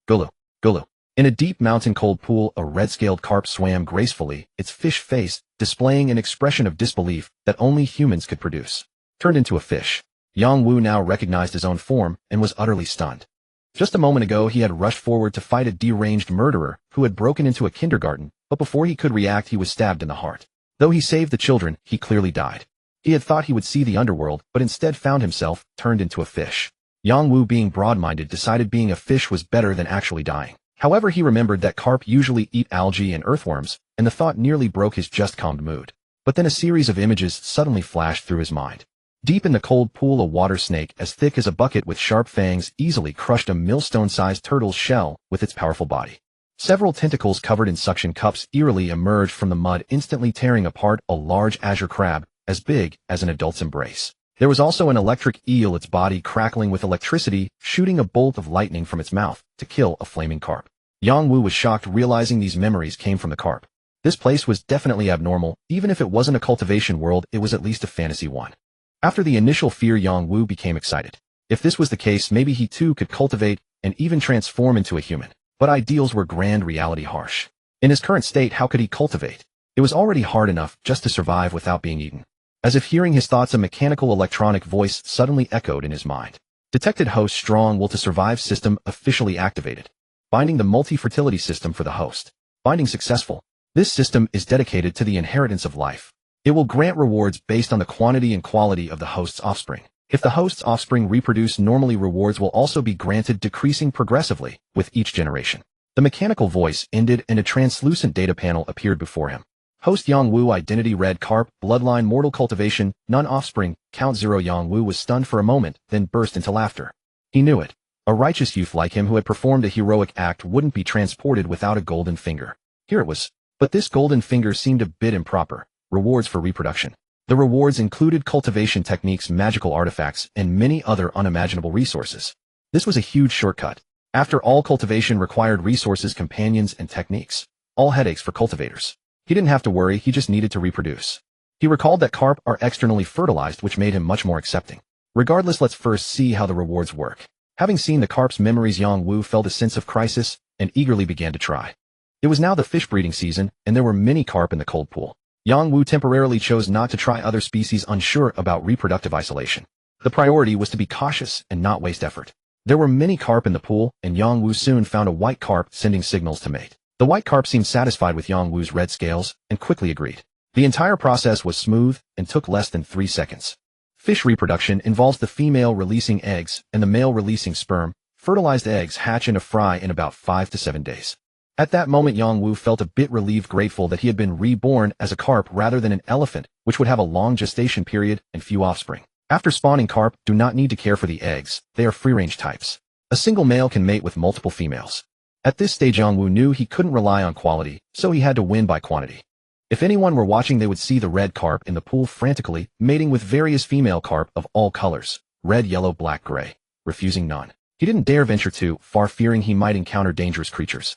Gulu, Gulu. In a deep mountain cold pool, a red-scaled carp swam gracefully, its fish face displaying an expression of disbelief that only humans could produce. Turned into a fish. Yang Wu now recognized his own form and was utterly stunned. Just a moment ago he had rushed forward to fight a deranged murderer who had broken into a kindergarten, but before he could react he was stabbed in the heart. Though he saved the children, he clearly died. He had thought he would see the underworld, but instead found himself turned into a fish. Yang Wu, being broad-minded, decided being a fish was better than actually dying. However, he remembered that carp usually eat algae and earthworms, and the thought nearly broke his just-calmed mood. But then a series of images suddenly flashed through his mind. Deep in the cold pool, a water snake as thick as a bucket with sharp fangs easily crushed a millstone-sized turtle's shell with its powerful body. Several tentacles covered in suction cups eerily emerged from the mud, instantly tearing apart a large azure crab as big as an adult's embrace. There was also an electric eel, its body crackling with electricity, shooting a bolt of lightning from its mouth to kill a flaming carp. Yang Wu was shocked, realizing these memories came from the carp. This place was definitely abnormal. Even if it wasn't a cultivation world, it was at least a fantasy one. After the initial fear, Yang Wu became excited. If this was the case, maybe he too could cultivate and even transform into a human. But ideals were grand, reality harsh. In his current state, how could he cultivate? It was already hard enough just to survive without being eaten. As if hearing his thoughts, a mechanical electronic voice suddenly echoed in his mind. Detected host strong will to survive system officially activated. Binding the multi-fertility system for the host. Binding successful. This system is dedicated to the inheritance of life. It will grant rewards based on the quantity and quality of the host's offspring. If the host's offspring reproduce normally, rewards will also be granted, decreasing progressively with each generation. The mechanical voice ended and a translucent data panel appeared before him. Host Yang Wu, identity red carp, bloodline mortal, cultivation, none offspring, count 0. Yang Wu was stunned for a moment, then burst into laughter. He knew it. A righteous youth like him who had performed a heroic act wouldn't be transported without a golden finger. Here it was. But this golden finger seemed a bit improper. Rewards for reproduction. The rewards included cultivation techniques, magical artifacts, and many other unimaginable resources. This was a huge shortcut. After all, cultivation required resources, companions, and techniques. All headaches for cultivators. He didn't have to worry, he just needed to reproduce. He recalled that carp are externally fertilized, which made him much more accepting. Regardless, let's first see how the rewards work. Having seen the carp's memories, Yang Wu felt a sense of crisis and eagerly began to try. It was now the fish breeding season, and there were many carp in the cold pool. Yang Wu temporarily chose not to try other species, unsure about reproductive isolation. The priority was to be cautious and not waste effort. There were many carp in the pool, and Yang Wu soon found a white carp sending signals to mate. The white carp seemed satisfied with Yang Wu's red scales and quickly agreed. The entire process was smooth and took less than 3 seconds. Fish reproduction involves the female releasing eggs and the male releasing sperm. Fertilized eggs hatch and fry in about 5 to 7 days. At that moment, Yang Wu felt a bit relieved, grateful that he had been reborn as a carp rather than an elephant, which would have a long gestation period and few offspring. After spawning, carp do not need to care for the eggs. They are free-range types. A single male can mate with multiple females. At this stage, Yang Wu knew he couldn't rely on quality, so he had to win by quantity. If anyone were watching, they would see the red carp in the pool frantically mating with various female carp of all colors, red, yellow, black, gray, refusing none. He didn't dare venture too far, fearing he might encounter dangerous creatures.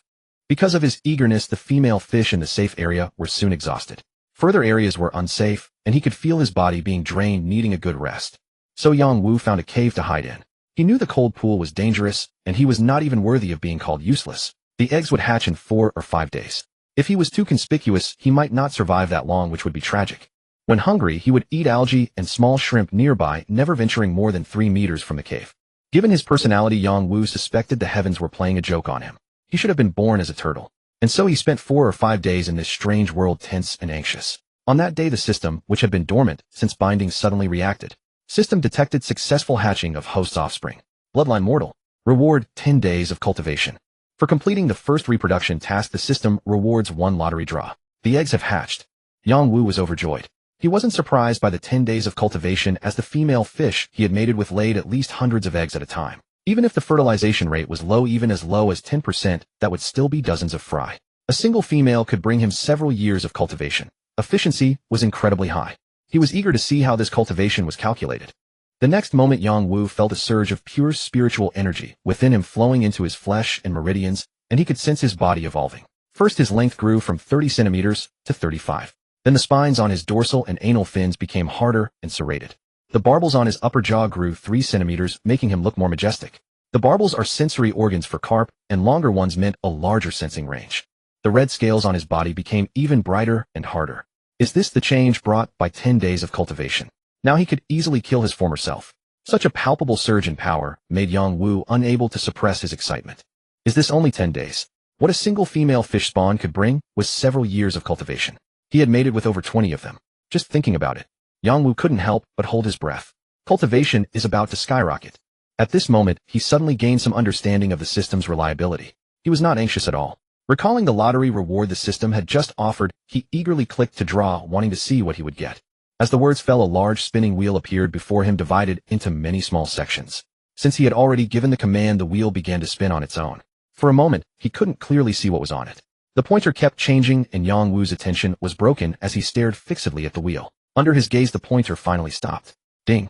Because of his eagerness, the female fish in the safe area were soon exhausted. Further areas were unsafe, and he could feel his body being drained, needing a good rest. So Yang Wu found a cave to hide in. He knew the cold pool was dangerous, and he was not even worthy of being called useless. The eggs would hatch in 4 or 5 days. If he was too conspicuous, he might not survive that long, which would be tragic. When hungry, he would eat algae and small shrimp nearby, never venturing more than 3 meters from the cave. Given his personality, Yang Wu suspected the heavens were playing a joke on him. He should have been born as a turtle. And so he spent 4 or 5 days in this strange world, tense and anxious. On that day, the system, which had been dormant since binding, suddenly reacted. System detected successful hatching of host offspring. Bloodline mortal. Reward 10 days of cultivation. For completing the first reproduction task, the system rewards 1 lottery draw. The eggs have hatched. Yang Wu was overjoyed. He wasn't surprised by the 10 days of cultivation, as the female fish he had mated with laid at least hundreds of eggs at a time. Even if the fertilization rate was low, even as low as 10%, that would still be dozens of fry. A single female could bring him several years of cultivation. Efficiency was incredibly high. He was eager to see how this cultivation was calculated. The next moment, Yang Wu felt a surge of pure spiritual energy within him flowing into his flesh and meridians, and he could sense his body evolving. First, his length grew from 30 centimeters to 35. Then the spines on his dorsal and anal fins became harder and serrated. The barbels on his upper jaw grew 3 centimeters, making him look more majestic. The barbels are sensory organs for carp, and longer ones meant a larger sensing range. The red scales on his body became even brighter and harder. Is this the change brought by 10 days of cultivation? Now he could easily kill his former self. Such a palpable surge in power made Yang Wu unable to suppress his excitement. Is this only 10 days? What a single female fish spawn could bring was several years of cultivation. He had mated with over 20 of them. Just thinking about it, Yang Wu couldn't help but hold his breath. Cultivation is about to skyrocket. At this moment, he suddenly gained some understanding of the system's reliability. He was not anxious at all. Recalling the lottery reward the system had just offered, he eagerly clicked to draw, wanting to see what he would get. As the words fell, a large spinning wheel appeared before him, divided into many small sections. Since he had already given the command, the wheel began to spin on its own. For a moment, he couldn't clearly see what was on it. The pointer kept changing, and Yang Wu's attention was broken as he stared fixedly at the wheel. Under his gaze, the pointer finally stopped. Ding.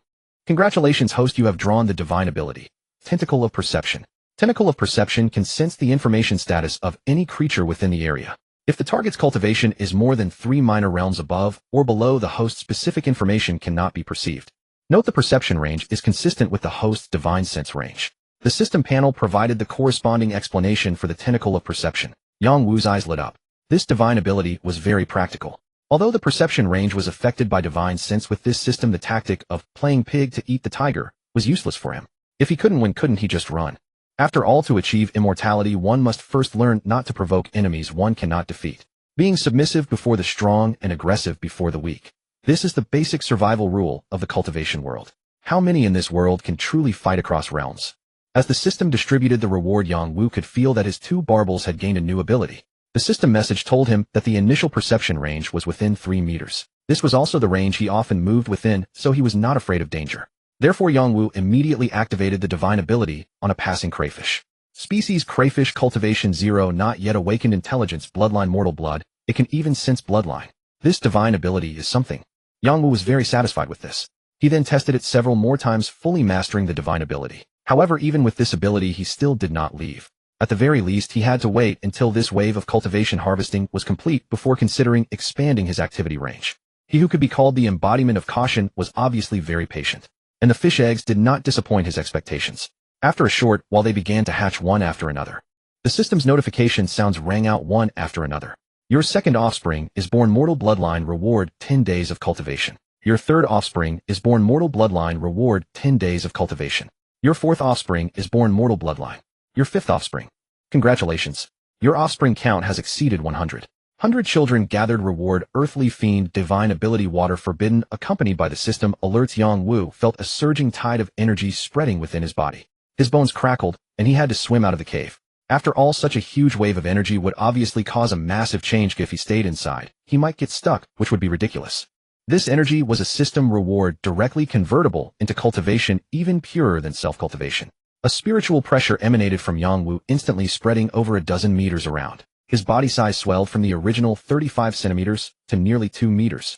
Congratulations, host, you have drawn the divine ability. Tentacle of Perception. Tentacle of Perception can sense the information status of any creature within the area. If the target's cultivation is more than 3 minor realms above or below, the host's specific information cannot be perceived. Note the perception range is consistent with the host's divine sense range. The system panel provided the corresponding explanation for the Tentacle of Perception. Yang Wu's eyes lit up. This divine ability was very practical. Although the perception range was affected by divine sense, with this system the tactic of playing pig to eat the tiger was useless for him. If he couldn't win, couldn't he just run? After all, to achieve immortality, one must first learn not to provoke enemies one cannot defeat. Being submissive before the strong and aggressive before the weak. This is the basic survival rule of the cultivation world. How many in this world can truly fight across realms? As the system distributed the reward, Yang Wu could feel that his 2 barbels had gained a new ability. The system message told him that the initial perception range was within 3 meters. This was also the range he often moved within, so he was not afraid of danger. Therefore, Yang Wu immediately activated the divine ability on a passing crayfish. Species crayfish, cultivation 0, not yet awakened intelligence, bloodline mortal blood. It can even sense bloodline. This divine ability is something. Yang Wu was very satisfied with this. He then tested it several more times, fully mastering the divine ability. However, even with this ability, he still did not leave. At the very least, he had to wait until this wave of cultivation harvesting was complete before considering expanding his activity range. He who could be called the embodiment of caution was obviously very patient. And the fish eggs did not disappoint his expectations. After a short while, they began to hatch one after another. The system's notification sounds rang out one after another. Your second offspring is born, mortal bloodline, reward 10 days of cultivation. Your third offspring is born, mortal bloodline, reward 10 days of cultivation. Your fourth offspring is born, mortal bloodline. Your fifth offspring. Congratulations. Your offspring count has exceeded 100. 100 children gathered, reward, earthly fiend, divine ability, water forbidden, accompanied by the system alerts. Yang Wu felt a surging tide of energy spreading within his body. His bones crackled, and he had to swim out of the cave. After all, such a huge wave of energy would obviously cause a massive change. If he stayed inside, he might get stuck, which would be ridiculous. This energy was a system reward directly convertible into cultivation, even purer than self-cultivation. A spiritual pressure emanated from Yang Wu, instantly spreading over a dozen meters around. His body size swelled from the original 35 centimeters to nearly 2 meters.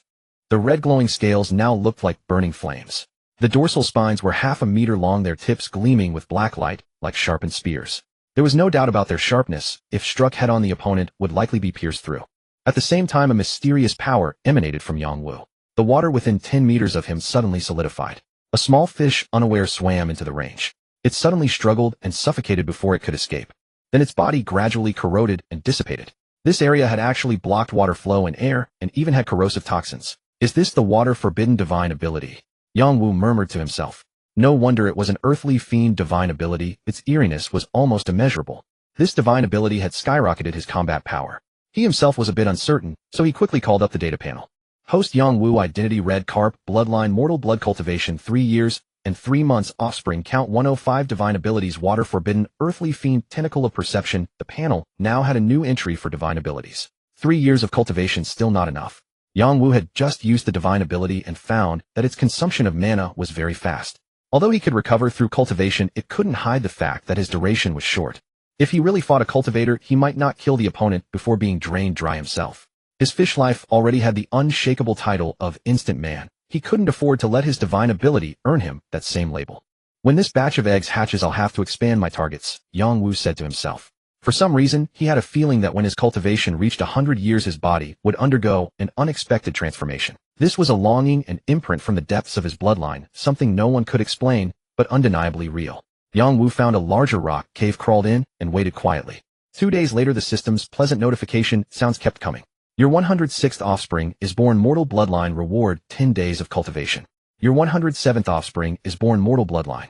The red glowing scales now looked like burning flames. The dorsal spines were half a meter long, their tips gleaming with black light, like sharpened spears. There was no doubt about their sharpness. If struck head-on, the opponent would likely be pierced through. At the same time, a mysterious power emanated from Yang Wu. The water within 10 meters of him suddenly solidified. A small fish, unaware, swam into the range. It suddenly struggled and suffocated before it could escape. Then its body gradually corroded and dissipated. This area had actually blocked water flow and air, and even had corrosive toxins. Is this the water forbidden divine ability? Yang Wu murmured to himself. No wonder it was an earthly fiend divine ability. Its eeriness was almost immeasurable. This divine ability had skyrocketed his combat power. He himself was a bit uncertain, so he quickly called up the data panel. Host Yang Wu, identity red carp, bloodline mortal blood, cultivation 3 years and 3 months, offspring count 105, divine abilities, water forbidden, earthly fiend, tentacle of perception. The panel now had a new entry for divine abilities. 3 years of cultivation, still not enough. Yang Wu had just used the divine ability and found that its consumption of mana was very fast. Although he could recover through cultivation, it couldn't hide the fact that his duration was short. If he really fought a cultivator, he might not kill the opponent before being drained dry himself. His fish life already had the unshakable title of Instant Man. He couldn't afford to let his divine ability earn him that same label. When this batch of eggs hatches, I'll have to expand my targets, Yang Wu said to himself. For some reason, he had a feeling that when his cultivation reached 100 years, his body would undergo an unexpected transformation. This was a longing and imprint from the depths of his bloodline, something no one could explain, but undeniably real. Yang Wu found a larger rock cave, crawled in, and waited quietly. 2 days later, the system's pleasant notification sounds kept coming. Your 106th offspring is born, mortal bloodline, reward 10 days of cultivation. Your 107th offspring is born, mortal bloodline.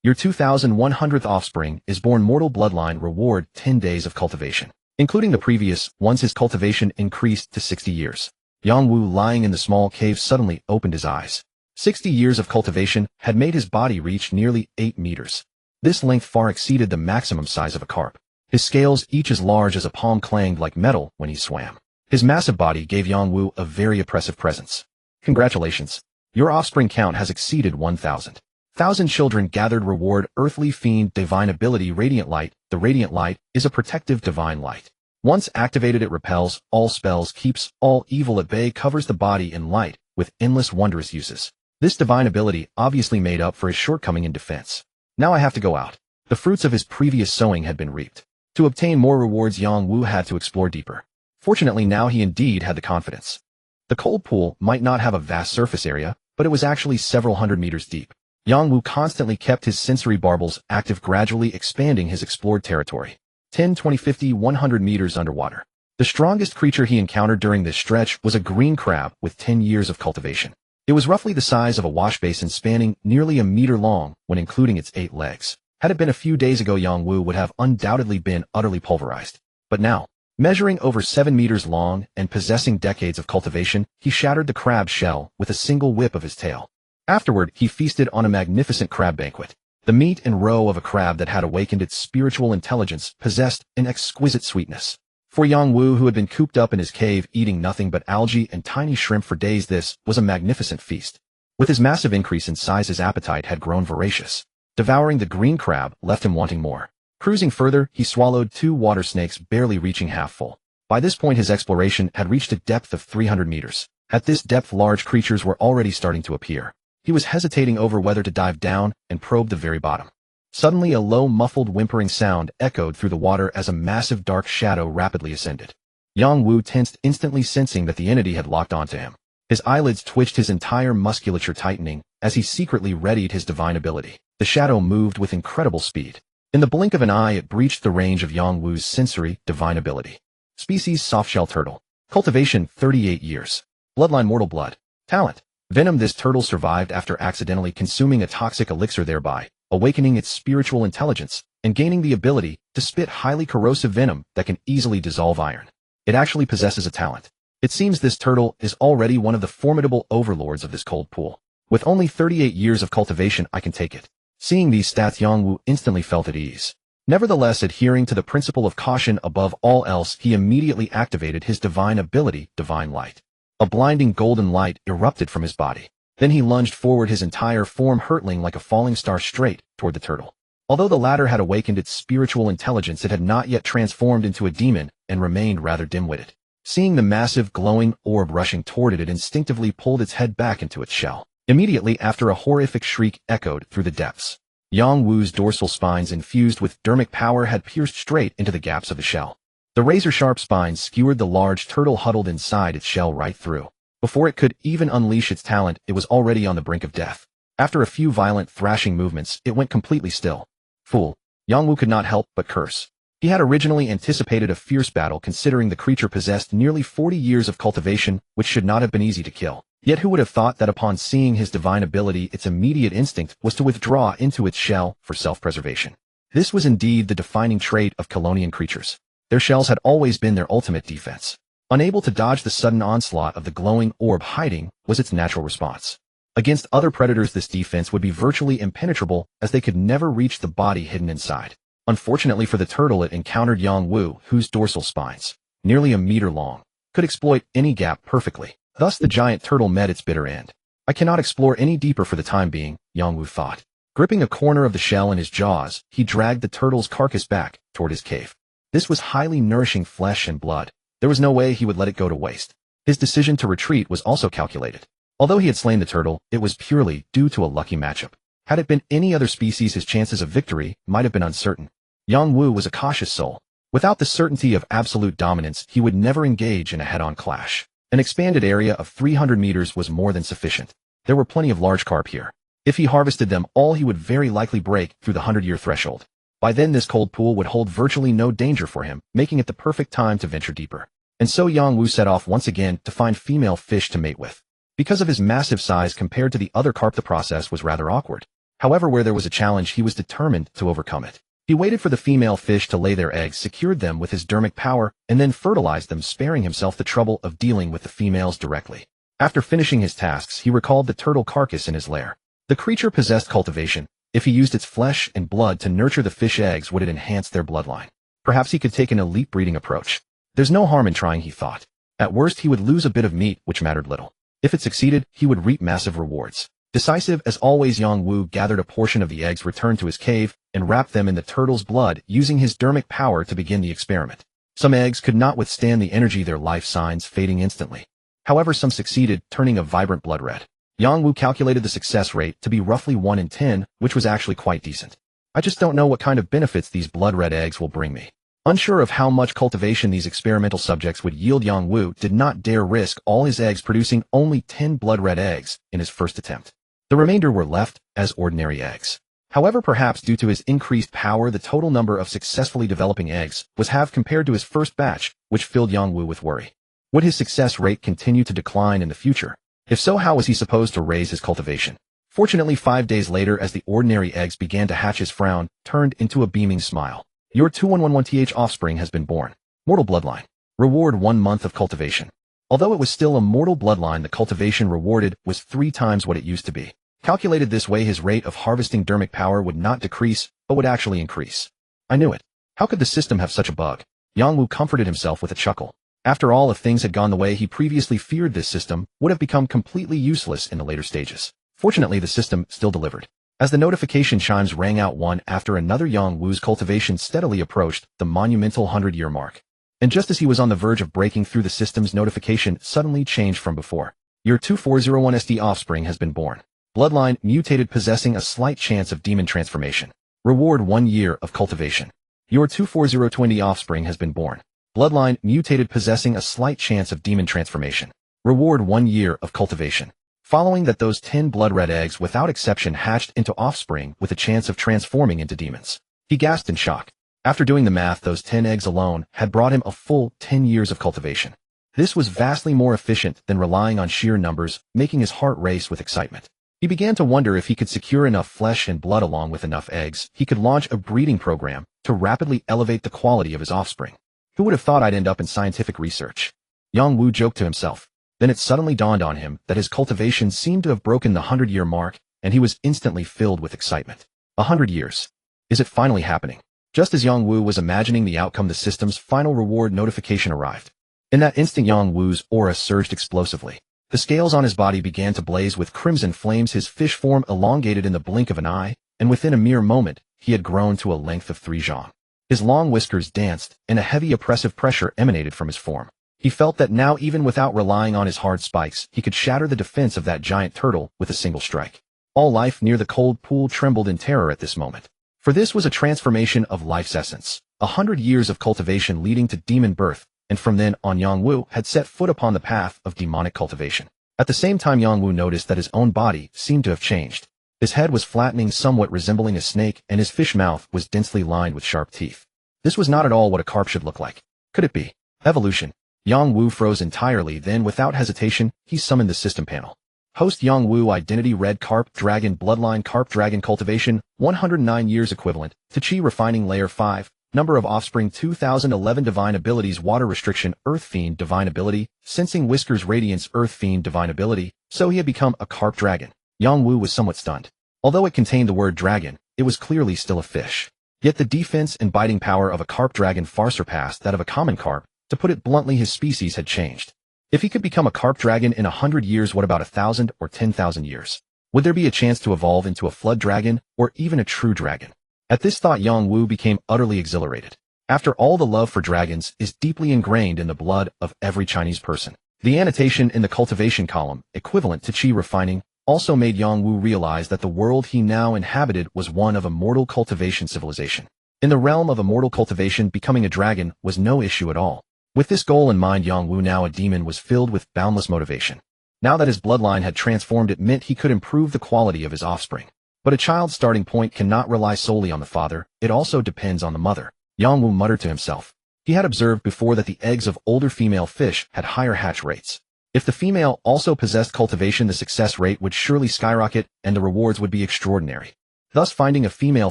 Your 2100th offspring is born, mortal bloodline, reward 10 days of cultivation. Including the previous ones, his cultivation increased to 60 years. Yang Wu, lying in the small cave, suddenly opened his eyes. 60 years of cultivation had made his body reach nearly 8 meters. This length far exceeded the maximum size of a carp. His scales, each as large as a palm, clanged like metal when he swam. His massive body gave Yang Wu a very oppressive presence. Congratulations. Your offspring count has exceeded 1,000. 1,000 children gathered, reward earthly fiend, divine ability, radiant light. The radiant light is a protective divine light. Once activated, it repels all spells, keeps all evil at bay, covers the body in light, with endless wondrous uses. This divine ability obviously made up for his shortcoming in defense. Now I have to go out. The fruits of his previous sowing had been reaped. To obtain more rewards, Yang Wu had to explore deeper. Fortunately, now he indeed had the confidence. The cold pool might not have a vast surface area, but it was actually several hundred meters deep. Yang Wu constantly kept his sensory barbels active, gradually expanding his explored territory. 10, 20, 50, 100 meters underwater. The strongest creature he encountered during this stretch was a green crab with 10 years of cultivation. It was roughly the size of a wash basin, spanning nearly a meter long when including its 8 legs. Had it been a few days ago, Yang Wu would have undoubtedly been utterly pulverized. But now, measuring over 7 meters long and possessing decades of cultivation, he shattered the crab's shell with a single whip of his tail. Afterward, he feasted on a magnificent crab banquet. The meat and roe of a crab that had awakened its spiritual intelligence possessed an exquisite sweetness. For Yang Wu, who had been cooped up in his cave eating nothing but algae and tiny shrimp for days, this was a magnificent feast. With his massive increase in size, his appetite had grown voracious. Devouring the green crab left him wanting more. Cruising further, he swallowed 2 water snakes, barely reaching half full. By this point, his exploration had reached a depth of 300 meters. At this depth, large creatures were already starting to appear. He was hesitating over whether to dive down and probe the very bottom. Suddenly, a low, muffled whimpering sound echoed through the water as a massive dark shadow rapidly ascended. Yang Wu tensed, instantly sensing that the entity had locked onto him. His eyelids twitched, his entire musculature tightening, as he secretly readied his divine ability. The shadow moved with incredible speed. In the blink of an eye, it breached the range of Yang Wu's sensory divine ability. Species: softshell turtle. Cultivation: 38 years. Bloodline: mortal blood. Talent: venom. This turtle survived after accidentally consuming a toxic elixir, thereby awakening its spiritual intelligence and gaining the ability to spit highly corrosive venom that can easily dissolve iron. It actually possesses a talent. It seems this turtle is already one of the formidable overlords of this cold pool. With only 38 years of cultivation, I can take it. Seeing these stats, Yang Wu instantly felt at ease. Nevertheless, adhering to the principle of caution above all else, he immediately activated his divine ability, Divine Light. A blinding golden light erupted from his body. Then he lunged forward, his entire form hurtling like a falling star straight toward the turtle. Although the latter had awakened its spiritual intelligence, it had not yet transformed into a demon and remained rather dim-witted. Seeing the massive glowing orb rushing toward it, it instinctively pulled its head back into its shell. Immediately after, a horrific shriek echoed through the depths. Yang Wu's dorsal spines, infused with dermic power, had pierced straight into the gaps of the shell. The razor-sharp spines skewered the large turtle huddled inside its shell right through. Before it could even unleash its talent, it was already on the brink of death. After a few violent thrashing movements, it went completely still. Fool. Yang Wu could not help but curse. He had originally anticipated a fierce battle, considering the creature possessed nearly 40 years of cultivation, which should not have been easy to kill. Yet who would have thought that upon seeing his divine ability, its immediate instinct was to withdraw into its shell for self-preservation. This was indeed the defining trait of Colonian creatures. Their shells had always been their ultimate defense. Unable to dodge the sudden onslaught of the glowing orb, hiding was its natural response. Against other predators, this defense would be virtually impenetrable, as they could never reach the body hidden inside. Unfortunately for the turtle, it encountered Yang Wu, whose dorsal spines, nearly a meter long, could exploit any gap perfectly. Thus the giant turtle met its bitter end. I cannot explore any deeper for the time being, Yang Wu thought. Gripping a corner of the shell in his jaws, he dragged the turtle's carcass back toward his cave. This was highly nourishing flesh and blood. There was no way he would let it go to waste. His decision to retreat was also calculated. Although he had slain the turtle, it was purely due to a lucky matchup. Had it been any other species, his chances of victory might have been uncertain. Yang Wu was a cautious soul. Without the certainty of absolute dominance, he would never engage in a head-on clash. An expanded area of 300 meters was more than sufficient. There were plenty of large carp here. If he harvested them all, he would very likely break through the 100-year threshold. By then this cold pool would hold virtually no danger for him, making it the perfect time to venture deeper. And so Yang Wu set off once again to find female fish to mate with. Because of his massive size compared to the other carp, the process was rather awkward. However, where there was a challenge, he was determined to overcome it. He waited for the female fish to lay their eggs, secured them with his dermic power, and then fertilized them, sparing himself the trouble of dealing with the females directly. After finishing his tasks, he recalled the turtle carcass in his lair. The creature possessed cultivation. If he used its flesh and blood to nurture the fish eggs, would it enhance their bloodline? Perhaps he could take an elite breeding approach. There's no harm in trying, he thought. At worst, he would lose a bit of meat, which mattered little. If it succeeded, he would reap massive rewards. Decisive as always, Yang Wu gathered a portion of the eggs, returned to his cave, and wrapped them in the turtle's blood, using his dermic power to begin the experiment. Some eggs could not withstand the energy, their life signs fading instantly. However, some succeeded, turning a vibrant blood red. Yang Wu calculated the success rate to be roughly 1 in 10, which was actually quite decent. I just don't know what kind of benefits these blood red eggs will bring me. Unsure of how much cultivation these experimental subjects would yield, Yang Wu did not dare risk all his eggs, producing only 10 blood red eggs in his first attempt. The remainder were left as ordinary eggs. However, perhaps due to his increased power, the total number of successfully developing eggs was half compared to his first batch, which filled Yang Wu with worry. Would his success rate continue to decline in the future? If so, how was he supposed to raise his cultivation? Fortunately, 5 days later, as the ordinary eggs began to hatch, his frown turned into a beaming smile. Your 2111th offspring has been born. Mortal bloodline. Reward 1 month of cultivation. Although it was still a mortal bloodline, the cultivation rewarded was 3 times what it used to be. Calculated this way, his rate of harvesting dermic power would not decrease, but would actually increase. I knew it. How could the system have such a bug? Yang Wu comforted himself with a chuckle. After all, if things had gone the way he previously feared, this system would have become completely useless in the later stages. Fortunately, the system still delivered. As the notification chimes rang out one after another, Yang Wu's cultivation steadily approached the monumental 100-year mark. And just as he was on the verge of breaking through, the system's notification suddenly changed from before. Your 2401st offspring has been born. Bloodline mutated, possessing a slight chance of demon transformation. Reward 1 year of cultivation. Your 24020 offspring has been born. Bloodline mutated, possessing a slight chance of demon transformation. Reward 1 year of cultivation. Following that, those 10 blood red eggs without exception hatched into offspring with a chance of transforming into demons. He gasped in shock. After doing the math, those 10 eggs alone had brought him a full 10 years of cultivation. This was vastly more efficient than relying on sheer numbers, making his heart race with excitement. He began to wonder if he could secure enough flesh and blood along with enough eggs, he could launch a breeding program to rapidly elevate the quality of his offspring. Who would have thought I'd end up in scientific research? Yang Wu joked to himself. Then it suddenly dawned on him that his cultivation seemed to have broken the 100-year mark, and he was instantly filled with excitement. 100 years. Is it finally happening? Just as Yang Wu was imagining the outcome, the system's final reward notification arrived. In that instant, Yang Wu's aura surged explosively. The scales on his body began to blaze with crimson flames, his fish form elongated in the blink of an eye, and within a mere moment, he had grown to a length of 3 zhang. His long whiskers danced, and a heavy oppressive pressure emanated from his form. He felt that now, even without relying on his hard spikes, he could shatter the defense of that giant turtle with a single strike. All life near the cold pool trembled in terror at this moment. For this was a transformation of life's essence, 100 years of cultivation leading to demon birth, and from then on Yang Wu had set foot upon the path of demonic cultivation. At the same time, Yang Wu noticed that his own body seemed to have changed. His head was flattening, somewhat resembling a snake, and his fish mouth was densely lined with sharp teeth. This was not at all what a carp should look like. Could it be evolution? Yang Wu froze entirely, then without hesitation, he summoned the system panel. Host Yang Wu identity: red carp dragon bloodline, carp dragon cultivation 109 years equivalent to chi refining layer 5, number of offspring 2011, divine abilities water restriction earth fiend divine ability, sensing whiskers radiance earth fiend divine ability. So he had become a carp dragon. Yang Wu was somewhat stunned. Although it contained the word dragon, it was clearly still a fish. Yet the defense and biting power of a carp dragon far surpassed that of a common carp. To put it bluntly, his species had changed. If he could become a carp dragon in 100 years, what about 1,000 or 10,000 years? Would there be a chance to evolve into a flood dragon, or even a true dragon? At this thought, Yang Wu became utterly exhilarated. After all, the love for dragons is deeply ingrained in the blood of every Chinese person. The annotation in the cultivation column, equivalent to chi refining, also made Yang Wu realize that the world he now inhabited was one of immortal cultivation civilization. In the realm of immortal cultivation, becoming a dragon was no issue at all. With this goal in mind, Yang Wu, now a demon, was filled with boundless motivation. Now that his bloodline had transformed, it meant he could improve the quality of his offspring. But a child's starting point cannot rely solely on the father, it also depends on the mother. Yang Wu muttered to himself. He had observed before that the eggs of older female fish had higher hatch rates. If the female also possessed cultivation, the success rate would surely skyrocket and the rewards would be extraordinary. Thus, finding a female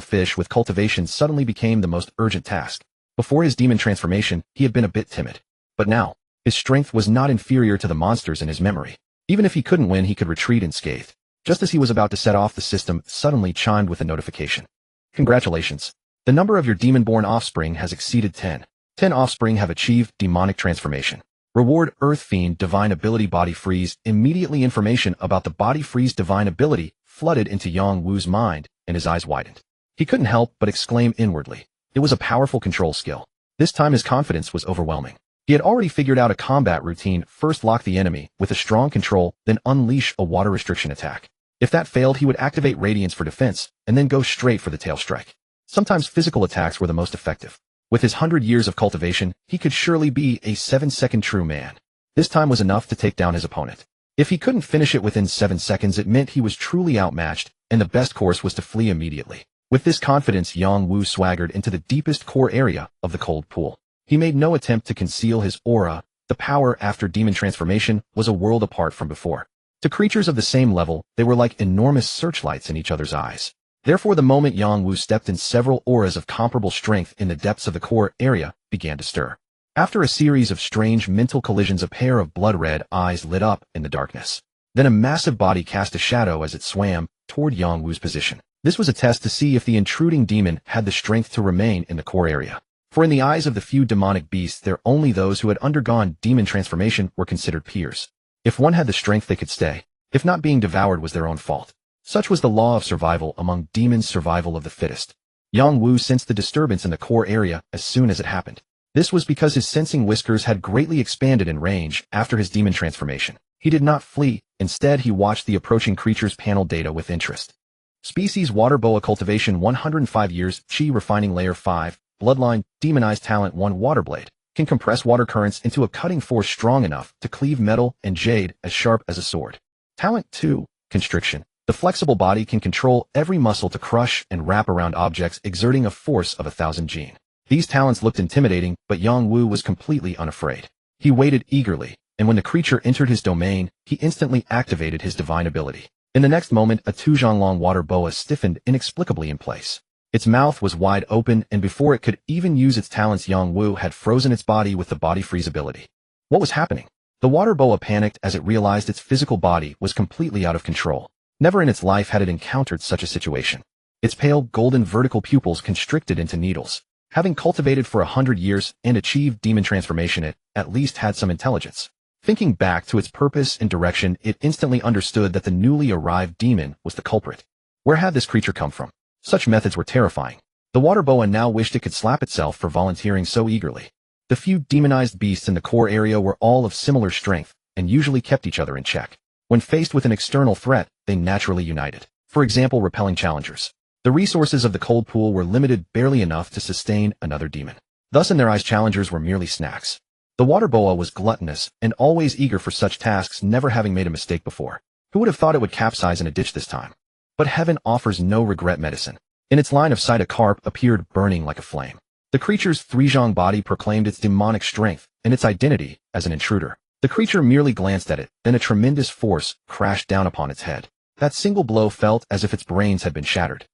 fish with cultivation suddenly became the most urgent task. Before his demon transformation, he had been a bit timid. But now, his strength was not inferior to the monsters in his memory. Even if he couldn't win, he could retreat unscathed. Just as he was about to set off, the system suddenly chimed with a notification. Congratulations. The number of your demon-born offspring has exceeded 10. 10 offspring have achieved demonic transformation. Reward Earth Fiend Divine Ability Body Freeze. Immediately, information about the Body Freeze divine ability flooded into Yang Wu's mind, and his eyes widened. He couldn't help but exclaim inwardly. It was a powerful control skill. This time his confidence was overwhelming. He had already figured out a combat routine: first lock the enemy with a strong control, then unleash a water restriction attack. If that failed, he would activate Radiance for defense, and then go straight for the tail strike. Sometimes physical attacks were the most effective. With his 100 years of cultivation, he could surely be a 7-second true man. This time was enough to take down his opponent. If he couldn't finish it within 7 seconds, it meant he was truly outmatched, and the best course was to flee immediately. With this confidence, Yang Wu swaggered into the deepest core area of the cold pool. He made no attempt to conceal his aura. The power after demon transformation was a world apart from before. To creatures of the same level, they were like enormous searchlights in each other's eyes. Therefore, the moment Yang Wu stepped in, several auras of comparable strength in the depths of the core area began to stir. After a series of strange mental collisions, a pair of blood-red eyes lit up in the darkness. Then a massive body cast a shadow as it swam toward Yang Wu's position. This was a test to see if the intruding demon had the strength to remain in the core area. For in the eyes of the few demonic beasts, only those who had undergone demon transformation were considered peers. If one had the strength, they could stay. If not, being devoured was their own fault. Such was the law of survival among demons, survival of the fittest. Yang Wu sensed the disturbance in the core area as soon as it happened. This was because his sensing whiskers had greatly expanded in range after his demon transformation. He did not flee. Instead, he watched the approaching creature's panel data with interest. Species: water boa, cultivation 105 years, chi refining layer 5, bloodline, demonized talent 1, water blade, can compress water currents into a cutting force strong enough to cleave metal and jade as sharp as a sword. Talent 2, constriction. The flexible body can control every muscle to crush and wrap around objects, exerting a force of 1,000 Jin. These talents looked intimidating, but Yang Wu was completely unafraid. He waited eagerly, and when the creature entered his domain, he instantly activated his divine ability. In the next moment, a 2-zhang-long water boa stiffened inexplicably in place. Its mouth was wide open, and before it could even use its talents, Yang Wu had frozen its body with the body freeze ability. What was happening? The water boa panicked as it realized its physical body was completely out of control. Never in its life had it encountered such a situation. Its pale, golden vertical pupils constricted into needles. Having cultivated for 100 years and achieved demon transformation, it at least had some intelligence. Thinking back to its purpose and direction, it instantly understood that the newly arrived demon was the culprit. Where had this creature come from? Such methods were terrifying. The water boa now wished it could slap itself for volunteering so eagerly. The few demonized beasts in the core area were all of similar strength and usually kept each other in check. When faced with an external threat, they naturally united. For example, repelling challengers. The resources of the cold pool were limited, barely enough to sustain another demon. Thus, in their eyes, challengers were merely snacks. The water boa was gluttonous and always eager for such tasks, never having made a mistake before. Who would have thought it would capsize in a ditch this time? But heaven offers no regret medicine. In its line of sight, a carp appeared, burning like a flame. The creature's 3-zhang body proclaimed its demonic strength and its identity as an intruder. The creature merely glanced at it, then a tremendous force crashed down upon its head. That single blow felt as if its brains had been shattered.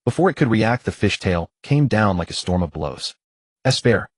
Before it could react, the fish tail came down like a storm of blows. Spare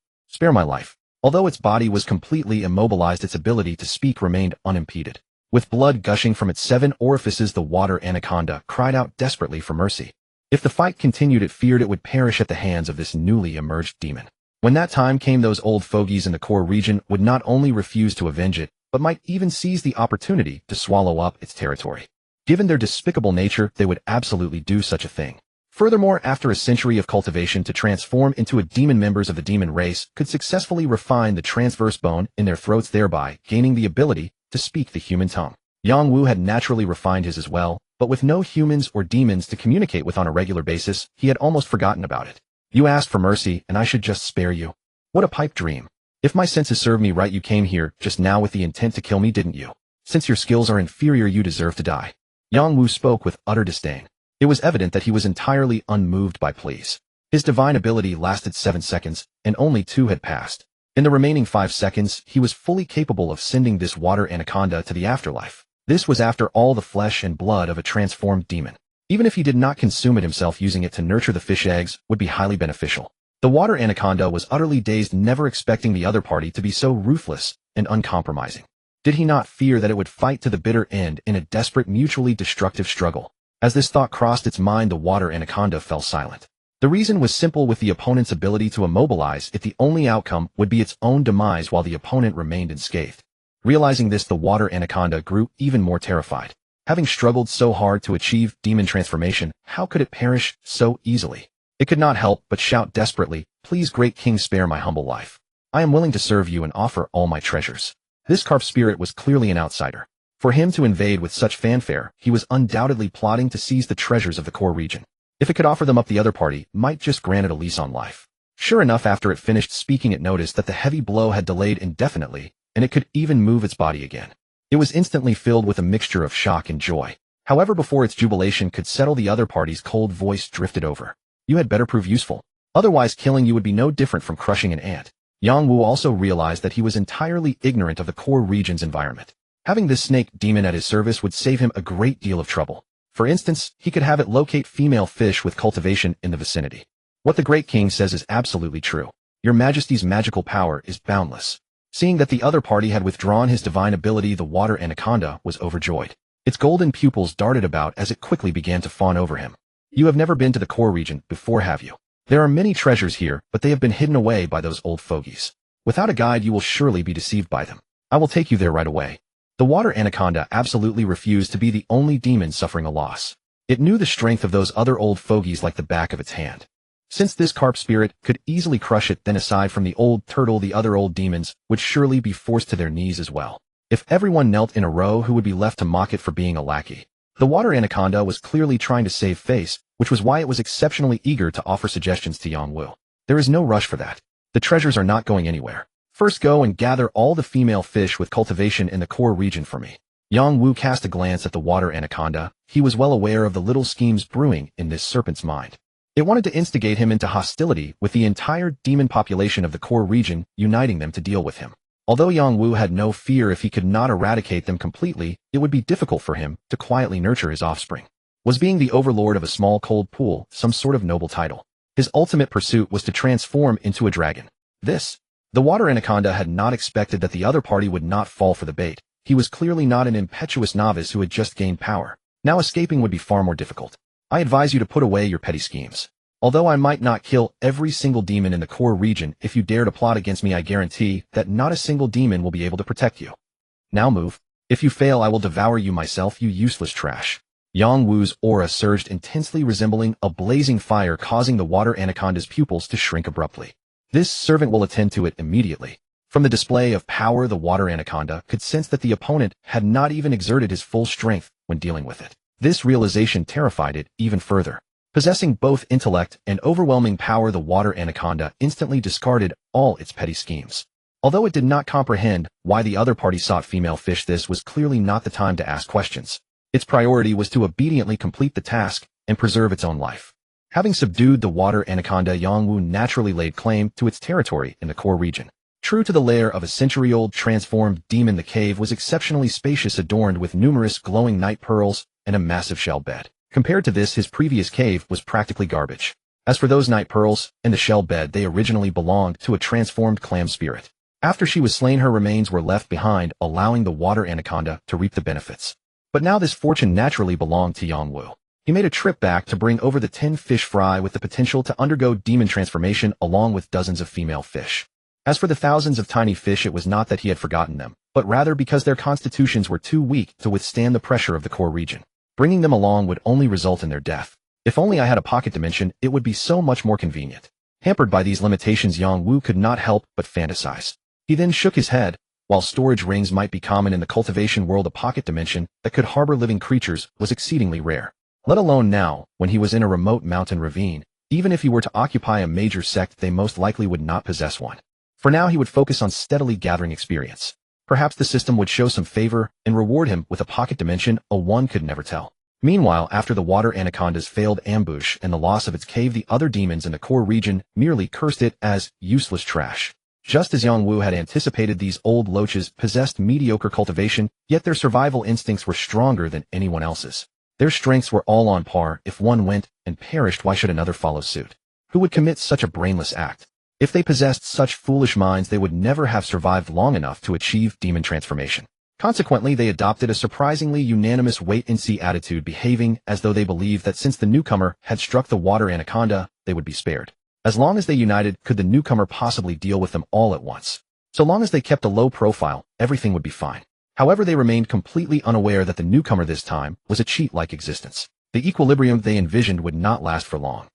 my life. Although its body was completely immobilized, its ability to speak remained unimpeded. With blood gushing from its 7 orifices, the water anaconda cried out desperately for mercy. If the fight continued, it feared it would perish at the hands of this newly emerged demon. When that time came, those old fogies in the core region would not only refuse to avenge it, but might even seize the opportunity to swallow up its territory. Given their despicable nature, they would absolutely do such a thing. Furthermore, after a century of cultivation, to transform into a demon, members of the demon race could successfully refine the transverse bone in their throats, thereby gaining the ability to speak the human tongue. Yang Wu had naturally refined his as well, but with no humans or demons to communicate with on a regular basis, he had almost forgotten about it. You asked for mercy, and I should just spare you. What a pipe dream. If my senses serve me right, you came here just now with the intent to kill me, didn't you? Since your skills are inferior, you deserve to die. Yang Wu spoke with utter disdain. It was evident that he was entirely unmoved by pleas. His divine ability lasted 7 seconds, and only 2 had passed. In the remaining 5 seconds, he was fully capable of sending this water anaconda to the afterlife. This was after all the flesh and blood of a transformed demon. Even if he did not consume it himself, using it to nurture the fish eggs would be highly beneficial. The water anaconda was utterly dazed, never expecting the other party to be so ruthless and uncompromising. Did he not fear that it would fight to the bitter end in a desperate, mutually destructive struggle? As this thought crossed its mind, the water anaconda fell silent. The reason was simple: with the opponent's ability to immobilize it, the only outcome would be its own demise while the opponent remained unscathed. Realizing this, the water anaconda grew even more terrified. Having struggled so hard to achieve demon transformation, how could it perish so easily? It could not help but shout desperately, "Please, great king, spare my humble life. I am willing to serve you and offer all my treasures." This carp spirit was clearly an outsider. For him to invade with such fanfare, he was undoubtedly plotting to seize the treasures of the core region. If it could offer them up, the other party might just grant it a lease on life. Sure enough, after it finished speaking, it noticed that the heavy blow had delayed indefinitely, and it could even move its body again. It was instantly filled with a mixture of shock and joy. However, before its jubilation could settle, the other party's cold voice drifted over. "You had better prove useful. Otherwise, killing you would be no different from crushing an ant." Yang Wu also realized that he was entirely ignorant of the core region's environment. Having this snake demon at his service would save him a great deal of trouble. For instance, he could have it locate female fish with cultivation in the vicinity. What the great king says is absolutely true. Your Majesty's magical power is boundless. Seeing that the other party had withdrawn his divine ability, the water anaconda was overjoyed. Its golden pupils darted about as it quickly began to fawn over him. "You have never been to the core region before, have you? There are many treasures here, but they have been hidden away by those old fogies. Without a guide, you will surely be deceived by them. I will take you there right away." The water anaconda absolutely refused to be the only demon suffering a loss. It knew the strength of those other old fogies like the back of its hand. Since this carp spirit could easily crush it, then aside from the old turtle, the other old demons would surely be forced to their knees as well. If everyone knelt in a row, who would be left to mock it for being a lackey? The water anaconda was clearly trying to save face, which was why it was exceptionally eager to offer suggestions to Yang Wu. "There is no rush for that. The treasures are not going anywhere. First, go and gather all the female fish with cultivation in the core region for me." Yang Wu cast a glance at the water anaconda. He was well aware of the little schemes brewing in this serpent's mind. It wanted to instigate him into hostility with the entire demon population of the core region, uniting them to deal with him. Although Yang Wu had no fear, if he could not eradicate them completely, it would be difficult for him to quietly nurture his offspring. Was being the overlord of a small cold pool some sort of noble title? His ultimate pursuit was to transform into a dragon. The water anaconda had not expected that the other party would not fall for the bait. He was clearly not an impetuous novice who had just gained power. Now escaping would be far more difficult. "I advise you to put away your petty schemes. Although I might not kill every single demon in the core region, if you dare to plot against me, I guarantee that not a single demon will be able to protect you. Now move. If you fail, I will devour you myself, you useless trash." Yang Wu's aura surged intensely, resembling a blazing fire, causing the water anaconda's pupils to shrink abruptly. "This servant will attend to it immediately." From the display of power, the water anaconda could sense that the opponent had not even exerted his full strength when dealing with it. This realization terrified it even further. Possessing both intellect and overwhelming power, the water anaconda instantly discarded all its petty schemes. Although it did not comprehend why the other party sought female fish, this was clearly not the time to ask questions. Its priority was to obediently complete the task and preserve its own life. Having subdued the water anaconda, Yang Wu naturally laid claim to its territory in the core region. True to the lair of a century-old transformed demon, the cave was exceptionally spacious, adorned with numerous glowing night pearls and a massive shell bed. Compared to this, his previous cave was practically garbage. As for those night pearls and the shell bed, they originally belonged to a transformed clam spirit. After she was slain, her remains were left behind, allowing the water anaconda to reap the benefits. But now this fortune naturally belonged to Yang Wu. He made a trip back to bring over the 10 fish fry with the potential to undergo demon transformation, along with dozens of female fish. As for the thousands of tiny fish, it was not that he had forgotten them, but rather because their constitutions were too weak to withstand the pressure of the core region. Bringing them along would only result in their death. If only I had a pocket dimension, it would be so much more convenient. Hampered by these limitations, Yang Wu could not help but fantasize. He then shook his head. While storage rings might be common in the cultivation world, a pocket dimension that could harbor living creatures was exceedingly rare. Let alone now, when he was in a remote mountain ravine. Even if he were to occupy a major sect, they most likely would not possess one. For now he would focus on steadily gathering experience. Perhaps the system would show some favor and reward him with a pocket dimension one could never tell. Meanwhile, after the water anaconda's failed ambush and the loss of its cave, the other demons in the core region merely cursed it as useless trash. Just as Yang Wu had anticipated, these old loaches possessed mediocre cultivation, yet their survival instincts were stronger than anyone else's. Their strengths were all on par. If one went and perished, why should another follow suit? Who would commit such a brainless act? If they possessed such foolish minds, they would never have survived long enough to achieve demon transformation. Consequently, they adopted a surprisingly unanimous wait-and-see attitude, behaving as though they believed that since the newcomer had struck the water anaconda, they would be spared. As long as they united, could the newcomer possibly deal with them all at once? So long as they kept a low profile, everything would be fine. However, they remained completely unaware that the newcomer this time was a cheat-like existence. The equilibrium they envisioned would not last for long.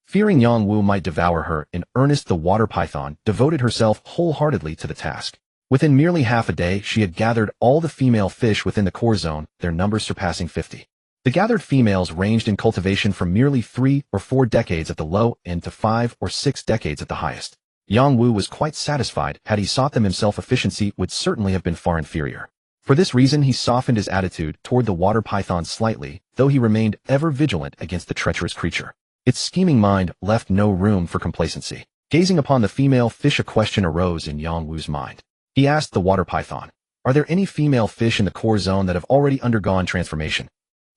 Fearing Yang Wu might devour her in earnest, the water python devoted herself wholeheartedly to the task. Within merely half a day, she had gathered all the female fish within the core zone, their numbers surpassing 50. The gathered females ranged in cultivation from merely 3 or 4 decades at the low end to 5 or 6 decades at the highest. Yang Wu was quite satisfied. Had he sought them himself, efficiency would certainly have been far inferior. For this reason, he softened his attitude toward the water python slightly, though he remained ever vigilant against the treacherous creature. Its scheming mind left no room for complacency. Gazing upon the female fish, a question arose in Yang Wu's mind. He asked the water python, "Are there any female fish in the core zone that have already undergone transformation?"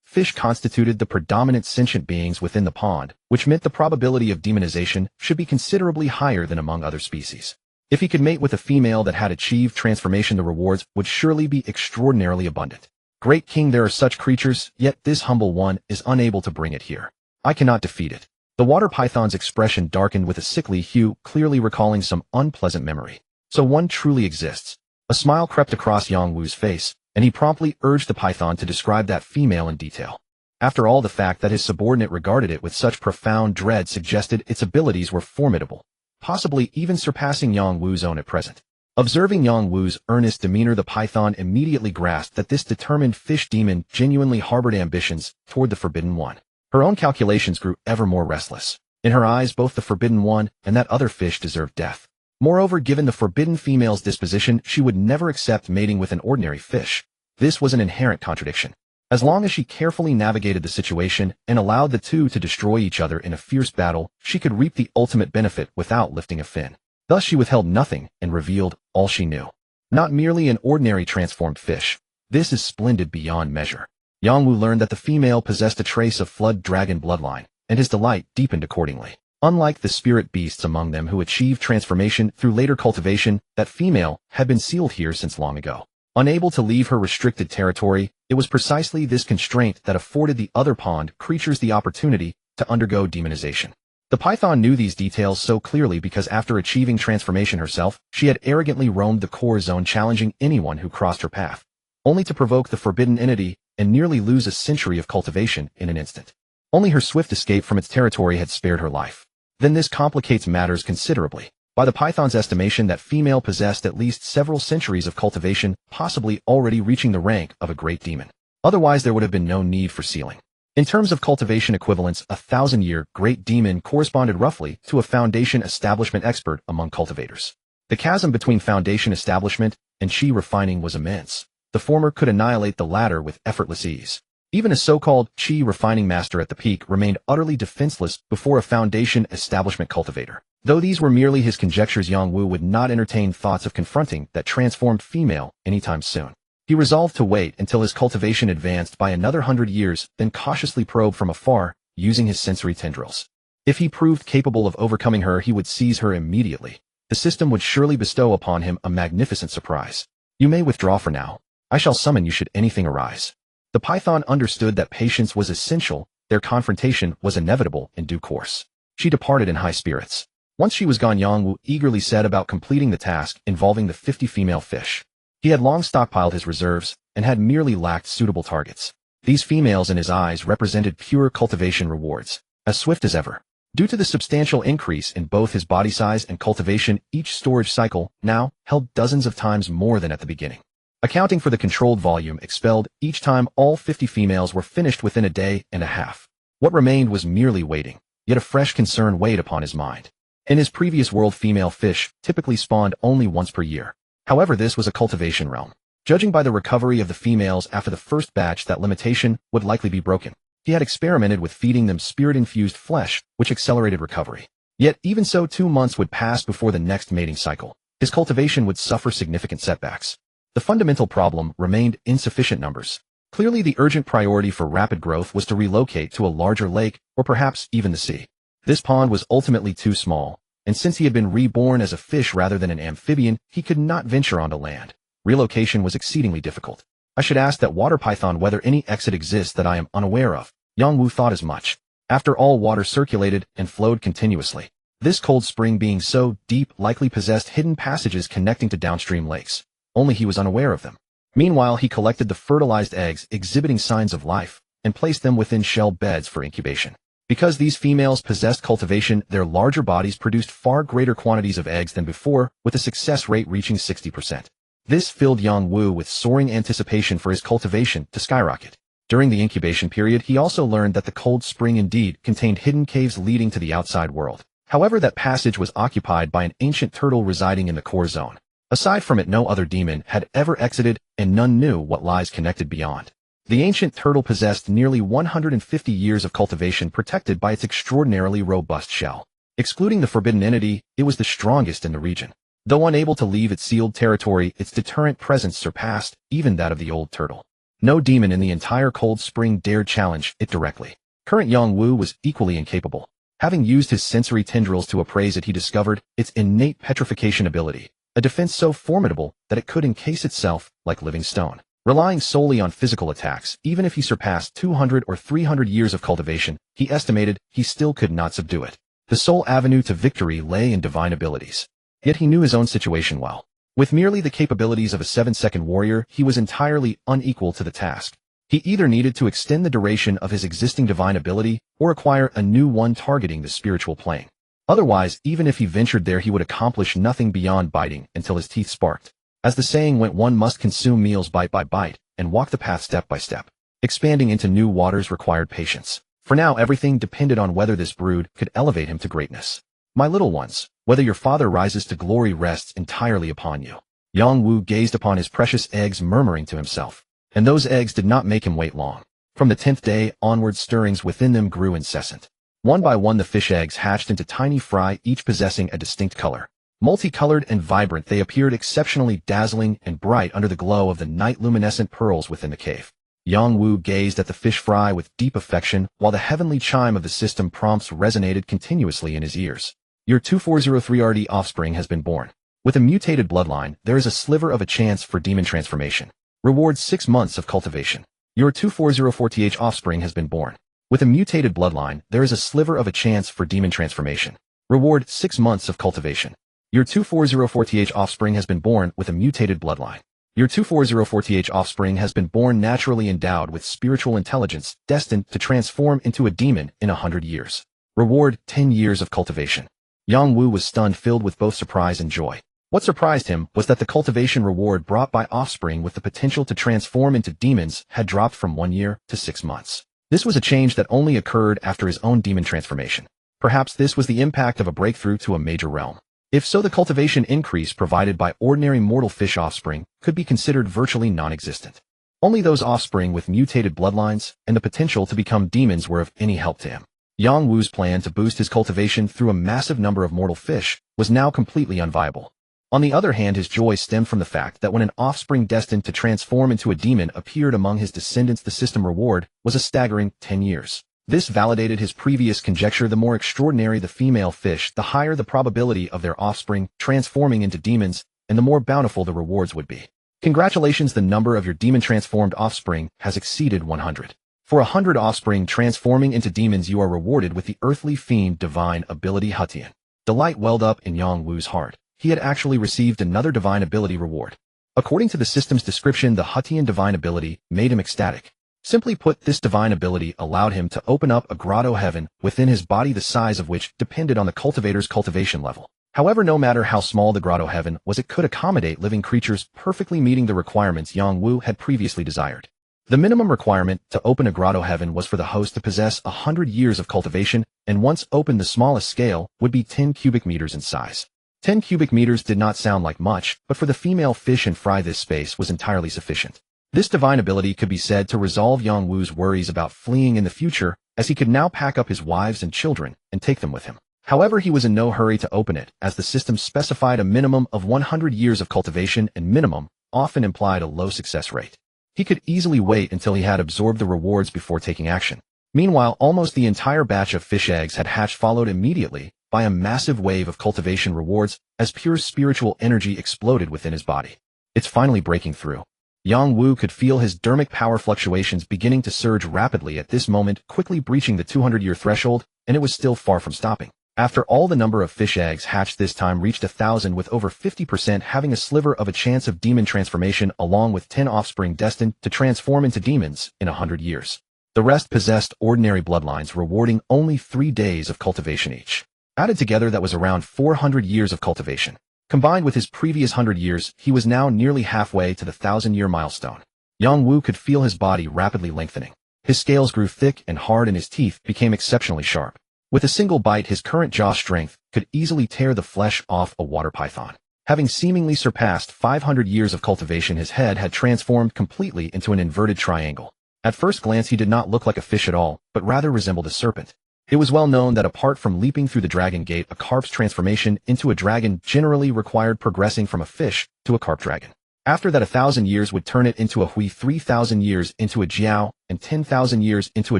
Fish constituted the predominant sentient beings within the pond, which meant the probability of demonization should be considerably higher than among other species. If he could mate with a female that had achieved transformation, the rewards would surely be extraordinarily abundant. Great King, there are such creatures, yet this humble one is unable to bring it here. I cannot defeat it. The water python's expression darkened with a sickly hue, clearly recalling some unpleasant memory. So one truly exists. A smile crept across Yang Wu's face, and he promptly urged the python to describe that female in detail. After all, the fact that his subordinate regarded it with such profound dread suggested its abilities were formidable, possibly even surpassing Yang Wu's own at present. Observing Yang Wu's earnest demeanor, the python immediately grasped that this determined fish demon genuinely harbored ambitions toward the Forbidden One. Her own calculations grew ever more restless. In her eyes, both the Forbidden One and that other fish deserved death. Moreover, given the forbidden female's disposition, she would never accept mating with an ordinary fish. This was an inherent contradiction. As long as she carefully navigated the situation and allowed the two to destroy each other in a fierce battle, she could reap the ultimate benefit without lifting a fin. Thus she withheld nothing and revealed all she knew. Not merely an ordinary transformed fish. This is splendid beyond measure. Yang Wu learned that the female possessed a trace of flood dragon bloodline, and his delight deepened accordingly. Unlike the spirit beasts among them who achieved transformation through later cultivation, that female had been sealed here since long ago. Unable to leave her restricted territory, it was precisely this constraint that afforded the other pond creatures the opportunity to undergo demonization. The python knew these details so clearly because after achieving transformation herself, she had arrogantly roamed the core zone, challenging anyone who crossed her path, only to provoke the forbidden entity and nearly lose a century of cultivation in an instant. Only her swift escape from its territory had spared her life. Then this complicates matters considerably. By the python's estimation, that female possessed at least several centuries of cultivation, possibly already reaching the rank of a great demon. Otherwise, there would have been no need for sealing. In terms of cultivation equivalence, a 1,000-year great demon corresponded roughly to a foundation establishment expert among cultivators. The chasm between foundation establishment and chi refining was immense. The former could annihilate the latter with effortless ease. Even a so-called chi refining master at the peak remained utterly defenseless before a foundation establishment cultivator. Though these were merely his conjectures, Yang Wu would not entertain thoughts of confronting that transformed female anytime soon. He resolved to wait until his cultivation advanced by another 100 years, then cautiously probe from afar, using his sensory tendrils. If he proved capable of overcoming her, he would seize her immediately. The system would surely bestow upon him a magnificent surprise. You may withdraw for now. I shall summon you should anything arise. The python understood that patience was essential. Their confrontation was inevitable in due course. She departed in high spirits. Once she was gone, Yang Wu eagerly set about completing the task involving the 50 female fish. He had long stockpiled his reserves and had merely lacked suitable targets. These females in his eyes represented pure cultivation rewards, as swift as ever. Due to the substantial increase in both his body size and cultivation, each storage cycle now held dozens of times more than at the beginning. Accounting for the controlled volume expelled each time, all 50 females were finished within a day and a half. What remained was merely waiting, yet a fresh concern weighed upon his mind. In his previous world, female fish typically spawned only once per year. However, this was a cultivation realm. Judging by the recovery of the females after the first batch, that limitation would likely be broken. He had experimented with feeding them spirit-infused flesh, which accelerated recovery. Yet, even so, 2 months would pass before the next mating cycle. His cultivation would suffer significant setbacks. The fundamental problem remained insufficient numbers. Clearly, the urgent priority for rapid growth was to relocate to a larger lake, or perhaps even the sea. This pond was ultimately too small, and since he had been reborn as a fish rather than an amphibian, he could not venture onto land. Relocation was exceedingly difficult. I should ask that water python whether any exit exists that I am unaware of. Yang Wu thought as much. After all, water circulated and flowed continuously. This cold spring, being so deep, likely possessed hidden passages connecting to downstream lakes. Only he was unaware of them. Meanwhile, he collected the fertilized eggs exhibiting signs of life and placed them within shell beds for incubation. Because these females possessed cultivation, their larger bodies produced far greater quantities of eggs than before, with a success rate reaching 60%. This filled Yang Wu with soaring anticipation for his cultivation to skyrocket. During the incubation period, he also learned that the cold spring indeed contained hidden caves leading to the outside world. However, that passage was occupied by an ancient turtle residing in the core zone. Aside from it, no other demon had ever exited, and none knew what lies connected beyond. The ancient turtle possessed nearly 150 years of cultivation protected by its extraordinarily robust shell. Excluding the forbidden entity, it was the strongest in the region. Though unable to leave its sealed territory, its deterrent presence surpassed even that of the old turtle. No demon in the entire cold spring dared challenge it directly. Current Yang Wu was equally incapable. Having used his sensory tendrils to appraise it, he discovered its innate petrification ability, a defense so formidable that it could encase itself like living stone. Relying solely on physical attacks, even if he surpassed 200 or 300 years of cultivation, he estimated he still could not subdue it. The sole avenue to victory lay in divine abilities. Yet he knew his own situation well. With merely the capabilities of a 7-second warrior, he was entirely unequal to the task. He either needed to extend the duration of his existing divine ability or acquire a new one targeting the spiritual plane. Otherwise, even if he ventured there, he would accomplish nothing beyond biting until his teeth sparked. As the saying went, one must consume meals bite by bite and walk the path step by step. Expanding into new waters required patience. For now, everything depended on whether this brood could elevate him to greatness. My little ones, whether your father rises to glory rests entirely upon you. Yang Wu gazed upon his precious eggs, murmuring to himself. And those eggs did not make him wait long. From the 10th day onward, stirrings within them grew incessant. One by one, the fish eggs hatched into tiny fry, each possessing a distinct color. Multicolored and vibrant, they appeared exceptionally dazzling and bright under the glow of the night-luminescent pearls within the cave. Yang Wu gazed at the fish fry with deep affection, while the heavenly chime of the system prompts resonated continuously in his ears. Your 2403RD offspring has been born. With a mutated bloodline, there is a sliver of a chance for demon transformation. Reward 6 months of cultivation. Your 2404TH offspring has been born. With a mutated bloodline, there is a sliver of a chance for demon transformation. Reward 6 months of cultivation. Your 2404TH offspring has been born with a mutated bloodline. Your 2404TH offspring has been born naturally endowed with spiritual intelligence, destined to transform into a demon in 100 years. Reward 10 years of cultivation. Yang Wu was stunned, filled with both surprise and joy. What surprised him was that the cultivation reward brought by offspring with the potential to transform into demons had dropped from 1 year to 6 months. This was a change that only occurred after his own demon transformation. Perhaps this was the impact of a breakthrough to a major realm. If so, the cultivation increase provided by ordinary mortal fish offspring could be considered virtually non-existent. Only those offspring with mutated bloodlines and the potential to become demons were of any help to him. Yang Wu's plan to boost his cultivation through a massive number of mortal fish was now completely unviable. On the other hand, his joy stemmed from the fact that when an offspring destined to transform into a demon appeared among his descendants, the system reward was a staggering 10 years. This validated his previous conjecture: the more extraordinary the female fish, the higher the probability of their offspring transforming into demons, and the more bountiful the rewards would be. Congratulations, the number of your demon-transformed offspring has exceeded 100. For 100 offspring transforming into demons, you are rewarded with the earthly fiend divine ability Hutian. Delight welled up in Yang Wu's heart. He had actually received another divine ability reward. According to the system's description, the Hutian divine ability made him ecstatic. Simply put, this divine ability allowed him to open up a grotto heaven within his body, the size of which depended on the cultivator's cultivation level. However, no matter how small the grotto heaven was, it could accommodate living creatures, perfectly meeting the requirements Yang Wu had previously desired. The minimum requirement to open a grotto heaven was for the host to possess 100 years of cultivation, and once opened the smallest scale would be 10 cubic meters in size. 10 cubic meters did not sound like much, but for the female fish and fry this space was entirely sufficient. This divine ability could be said to resolve Yongwu's worries about fleeing in the future, as he could now pack up his wives and children and take them with him. However, he was in no hurry to open it, as the system specified a minimum of 100 years of cultivation, and minimum often implied a low success rate. He could easily wait until he had absorbed the rewards before taking action. Meanwhile, almost the entire batch of fish eggs had hatched, followed immediately by a massive wave of cultivation rewards as pure spiritual energy exploded within his body. It's finally breaking through. Yongwu could feel his dermic power fluctuations beginning to surge rapidly at this moment, quickly breaching the 200-year threshold, and it was still far from stopping. After all, the number of fish eggs hatched this time reached 1,000, with over 50% having a sliver of a chance of demon transformation, along with 10 offspring destined to transform into demons in 100 years. The rest possessed ordinary bloodlines, rewarding only 3 days of cultivation each. Added together, that was around 400 years of cultivation. Combined with his previous 100 years, he was now nearly halfway to the 1,000-year milestone. Yongwu could feel his body rapidly lengthening. His scales grew thick and hard and his teeth became exceptionally sharp. With a single bite, his current jaw strength could easily tear the flesh off a water python. Having seemingly surpassed 500 years of cultivation, his head had transformed completely into an inverted triangle. At first glance, he did not look like a fish at all, but rather resembled a serpent. It was well known that apart from leaping through the dragon gate, a carp's transformation into a dragon generally required progressing from a fish to a carp dragon. After that, 1,000 years would turn it into a hui, 3,000 years into a jiao, and 10,000 years into a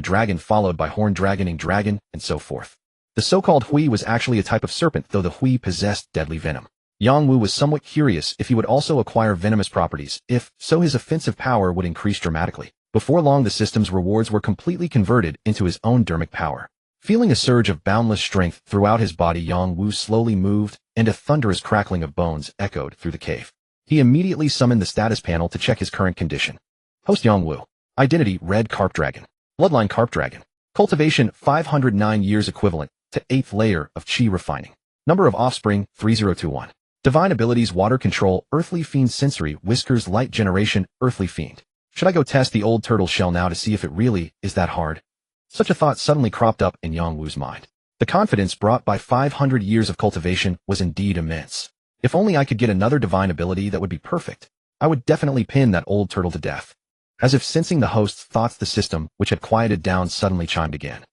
dragon, followed by horned dragoning dragon, and so forth. The so-called hui was actually a type of serpent, though the hui possessed deadly venom. Yongwu was somewhat curious if he would also acquire venomous properties. If so, his offensive power would increase dramatically. Before long, the system's rewards were completely converted into his own dermic power. Feeling a surge of boundless strength throughout his body, Yongwu slowly moved, and a thunderous crackling of bones echoed through the cave. He immediately summoned the status panel to check his current condition. Host Yongwu. Identity: Red Carp Dragon. Bloodline: Carp Dragon. Cultivation: 509 years, equivalent to 8th layer of Qi refining. Number of offspring: 3021. Divine abilities: Water Control, Earthly Fiend Sensory, Whiskers, Light Generation, Earthly Fiend. Should I go test the old turtle shell now to see if it really is that hard? Such a thought suddenly cropped up in Yongwu's mind. The confidence brought by 500 years of cultivation was indeed immense. If only I could get another divine ability, that would be perfect. I would definitely pin that old turtle to death. As if sensing the host's thoughts, the system, which had quieted down, suddenly chimed again.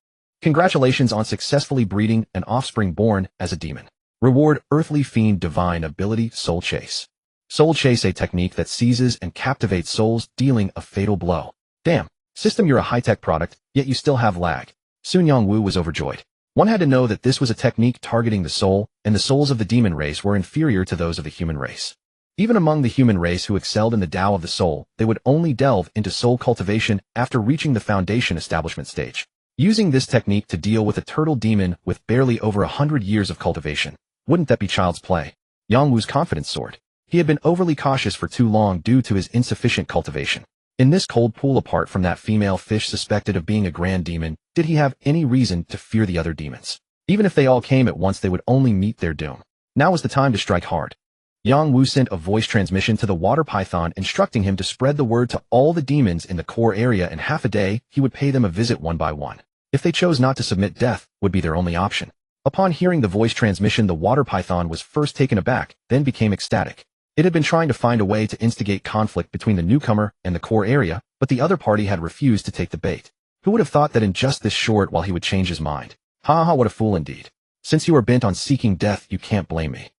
Congratulations on successfully breeding an offspring born as a demon. Reward: Earthly Fiend Divine Ability, Soul Chase. Soul Chase, a technique that seizes and captivates souls, dealing a fatal blow. Damn. System, you're a high-tech product, yet you still have lag. Soon Yongwu was overjoyed. One had to know that this was a technique targeting the soul, and the souls of the demon race were inferior to those of the human race. Even among the human race who excelled in the Tao of the soul, they would only delve into soul cultivation after reaching the foundation establishment stage. Using this technique to deal with a turtle demon with barely over 100 years of cultivation, wouldn't that be child's play? Yongwu's confidence soared. He had been overly cautious for too long due to his insufficient cultivation. In this cold pool, apart from that female fish suspected of being a grand demon, did he have any reason to fear the other demons? Even if they all came at once, they would only meet their doom. Now was the time to strike hard. Yongwu sent a voice transmission to the water python instructing him to spread the word to all the demons in the core area. In half a day, he would pay them a visit one by one. If they chose not to submit, death would be their only option. Upon hearing the voice transmission, the water python was first taken aback, then became ecstatic. It had been trying to find a way to instigate conflict between the newcomer and the core area, but the other party had refused to take the bait. Who would have thought that in just this short while he would change his mind? Ha ha, what a fool indeed. Since you are bent on seeking death, you can't blame me.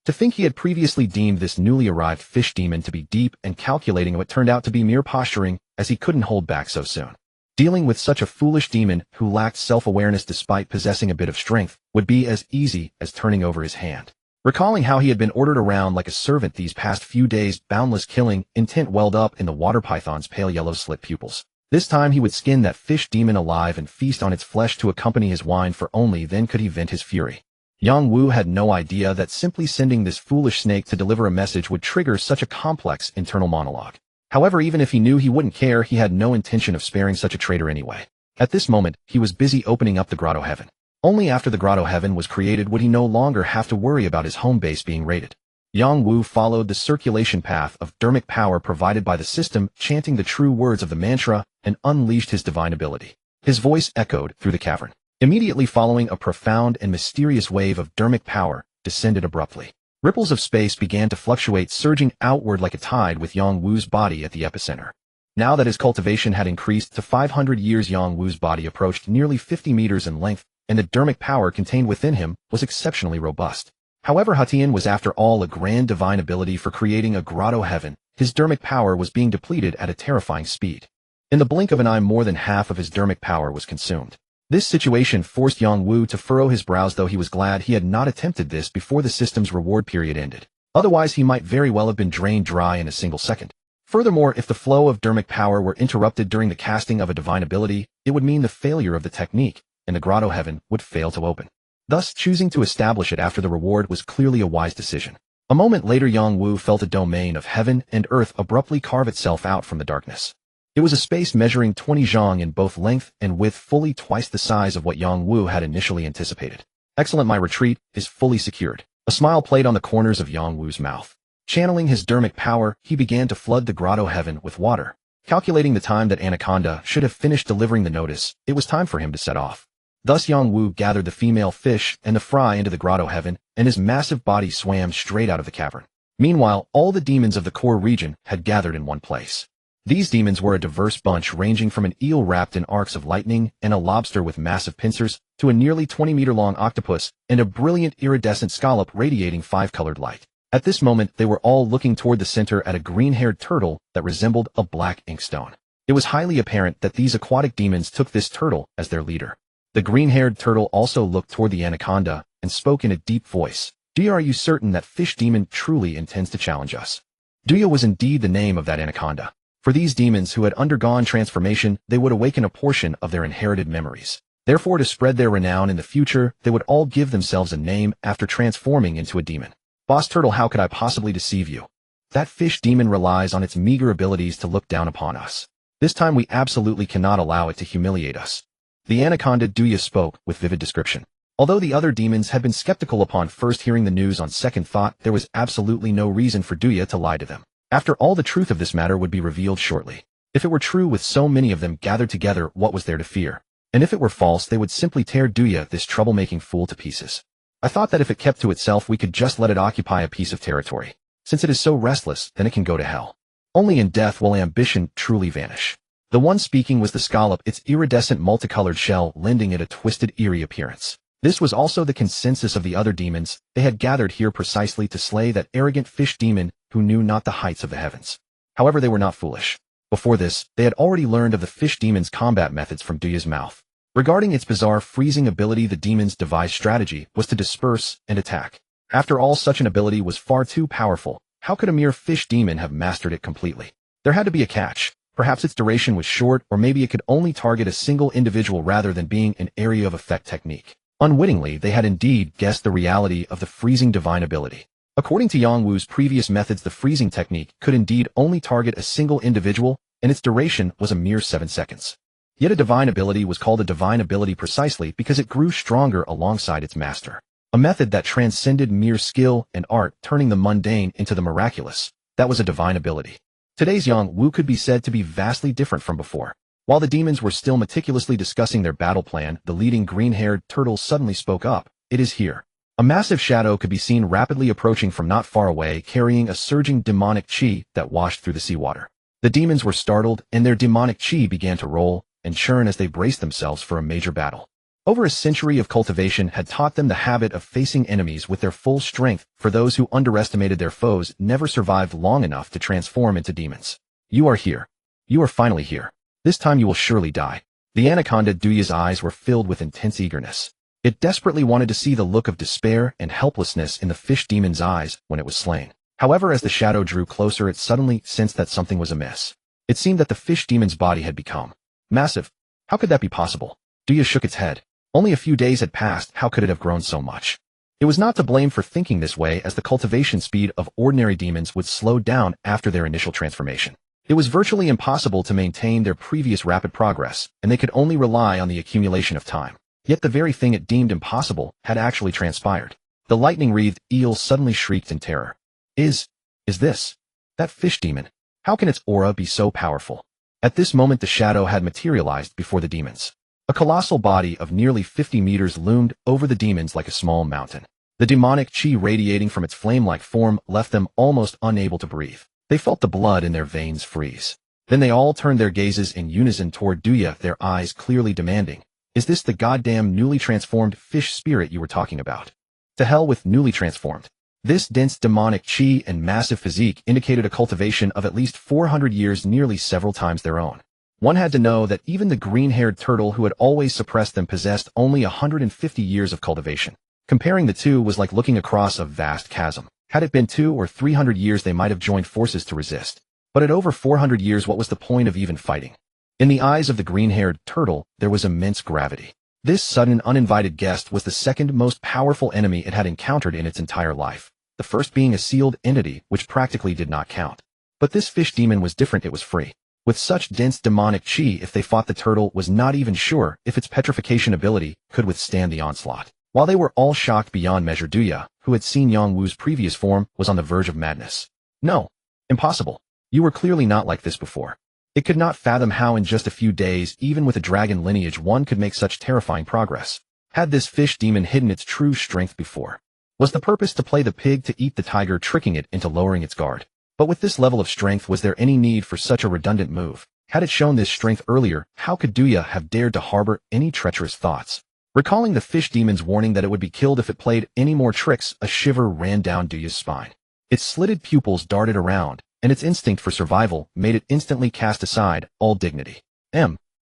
To think he had previously deemed this newly arrived fish demon to be deep and calculating, what turned out to be mere posturing, as he couldn't hold back so soon. Dealing with such a foolish demon who lacked self-awareness despite possessing a bit of strength would be as easy as turning over his hand. Recalling how he had been ordered around like a servant these past few days, boundless killing intent welled up in the water python's pale yellow slit pupils. This time he would skin that fish demon alive and feast on its flesh to accompany his wine, for only then could he vent his fury. Yongwu had no idea that simply sending this foolish snake to deliver a message would trigger such a complex internal monologue. However, even if he knew, he wouldn't care. He had no intention of sparing such a traitor anyway. At this moment, he was busy opening up the grotto heaven. Only after the grotto heaven was created would he no longer have to worry about his home base being raided. Yang Wu followed the circulation path of dermic power provided by the system, chanting the true words of the mantra, and unleashed his divine ability. His voice echoed through the cavern. Immediately following, a profound and mysterious wave of dermic power descended abruptly. Ripples of space began to fluctuate, surging outward like a tide with Yang Wu's body at the epicenter. Now that his cultivation had increased to 500 years, Yang Wu's body approached nearly 50 meters in length, and the dermic power contained within him was exceptionally robust. However, Hatian was after all a grand divine ability for creating a grotto heaven. His dermic power was being depleted at a terrifying speed. In the blink of an eye, more than half of his dermic power was consumed. This situation forced Yang Wu to furrow his brows, though he was glad he had not attempted this before the system's reward period ended. Otherwise, he might very well have been drained dry in a single second. Furthermore, if the flow of dermic power were interrupted during the casting of a divine ability, it would mean the failure of the technique, and the grotto heaven would fail to open. Thus, choosing to establish it after the reward was clearly a wise decision. A moment later, Yang Wu felt a domain of heaven and earth abruptly carve itself out from the darkness. It was a space measuring 20 zhang in both length and width, fully twice the size of what Yang Wu had initially anticipated. Excellent, my retreat is fully secured. A smile played on the corners of Yang Wu's mouth. Channeling his dermic power, he began to flood the grotto heaven with water. Calculating the time that Anaconda should have finished delivering the notice, it was time for him to set off. Thus Yang Wu gathered the female fish and the fry into the grotto heaven, and his massive body swam straight out of the cavern. Meanwhile, all the demons of the core region had gathered in one place. These demons were a diverse bunch, ranging from an eel wrapped in arcs of lightning and a lobster with massive pincers to a nearly 20-meter-long octopus and a brilliant iridescent scallop radiating 5-colored light. At this moment, they were all looking toward the center at a green-haired turtle that resembled a black inkstone. It was highly apparent that these aquatic demons took this turtle as their leader. The green-haired turtle also looked toward the anaconda and spoke in a deep voice. Duya, are you certain that fish demon truly intends to challenge us? Duya was indeed the name of that anaconda. For these demons who had undergone transformation, they would awaken a portion of their inherited memories. Therefore, to spread their renown in the future, they would all give themselves a name after transforming into a demon. Boss Turtle, how could I possibly deceive you? That fish demon relies on its meager abilities to look down upon us. This time we absolutely cannot allow it to humiliate us. The anaconda Duya spoke with vivid description. Although the other demons had been skeptical upon first hearing the news, on second thought, there was absolutely no reason for Duya to lie to them. After all, the truth of this matter would be revealed shortly. If it were true, with so many of them gathered together, what was there to fear? And if it were false, they would simply tear Duya, this troublemaking fool, to pieces. I thought that if it kept to itself, we could just let it occupy a piece of territory. Since it is so restless, then it can go to hell. Only in death will ambition truly vanish. The one speaking was the scallop, its iridescent multicolored shell lending it a twisted, eerie appearance. This was also the consensus of the other demons. They had gathered here precisely to slay that arrogant fish demon who knew not the heights of the heavens. However, they were not foolish. Before this, they had already learned of the fish demon's combat methods from Duya's mouth. Regarding its bizarre freezing ability, the demon's devised strategy was to disperse and attack. After all, such an ability was far too powerful. How could a mere fish demon have mastered it completely? There had to be a catch. Perhaps its duration was short, or maybe it could only target a single individual rather than being an area of effect technique. Unwittingly, they had indeed guessed the reality of the freezing divine ability. According to Yang Wu's previous methods, the freezing technique could indeed only target a single individual, and its duration was a mere 7 seconds. Yet a divine ability was called a divine ability precisely because it grew stronger alongside its master. A method that transcended mere skill and art, turning the mundane into the miraculous. That was a divine ability. Today's Yang Wu could be said to be vastly different from before. While the demons were still meticulously discussing their battle plan, the leading green-haired turtle suddenly spoke up. It is here. A massive shadow could be seen rapidly approaching from not far away, carrying a surging demonic chi that washed through the seawater. The demons were startled, and their demonic chi began to roll and churn as they braced themselves for a major battle. Over a century of cultivation had taught them the habit of facing enemies with their full strength. For those who underestimated their foes, never survived long enough to transform into demons. You are here. You are finally here. This time you will surely die. The anaconda Duya's eyes were filled with intense eagerness. It desperately wanted to see the look of despair and helplessness in the fish demon's eyes when it was slain. However, as the shadow drew closer, it suddenly sensed that something was amiss. It seemed that the fish demon's body had become massive. How could that be possible? Duya shook its head. Only a few days had passed. How could it have grown so much? It was not to blame for thinking this way, as the cultivation speed of ordinary demons would slow down after their initial transformation. It was virtually impossible to maintain their previous rapid progress, and they could only rely on the accumulation of time. Yet the very thing it deemed impossible had actually transpired. The lightning-wreathed eels suddenly shrieked in terror. Is this that fish demon? How can its aura be so powerful? At this moment the shadow had materialized before the demons. A colossal body of nearly 50 meters loomed over the demons like a small mountain. The demonic chi radiating from its flame-like form left them almost unable to breathe. They felt the blood in their veins freeze. Then they all turned their gazes in unison toward Duya, their eyes clearly demanding, "Is this the goddamn newly transformed fish spirit you were talking about?" To hell with newly transformed. This dense demonic chi and massive physique indicated a cultivation of at least 400 years, nearly several times their own. One had to know that even the green-haired turtle who had always suppressed them possessed only 150 years of cultivation. Comparing the two was like looking across a vast chasm. Had it been 200 or 300 years they might have joined forces to resist. But at over 400 years what was the point of even fighting? In the eyes of the green-haired turtle, there was immense gravity. This sudden uninvited guest was the second most powerful enemy it had encountered in its entire life, the first being a sealed entity which practically did not count. But this fish demon was different, it was free. With such dense demonic chi, if they fought the turtle was not even sure if its petrification ability could withstand the onslaught. While they were all shocked beyond measure, Duya, who had seen Yongwu's previous form, was on the verge of madness. No. Impossible. You were clearly not like this before. It could not fathom how in just a few days, even with a dragon lineage, one could make such terrifying progress. Had this fish demon hidden its true strength before? Was the purpose to play the pig to eat the tiger, tricking it into lowering its guard? But with this level of strength, was there any need for such a redundant move? Had it shown this strength earlier, how could Duya have dared to harbor any treacherous thoughts? Recalling the fish demon's warning that it would be killed if it played any more tricks, a shiver ran down Duya's spine. Its slitted pupils darted around, and its instinct for survival made it instantly cast aside all dignity.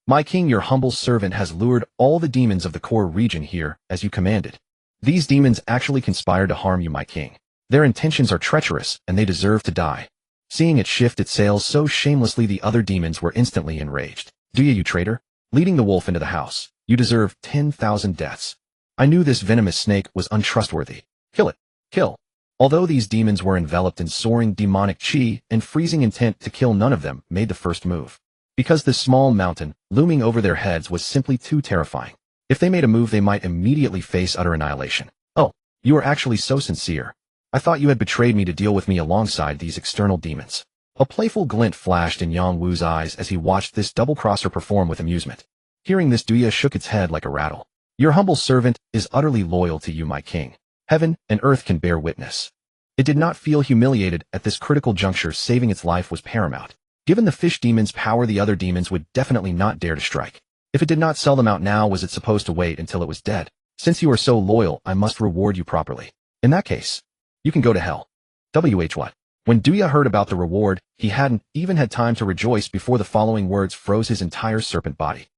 My king, your humble servant has lured all the demons of the core region here, as you commanded. These demons actually conspired to harm you, my king. Their intentions are treacherous, and they deserve to die. Seeing it shift its sails so shamelessly, the other demons were instantly enraged. Duya, you traitor! Leading the wolf into the house. You deserve 10,000 deaths. I knew this venomous snake was untrustworthy. Kill it. Kill. Although these demons were enveloped in soaring demonic chi and freezing intent to kill, none of them made the first move. Because this small mountain, looming over their heads, was simply too terrifying. If they made a move, they might immediately face utter annihilation. Oh, you are actually so sincere. I thought you had betrayed me to deal with me alongside these external demons. A playful glint flashed in Yongwu's eyes as he watched this double-crosser perform with amusement. Hearing this, Duya shook its head like a rattle. Your humble servant is utterly loyal to you, my king. Heaven and earth can bear witness. It did not feel humiliated at this critical juncture. Saving its life was paramount. Given the fish demon's power, the other demons would definitely not dare to strike. If it did not sell them out now, was it supposed to wait until it was dead? Since you are so loyal, I must reward you properly. In that case, you can go to hell. What? When Duya heard about the reward, he hadn't even had time to rejoice before the following words froze his entire serpent body.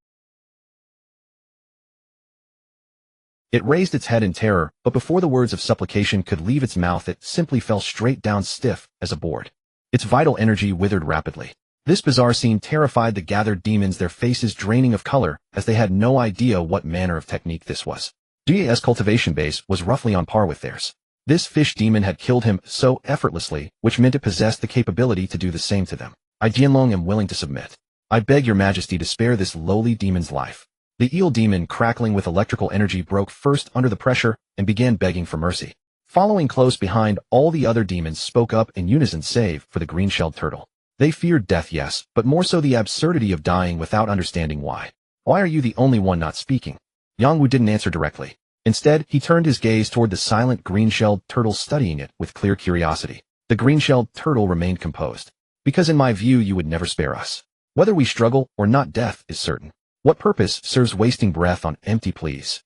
It raised its head in terror, but before the words of supplication could leave its mouth, it simply fell straight down, stiff as a board. Its vital energy withered rapidly. This bizarre scene terrified the gathered demons, their faces draining of color, as they had no idea what manner of technique this was. Duya's cultivation base was roughly on par with theirs. This fish demon had killed him so effortlessly, which meant it possessed the capability to do the same to them. I, Jianlong, am willing to submit. I beg your majesty to spare this lowly demon's life. The eel demon, crackling with electrical energy, broke first under the pressure and began begging for mercy. Following close behind, all the other demons spoke up in unison, save for the green-shelled turtle. They feared death, yes, but more so the absurdity of dying without understanding why. Why are you the only one not speaking? Yongwu didn't answer directly. Instead, he turned his gaze toward the silent green-shelled turtle, studying it with clear curiosity. The green-shelled turtle remained composed. Because in my view, you would never spare us. Whether we struggle or not, death is certain. What purpose serves wasting breath on empty pleas?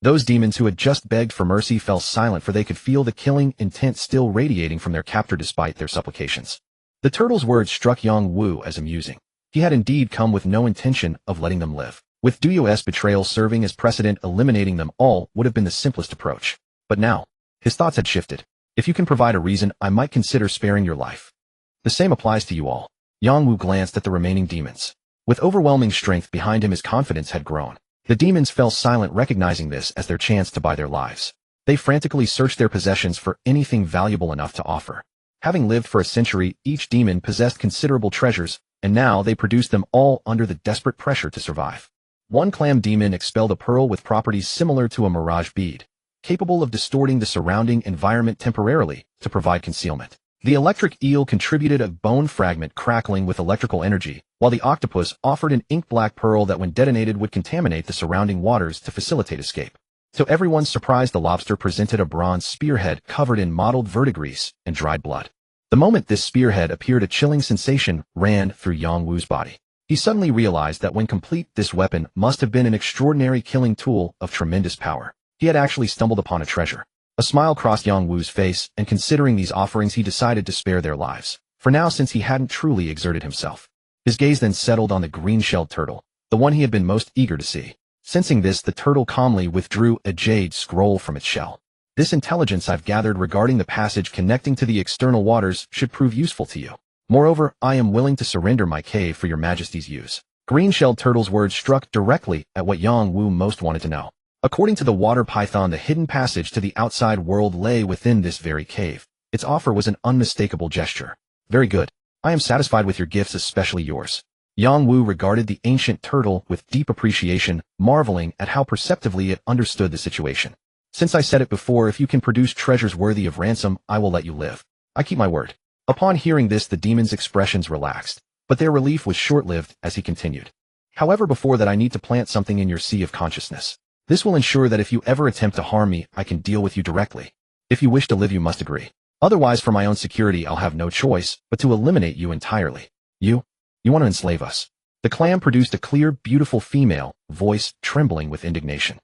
Those demons who had just begged for mercy fell silent, for they could feel the killing intent still radiating from their captor despite their supplications. The turtle's words struck Yongwu as amusing. He had indeed come with no intention of letting them live. With Duyo's betrayal serving as precedent, eliminating them all would have been the simplest approach. But now, his thoughts had shifted. If you can provide a reason, I might consider sparing your life. The same applies to you all. Yongwu glanced at the remaining demons. With overwhelming strength behind him, his confidence had grown. The demons fell silent, recognizing this as their chance to buy their lives. They frantically searched their possessions for anything valuable enough to offer. Having lived for a century, each demon possessed considerable treasures, and now they produced them all under the desperate pressure to survive. One clam demon expelled a pearl with properties similar to a mirage bead, capable of distorting the surrounding environment temporarily to provide concealment. The electric eel contributed a bone fragment crackling with electrical energy, while the octopus offered an ink-black pearl that when detonated would contaminate the surrounding waters to facilitate escape. To everyone's surprise, the lobster presented a bronze spearhead covered in mottled verdigris and dried blood. The moment this spearhead appeared, a chilling sensation ran through Yongwu's body. He suddenly realized that when complete, this weapon must have been an extraordinary killing tool of tremendous power. He had actually stumbled upon a treasure. A smile crossed Yongwu's face, and considering these offerings, he decided to spare their lives, for now, since he hadn't truly exerted himself. His gaze then settled on the green-shelled turtle, the one he had been most eager to see. Sensing this, the turtle calmly withdrew a jade scroll from its shell. This intelligence I've gathered regarding the passage connecting to the external waters should prove useful to you. Moreover, I am willing to surrender my cave for your majesty's use. Green-shelled turtle's words struck directly at what Yongwu most wanted to know. According to the water python, the hidden passage to the outside world lay within this very cave. Its offer was an unmistakable gesture. Very good. I am satisfied with your gifts, especially yours. Yongwu regarded the ancient turtle with deep appreciation, marveling at how perceptively it understood the situation. Since I said it before, if you can produce treasures worthy of ransom, I will let you live. I keep my word. Upon hearing this, the demon's expressions relaxed, but their relief was short-lived as he continued. However, before that, I need to plant something in your sea of consciousness. This will ensure that if you ever attempt to harm me, I can deal with you directly. If you wish to live, you must agree. Otherwise, for my own security, I'll have no choice but to eliminate you entirely. You want to enslave us. The clam produced a clear, beautiful female voice, trembling with indignation.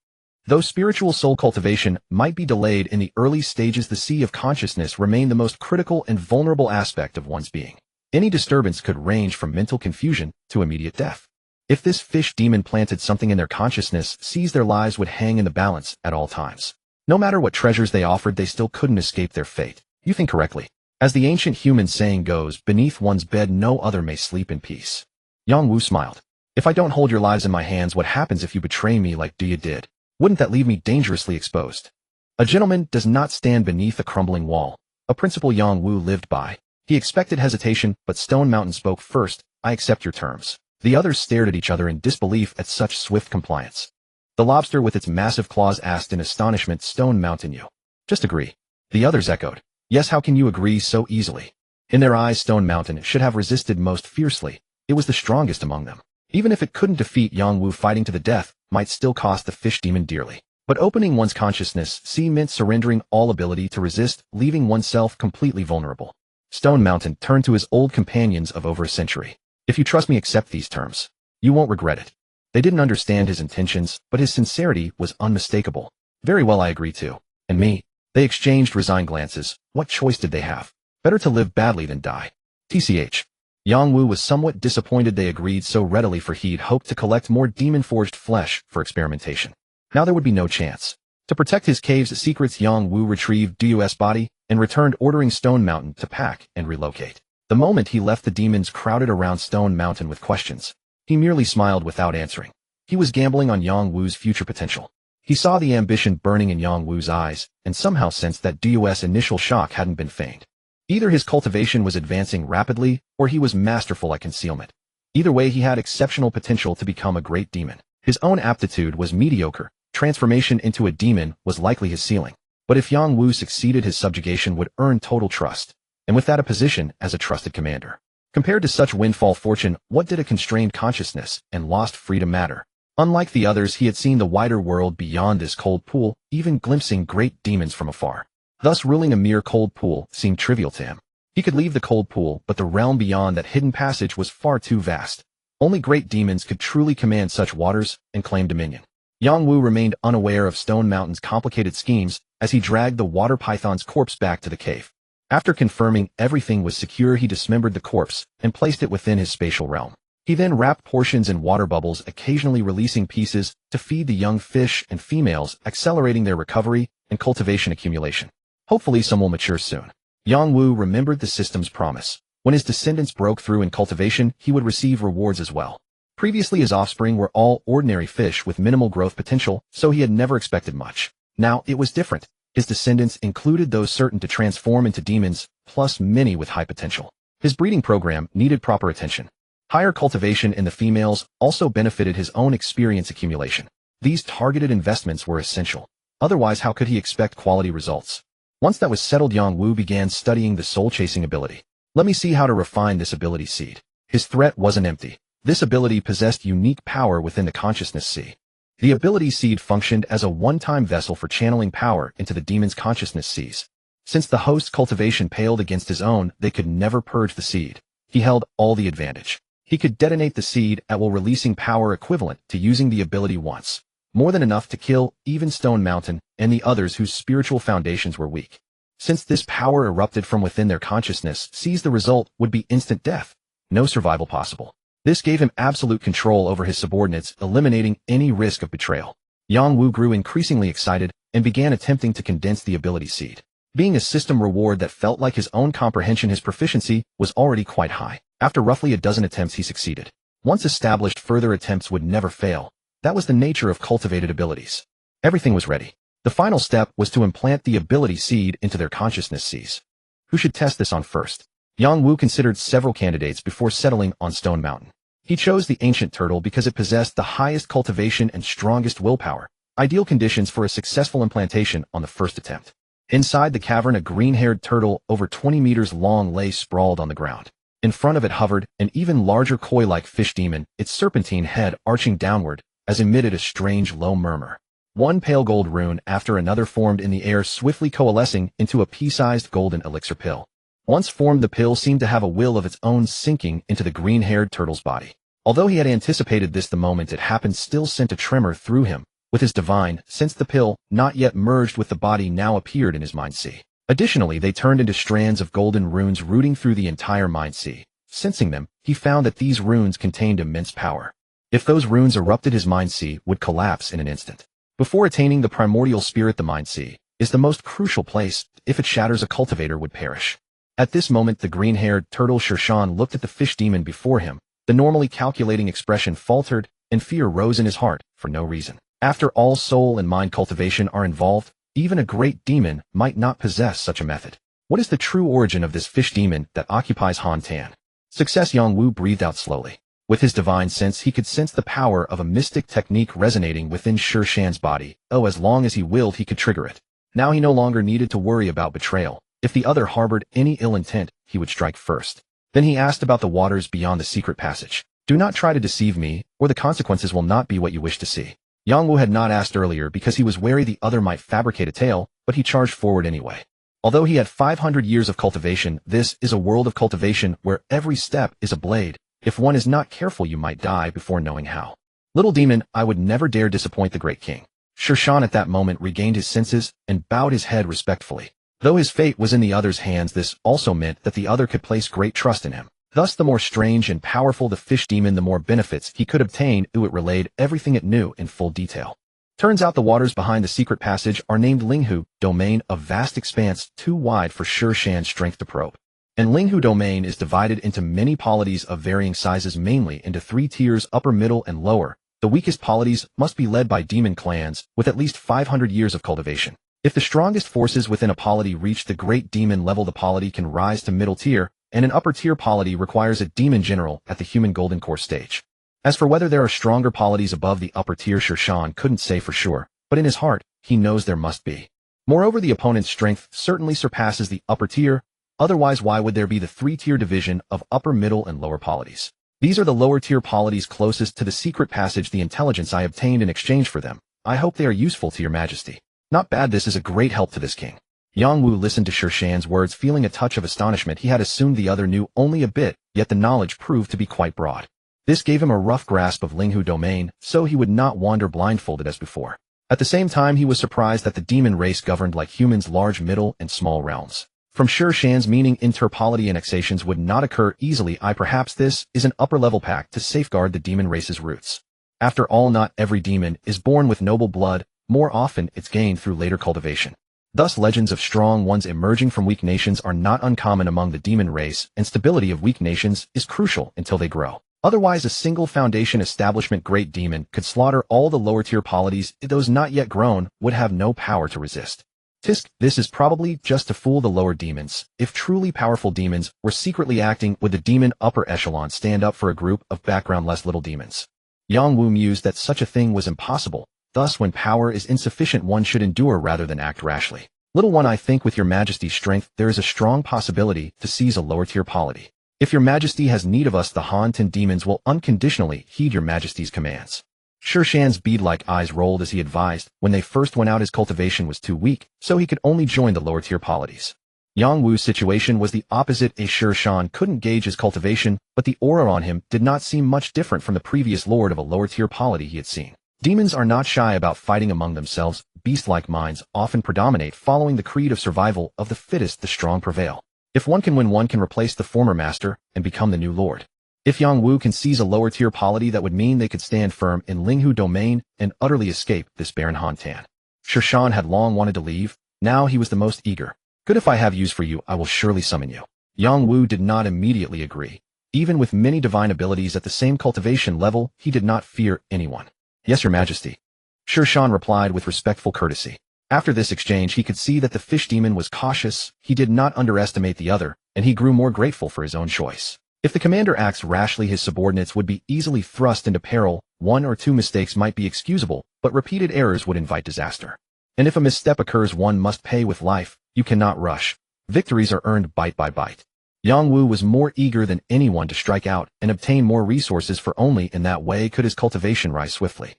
Though spiritual soul cultivation might be delayed in the early stages, the sea of consciousness remained the most critical and vulnerable aspect of one's being. Any disturbance could range from mental confusion to immediate death. If this fish demon planted something in their consciousness, seas their lives would hang in the balance at all times. No matter what treasures they offered, they still couldn't escape their fate. You think correctly. As the ancient human saying goes, beneath one's bed no other may sleep in peace. Yongwu smiled. If I don't hold your lives in my hands, what happens if you betray me like you did? Wouldn't that leave me dangerously exposed? A gentleman does not stand beneath a crumbling wall, a principle Yongwu lived by. He expected hesitation, but Stone Mountain spoke first. I accept your terms. The others stared at each other in disbelief at such swift compliance. The lobster with its massive claws asked in astonishment, Stone Mountain, you just agree? The others echoed. Yes, how can you agree so easily? In their eyes, Stone Mountain should have resisted most fiercely. It was the strongest among them. Even if it couldn't defeat Yongwu, fighting to the death might still cost the fish demon dearly. But opening one's consciousness meant surrendering all ability to resist, leaving oneself completely vulnerable. Stone Mountain turned to his old companions of over a century. If you trust me, accept these terms. You won't regret it. They didn't understand his intentions, but his sincerity was unmistakable. Very well, I agree too. And me? They exchanged resigned glances. What choice did they have? Better to live badly than die. TCH. Yongwu was somewhat disappointed they agreed so readily, for he'd hoped to collect more demon-forged flesh for experimentation. Now there would be no chance. To protect his cave's secrets, Yongwu retrieved Du's body and returned, ordering Stone Mountain to pack and relocate. The moment he left, the demons crowded around Stone Mountain with questions. He merely smiled without answering. He was gambling on Yongwu's future potential. He saw the ambition burning in Yongwu's eyes, and somehow sensed that Du's initial shock hadn't been feigned. Either his cultivation was advancing rapidly, or he was masterful at concealment. Either way, he had exceptional potential to become a great demon. His own aptitude was mediocre. Transformation into a demon was likely his ceiling. But if Yongwu succeeded, his subjugation would earn total trust. And with that, a position as a trusted commander. Compared to such windfall fortune, what did a constrained consciousness and lost freedom matter? Unlike the others, he had seen the wider world beyond this cold pool, even glimpsing great demons from afar. Thus, ruling a mere cold pool seemed trivial to him. He could leave the cold pool, but the realm beyond that hidden passage was far too vast. Only great demons could truly command such waters and claim dominion. Yongwu remained unaware of Stone Mountain's complicated schemes as he dragged the water python's corpse back to the cave. After confirming everything was secure, he dismembered the corpse and placed it within his spatial realm. He then wrapped portions in water bubbles, occasionally releasing pieces to feed the young fish and females, accelerating their recovery and cultivation accumulation. Hopefully some will mature soon. Yongwu remembered the system's promise. When his descendants broke through in cultivation, he would receive rewards as well. Previously, his offspring were all ordinary fish with minimal growth potential, so he had never expected much. Now it was different. His descendants included those certain to transform into demons, plus many with high potential. His breeding program needed proper attention. Higher cultivation in the females also benefited his own experience accumulation. These targeted investments were essential. Otherwise, how could he expect quality results? Once that was settled, Yang Wu began studying the soul-chasing ability. Let me see how to refine this ability seed. His threat wasn't empty. This ability possessed unique power within the consciousness sea. The ability seed functioned as a one-time vessel for channeling power into the demon's consciousness seas. Since the host's cultivation paled against his own, they could never purge the seed. He held all the advantage. He could detonate the seed at will, releasing power equivalent to using the ability once. More than enough to kill even Stone Mountain and the others whose spiritual foundations were weak. Since this power erupted from within their consciousness, the result would be instant death. No survival possible. This gave him absolute control over his subordinates, eliminating any risk of betrayal. Yang Wu grew increasingly excited and began attempting to condense the ability seed. Being a system reward that felt like his own comprehension, his proficiency was already quite high. After roughly a dozen attempts, he succeeded. Once established, further attempts would never fail. That was the nature of cultivated abilities. Everything was ready. The final step was to implant the ability seed into their consciousness seas. Who should test this on first? Yang Wu considered several candidates before settling on Stone Mountain. He chose the ancient turtle because it possessed the highest cultivation and strongest willpower, ideal conditions for a successful implantation on the first attempt. Inside the cavern, a green-haired turtle over 20 meters long lay sprawled on the ground. In front of it hovered an even larger koi-like fish demon, its serpentine head arching downward, as emitted a strange low murmur. One pale gold rune after another formed in the air, swiftly coalescing into a pea-sized golden elixir pill. Once formed, the pill seemed to have a will of its own, sinking into the green-haired turtle's body. Although he had anticipated this the moment it happened, still sent a tremor through him. With his divine, since the pill, not yet merged with the body, now appeared in his mind sea. Additionally, they turned into strands of golden runes rooting through the entire mind sea. Sensing them, he found that these runes contained immense power. If those runes erupted, his mind sea would collapse in an instant. Before attaining the primordial spirit, the mind sea is the most crucial place. If it shatters, a cultivator would perish. At this moment, the green-haired turtle Shershan looked at the fish demon before him. The normally calculating expression faltered, and fear rose in his heart for no reason. After all, soul and mind cultivation are involved. Even a great demon might not possess such a method. What is the true origin of this fish demon that occupies Han Tan? Success. Yang Wu breathed out slowly. With his divine sense, he could sense the power of a mystic technique resonating within Shershan's body. Oh, as long as he willed, he could trigger it. Now he no longer needed to worry about betrayal. If the other harbored any ill intent, he would strike first. Then he asked about the waters beyond the secret passage. Do not try to deceive me, or the consequences will not be what you wish to see. Yang Wu had not asked earlier because he was wary the other might fabricate a tale, but he charged forward anyway. Although he had 500 years of cultivation, this is a world of cultivation where every step is a blade. If one is not careful, you might die before knowing how. Little demon, I would never dare disappoint the great king. Shershan at that moment regained his senses and bowed his head respectfully. Though his fate was in the other's hands, this also meant that the other could place great trust in him. Thus, the more strange and powerful the fish demon, the more benefits he could obtain. It relayed everything it knew in full detail. Turns out the waters behind the secret passage are named Linghu Domain, a vast expanse too wide for Shershan's strength to probe. And Linghu Domain is divided into many polities of varying sizes, mainly into 3 tiers: upper, middle, and lower. The weakest polities must be led by demon clans with at least 500 years of cultivation. If the strongest forces within a polity reach the great demon level, the polity can rise to middle tier, and an upper tier polity requires a demon general at the human golden core stage. As for whether there are stronger polities above the upper tier, Shershan couldn't say for sure, but in his heart, he knows there must be. Moreover, the opponent's strength certainly surpasses the upper tier. Otherwise, why would there be the 3-tier division of upper, middle, and lower polities? These are the lower tier polities closest to the secret passage. The intelligence I obtained in exchange for them. I hope they are useful to your majesty. Not bad. This is a great help to this king. Yang Wu listened to Shershan's words, feeling a touch of astonishment. He had assumed the other knew only a bit, yet the knowledge proved to be quite broad. This gave him a rough grasp of Linghu Domain, so he would not wander blindfolded as before. At the same time, he was surprised that the demon race governed like humans large, middle, and small realms. From Shershan's meaning, interpolity annexations would not occur easily. Perhaps this is an upper-level pact to safeguard the demon race's roots. After all, not every demon is born with noble blood. More often, it's gained through later cultivation. Thus, legends of strong ones emerging from weak nations are not uncommon among the demon race, and stability of weak nations is crucial until they grow. Otherwise, a single foundation establishment great demon could slaughter all the lower-tier polities. Those not yet grown would have no power to resist. This is probably just to fool the lower demons. If truly powerful demons were secretly acting, would the demon upper echelon stand up for a group of background-less little demons? Yang Wu mused that such a thing was impossible. Thus, when power is insufficient, one should endure rather than act rashly. Little one, I think with your majesty's strength, there is a strong possibility to seize a lower-tier polity. If your majesty has need of us, the Hantan demons will unconditionally heed your majesty's commands. Sher Shan's bead-like eyes rolled as he advised. When they first went out, his cultivation was too weak, so he could only join the lower-tier polities. Yang Wu's situation was the opposite. Sher Shan couldn't gauge his cultivation, but the aura on him did not seem much different from the previous lord of a lower-tier polity he had seen. Demons are not shy about fighting among themselves. Beast-like minds often predominate, following the creed of survival of the fittest. The strong prevail. If one can win, one can replace the former master and become the new lord. If Yang Wu can seize a lower-tier polity, that would mean they could stand firm in Linghu domain and utterly escape this barren Hantan. Sher Shan had long wanted to leave. Now he was the most eager. Good, if I have use for you, I will surely summon you. Yang Wu did not immediately agree. Even with many divine abilities at the same cultivation level, he did not fear anyone. Yes, your majesty. Sher Shan replied with respectful courtesy. After this exchange, he could see that the fish demon was cautious. He did not underestimate the other, and he grew more grateful for his own choice. If the commander acts rashly, his subordinates would be easily thrust into peril. 1 or 2 mistakes might be excusable, but repeated errors would invite disaster. And if a misstep occurs, one must pay with life. You cannot rush. Victories are earned bite by bite. Yang Wu was more eager than anyone to strike out and obtain more resources, for only in that way could his cultivation rise swiftly.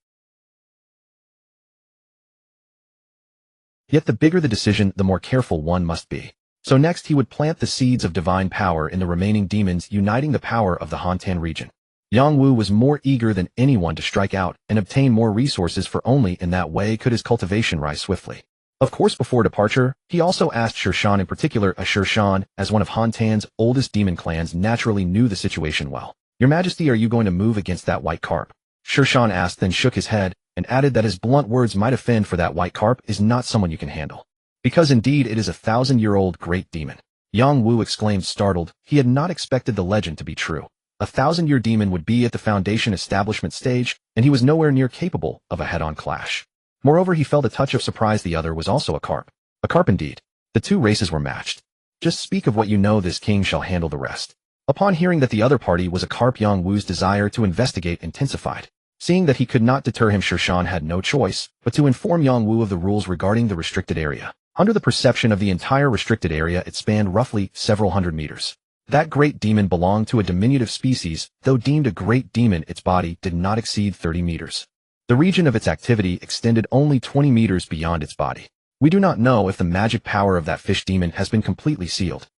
Yet the bigger the decision, the more careful one must be. So next he would plant the seeds of divine power in the remaining demons, uniting the power of the Hantan region. Yang Wu was more eager than anyone to strike out and obtain more resources, for only in that way could his cultivation rise swiftly. Of course, before departure, he also asked Sher Shan in particular. Sher Shan, as one of Hantan's oldest demon clans, naturally knew the situation well. Your Majesty, are you going to move against that white carp? Sher Shan asked, then shook his head, and added that his blunt words might offend, for that white carp is not someone you can handle. Because indeed it is a 1,000-year-old great demon. Yang Wu exclaimed, startled. He had not expected the legend to be true. A 1,000-year demon would be at the foundation establishment stage, and he was nowhere near capable of a head-on clash. Moreover, he felt a touch of surprise. The other was also a carp. A carp indeed. The two races were matched. Just speak of what you know, this king shall handle the rest. Upon hearing that the other party was a carp, Yang Wu's desire to investigate intensified. Seeing that he could not deter him, Sher Shan had no choice but to inform Yang Wu of the rules regarding the restricted area. Under the perception of the entire restricted area, it spanned roughly several hundred meters. That great demon belonged to a diminutive species. Though deemed a great demon, its body did not exceed 30 meters. The region of its activity extended only 20 meters beyond its body. We do not know if the magic power of that fish demon has been completely sealed.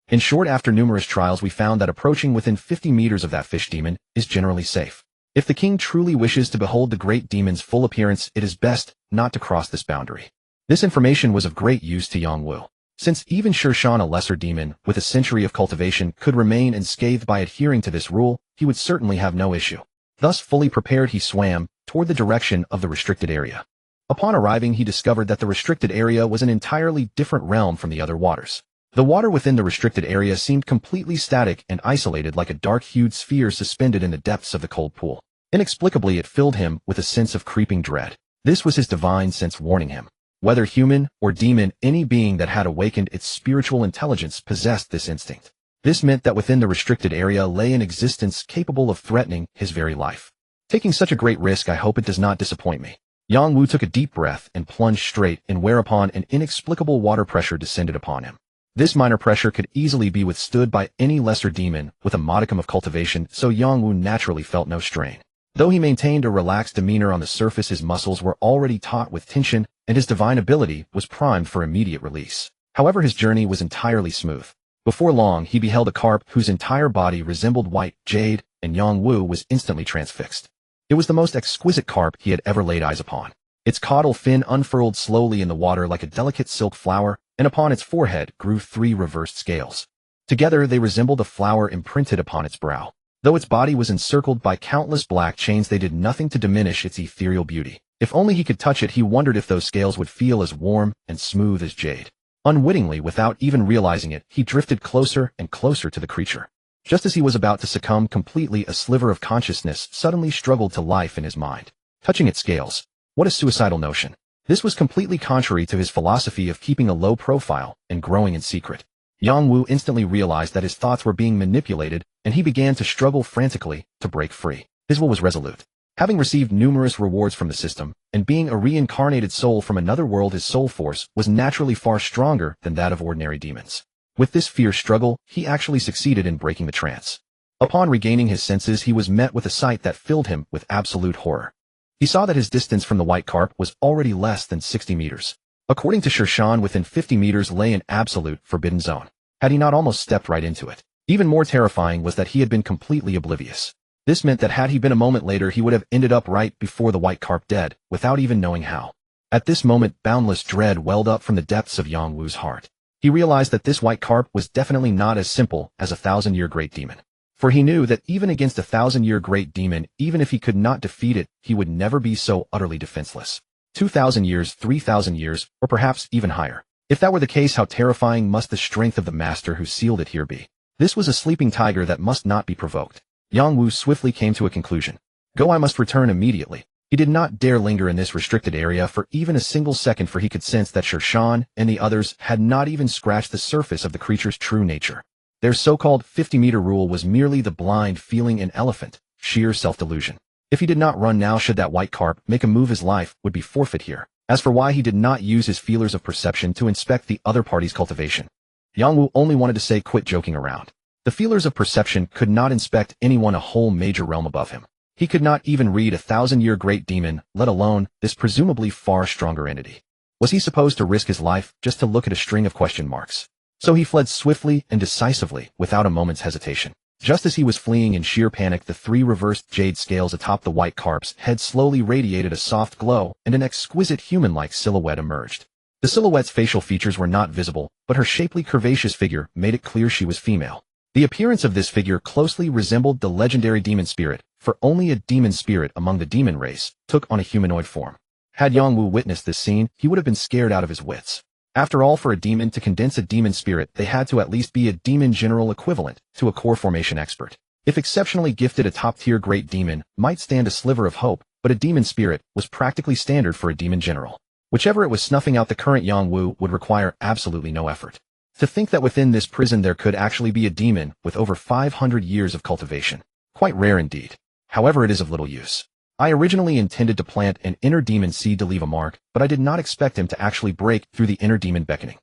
In short, after numerous trials, we found that approaching within 50 meters of that fish demon is generally safe. If the king truly wishes to behold the great demon's full appearance, it is best not to cross this boundary. This information was of great use to Yang Wu, since even Sher Shan, a lesser demon with a century of cultivation, could remain unscathed by adhering to this rule. He would certainly have no issue. Thus fully prepared, he swam toward the direction of the restricted area. Upon arriving, he discovered that the restricted area was an entirely different realm from the other waters. The water within the restricted area seemed completely static and isolated, like a dark-hued sphere suspended in the depths of the cold pool. Inexplicably, it filled him with a sense of creeping dread. This was his divine sense warning him. Whether human or demon, any being that had awakened its spiritual intelligence possessed this instinct. This meant that within the restricted area lay an existence capable of threatening his very life. Taking such a great risk, I hope it does not disappoint me. Yang Wu took a deep breath and plunged straight in, whereupon an inexplicable water pressure descended upon him. This minor pressure could easily be withstood by any lesser demon with a modicum of cultivation, so Yang Wu naturally felt no strain. Though he maintained a relaxed demeanor on the surface, his muscles were already taut with tension, and his divine ability was primed for immediate release. However, his journey was entirely smooth. Before long, he beheld a carp whose entire body resembled white jade, and Yang Wu was instantly transfixed. It was the most exquisite carp he had ever laid eyes upon. Its caudal fin unfurled slowly in the water like a delicate silk flower, and upon its forehead grew 3 reversed scales. Together they resembled a flower imprinted upon its brow. Though its body was encircled by countless black chains, they did nothing to diminish its ethereal beauty. If only he could touch it, he wondered if those scales would feel as warm and smooth as jade. Unwittingly, without even realizing it, he drifted closer and closer to the creature. Just as he was about to succumb completely, a sliver of consciousness suddenly struggled to life in his mind. Touching its scales. What a suicidal notion. This was completely contrary to his philosophy of keeping a low profile and growing in secret. Yang Wu instantly realized that his thoughts were being manipulated, and he began to struggle frantically to break free. His will was resolute. Having received numerous rewards from the system, and being a reincarnated soul from another world, his soul force was naturally far stronger than that of ordinary demons. With this fierce struggle, he actually succeeded in breaking the trance. Upon regaining his senses, he was met with a sight that filled him with absolute horror. He saw that his distance from the white carp was already less than 60 meters. According to Shirshan, within 50 meters lay an absolute forbidden zone. Had he not almost stepped right into it? Even more terrifying was that he had been completely oblivious. This meant that had he been a moment later, he would have ended up right before the white carp, dead, without even knowing how. At this moment, boundless dread welled up from the depths of Yang Wu's heart. He realized that this white carp was definitely not as simple as a 1,000-year great demon. For he knew that even against a 1,000-year great demon, even if he could not defeat it, he would never be so utterly defenseless. 2,000 years, 3,000 years, or perhaps even higher. If that were the case, how terrifying must the strength of the master who sealed it here be? This was a sleeping tiger that must not be provoked. Yang Wu swiftly came to a conclusion. Go, I must return immediately. He did not dare linger in this restricted area for even a single second, for he could sense that Shirshan and the others had not even scratched the surface of the creature's true nature. Their so-called 50-meter rule was merely the blind feeling an elephant, sheer self-delusion. If he did not run now, should that white carp make a move, his life would be forfeit here. As for why he did not use his feelers of perception to inspect the other party's cultivation, Yang Wu only wanted to say, quit joking around. The feelers of perception could not inspect anyone a whole major realm above him. He could not even read a 1,000-year great demon, let alone this presumably far stronger entity. Was he supposed to risk his life just to look at a string of question marks? So he fled swiftly and decisively, without a moment's hesitation. Just as he was fleeing in sheer panic, the 3 reversed jade scales atop the white carp's head slowly radiated a soft glow, and an exquisite human-like silhouette emerged. The silhouette's facial features were not visible, but her shapely, curvaceous figure made it clear she was female. The appearance of this figure closely resembled the legendary demon spirit, for only a demon spirit among the demon race took on a humanoid form. Had Yang Wu witnessed this scene, he would have been scared out of his wits. After all, for a demon to condense a demon spirit, they had to at least be a demon general equivalent to a core formation expert. If exceptionally gifted, a top-tier great demon might stand a sliver of hope, but a demon spirit was practically standard for a demon general. Whichever it was, snuffing out the current Yang Wu would require absolutely no effort. To think that within this prison there could actually be a demon with over 500 years of cultivation. Quite rare indeed. However, it is of little use. I originally intended to plant an inner demon seed to leave a mark, but I did not expect him to actually break through the inner demon beckoning.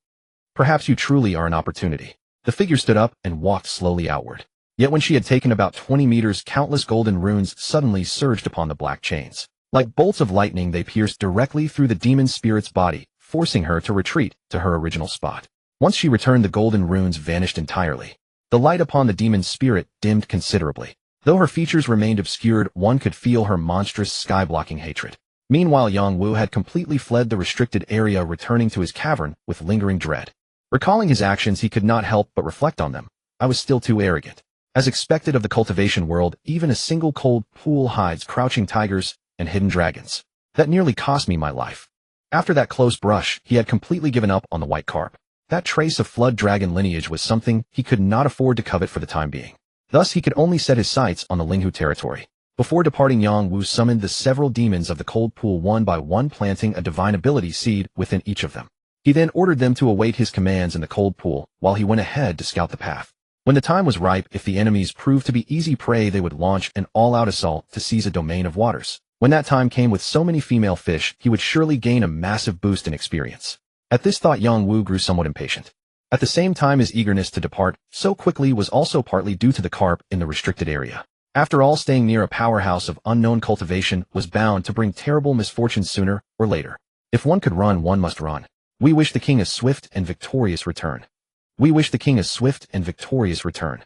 Perhaps you truly are an opportunity. The figure stood up and walked slowly outward. Yet when she had taken about 20 meters, countless golden runes suddenly surged upon the black chains. Like bolts of lightning, they pierced directly through the demon spirit's body, forcing her to retreat to her original spot. Once she returned, the golden runes vanished entirely. The light upon the demon spirit dimmed considerably. Though her features remained obscured, one could feel her monstrous sky-blocking hatred. Meanwhile, Yang Wu had completely fled the restricted area, returning to his cavern with lingering dread. Recalling his actions, he could not help but reflect on them. I was still too arrogant. As expected of the cultivation world, even a single cold pool hides crouching tigers and hidden dragons. That nearly cost me my life. After that close brush, he had completely given up on the white carp. That trace of flood dragon lineage was something he could not afford to covet for the time being. Thus, he could only set his sights on the Linghu territory. Before departing, Yang Wu summoned the several demons of the cold pool one by one, planting a divine ability seed within each of them. He then ordered them to await his commands in the cold pool, while he went ahead to scout the path. When the time was ripe, if the enemies proved to be easy prey, they would launch an all-out assault to seize a domain of waters. When that time came, with so many female fish, he would surely gain a massive boost in experience. At this thought, Yang Wu grew somewhat impatient. At the same time, his eagerness to depart so quickly was also partly due to the carp in the restricted area. After all, staying near a powerhouse of unknown cultivation was bound to bring terrible misfortunes sooner or later. If one could run, one must run. We wish the king a swift and victorious return. We wish the king a swift and victorious return.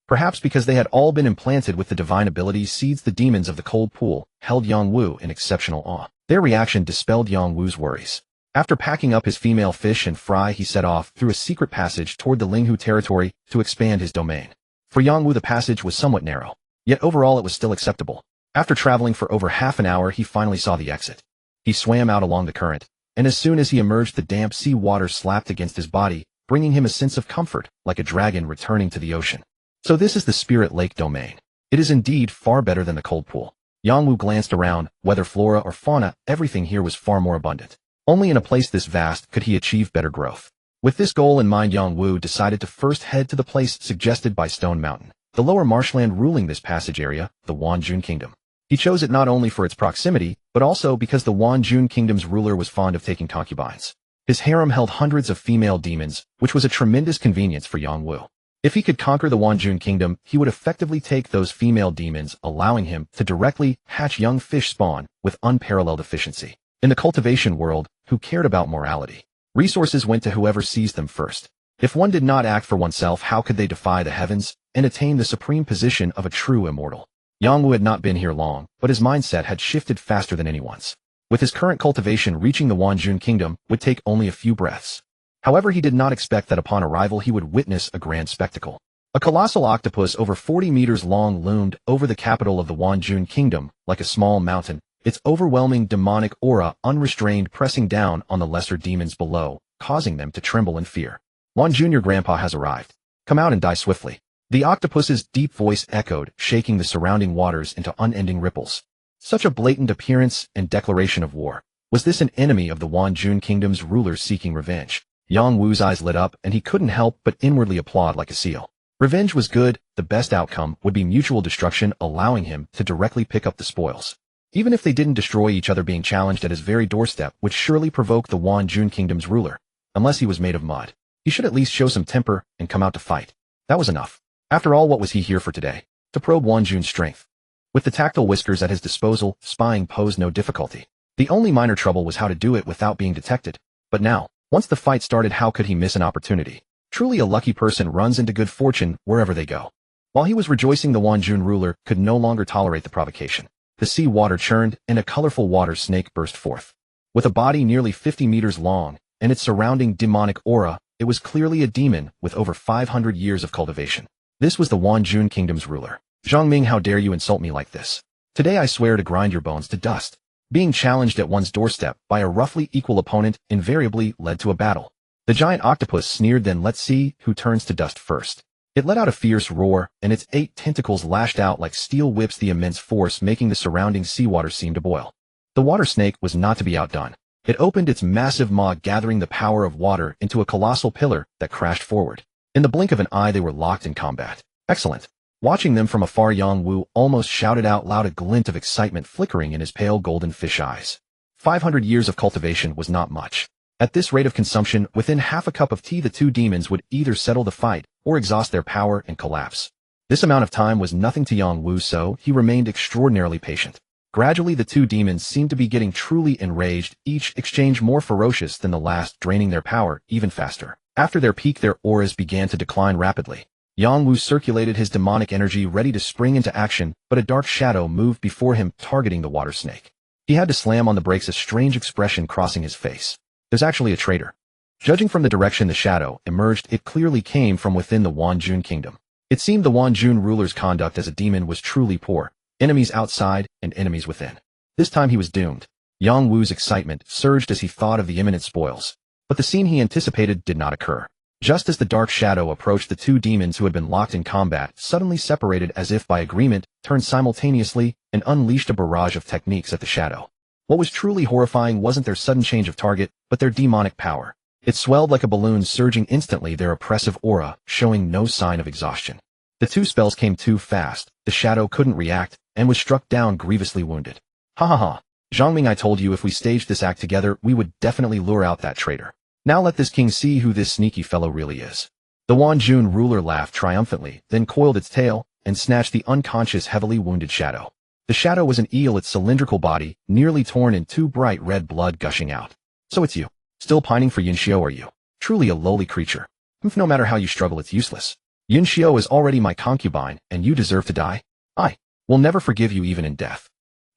Perhaps because they had all been implanted with the divine abilities seeds, the demons of the cold pool held Yang Wu in exceptional awe. Their reaction dispelled Yang Wu's worries. After packing up his female fish and fry, he set off through a secret passage toward the Linghu territory to expand his domain. For Yang Wu, the passage was somewhat narrow, yet overall it was still acceptable. After traveling for over half an hour, he finally saw the exit. He swam out along the current, and as soon as he emerged, the damp sea water slapped against his body, bringing him a sense of comfort, like a dragon returning to the ocean. So this is the Spirit Lake domain. It is indeed far better than the cold pool. Yang Wu glanced around. Whether flora or fauna, everything here was far more abundant. Only in a place this vast could he achieve better growth. With this goal in mind, Yang Wu decided to first head to the place suggested by Stone Mountain, the lower marshland ruling this passage area, the Wanjun Kingdom. He chose it not only for its proximity, but also because the Wanjun Kingdom's ruler was fond of taking concubines. His harem held hundreds of female demons, which was a tremendous convenience for Yongwu. If he could conquer the Wanjun Kingdom, he would effectively take those female demons, allowing him to directly hatch young fish spawn with unparalleled efficiency. In the cultivation world, who cared about morality? Resources went to whoever seized them first. If one did not act for oneself, how could they defy the heavens and attain the supreme position of a true immortal? Yongwu had not been here long, but his mindset had shifted faster than anyone's. With his current cultivation, reaching the Wanjun Kingdom would take only a few breaths. However, he did not expect that upon arrival he would witness a grand spectacle. A colossal octopus over 40 meters long loomed over the capital of the Wanjun Kingdom like a small mountain, its overwhelming demonic aura unrestrained pressing down on the lesser demons below, causing them to tremble in fear. Wanjun, your grandpa has arrived. Come out and die swiftly. The octopus's deep voice echoed, shaking the surrounding waters into unending ripples. Such a blatant appearance and declaration of war. Was this an enemy of the Wanjun Kingdom's ruler seeking revenge? Yongwu's eyes lit up, and he couldn't help but inwardly applaud like a seal. Revenge was good. The best outcome would be mutual destruction, allowing him to directly pick up the spoils. Even if they didn't destroy each other, being challenged at his very doorstep would surely provoke the Wanjun Kingdom's ruler. Unless he was made of mud, he should at least show some temper and come out to fight. That was enough. After all, what was he here for today? To probe Wanjun's strength. With the tactile whiskers at his disposal, spying posed no difficulty. The only minor trouble was how to do it without being detected. But now, once the fight started, how could he miss an opportunity? Truly a lucky person runs into good fortune wherever they go. While he was rejoicing, the Wanjun ruler could no longer tolerate the provocation. The sea water churned, and a colorful water snake burst forth. With a body nearly 50 meters long, and its surrounding demonic aura, it was clearly a demon with over 500 years of cultivation. This was the Wanjun Kingdom's ruler. Zhongming, how dare you insult me like this? Today I swear to grind your bones to dust. Being challenged at one's doorstep by a roughly equal opponent invariably led to a battle. The giant octopus sneered, then let's see who turns to dust first. It let out a fierce roar, and its 8 tentacles lashed out like steel whips, the immense force making the surrounding seawater seem to boil. The water snake was not to be outdone. It opened its massive maw, gathering the power of water into a colossal pillar that crashed forward. In the blink of an eye, they were locked in combat. Excellent. Watching them from afar, Yongwu almost shouted out loud, a glint of excitement flickering in his pale golden fish eyes. 500 years of cultivation was not much. At this rate of consumption, within half a cup of tea, the two demons would either settle the fight or exhaust their power and collapse. This amount of time was nothing to Yongwu, so he remained extraordinarily patient. Gradually, the two demons seemed to be getting truly enraged, each exchange more ferocious than the last, draining their power even faster. After their peak, their auras began to decline rapidly. Yongwu circulated his demonic energy, ready to spring into action, but a dark shadow moved before him, targeting the water snake. He had to slam on the brakes, a strange expression crossing his face. There's actually a traitor. Judging from the direction the shadow emerged, it clearly came from within the Wanjun Kingdom. It seemed the Wanjun ruler's conduct as a demon was truly poor. Enemies outside and enemies within. This time he was doomed. Yongwu's excitement surged as he thought of the imminent spoils. But the scene he anticipated did not occur. Just as the dark shadow approached, the two demons who had been locked in combat suddenly separated as if by agreement, turned simultaneously, and unleashed a barrage of techniques at the shadow. What was truly horrifying wasn't their sudden change of target, but their demonic power. It swelled like a balloon, surging instantly, their oppressive aura showing no sign of exhaustion. The two spells came too fast. The shadow couldn't react, and was struck down grievously wounded. Ha ha ha. Zhongming, I told you if we staged this act together, we would definitely lure out that traitor. Now let this king see who this sneaky fellow really is. The Wanjun ruler laughed triumphantly, then coiled its tail, and snatched the unconscious, heavily wounded shadow. The shadow was an eel, its cylindrical body nearly torn in two, bright red blood gushing out. So it's you. Still pining for Yunxiu, are you? Truly a lowly creature. No matter how you struggle, it's useless. Yunxiu is already my concubine, and you deserve to die. I will never forgive you even in death.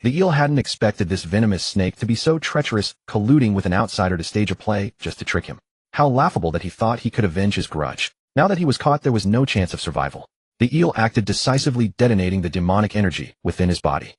The eel hadn't expected this venomous snake to be so treacherous, colluding with an outsider to stage a play just to trick him. How laughable that he thought he could avenge his grudge. Now that he was caught, there was no chance of survival. The eel acted decisively, detonating the demonic energy within his body.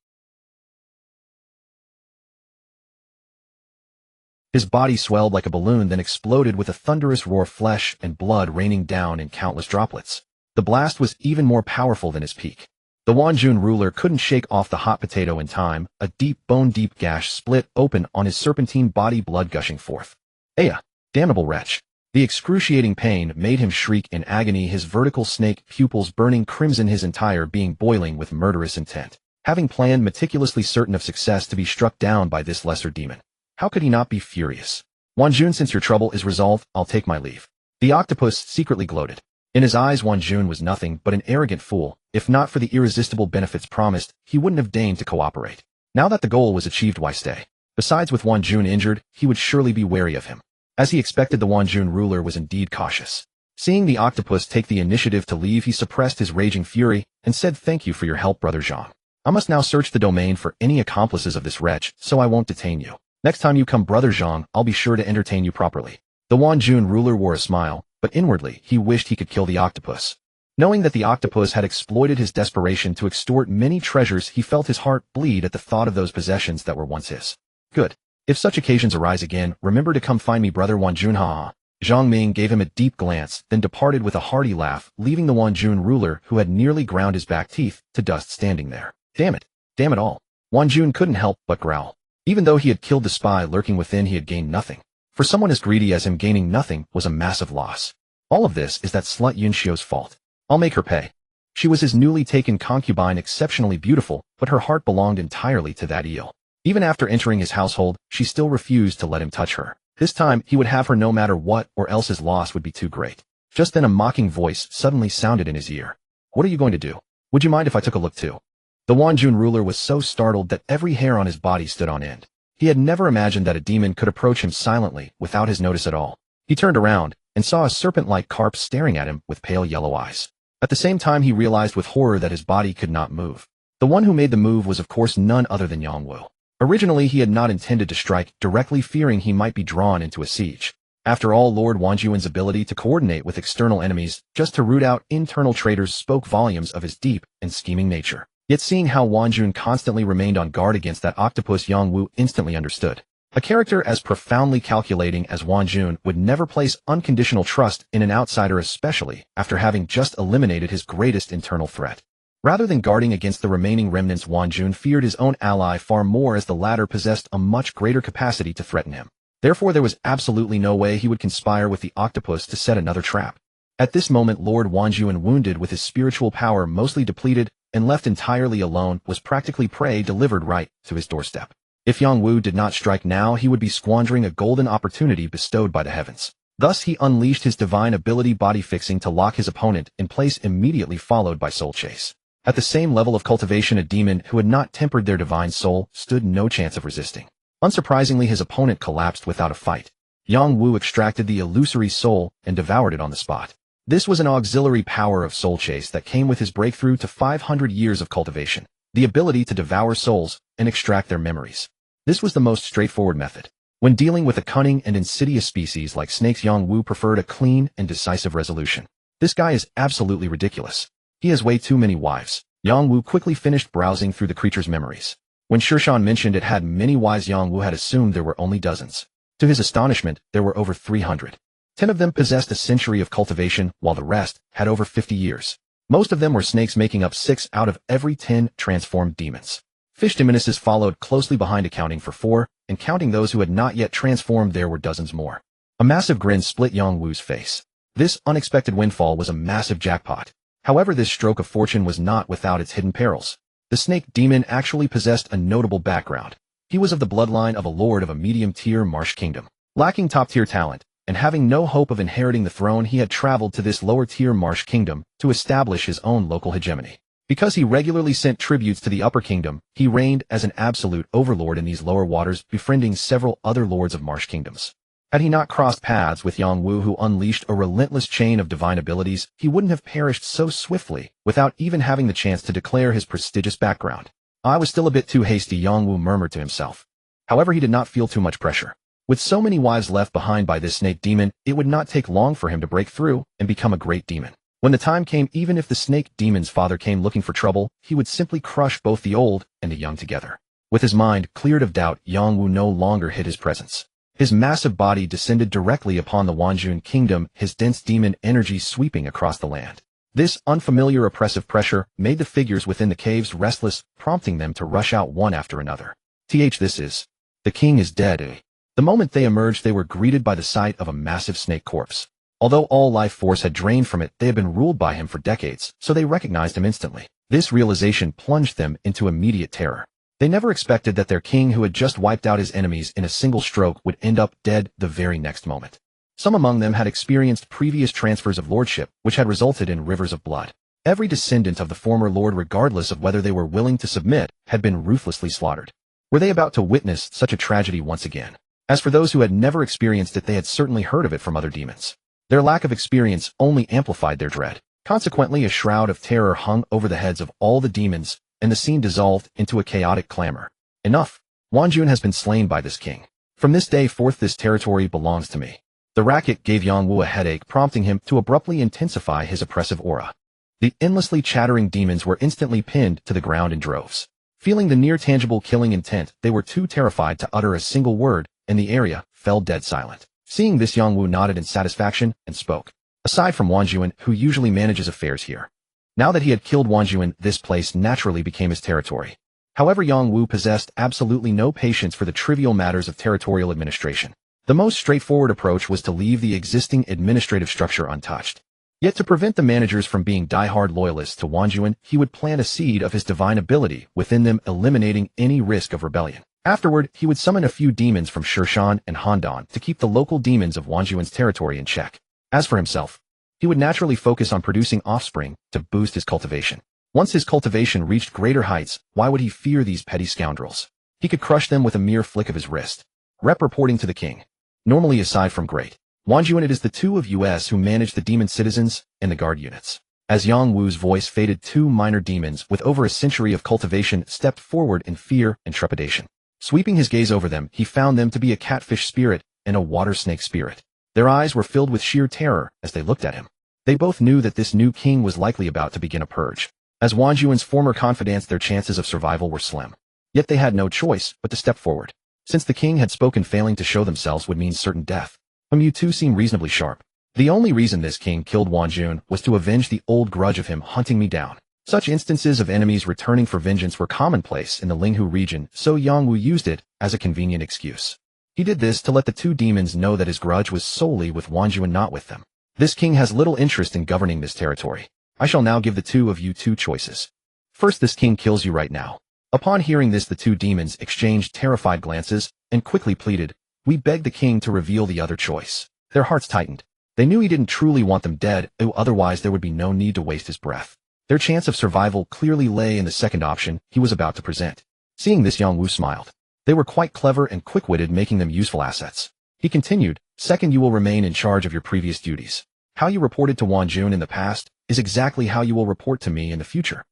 His body swelled like a balloon, then exploded with a thunderous roar, flesh and blood raining down in countless droplets. The blast was even more powerful than his peak. The Wanjun ruler couldn't shake off the hot potato in time. A deep, bone-deep gash split open on his serpentine body, blood gushing forth. Aya! Damnable wretch! The excruciating pain made him shriek in agony, his vertical snake pupils burning crimson, his entire being boiling with murderous intent. having planned meticulously certain of success to be struck down by this lesser demon. How could he not be furious? Wanjun, since your trouble is resolved, I'll take my leave. The octopus secretly gloated. In his eyes, Wanjun was nothing but an arrogant fool. If not for the irresistible benefits promised, he wouldn't have deigned to cooperate. Now that the goal was achieved, why stay? Besides, with Wanjun injured, he would surely be wary of him. As he expected, the Wanjun ruler was indeed cautious. Seeing the octopus take the initiative to leave, he suppressed his raging fury and said, "Thank you for your help, Brother Zhang. I must now search the domain for any accomplices of this wretch, so I won't detain you. Next time you come, Brother Zhang, I'll be sure to entertain you properly." The Wanjun ruler wore a smile, but inwardly he wished he could kill the octopus. Knowing that the octopus had exploited his desperation to extort many treasures, he felt his heart bleed at the thought of those possessions that were once his. Good. If such occasions arise again, remember to come find me, Brother Wanjun. Ha. Zhang Ming gave him a deep glance, then departed with a hearty laugh, leaving the Wanjun ruler, who had nearly ground his back teeth to dust, standing there. Damn it all. Wanjun couldn't help but growl. Even though he had killed the spy lurking within, he had gained nothing. For someone as greedy as him, gaining nothing was a massive loss. All of this is that slut Yunxio's fault. I'll make her pay. She was his newly taken concubine, exceptionally beautiful, but her heart belonged entirely to that eel. Even after entering his household, she still refused to let him touch her. This time, he would have her no matter what, or else his loss would be too great. Just then a mocking voice suddenly sounded in his ear. "What are you going to do? Would you mind if I took a look too?" The Wanjun ruler was so startled that every hair on his body stood on end. He had never imagined that a demon could approach him silently, without his notice at all. He turned around, and saw a serpent-like carp staring at him with pale yellow eyes. At the same time, he realized with horror that his body could not move. The one who made the move was of course none other than Yangwu. Originally, he had not intended to strike directly, fearing he might be drawn into a siege. After all, Lord Wanjuan's ability to coordinate with external enemies just to root out internal traitors spoke volumes of his deep and scheming nature. Yet seeing how Wanjun constantly remained on guard against that octopus, Yangwu instantly understood. A character as profoundly calculating as Wanjun would never place unconditional trust in an outsider, especially after having just eliminated his greatest internal threat. Rather than guarding against the remaining remnants, Wanjun feared his own ally far more, as the latter possessed a much greater capacity to threaten him. Therefore, there was absolutely no way he would conspire with the octopus to set another trap. At this moment, Lord Wanjuan, wounded with his spiritual power mostly depleted and left entirely alone, was practically prey delivered right to his doorstep. If Yangwu did not strike now, he would be squandering a golden opportunity bestowed by the heavens. Thus, he unleashed his divine ability, body fixing, to lock his opponent in place, immediately followed by soul chase. At the same level of cultivation, a demon who had not tempered their divine soul stood no chance of resisting. Unsurprisingly, his opponent collapsed without a fight. Yangwu extracted the illusory soul and devoured it on the spot. This was an auxiliary power of soul chase that came with his breakthrough to 500 years of cultivation, the ability to devour souls and extract their memories. This was the most straightforward method. When dealing with a cunning and insidious species like snakes, Yangwu preferred a clean and decisive resolution. This guy is absolutely ridiculous. He has way too many wives. Yangwu quickly finished browsing through the creature's memories. When Shirshan mentioned it had many wives, Yangwu had assumed there were only dozens. To his astonishment, there were over 300. 10 of them possessed a century of cultivation, while the rest had over 50 years. Most of them were snakes, making up 6 out of every 10 transformed demons. Fish diminuses followed closely behind, accounting for 4, and counting those who had not yet transformed, there were dozens more. A massive grin split Yangwu's face. This unexpected windfall was a massive jackpot. However, this stroke of fortune was not without its hidden perils. The snake demon actually possessed a notable background. He was of the bloodline of a lord of a medium-tier marsh kingdom. Lacking top-tier talent, and having no hope of inheriting the throne, he had traveled to this lower-tier marsh kingdom to establish his own local hegemony. Because he regularly sent tributes to the upper kingdom, he reigned as an absolute overlord in these lower waters, befriending several other lords of marsh kingdoms. Had he not crossed paths with Yangwu, who unleashed a relentless chain of divine abilities, he wouldn't have perished so swiftly without even having the chance to declare his prestigious background. I was still a bit too hasty, Yangwu murmured to himself. However, he did not feel too much pressure. With so many wives left behind by this snake demon, it would not take long for him to break through and become a great demon. When the time came, even if the snake demon's father came looking for trouble, he would simply crush both the old and the young together. With his mind cleared of doubt, Yangwu no longer hid his presence. His massive body descended directly upon the Wanjun kingdom, his dense demon energy sweeping across the land. This unfamiliar oppressive pressure made the figures within the caves restless, prompting them to rush out one after another. This is. The king is dead. The moment they emerged, they were greeted by the sight of a massive snake corpse. Although all life force had drained from it, they had been ruled by him for decades, so they recognized him instantly. This realization plunged them into immediate terror. They never expected that their king, who had just wiped out his enemies in a single stroke, would end up dead the very next moment. Some among them had experienced previous transfers of lordship, which had resulted in rivers of blood. Every descendant of the former lord, regardless of whether they were willing to submit, had been ruthlessly slaughtered. Were they about to witness such a tragedy once again? As for those who had never experienced it, they had certainly heard of it from other demons. Their lack of experience only amplified their dread. Consequently, a shroud of terror hung over the heads of all the demons, and the scene dissolved into a chaotic clamor. Enough! Wanjun has been slain by this king. From this day forth this territory belongs to me. The racket gave Yangwu a headache, prompting him to abruptly intensify his oppressive aura. The endlessly chattering demons were instantly pinned to the ground in droves. Feeling the near-tangible killing intent, they were too terrified to utter a single word, and the area fell dead silent. Seeing this, Yangwu nodded in satisfaction and spoke. Aside from Wanjun, who usually manages affairs here. Now that he had killed Wanjun, this place naturally became his territory. However, Yangwu possessed absolutely no patience for the trivial matters of territorial administration. The most straightforward approach was to leave the existing administrative structure untouched. Yet to prevent the managers from being die-hard loyalists to Wanjun, he would plant a seed of his divine ability within them, eliminating any risk of rebellion. Afterward, he would summon a few demons from Shirshan and Handan to keep the local demons of Wanjun's territory in check. As for himself, he would naturally focus on producing offspring to boost his cultivation. Once his cultivation reached greater heights, why would he fear these petty scoundrels? He could crush them with a mere flick of his wrist. Rep reporting to the king. Normally, aside from Great Wanjun, it is the two of us who manage the demon citizens and the guard units. As Yang Wu's voice faded, two minor demons with over a century of cultivation stepped forward in fear and trepidation. Sweeping his gaze over them, he found them to be a catfish spirit and a water snake spirit. Their eyes were filled with sheer terror as they looked at him. They both knew that this new king was likely about to begin a purge. As Wanjun's former confidants, their chances of survival were slim. Yet they had no choice but to step forward. Since the king had spoken, failing to show themselves would mean certain death. You two seem reasonably sharp. The only reason this king killed Wanjun was to avenge the old grudge of him hunting me down. Such instances of enemies returning for vengeance were commonplace in the Linghu region, so Yangwu used it as a convenient excuse. He did this to let the two demons know that his grudge was solely with Wanjun and not with them. This king has little interest in governing this territory. I shall now give the two of you two choices. First, this king kills you right now. Upon hearing this, the two demons exchanged terrified glances and quickly pleaded, "We beg the king to reveal the other choice." Their hearts tightened. They knew he didn't truly want them dead, otherwise there would be no need to waste his breath. Their chance of survival clearly lay in the second option he was about to present. Seeing this, Yangwu smiled. They were quite clever and quick-witted, making them useful assets. He continued, "Second, you will remain in charge of your previous duties. How you reported to Wanjun in the past is exactly how you will report to me in the future.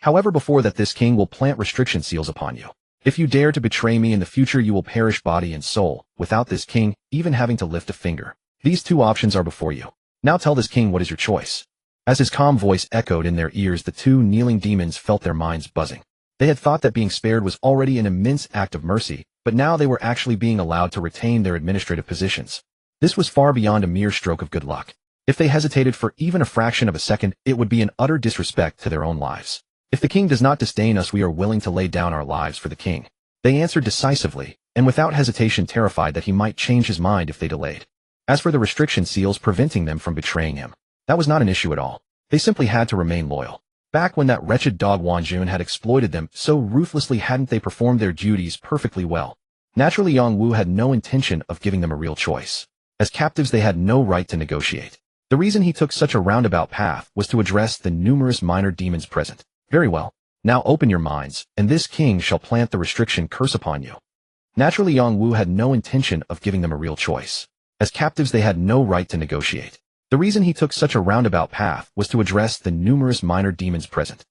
However, before that, this king will plant restriction seals upon you. If you dare to betray me in the future, you will perish body and soul, without this king even having to lift a finger. These two options are before you. Now tell this king what is your choice." As his calm voice echoed in their ears, the two kneeling demons felt their minds buzzing. They had thought that being spared was already an immense act of mercy, but now they were actually being allowed to retain their administrative positions. This was far beyond a mere stroke of good luck. If they hesitated for even a fraction of a second, it would be an utter disrespect to their own lives. "If the king does not disdain us, we are willing to lay down our lives for the king," they answered decisively, and without hesitation, terrified that he might change his mind if they delayed. As for the restriction seals preventing them from betraying him, that was not an issue at all. They simply had to remain loyal. Back when that wretched dog Wanjun had exploited them so ruthlessly, hadn't they performed their duties perfectly well? Naturally, Yangwu had no intention of giving them a real choice. As captives, they had no right to negotiate. The reason he took such a roundabout path was to address the numerous minor demons present. "Very well. Now open your minds, and this king shall plant the restriction curse upon you." Naturally, Yangwu had no intention of giving them a real choice. As captives, they had no right to negotiate. The reason he took such a roundabout path was to address the numerous minor demons present.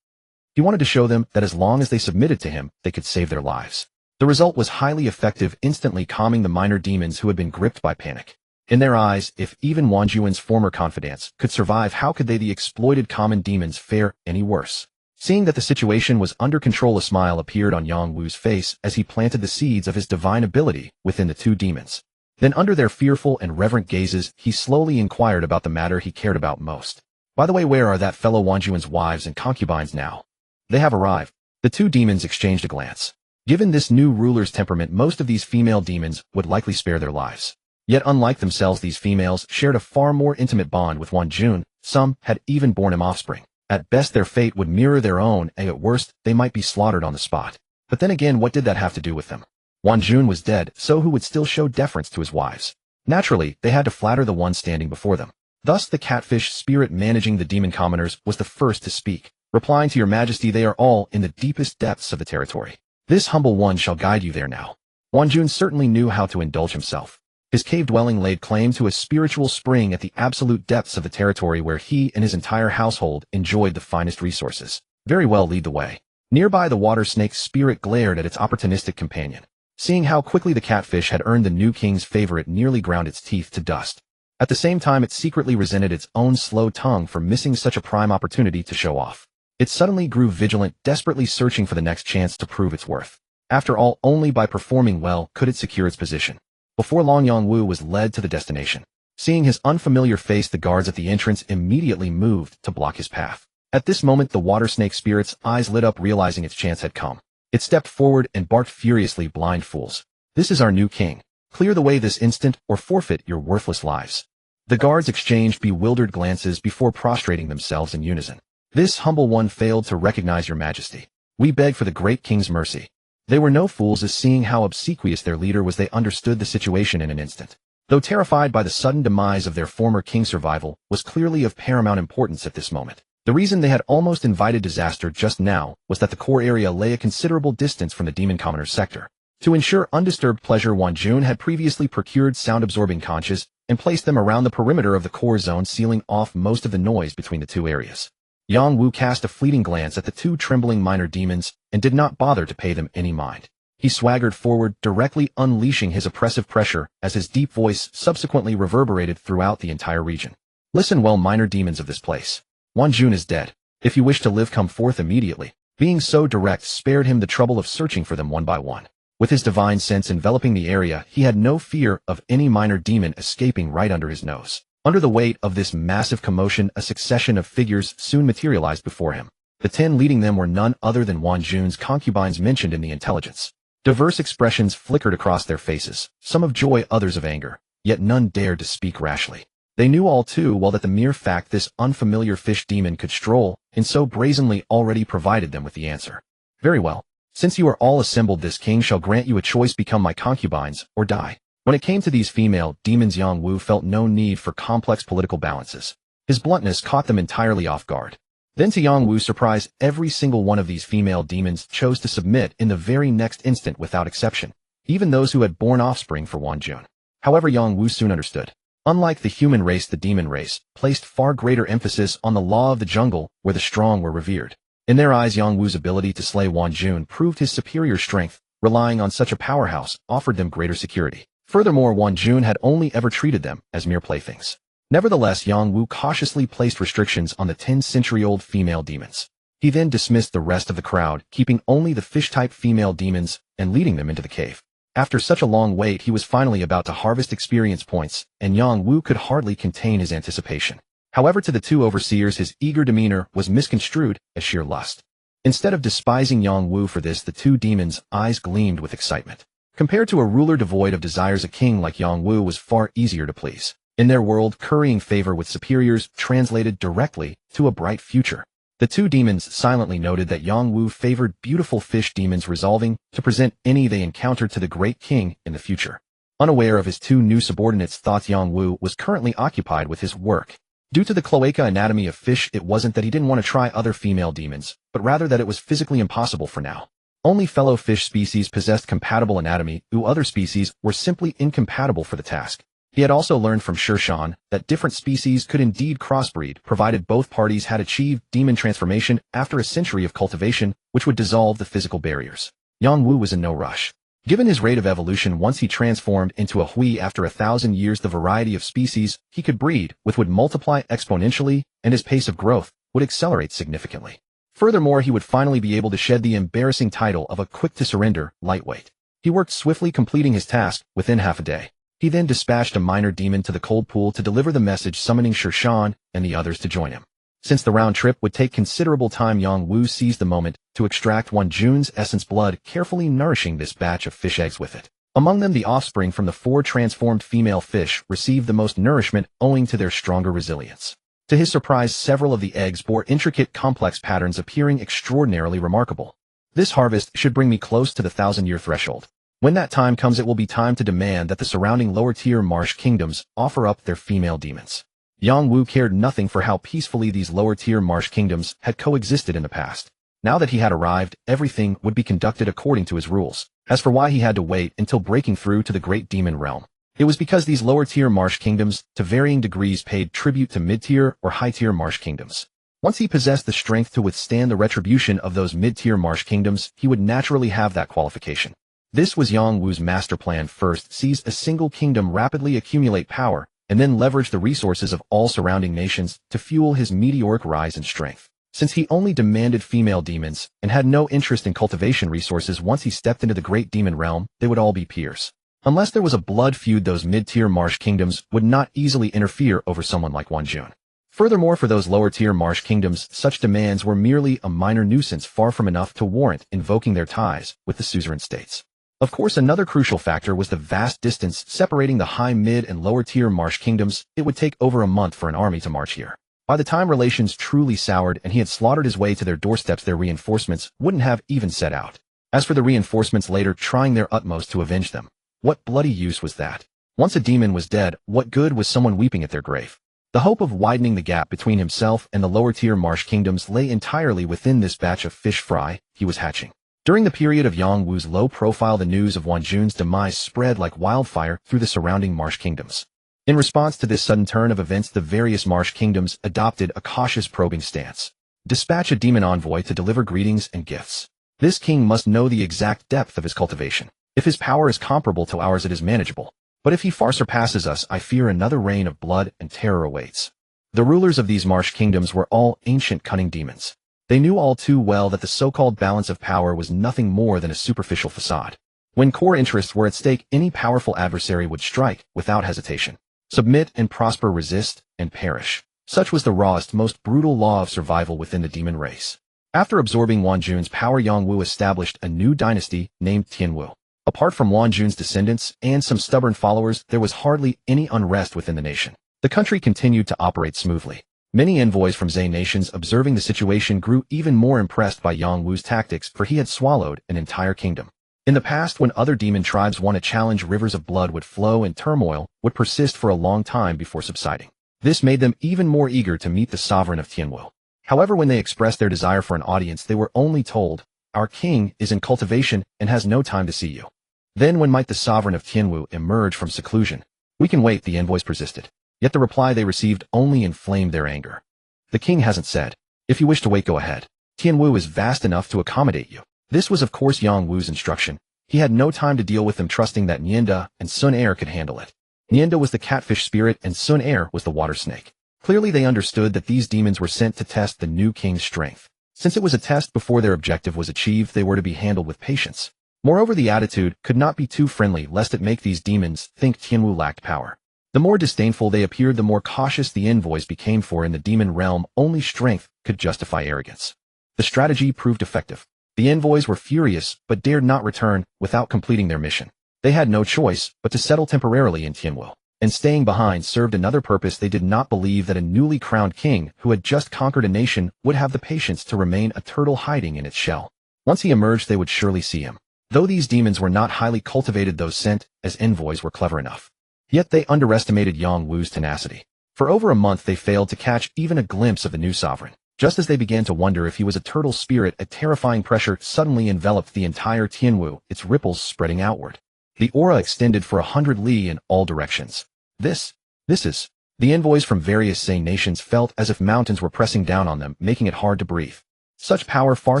He wanted to show them that as long as they submitted to him, they could save their lives. The result was highly effective, instantly calming the minor demons who had been gripped by panic. In their eyes, if even Wanjun's former confidants could survive, how could they, the exploited common demons, fare any worse? Seeing that the situation was under control, a smile appeared on Yangwu's face as he planted the seeds of his divine ability within the two demons. Then, under their fearful and reverent gazes, he slowly inquired about the matter he cared about most. "By the way, where are that fellow Wanjun's wives and concubines now?" "They have arrived." The two demons exchanged a glance. Given this new ruler's temperament, most of these female demons would likely spare their lives. Yet unlike themselves, these females shared a far more intimate bond with Wanjun. Some had even borne him offspring. At best their fate would mirror their own, and at worst, they might be slaughtered on the spot. But then again, what did that have to do with them? Wanjun was dead, so who would still show deference to his wives? Naturally, they had to flatter the one standing before them. Thus the catfish spirit managing the demon commoners was the first to speak, replying, to your majesty, they are all in the deepest depths of the territory. This humble one shall guide you there now. Wanjun certainly knew how to indulge himself. His cave dwelling laid claim to a spiritual spring at the absolute depths of the territory where he and his entire household enjoyed the finest resources. Very well, lead the way. Nearby the water snake's spirit glared at its opportunistic companion. Seeing how quickly the catfish had earned the new king's favor, it nearly ground its teeth to dust. At the same time, it secretly resented its own slow tongue for missing such a prime opportunity to show off. It suddenly grew vigilant, desperately searching for the next chance to prove its worth. After all, only by performing well could it secure its position. Before long, Yongwu was led to the destination. Seeing his unfamiliar face, the guards at the entrance immediately moved to block his path. At this moment, the water snake spirit's eyes lit up, realizing its chance had come. It stepped forward and barked furiously, blind fools. This is our new king. Clear the way this instant or forfeit your worthless lives. The guards exchanged bewildered glances before prostrating themselves in unison. This humble one failed to recognize your majesty. We beg for the great king's mercy. They were no fools, as seeing how obsequious their leader was, they understood the situation in an instant. Though terrified by the sudden demise of their former king's survival was clearly of paramount importance at this moment. The reason they had almost invited disaster just now was that the core area lay a considerable distance from the demon commoner's sector. To ensure undisturbed pleasure, Wanjun had previously procured sound-absorbing conches and placed them around the perimeter of the core zone, sealing off most of the noise between the two areas. Yongwu cast a fleeting glance at the two trembling minor demons and did not bother to pay them any mind. He swaggered forward, directly unleashing his oppressive pressure as his deep voice subsequently reverberated throughout the entire region. Listen well, minor demons of this place. Wanjun is dead. If you wish to live, come forth immediately. Being so direct spared him the trouble of searching for them one by one. With his divine sense enveloping the area, he had no fear of any minor demon escaping right under his nose. Under the weight of this massive commotion, a succession of figures soon materialized before him. The 10 leading them were none other than Wanjun's concubines mentioned in the intelligence. Diverse expressions flickered across their faces, some of joy, others of anger, yet none dared to speak rashly. They knew all too well that the mere fact this unfamiliar fish demon could stroll in so brazenly already provided them with the answer. Very well. Since you are all assembled, this king shall grant you a choice: become my concubines, or die. When it came to these female demons, Yongwu felt no need for complex political balances. His bluntness caught them entirely off guard. Then, to Yongwu's surprise, every single one of these female demons chose to submit in the very next instant without exception, even those who had borne offspring for Wanjun. However, Yongwu soon understood. Unlike the human race, the demon race placed far greater emphasis on the law of the jungle, where the strong were revered. In their eyes, Yongwu's ability to slay Wanjun proved his superior strength. Relying on such a powerhouse offered them greater security. Furthermore, Wanjun had only ever treated them as mere playthings. Nevertheless, Yongwu cautiously placed restrictions on the 10-century-old female demons. He then dismissed the rest of the crowd, keeping only the fish-type female demons and leading them into the cave. After such a long wait, he was finally about to harvest experience points, and Yongwu could hardly contain his anticipation. However, to the two overseers, his eager demeanor was misconstrued as sheer lust. Instead of despising Yongwu for this, the two demons' eyes gleamed with excitement. Compared to a ruler devoid of desires, a king like Yongwu was far easier to please. In their world, currying favor with superiors translated directly to a bright future. The two demons silently noted that Yongwu favored beautiful fish demons, resolving to present any they encountered to the great king in the future. Unaware of his two new subordinates' thoughts, Yongwu was currently occupied with his work. Due to the cloaca anatomy of fish, it wasn't that he didn't want to try other female demons, but rather that it was physically impossible for now. Only fellow fish species possessed compatible anatomy, other species were simply incompatible for the task. He had also learned from Shirshan that different species could indeed crossbreed, provided both parties had achieved demon transformation after a century of cultivation, which would dissolve the physical barriers. Yongwu was in no rush. Given his rate of evolution, once he transformed into a hui after 1,000 years, the variety of species he could breed with would multiply exponentially, and his pace of growth would accelerate significantly. Furthermore, he would finally be able to shed the embarrassing title of a quick-to-surrender lightweight. He worked swiftly, completing his task within half a day. He then dispatched a minor demon to the cold pool to deliver the message, summoning Shirshan and the others to join him. Since the round trip would take considerable time, Yongwu seized the moment to extract Wanjun's essence blood, carefully nourishing this batch of fish eggs with it. Among them, the offspring from the 4 transformed female fish received the most nourishment owing to their stronger resilience. To his surprise, several of the eggs bore intricate, complex patterns appearing extraordinarily remarkable. This harvest should bring me close to the 1,000-year threshold. When that time comes, it will be time to demand that the surrounding lower-tier marsh kingdoms offer up their female demons. Yang Wu cared nothing for how peacefully these lower-tier marsh kingdoms had coexisted in the past. Now that he had arrived, everything would be conducted according to his rules. As for why he had to wait until breaking through to the great demon realm, it was because these lower-tier marsh kingdoms, to varying degrees, paid tribute to mid-tier or high-tier marsh kingdoms. Once he possessed the strength to withstand the retribution of those mid-tier marsh kingdoms, he would naturally have that qualification. This was Yang Wu's master plan: first seize a single kingdom, rapidly accumulate power, and then leverage the resources of all surrounding nations to fuel his meteoric rise in strength. Since he only demanded female demons and had no interest in cultivation resources, once he stepped into the great demon realm, they would all be peers. Unless there was a blood feud, those mid-tier marsh kingdoms would not easily interfere over someone like Wanjun. Furthermore, for those lower-tier marsh kingdoms, such demands were merely a minor nuisance, far from enough to warrant invoking their ties with the suzerain states. Of course, another crucial factor was the vast distance separating the high, mid, and lower-tier marsh kingdoms. It would take over a month for an army to march here. By the time relations truly soured and he had slaughtered his way to their doorsteps, their reinforcements wouldn't have even set out. As for the reinforcements later trying their utmost to avenge them, what bloody use was that? Once a demon was dead, what good was someone weeping at their grave? The hope of widening the gap between himself and the lower-tier marsh kingdoms lay entirely within this batch of fish fry he was hatching. During the period of Yang Wu's low profile, the news of Wanjun's demise spread like wildfire through the surrounding marsh kingdoms. In response to this sudden turn of events, the various marsh kingdoms adopted a cautious, probing stance. Dispatch a demon envoy to deliver greetings and gifts. This king must know the exact depth of his cultivation. If his power is comparable to ours, it is manageable. But if he far surpasses us, I fear another reign of blood and terror awaits. The rulers of these marsh kingdoms were all ancient, cunning demons. They knew all too well that the so-called balance of power was nothing more than a superficial facade. When core interests were at stake, any powerful adversary would strike without hesitation. Submit and prosper, resist and perish. Such was the rawest, most brutal law of survival within the demon race. After absorbing Wanjun's power, Yang Wu established a new dynasty named Tianwu. Apart from Wanjun's descendants and some stubborn followers, there was hardly any unrest within the nation. The country continued to operate smoothly. Many envoys from Zhe nations observing the situation grew even more impressed by Yang Wu's tactics, for he had swallowed an entire kingdom. In the past, when other demon tribes won a challenge, rivers of blood would flow and turmoil would persist for a long time before subsiding. This made them even more eager to meet the sovereign of Tianwu. However, when they expressed their desire for an audience, they were only told, "Our king is in cultivation and has no time to see you." Then when might the sovereign of Tianwu emerge from seclusion? "We can wait," the envoys persisted. Yet the reply they received only inflamed their anger. "The king hasn't said. If you wish to wait, go ahead. Tianwu is vast enough to accommodate you." This was of course Yang Wu's instruction. He had no time to deal with them, trusting that Nianda and Sun Air could handle it. Nianda was the catfish spirit and Sun Air was the water snake. Clearly they understood that these demons were sent to test the new king's strength. Since it was a test before their objective was achieved, they were to be handled with patience. Moreover, the attitude could not be too friendly, lest it make these demons think Tianwu lacked power. The more disdainful they appeared, the more cautious the envoys became, for in the demon realm, only strength could justify arrogance. The strategy proved effective. The envoys were furious, but dared not return without completing their mission. They had no choice but to settle temporarily in Tianwu, and staying behind served another purpose. They did not believe that a newly crowned king who had just conquered a nation would have the patience to remain a turtle hiding in its shell. Once he emerged, they would surely see him. Though these demons were not highly cultivated, those sent as envoys were clever enough. Yet they underestimated Yang Wu's tenacity. For over a month they failed to catch even a glimpse of the new sovereign. Just as they began to wonder if he was a turtle spirit, a terrifying pressure suddenly enveloped the entire Tianwu, its ripples spreading outward. The aura extended for 100 li in all directions. This is... The envoys from various Zhe nations felt as if mountains were pressing down on them, making it hard to breathe. Such power far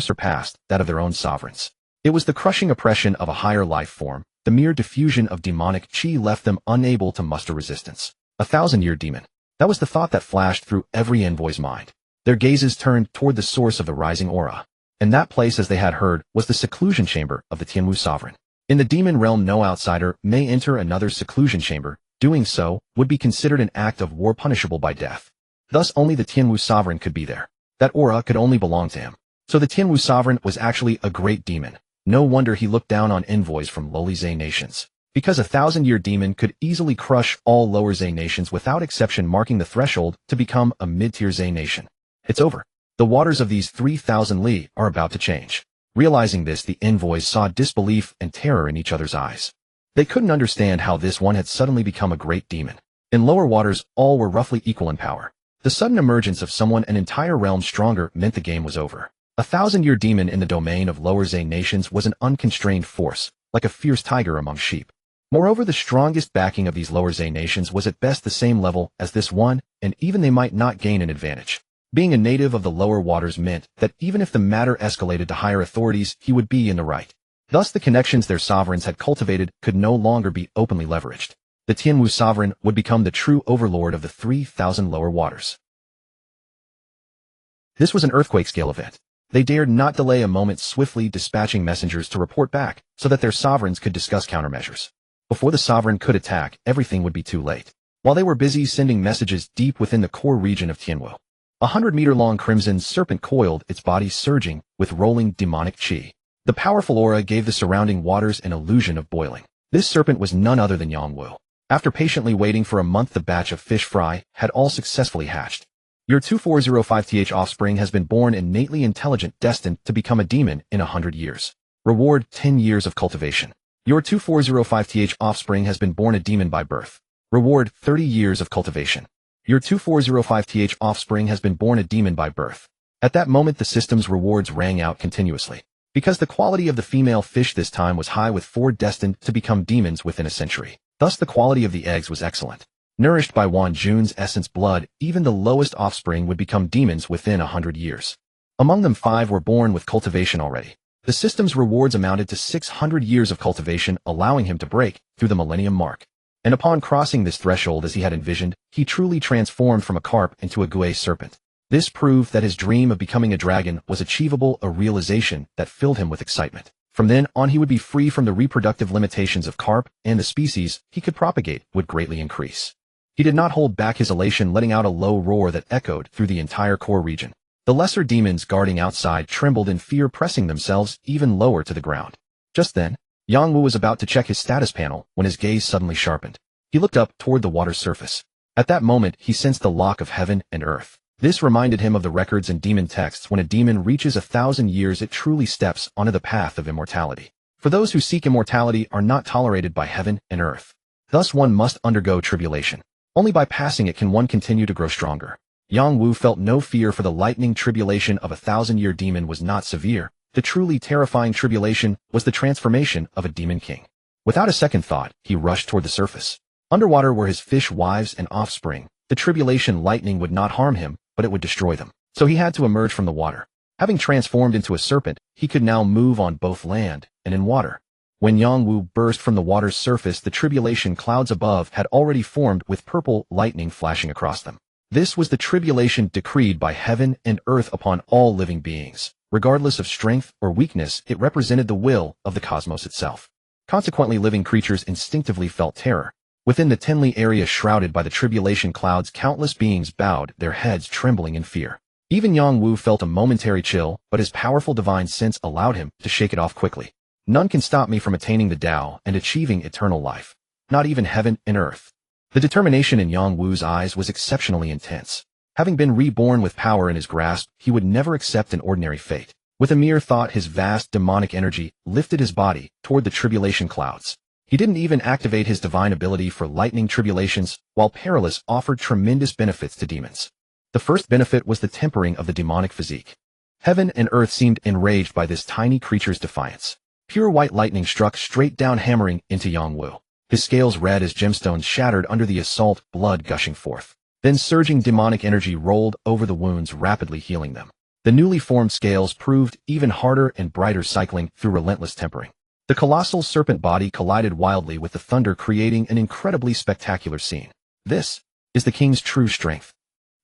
surpassed that of their own sovereigns. It was the crushing oppression of a higher life form. The mere diffusion of demonic chi left them unable to muster resistance. 1,000-year demon. That was the thought that flashed through every envoy's mind. Their gazes turned toward the source of the rising aura. And that place, as they had heard, was the seclusion chamber of the Tianwu sovereign. In the demon realm, no outsider may enter another seclusion chamber. Doing so would be considered an act of war punishable by death. Thus only the Tianwu sovereign could be there. That aura could only belong to him. So the Tianwu sovereign was actually a great demon. No wonder he looked down on envoys from lowly Zhe nations. because a 1,000-year demon could easily crush all lower Zay nations without exception, marking the threshold to become a mid-tier Zay nation. It's over. The waters of these 3,000 li are about to change. Realizing this, the envoys saw disbelief and terror in each other's eyes. They couldn't understand how this one had suddenly become a great demon. In lower waters, all were roughly equal in power. The sudden emergence of someone an entire realm stronger meant the game was over. A 1,000-year demon in the domain of lower Zay nations was an unconstrained force, like a fierce tiger among sheep. Moreover, the strongest backing of these lower Zay nations was at best the same level as this one, and even they might not gain an advantage. Being a native of the lower waters meant that even if the matter escalated to higher authorities, he would be in the right. Thus, the connections their sovereigns had cultivated could no longer be openly leveraged. The Tianwu sovereign would become the true overlord of the 3,000 lower waters. This was an earthquake-scale event. They dared not delay a moment, swiftly dispatching messengers to report back so that their sovereigns could discuss countermeasures. Before the sovereign could attack, everything would be too late. While they were busy sending messages deep within the core region of Tianwu, 100-meter-long crimson serpent coiled, its body surging with rolling demonic chi. The powerful aura gave the surrounding waters an illusion of boiling. This serpent was none other than Yangwu. After patiently waiting for a month, the batch of fish fry had all successfully hatched. Your 2405th offspring has been born innately intelligent, destined to become a demon in 100 years. Reward 10 years of cultivation. Your 2405th offspring has been born a demon by birth. Reward 30 years of cultivation. Your 2405th offspring has been born a demon by birth. At that moment, the system's rewards rang out continuously. Because the quality of the female fish this time was high, with 4 destined to become demons within a century. Thus, the quality of the eggs was excellent. Nourished by Wan Jun's essence blood, even the lowest offspring would become demons within 100 years. Among them, 5 were born with cultivation already. The system's rewards amounted to 600 years of cultivation, allowing him to break through the millennium mark. And upon crossing this threshold as he had envisioned, he truly transformed from a carp into a gui serpent. This proved that his dream of becoming a dragon was achievable, a realization that filled him with excitement. From then on, he would be free from the reproductive limitations of carp, and the species he could propagate would greatly increase. He did not hold back his elation, letting out a low roar that echoed through the entire core region. The lesser demons guarding outside trembled in fear, pressing themselves even lower to the ground. Just then, Yangwu was about to check his status panel when his gaze suddenly sharpened. He looked up toward the water's surface. At that moment, he sensed the lock of heaven and earth. This reminded him of the records in demon texts. When a demon reaches 1,000 years, it truly steps onto the path of immortality. For those who seek immortality are not tolerated by heaven and earth. Thus, one must undergo tribulation. Only by passing it can one continue to grow stronger. Yangwu felt no fear, for the lightning tribulation of a 1,000-year demon was not severe. The truly terrifying tribulation was the transformation of a demon king. Without a second thought, he rushed toward the surface. Underwater were his fish wives and offspring. The tribulation lightning would not harm him, but it would destroy them. So he had to emerge from the water. Having transformed into a serpent, he could now move on both land and in water. When Yangwu burst from the water's surface, the tribulation clouds above had already formed, with purple lightning flashing across them. This was the tribulation decreed by heaven and earth upon all living beings. Regardless of strength or weakness, it represented the will of the cosmos itself. Consequently, living creatures instinctively felt terror. Within the Tenli area shrouded by the tribulation clouds, countless beings bowed, their heads trembling in fear. Even Yangwu felt a momentary chill, but his powerful divine sense allowed him to shake it off quickly. None can stop me from attaining the Tao and achieving eternal life. Not even heaven and earth. The determination in Yangwu's eyes was exceptionally intense. Having been reborn with power in his grasp, he would never accept an ordinary fate. With a mere thought, his vast demonic energy lifted his body toward the tribulation clouds. He didn't even activate his divine ability for lightning tribulations, while perilous, offered tremendous benefits to demons. The first benefit was the tempering of the demonic physique. Heaven and earth seemed enraged by this tiny creature's defiance. Pure white lightning struck straight down, hammering into Yangwu. His scales, red as gemstones, shattered under the assault, blood gushing forth. Then surging demonic energy rolled over the wounds, rapidly healing them. The newly formed scales proved even harder and brighter, cycling through relentless tempering. The colossal serpent body collided wildly with the thunder, creating an incredibly spectacular scene. This is the king's true strength.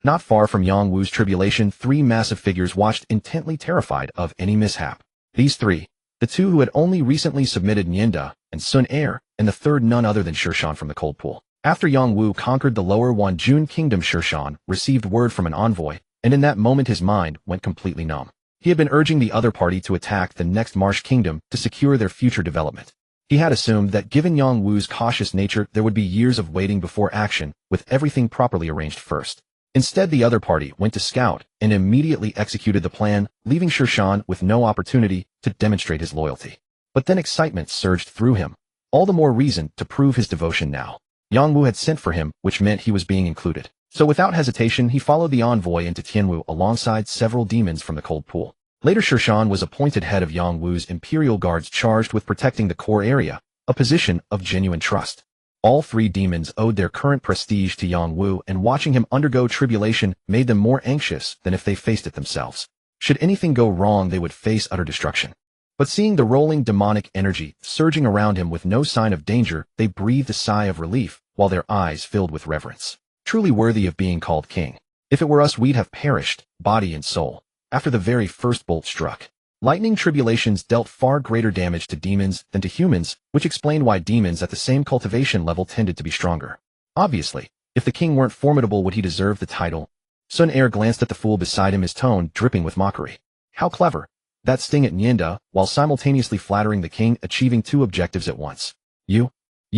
Not far from Yangwu's tribulation, 3 massive figures watched intently, terrified of any mishap. These 3, the 2 who had only recently submitted, Nyenda and Sun Er, and the third none other than Shirshan from the cold pool. After Yangwu conquered the lower Wanjun kingdom, Shirshan received word from an envoy, and in that moment his mind went completely numb. He had been urging the other party to attack the next Marsh kingdom to secure their future development. He had assumed that given Yang Wu's cautious nature there would be years of waiting before action, with everything properly arranged first. Instead, the other party went to scout and immediately executed the plan, leaving Sher Shan with no opportunity to demonstrate his loyalty. But then excitement surged through him. All the more reason to prove his devotion now. Yang Wu had sent for him, which meant he was being included. So without hesitation, he followed the envoy into Tianwu alongside several demons from the cold pool. Later, Sher Shan was appointed head of Yang Wu's imperial guards charged with protecting the core area, a position of genuine trust. All three demons owed their current prestige to Yang Wu, and watching him undergo tribulation made them more anxious than if they faced it themselves. Should anything go wrong, they would face utter destruction. But seeing the rolling demonic energy surging around him with no sign of danger, they breathed a sigh of relief, while their eyes filled with reverence. Truly worthy of being called king. If it were us, we'd have perished, body and soul, after the very first bolt struck. Lightning tribulations dealt far greater damage to demons than to humans, which explained why demons at the same cultivation level tended to be stronger. Obviously, if the king weren't formidable, would he deserve the title? Sun Er glanced at the fool beside him, his tone dripping with mockery. How clever. That sting at Nienda, while simultaneously flattering the king, achieving two objectives at once. You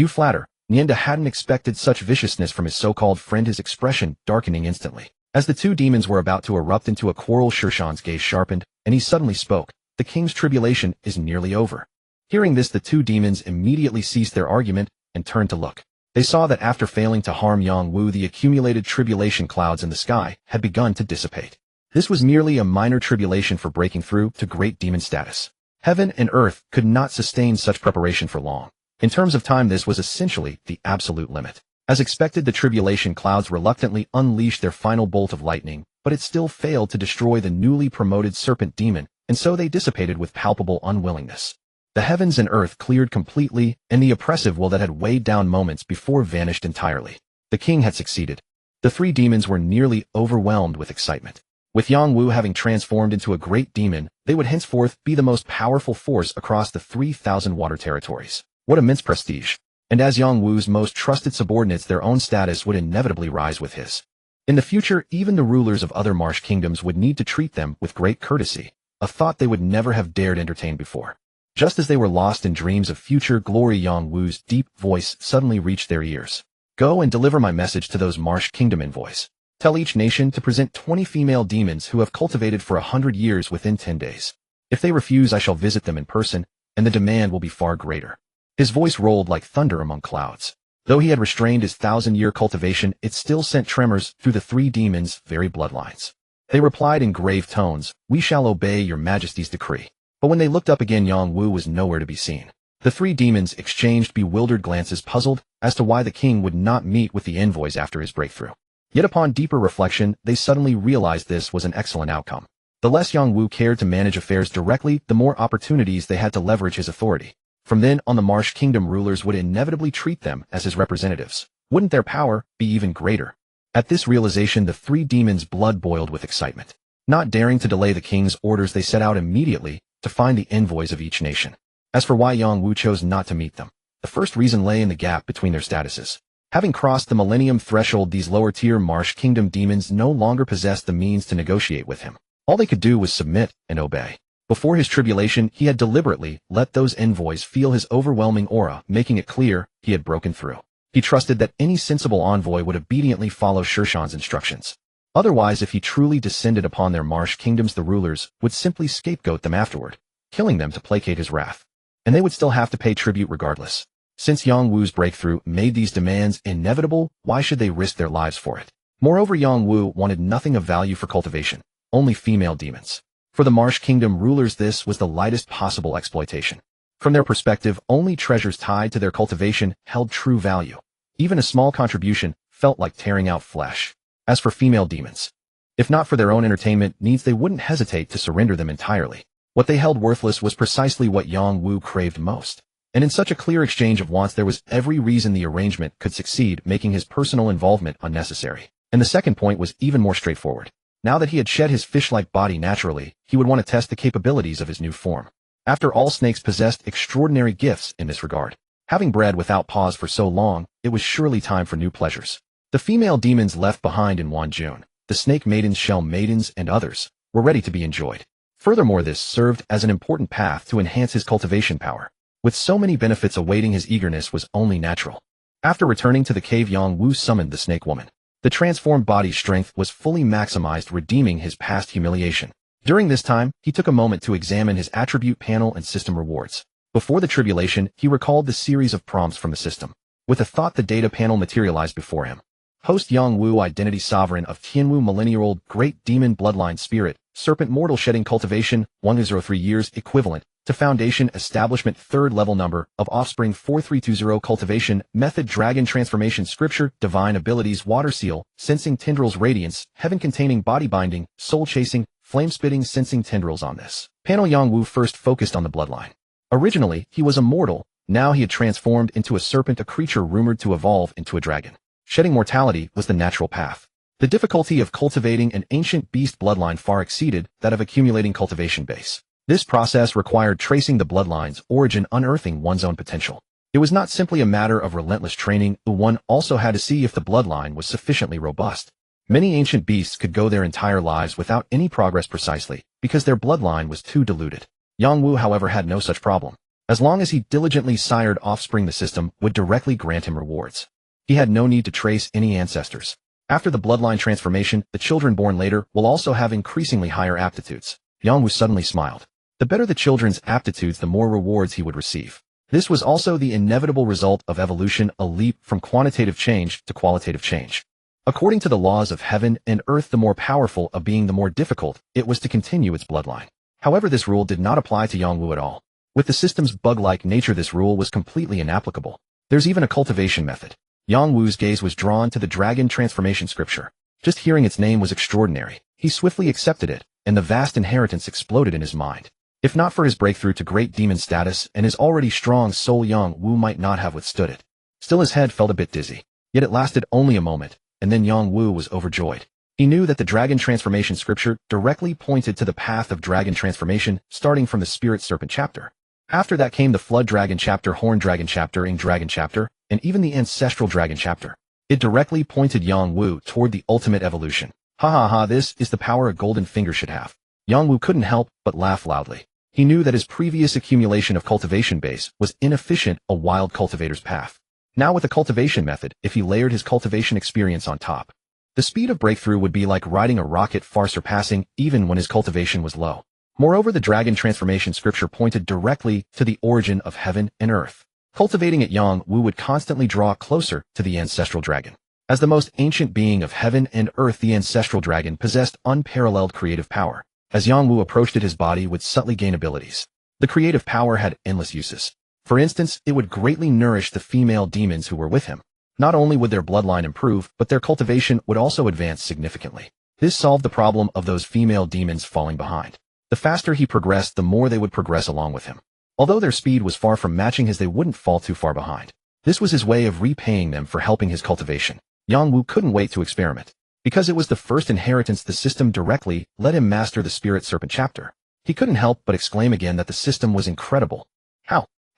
flatter. Nienda hadn't expected such viciousness from his so-called friend, his expression darkening instantly. As the two demons were about to erupt into a quarrel, Sher Shan's gaze sharpened, and he suddenly spoke. The king's tribulation is nearly over. Hearing this, the two demons immediately ceased their argument and turned to look. They saw that after failing to harm Yang Wu, the accumulated tribulation clouds in the sky had begun to dissipate. This was merely a minor tribulation for breaking through to great demon status. Heaven and earth could not sustain such preparation for long. In terms of time, this was essentially the absolute limit. As expected, the tribulation clouds reluctantly unleashed their final bolt of lightning, but it still failed to destroy the newly promoted serpent demon, and so they dissipated with palpable unwillingness. The heavens and earth cleared completely, and the oppressive will that had weighed down moments before vanished entirely. The king had succeeded. The three demons were nearly overwhelmed with excitement. With Yang Wu having transformed into a great demon, they would henceforth be the most powerful force across the 3,000 water territories. What immense prestige. And as Yang Wu's most trusted subordinates, their own status would inevitably rise with his. In the future, even the rulers of other marsh kingdoms would need to treat them with great courtesy, a thought they would never have dared entertain before. Just as they were lost in dreams of future glory, Yang Wu's deep voice suddenly reached their ears. Go and deliver my message to those marsh kingdom envoys. Tell each nation to present 20 female demons who have cultivated for 100 years within 10 days. If they refuse, I shall visit them in person, and the demand will be far greater. His voice rolled like thunder among clouds. Though he had restrained his 1,000-year cultivation, it still sent tremors through the three demons' very bloodlines. They replied in grave tones, "We shall obey your majesty's decree." But when they looked up again, Yang Wu was nowhere to be seen. The three demons exchanged bewildered glances, puzzled as to why the king would not meet with the envoys after his breakthrough. Yet upon deeper reflection, they suddenly realized this was an excellent outcome. The less Yang Wu cared to manage affairs directly, the more opportunities they had to leverage his authority. From then on, the Marsh Kingdom rulers would inevitably treat them as his representatives. Wouldn't their power be even greater? At this realization, the three demons' blood boiled with excitement. Not daring to delay the king's orders, they set out immediately to find the envoys of each nation. As for why Yang Wu chose not to meet them, the first reason lay in the gap between their statuses. Having crossed the millennium threshold, these lower-tier Marsh Kingdom demons no longer possessed the means to negotiate with him. All they could do was submit and obey. Before his tribulation, he had deliberately let those envoys feel his overwhelming aura, making it clear he had broken through. He trusted that any sensible envoy would obediently follow Sher Shan's instructions. Otherwise, if he truly descended upon their Marsh Kingdoms, the rulers would simply scapegoat them afterward, killing them to placate his wrath. And they would still have to pay tribute regardless. Since Yang Wu's breakthrough made these demands inevitable, why should they risk their lives for it? Moreover, Yang Wu wanted nothing of value for cultivation, only female demons. For the Marsh Kingdom rulers, this was the lightest possible exploitation. From their perspective, only treasures tied to their cultivation held true value. Even a small contribution felt like tearing out flesh. As for female demons, if not for their own entertainment needs, they wouldn't hesitate to surrender them entirely. What they held worthless was precisely what Yang Wu craved most. And in such a clear exchange of wants, there was every reason the arrangement could succeed, making his personal involvement unnecessary. And the second point was even more straightforward. Now that he had shed his fish-like body naturally, he would want to test the capabilities of his new form. After all, snakes possessed extraordinary gifts in this regard. Having bred without pause for so long, it was surely time for new pleasures. The female demons left behind in Wanjun, the snake maidens, shell maidens, and others, were ready to be enjoyed. Furthermore, this served as an important path to enhance his cultivation power. With so many benefits awaiting, his eagerness was only natural. After returning to the cave, Yang Wu summoned the snake woman. The transformed body's strength was fully maximized, redeeming his past humiliation. During this time, he took a moment to examine his attribute panel and system rewards. Before the tribulation, he recalled the series of prompts from the system. With a thought, the data panel materialized before him. Host Yang Wu, identity sovereign of Tianwu, millennia-old great demon bloodline spirit, serpent mortal shedding cultivation, 103 years equivalent to foundation establishment, third level number of offspring 4320, cultivation method, dragon transformation, scripture, divine abilities, water seal, sensing tendrils, radiance, heaven containing body binding, soul chasing, flame spitting, sensing tendrils. On this panel, Yang Wu first focused on the bloodline. Originally, he was immortal. Now he had transformed into a serpent, a creature rumored to evolve into a dragon. Shedding mortality was the natural path. The difficulty of cultivating an ancient beast bloodline far exceeded that of accumulating cultivation base. This process required tracing the bloodline's origin, unearthing one's own potential. It was not simply a matter of relentless training, one also had to see if the bloodline was sufficiently robust. Many ancient beasts could go their entire lives without any progress precisely because their bloodline was too diluted. Yang Wu, however, had no such problem. As long as he diligently sired offspring, the system would directly grant him rewards. He had no need to trace any ancestors. After the bloodline transformation, the children born later will also have increasingly higher aptitudes. Yang Wu suddenly smiled. The better the children's aptitudes, the more rewards he would receive. This was also the inevitable result of evolution, a leap from quantitative change to qualitative change. According to the laws of heaven and earth, the more powerful a being, the more difficult it was to continue its bloodline. However, this rule did not apply to Yang Wu at all. With the system's bug-like nature, this rule was completely inapplicable. There's even a cultivation method. Yang Wu's gaze was drawn to the dragon transformation scripture. Just hearing its name was extraordinary. He swiftly accepted it, and the vast inheritance exploded in his mind. If not for his breakthrough to great demon status and his already strong soul, Yang Wu might not have withstood it. Still, his head felt a bit dizzy. Yet it lasted only a moment, and then Yang Wu was overjoyed. He knew that the dragon transformation scripture directly pointed to the path of dragon transformation, starting from the spirit serpent chapter. After that came the flood dragon chapter, horn dragon chapter, ing dragon chapter, and even the ancestral dragon chapter. It directly pointed Yang Wu toward the ultimate evolution. Ha ha ha, this is the power a golden finger should have. Yang Wu couldn't help but laugh loudly. He knew that his previous accumulation of cultivation base was inefficient, a wild cultivator's path. Now with the cultivation method, if he layered his cultivation experience on top, the speed of breakthrough would be like riding a rocket, far surpassing even when his cultivation was low. Moreover, the dragon transformation scripture pointed directly to the origin of heaven and earth. Cultivating it, Yang Wu would constantly draw closer to the ancestral dragon. As the most ancient being of heaven and earth, the ancestral dragon possessed unparalleled creative power. As Yang Wu approached it, his body would subtly gain abilities. The creative power had endless uses. For instance, it would greatly nourish the female demons who were with him. Not only would their bloodline improve, but their cultivation would also advance significantly. This solved the problem of those female demons falling behind. The faster he progressed, the more they would progress along with him. Although their speed was far from matching his, they wouldn't fall too far behind. This was his way of repaying them for helping his cultivation. Yang Wu couldn't wait to experiment. Because it was the first inheritance, the system directly let him master the spirit serpent chapter. He couldn't help but exclaim again that the system was incredible.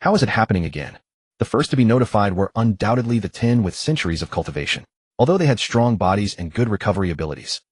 How is it happening again? The first to be notified were undoubtedly the 10 with centuries of cultivation. Although they had strong bodies and good recovery abilities,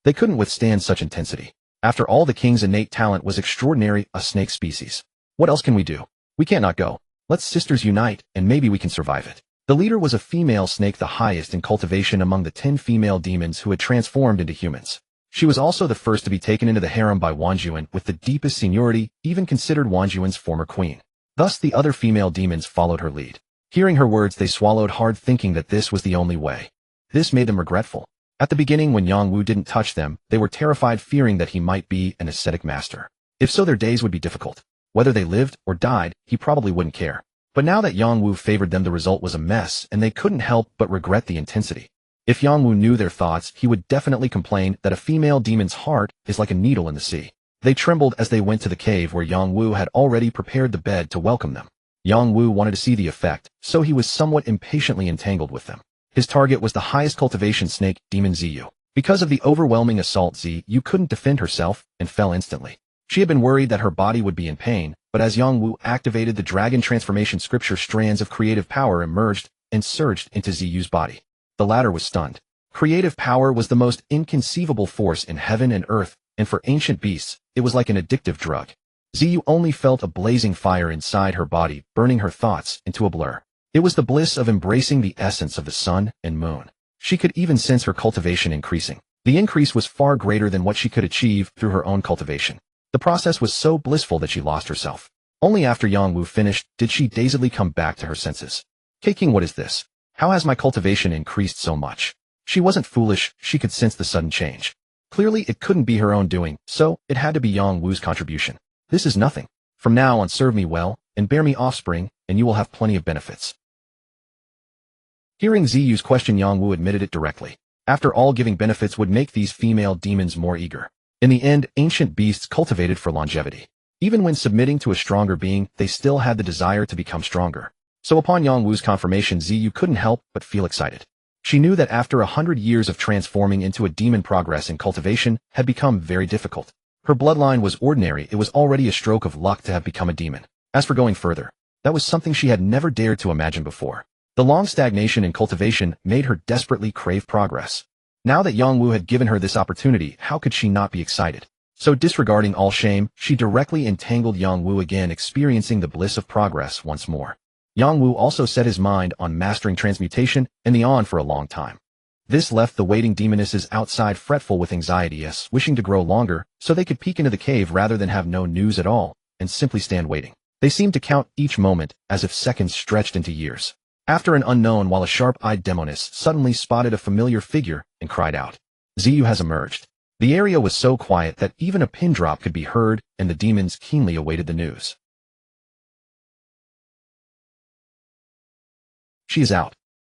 they couldn't withstand such intensity. After all, the king's innate talent was extraordinary, a snake species. What else can we do? We can't not go. Let's sisters unite, and maybe we can survive it. The leader was a female snake, the highest in cultivation among the 10 female demons who had transformed into humans. She was also the first to be taken into the harem by Wanjuan with the deepest seniority, even considered Wanjuan's former queen. Thus the other female demons followed her lead. Hearing her words, they swallowed hard, thinking that this was the only way. This made them regretful. At the beginning, when Yang Wu didn't touch them, they were terrified, fearing that he might be an ascetic master. If so, their days would be difficult. Whether they lived or died, he probably wouldn't care. But now that Yang Wu favored them, the result was a mess, and they couldn't help but regret the intensity. If Yang Wu knew their thoughts, he would definitely complain that a female demon's heart is like a needle in the sea. They trembled as they went to the cave where Yang Wu had already prepared the bed to welcome them. Yang Wu wanted to see the effect, so he was somewhat impatiently entangled with them. His target was the highest cultivation snake, Demon Ziyu. Because of the overwhelming assault, Ziyu couldn't defend herself and fell instantly. She had been worried that her body would be in pain, but as Yang Wu activated the dragon transformation scripture, strands of creative power emerged and surged into Ziyu's body. The latter was stunned. Creative power was the most inconceivable force in heaven and earth, and for ancient beasts, it was like an addictive drug. Ziyu only felt a blazing fire inside her body, burning her thoughts into a blur. It was the bliss of embracing the essence of the sun and moon. She could even sense her cultivation increasing. The increase was far greater than what she could achieve through her own cultivation. The process was so blissful that she lost herself. Only after Yangwu finished did she dazedly come back to her senses. King, what is this? How has my cultivation increased so much? She wasn't foolish, she could sense the sudden change. Clearly it couldn't be her own doing, so it had to be Yangwu's contribution. This is nothing. From now on serve me well, and bear me offspring, and you will have plenty of benefits. Hearing Ziyu's question, Yangwu admitted it directly. After all, giving benefits would make these female demons more eager. In the end, ancient beasts cultivated for longevity. Even when submitting to a stronger being, they still had the desire to become stronger. So upon Yangwu's confirmation, Ziyu couldn't help but feel excited. She knew that after 100 years of transforming into a demon, progress in cultivation had become very difficult. Her bloodline was ordinary, it was already a stroke of luck to have become a demon. As for going further, that was something she had never dared to imagine before. The long stagnation in cultivation made her desperately crave progress. Now that Yangwu had given her this opportunity, how could she not be excited? So disregarding all shame, she directly entangled Yangwu again, experiencing the bliss of progress once more. Yangwu also set his mind on mastering transmutation and the on for a long time. This left the waiting demonesses outside fretful with anxiety, yes, wishing to grow longer, so they could peek into the cave rather than have no news at all, and simply stand waiting. They seemed to count each moment as if seconds stretched into years. After an unknown, while a sharp-eyed demoness suddenly spotted a familiar figure and cried out, "Ziyu has emerged." The area was so quiet that even a pin drop could be heard, and the demons keenly awaited the news. "She is out."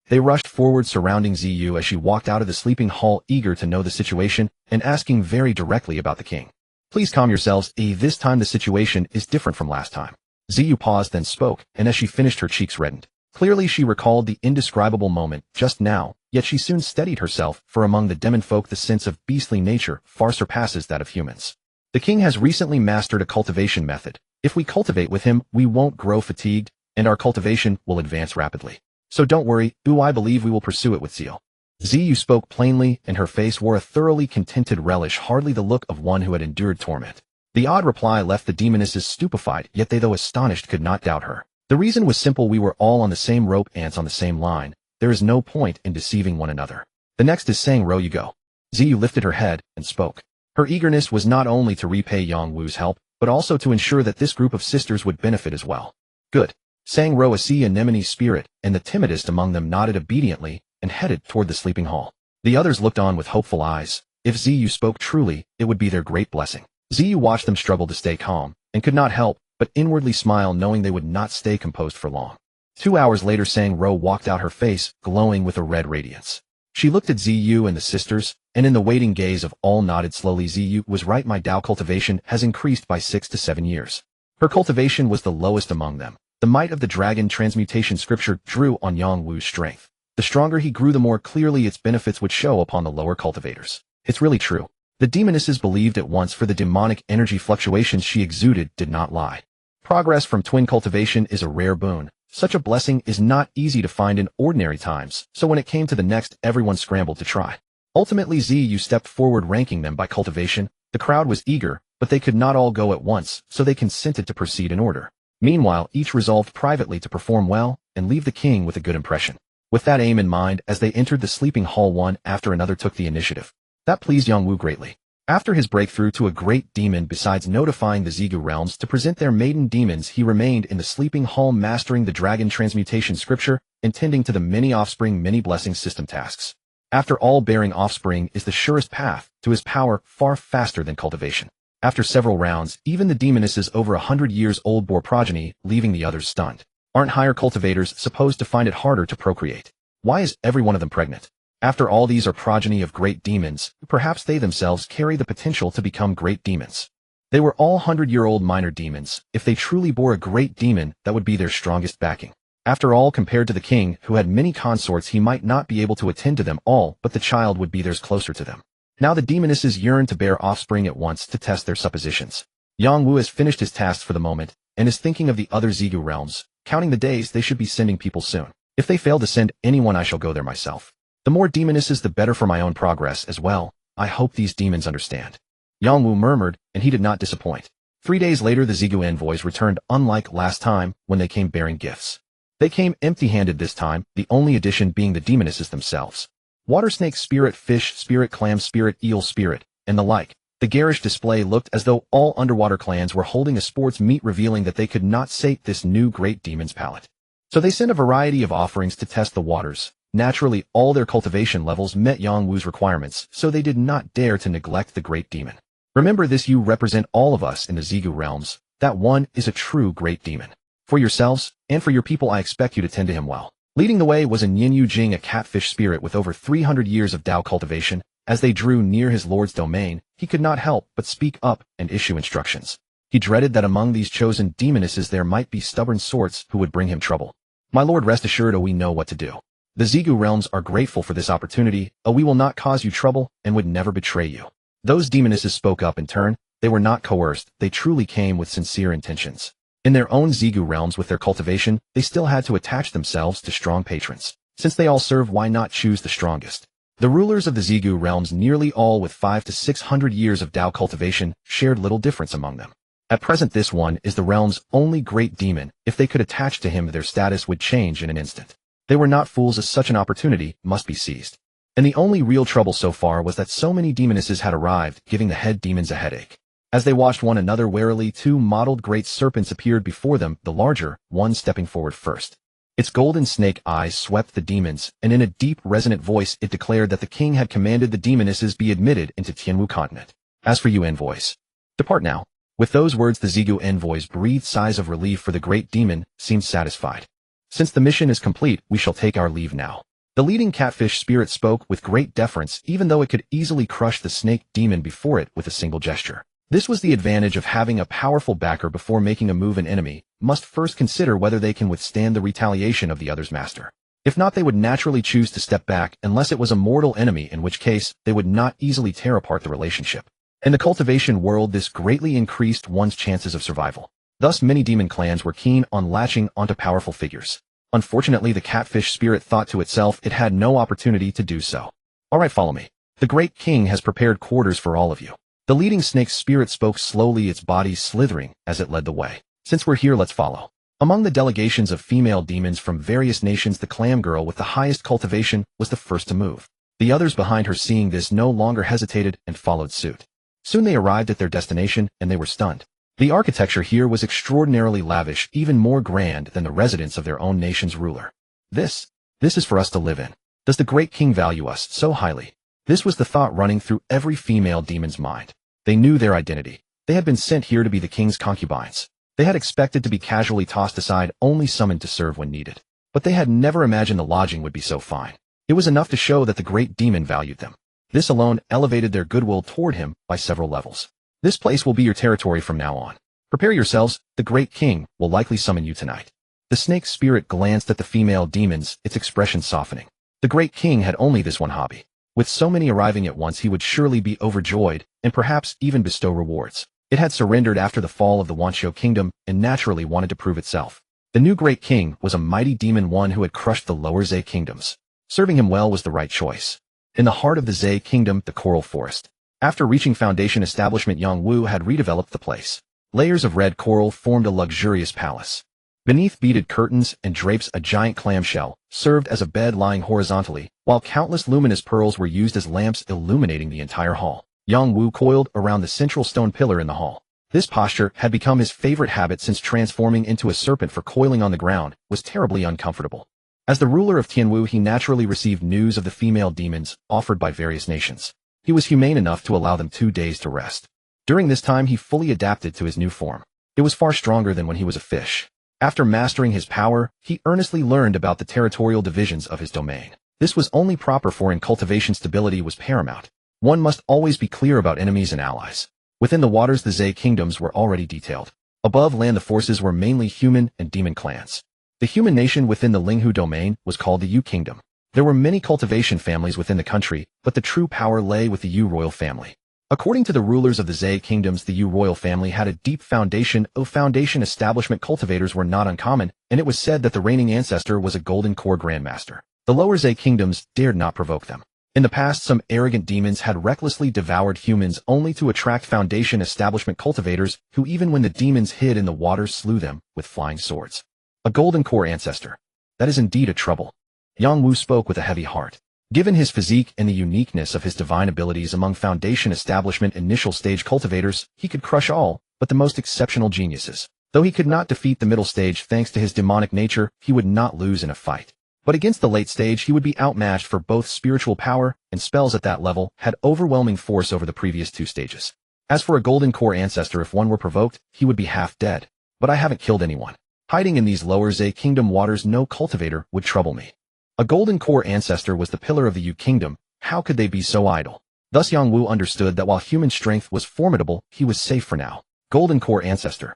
They rushed forward, surrounding Ziyu as she walked out of the sleeping hall, eager to know the situation and asking very directly about the king. "Please calm yourselves, this time the situation is different from last time." Ziyu paused, then spoke, and as she finished her cheeks reddened. Clearly she recalled the indescribable moment just now, yet she soon steadied herself, for among the demon folk the sense of beastly nature far surpasses that of humans. "The king has recently mastered a cultivation method. If we cultivate with him, we won't grow fatigued, and our cultivation will advance rapidly. So don't worry, I believe we will pursue it with zeal." Ziyu spoke plainly, and her face wore a thoroughly contented relish, hardly the look of one who had endured torment. The odd reply left the demonesses stupefied, yet they, though astonished, could not doubt her. The reason was simple: we were all on the same rope, ants on the same line. There is no point in deceiving one another. The next is saying row you go. Ziyu lifted her head and spoke. Her eagerness was not only to repay Yangwu's help, but also to ensure that this group of sisters would benefit as well. "Good." Sang Ro, a sea anemone's spirit, and the timidest among them nodded obediently and headed toward the sleeping hall. The others looked on with hopeful eyes. If Ziyu spoke truly, it would be their great blessing. Ziyu watched them struggle to stay calm, and could not help but inwardly smile, knowing they would not stay composed for long. 2 hours later, Sang Ro walked out, her face glowing with a red radiance. She looked at Ziyu and the sisters, and in the waiting gaze of all nodded slowly. "Ziyu was right, my Tao cultivation has increased by 6 to 7 years. Her cultivation was the lowest among them. The might of the dragon transmutation scripture drew on Yangwu's strength. The stronger he grew, the more clearly its benefits would show upon the lower cultivators. It's really true." The demonesses believed at once, for the demonic energy fluctuations she exuded did not lie. Progress from twin cultivation is a rare boon. Such a blessing is not easy to find in ordinary times, so when it came to the next, everyone scrambled to try. Ultimately, Ziyu stepped forward, ranking them by cultivation. The crowd was eager, but they could not all go at once, so they consented to proceed in order. Meanwhile, each resolved privately to perform well and leave the king with a good impression. With that aim in mind, as they entered the sleeping hall, one after another took the initiative. That pleased Yangwu greatly. After his breakthrough to a great demon, besides notifying the Zigu realms to present their maiden demons, he remained in the sleeping hall, mastering the dragon transmutation scripture and tending to the many offspring, many blessings system tasks. After all, bearing offspring is the surest path to his power, far faster than cultivation. After several rounds, even the demonesses over 100 years old bore progeny, leaving the others stunned. Aren't higher cultivators supposed to find it harder to procreate? Why is every one of them pregnant? After all, these are progeny of great demons. Perhaps they themselves carry the potential to become great demons. They were all 100-year-old minor demons. If they truly bore a great demon, that would be their strongest backing. After all, compared to the king, who had many consorts, he might not be able to attend to them all, but the child would be theirs, closer to them. Now the demonesses yearned to bear offspring at once to test their suppositions. Yangwu has finished his tasks for the moment, and is thinking of the other Zigu realms, counting the days they should be sending people soon. If they fail to send anyone, I shall go there myself. The more demonesses, the better for my own progress as well. I hope these demons understand. Yangwu murmured, and he did not disappoint. 3 days later, the Xigu envoys returned unlike last time when they came bearing gifts. They came empty-handed this time, the only addition being the demonesses themselves. Water snake spirit, fish spirit, clam spirit, eel spirit, and the like. The garish display looked as though all underwater clans were holding a sports meet, revealing that they could not sate this new great demon's palate. So they sent a variety of offerings to test the waters. Naturally, all their cultivation levels met Yang Wu's requirements, so they did not dare to neglect the great demon. Remember this, you represent all of us in the Xigu realms. That one is a true great demon. For yourselves, and for your people, I expect you to tend to him well. Leading the way was a Yin Jing, a catfish spirit with over 300 years of Dao cultivation. As they drew near his lord's domain, he could not help but speak up and issue instructions. He dreaded that among these chosen demonesses there might be stubborn sorts who would bring him trouble. My lord, rest assured, we know what to do. The Xigu realms are grateful for this opportunity. We will not cause you trouble and would never betray you. Those demonesses spoke up in turn. They were not coerced. They truly came with sincere intentions. In their own Xigu realms with their cultivation, they still had to attach themselves to strong patrons. Since they all serve, why not choose the strongest? The rulers of the Xigu realms, nearly all with 500 to 600 years of Dao cultivation, shared little difference among them. At present, this one is the realm's only great demon. If they could attach to him, their status would change in an instant. They were not fools, as such an opportunity must be seized. And the only real trouble so far was that so many demonesses had arrived, giving the head demons a headache. As they watched one another warily, 2 mottled great serpents appeared before them, the larger one stepping forward first. Its golden snake eyes swept the demons, and in a deep, resonant voice it declared that the king had commanded the demonesses be admitted into Tianwu continent. As for you envoys, depart now. With those words, the Xigu envoys breathed sighs of relief, for the great demon seemed satisfied. Since the mission is complete, we shall take our leave now. The leading catfish spirit spoke with great deference, even though it could easily crush the snake demon before it with a single gesture. This was the advantage of having a powerful backer. Before making a move, an enemy must first consider whether they can withstand the retaliation of the other's master. If not, they would naturally choose to step back, unless it was a mortal enemy, in which case they would not easily tear apart the relationship. In the cultivation world, this greatly increased one's chances of survival. Thus, many demon clans were keen on latching onto powerful figures. Unfortunately, the catfish spirit thought to itself it had no opportunity to do so. Alright, follow me. The great king has prepared quarters for all of you. The leading snake spirit spoke slowly, its body slithering as it led the way. Since we're here, let's follow. Among the delegations of female demons from various nations, the clam girl with the highest cultivation was the first to move. The others behind her, seeing this, no longer hesitated and followed suit. Soon they arrived at their destination, and they were stunned. The architecture here was extraordinarily lavish, even more grand than the residence of their own nation's ruler. This is for us to live in. Does the great king value us so highly? This was the thought running through every female demon's mind. They knew their identity. They had been sent here to be the king's concubines. They had expected to be casually tossed aside, only summoned to serve when needed. But they had never imagined the lodging would be so fine. It was enough to show that the great demon valued them. This alone elevated their goodwill toward him by several levels. This place will be your territory from now on. Prepare yourselves, the great king will likely summon you tonight. The snake spirit glanced at the female demons, its expression softening. The great king had only this one hobby. With so many arriving at once, he would surely be overjoyed, and perhaps even bestow rewards. It had surrendered after the fall of the Wanqiu kingdom, and naturally wanted to prove itself. The new great king was a mighty demon, one who had crushed the lower Zhe kingdoms. Serving him well was the right choice. In the heart of the Zhe kingdom, the coral forest. After reaching foundation establishment, Yang Wu had redeveloped the place. Layers of red coral formed a luxurious palace. Beneath beaded curtains and drapes, a giant clamshell served as a bed lying horizontally, while countless luminous pearls were used as lamps, illuminating the entire hall. Yang Wu coiled around the central stone pillar in the hall. This posture had become his favorite habit since transforming into a serpent, for coiling on the ground was terribly uncomfortable. As the ruler of Tianwu, he naturally received news of the female demons offered by various nations. He was humane enough to allow them 2 days to rest. During this time, he fully adapted to his new form. It was far stronger than when he was a fish. After mastering his power, he earnestly learned about the territorial divisions of his domain. This was only proper, for in cultivation stability was paramount. One must always be clear about enemies and allies. Within the waters, the Zhe kingdoms were already detailed. Above land, the forces were mainly human and demon clans. The human nation within the Linghu domain was called the Yu kingdom. There were many cultivation families within the country, but the true power lay with the Yu royal family. According to the rulers of the Zhe kingdoms, the Yu royal family had a deep foundation. Foundation establishment cultivators were not uncommon, and it was said that the reigning ancestor was a golden core grandmaster. The lower Zhe kingdoms dared not provoke them. In the past, some arrogant demons had recklessly devoured humans only to attract Foundation establishment cultivators who, even when the demons hid in the water, slew them with flying swords. A golden core ancestor. That is indeed a trouble. Yang Wu spoke with a heavy heart. Given his physique and the uniqueness of his divine abilities among Foundation establishment initial stage cultivators, he could crush all but the most exceptional geniuses. Though he could not defeat the middle stage thanks to his demonic nature, he would not lose in a fight. But against the late stage, he would be outmatched, for both spiritual power and spells at that level had overwhelming force over the previous two stages. As for a golden core ancestor, if one were provoked, he would be half dead. But I haven't killed anyone. Hiding in these lower Zay Kingdom waters, no cultivator would trouble me. A golden core ancestor was the pillar of the Yu Kingdom. How could they be so idle? Thus Yang Wu understood that while human strength was formidable, he was safe for now. Golden core ancestor.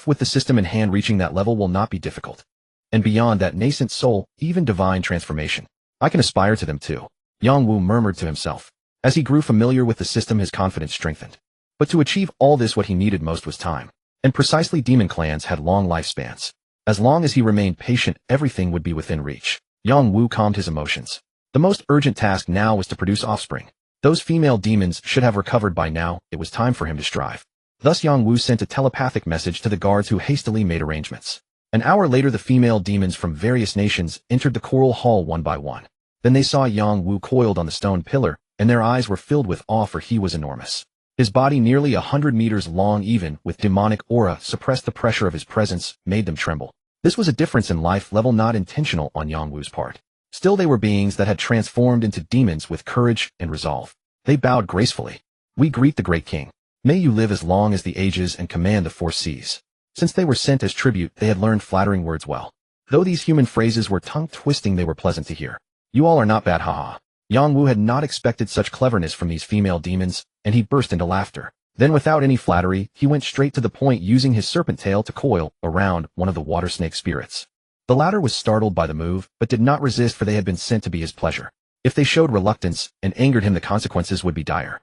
With the system in hand, reaching that level will not be difficult. And beyond that nascent soul, even divine transformation. I can aspire to them too. Yang Wu murmured to himself. As he grew familiar with the system, his confidence strengthened. But to achieve all this, what he needed most was time. And precisely, demon clans had long lifespans. As long as he remained patient, everything would be within reach. Yang Wu calmed his emotions. The most urgent task now was to produce offspring. Those female demons should have recovered by now. It was time for him to strive. Thus Yang Wu sent a telepathic message to the guards, who hastily made arrangements. An hour later, the female demons from various nations entered the coral hall one by one. Then they saw Yang Wu coiled on the stone pillar, and their eyes were filled with awe, for he was enormous. His body, nearly 100 meters long, even with demonic aura, suppressed the pressure of his presence, made them tremble. This was a difference in life level, not intentional on Yang Wu's part. Still, they were beings that had transformed into demons with courage and resolve. They bowed gracefully. We greet the great king. May you live as long as the ages and command the four seas. Since they were sent as tribute, they had learned flattering words well. Though these human phrases were tongue-twisting, they were pleasant to hear. You all are not bad, haha. Yang Wu had not expected such cleverness from these female demons, and he burst into laughter. Then, without any flattery, he went straight to the point, using his serpent tail to coil around one of the water snake spirits. The latter was startled by the move, but did not resist, for they had been sent to be his pleasure. If they showed reluctance and angered him, the consequences would be dire.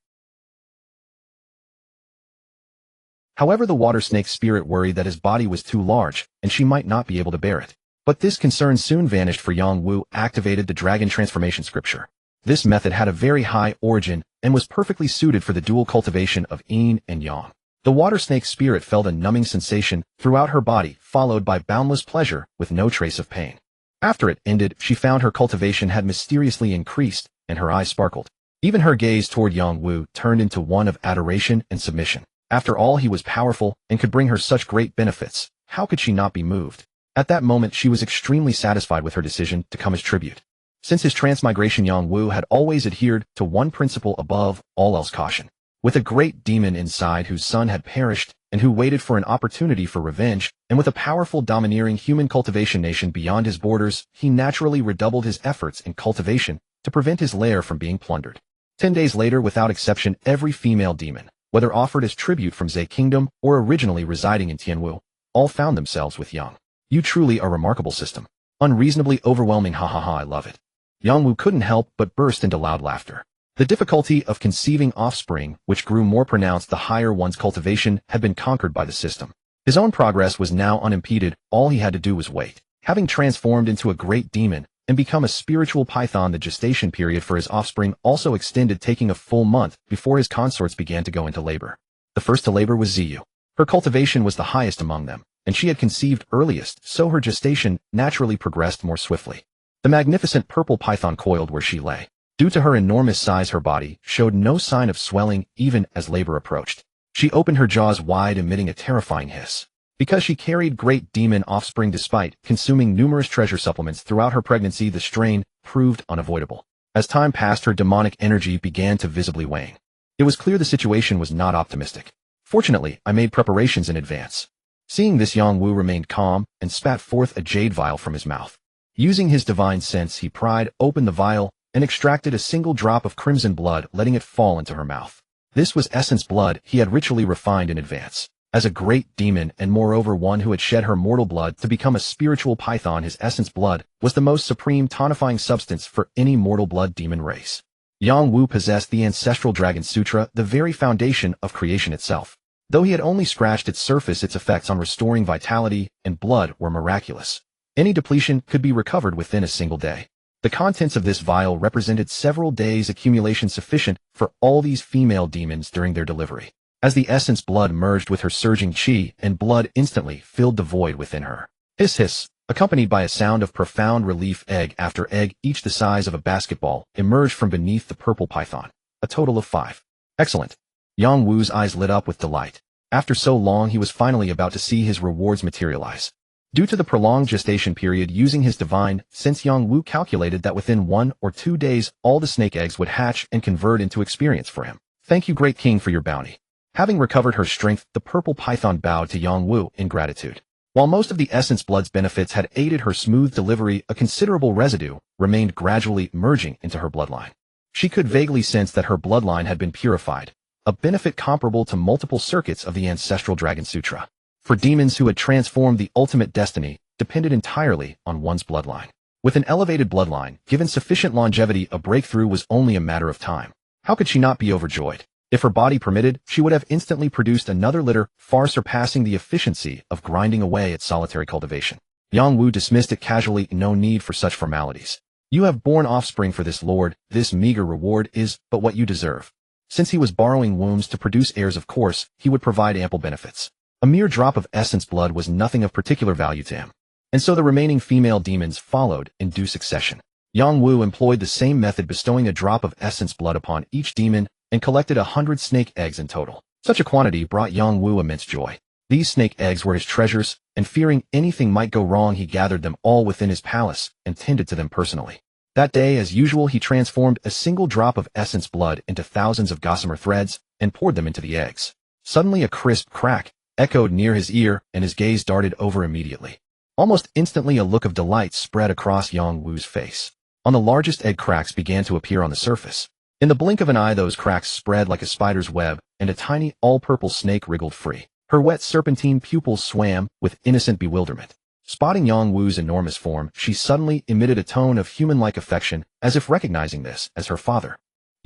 However, the water snake spirit worried that his body was too large, and she might not be able to bear it. But this concern soon vanished, for Yang Wu activated the dragon transformation scripture. This method had a very high origin, and was perfectly suited for the dual cultivation of yin and yang. The water snake spirit felt a numbing sensation throughout her body, followed by boundless pleasure with no trace of pain. After it ended, she found her cultivation had mysteriously increased, and her eyes sparkled. Even her gaze toward Yang Wu turned into one of adoration and submission. After all, he was powerful and could bring her such great benefits. How could she not be moved? At that moment, she was extremely satisfied with her decision to come as tribute. Since his transmigration, Yang Wu had always adhered to one principle above all else: caution. With a great demon inside whose son had perished and who waited for an opportunity for revenge, and with a powerful domineering human cultivation nation beyond his borders, he naturally redoubled his efforts in cultivation to prevent his lair from being plundered. 10 days later, without exception, every female demon, whether offered as tribute from Zay Kingdom or originally residing in Tianwu, all found themselves with Yang. You truly are a remarkable system. Unreasonably overwhelming, ha ha ha, I love it. Yang Wu couldn't help but burst into loud laughter. The difficulty of conceiving offspring, which grew more pronounced the higher one's cultivation, had been conquered by the system. His own progress was now unimpeded. All he had to do was wait. Having transformed into a great demon and become a spiritual python, the gestation period for his offspring also extended, taking a full month before his consorts began to go into labor. The first to labor was Ziyu. Her cultivation was the highest among them, and she had conceived earliest, so her gestation naturally progressed more swiftly. The magnificent purple python coiled where she lay. Due to her enormous size, her body showed no sign of swelling even as labor approached. She opened her jaws wide, emitting a terrifying hiss. Because she carried great demon offspring despite consuming numerous treasure supplements throughout her pregnancy, the strain proved unavoidable. As time passed, her demonic energy began to visibly wane. It was clear the situation was not optimistic. Fortunately, I made preparations in advance. Seeing this, Yang Wu remained calm and spat forth a jade vial from his mouth. Using his divine sense, he pried open the vial and extracted a single drop of crimson blood, letting it fall into her mouth. This was essence blood he had ritually refined in advance. As a great demon, and moreover one who had shed her mortal blood to become a spiritual python, his essence blood was the most supreme tonifying substance for any mortal blood demon race. Yang Wu possessed the ancestral Dragon Sutra, the very foundation of creation itself. Though he had only scratched its surface, its effects on restoring vitality and blood were miraculous. Any depletion could be recovered within a single day. The contents of this vial represented several days' accumulation sufficient for all these female demons during their delivery. As the essence blood merged with her surging chi, and blood instantly filled the void within her. Hiss hiss, accompanied by a sound of profound relief, egg after egg, each the size of a basketball, emerged from beneath the purple python. A total of 5. Excellent. Yang Wu's eyes lit up with delight. After so long, he was finally about to see his rewards materialize. Due to the prolonged gestation period using his divine sense, Yang Wu calculated that within 1 or 2 days, all the snake eggs would hatch and convert into experience for him. Thank you, great king, for your bounty. Having recovered her strength, the purple python bowed to Yang Wu in gratitude. While most of the essence blood's benefits had aided her smooth delivery, a considerable residue remained gradually merging into her bloodline. She could vaguely sense that her bloodline had been purified, a benefit comparable to multiple circuits of the ancestral Dragon Sutra. For demons who had transformed, the ultimate destiny depended entirely on one's bloodline. With an elevated bloodline, given sufficient longevity, a breakthrough was only a matter of time. How could she not be overjoyed? If her body permitted, she would have instantly produced another litter, far surpassing the efficiency of grinding away at solitary cultivation. Yang Wu dismissed it casually. No need for such formalities. You have borne offspring for this lord. This meager reward is but what you deserve. Since he was borrowing wombs to produce heirs, of course, he would provide ample benefits. A mere drop of essence blood was nothing of particular value to him. And so the remaining female demons followed in due succession. Yang Wu employed the same method, bestowing a drop of essence blood upon each demon, and collected 100 snake eggs in total. Such a quantity brought Yang Wu immense joy. These snake eggs were his treasures, and fearing anything might go wrong, he gathered them all within his palace and tended to them personally. That day, as usual, he transformed a single drop of essence blood into thousands of gossamer threads and poured them into the eggs. Suddenly a crisp crack echoed near his ear, and his gaze darted over immediately. Almost instantly, a look of delight spread across Yang Wu's face. On the largest egg, cracks began to appear on the surface. In the blink of an eye, those cracks spread like a spider's web, and a tiny, all-purple snake wriggled free. Her wet serpentine pupils swam with innocent bewilderment. Spotting Yang Wu's enormous form, she suddenly emitted a tone of human-like affection, as if recognizing this as her father.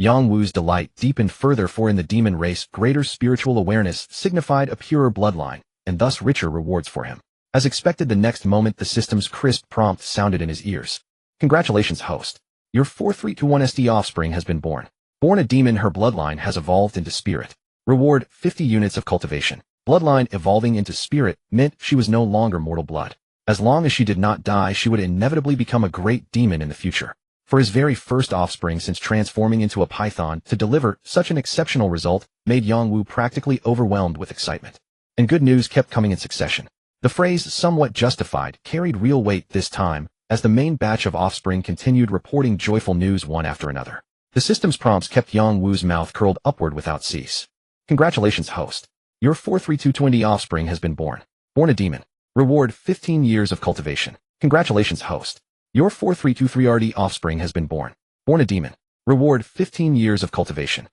Yang Wu's delight deepened further, for in the demon race, greater spiritual awareness signified a purer bloodline, and thus richer rewards for him. As expected, the next moment, the system's crisp prompt sounded in his ears. Congratulations, host. Your 4321SD offspring has been born. Born a demon, her bloodline has evolved into spirit. Reward, 50 units of cultivation. Bloodline evolving into spirit meant she was no longer mortal blood. As long as she did not die, she would inevitably become a great demon in the future. For his very first offspring since transforming into a python, to deliver such an exceptional result made Yang Wu practically overwhelmed with excitement. And good news kept coming in succession. The phrase "somewhat justified" carried real weight this time, as the main batch of offspring continued reporting joyful news one after another. The system's prompts kept Yang Wu's mouth curled upward without cease. Congratulations, host. Your 43220 offspring has been born. Born a demon. Reward, 15 years of cultivation. Congratulations, host. Your 4323RD offspring has been born. Born a demon. Reward, 15 years of cultivation.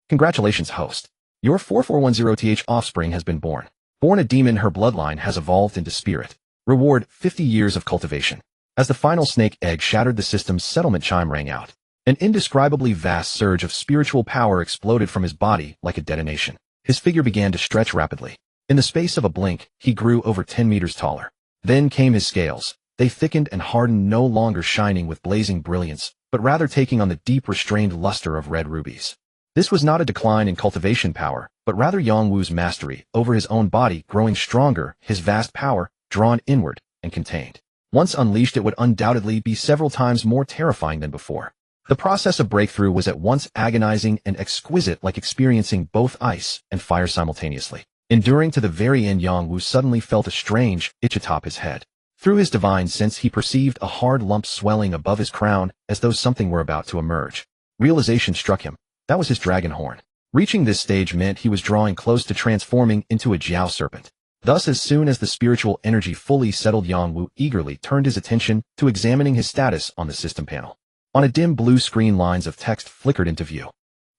Congratulations, host. Your 4410TH offspring has been born. Born a demon, her bloodline has evolved into spirit. Reward, 50 years of cultivation. As the final snake egg shattered, the system's settlement chime rang out. An indescribably vast surge of spiritual power exploded from his body like a detonation. His figure began to stretch rapidly. In the space of a blink, he grew over 10 meters taller. Then came his scales. They thickened and hardened, no longer shining with blazing brilliance, but rather taking on the deep, restrained luster of red rubies. This was not a decline in cultivation power, but rather Yang Wu's mastery over his own body growing stronger, his vast power drawn inward and contained. Once unleashed, it would undoubtedly be several times more terrifying than before. The process of breakthrough was at once agonizing and exquisite, like experiencing both ice and fire simultaneously. Enduring to the very end, Yang Wu suddenly felt a strange itch atop his head. Through his divine sense, he perceived a hard lump swelling above his crown, as though something were about to emerge. Realization struck him. That was his dragon horn. Reaching this stage meant he was drawing close to transforming into a Jiao serpent. Thus, as soon as the spiritual energy fully settled, Yang Wu eagerly turned his attention to examining his status on the system panel. On a dim blue screen, lines of text flickered into view.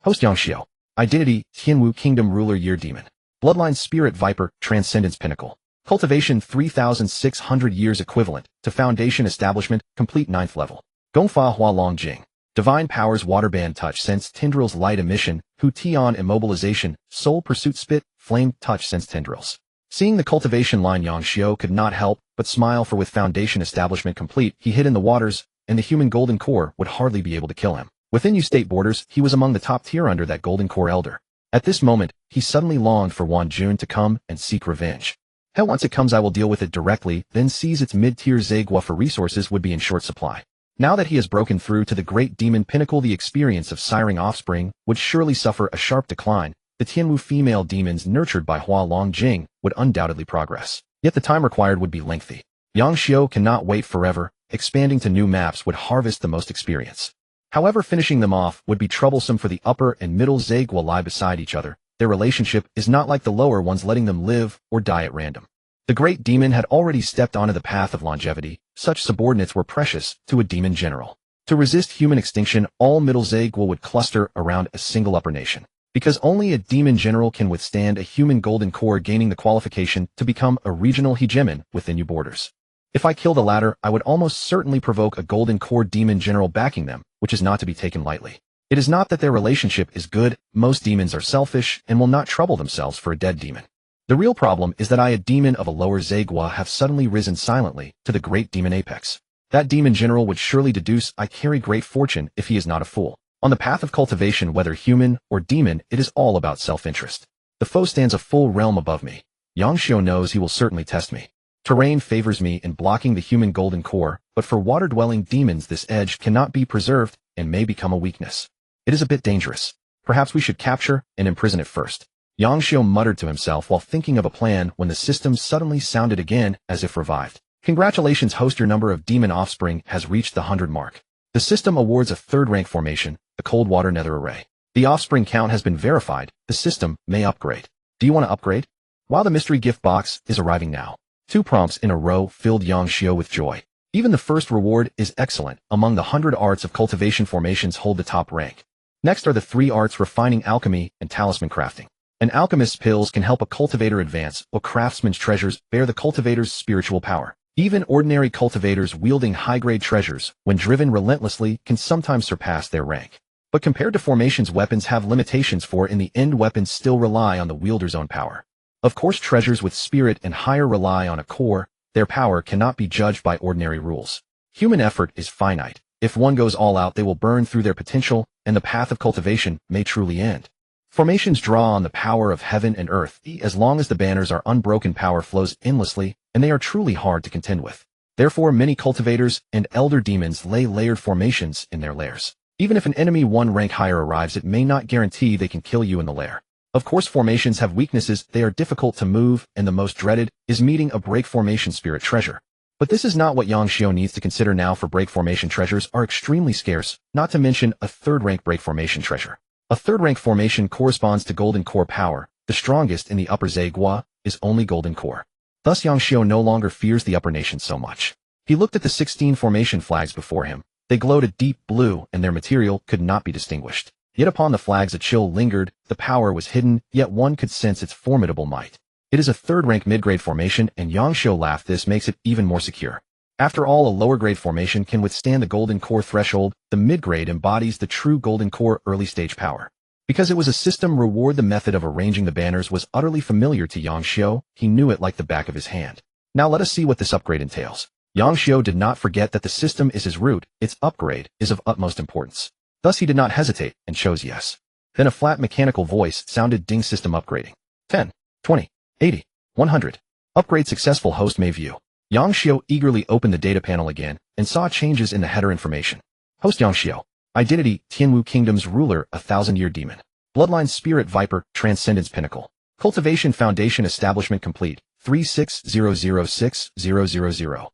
Host Yang Xiao. Identity, Tianwu Kingdom Ruler Year Demon. Bloodline Spirit Viper, Transcendence Pinnacle. Cultivation 3,600 years equivalent to Foundation Establishment, complete 9th level. Gongfa Hua Long Jing. Divine Powers Waterband Touch Sense Tendrils Light Emission, Hu Tian Immobilization, Soul Pursuit Spit, Flame Touch Sense Tendrils. Seeing the cultivation line, Yang Xiao could not help but smile, for with Foundation Establishment complete, he hid in the waters and the human golden core would hardly be able to kill him. Within U state borders, he was among the top tier under that golden core elder. At this moment, he suddenly longed for Wan Jun to come and seek revenge. Hell, once it comes I will deal with it directly, then seize its mid-tier Zegua for resources would be in short supply. Now that he has broken through to the great demon pinnacle, the experience of siring Offspring would surely suffer a sharp decline. The Tianwu female demons nurtured by Hua Longjing would undoubtedly progress. Yet the time required would be lengthy. Yang Xiu cannot wait forever. Expanding to new maps would harvest the most experience. However, finishing them off would be troublesome, for the upper and middle Zegua lie beside each other. Their relationship is not like the lower ones, letting them live or die at random. The great demon had already stepped onto the path of longevity. Such subordinates were precious to a demon general. To resist human extinction, all middle Zegua would cluster around a single upper nation. Because only a demon general can withstand a human golden core gaining the qualification to become a regional hegemon within U borders. If I kill the latter, I would almost certainly provoke a golden core demon general backing them, which is not to be taken lightly. It is not that their relationship is good. Most demons are selfish and will not trouble themselves for a dead demon. The real problem is that I, a demon of a lower Zegua, have suddenly risen silently to the great demon apex. That demon general would surely deduce I carry great fortune if he is not a fool. On the path of cultivation, whether human or demon, it is all about self-interest. The foe stands a full realm above me. Yang Xiu knows he will certainly test me. Terrain favors me in blocking the human golden core, but for water-dwelling demons this edge cannot be preserved and may become a weakness. It is a bit dangerous. Perhaps we should capture and imprison it first. Yang Xiu muttered to himself while thinking of a plan when the system suddenly sounded again as if revived. Congratulations, host, your number of demon offspring has reached the 100 mark. The system awards a third-rank formation, the cold water nether array. The offspring count has been verified. The system may upgrade. Do you want to upgrade? While the mystery gift box is arriving now. 2 prompts in a row filled Yang Xiu with joy. Even the first reward is excellent. Among the 100 arts of cultivation, formations hold the top rank. Next are the 3 arts refining alchemy and talisman crafting. An alchemist's pills can help a cultivator advance, while craftsman's treasures bear the cultivator's spiritual power. Even ordinary cultivators wielding high-grade treasures, when driven relentlessly, can sometimes surpass their rank. But compared to formations, weapons have limitations, for in the end weapons still rely on the wielder's own power. Of course, treasures with spirit and higher rely on a core. Their power cannot be judged by ordinary rules. Human effort is finite. If one goes all out, they will burn through their potential, and the path of cultivation may truly end. Formations draw on the power of heaven and earth. As long as the banners are unbroken, power flows endlessly, and they are truly hard to contend with. Therefore, many cultivators and elder demons lay layered formations in their lairs. Even if an enemy 1 rank higher arrives, it may not guarantee they can kill you in the lair. Of course, formations have weaknesses. They are difficult to move, and the most dreaded is meeting a break formation spirit treasure. But this is not what Yang Xiu needs to consider now, for break formation treasures are extremely scarce, not to mention a 3rd rank break formation treasure. A 3rd rank formation corresponds to golden core power. The strongest in the upper Zegua is only golden core. Thus Yang Xiu no longer fears the upper nation so much. He looked at the 16 formation flags before him. They glowed a deep blue, and their material could not be distinguished. Yet upon the flags a chill lingered. The power was hidden, yet one could sense its formidable might. It is a 3rd rank mid-grade formation, and Yang Xiu laughed. This makes it even more secure. After all, a lower grade formation can withstand the golden core threshold. The mid-grade embodies the true golden core early stage power. Because it was a system reward, the method of arranging the banners was utterly familiar to Yang Xiu. He knew it like the back of his hand. Now let us see what this upgrade entails. Yang Xiu did not forget that the system is his root. Its upgrade is of utmost importance. Thus he did not hesitate and chose yes. Then a flat mechanical voice sounded, ding, system upgrading. 10, 20, 80, 100. Upgrade successful, host may view. Yang Xiu eagerly opened the data panel again and saw changes in the header information. Host Yang Xiu. Identity, Tianwu Kingdom's ruler, a 1000-year demon. Bloodline, Spirit Viper, Transcendence Pinnacle. Cultivation Foundation establishment complete, 360060000.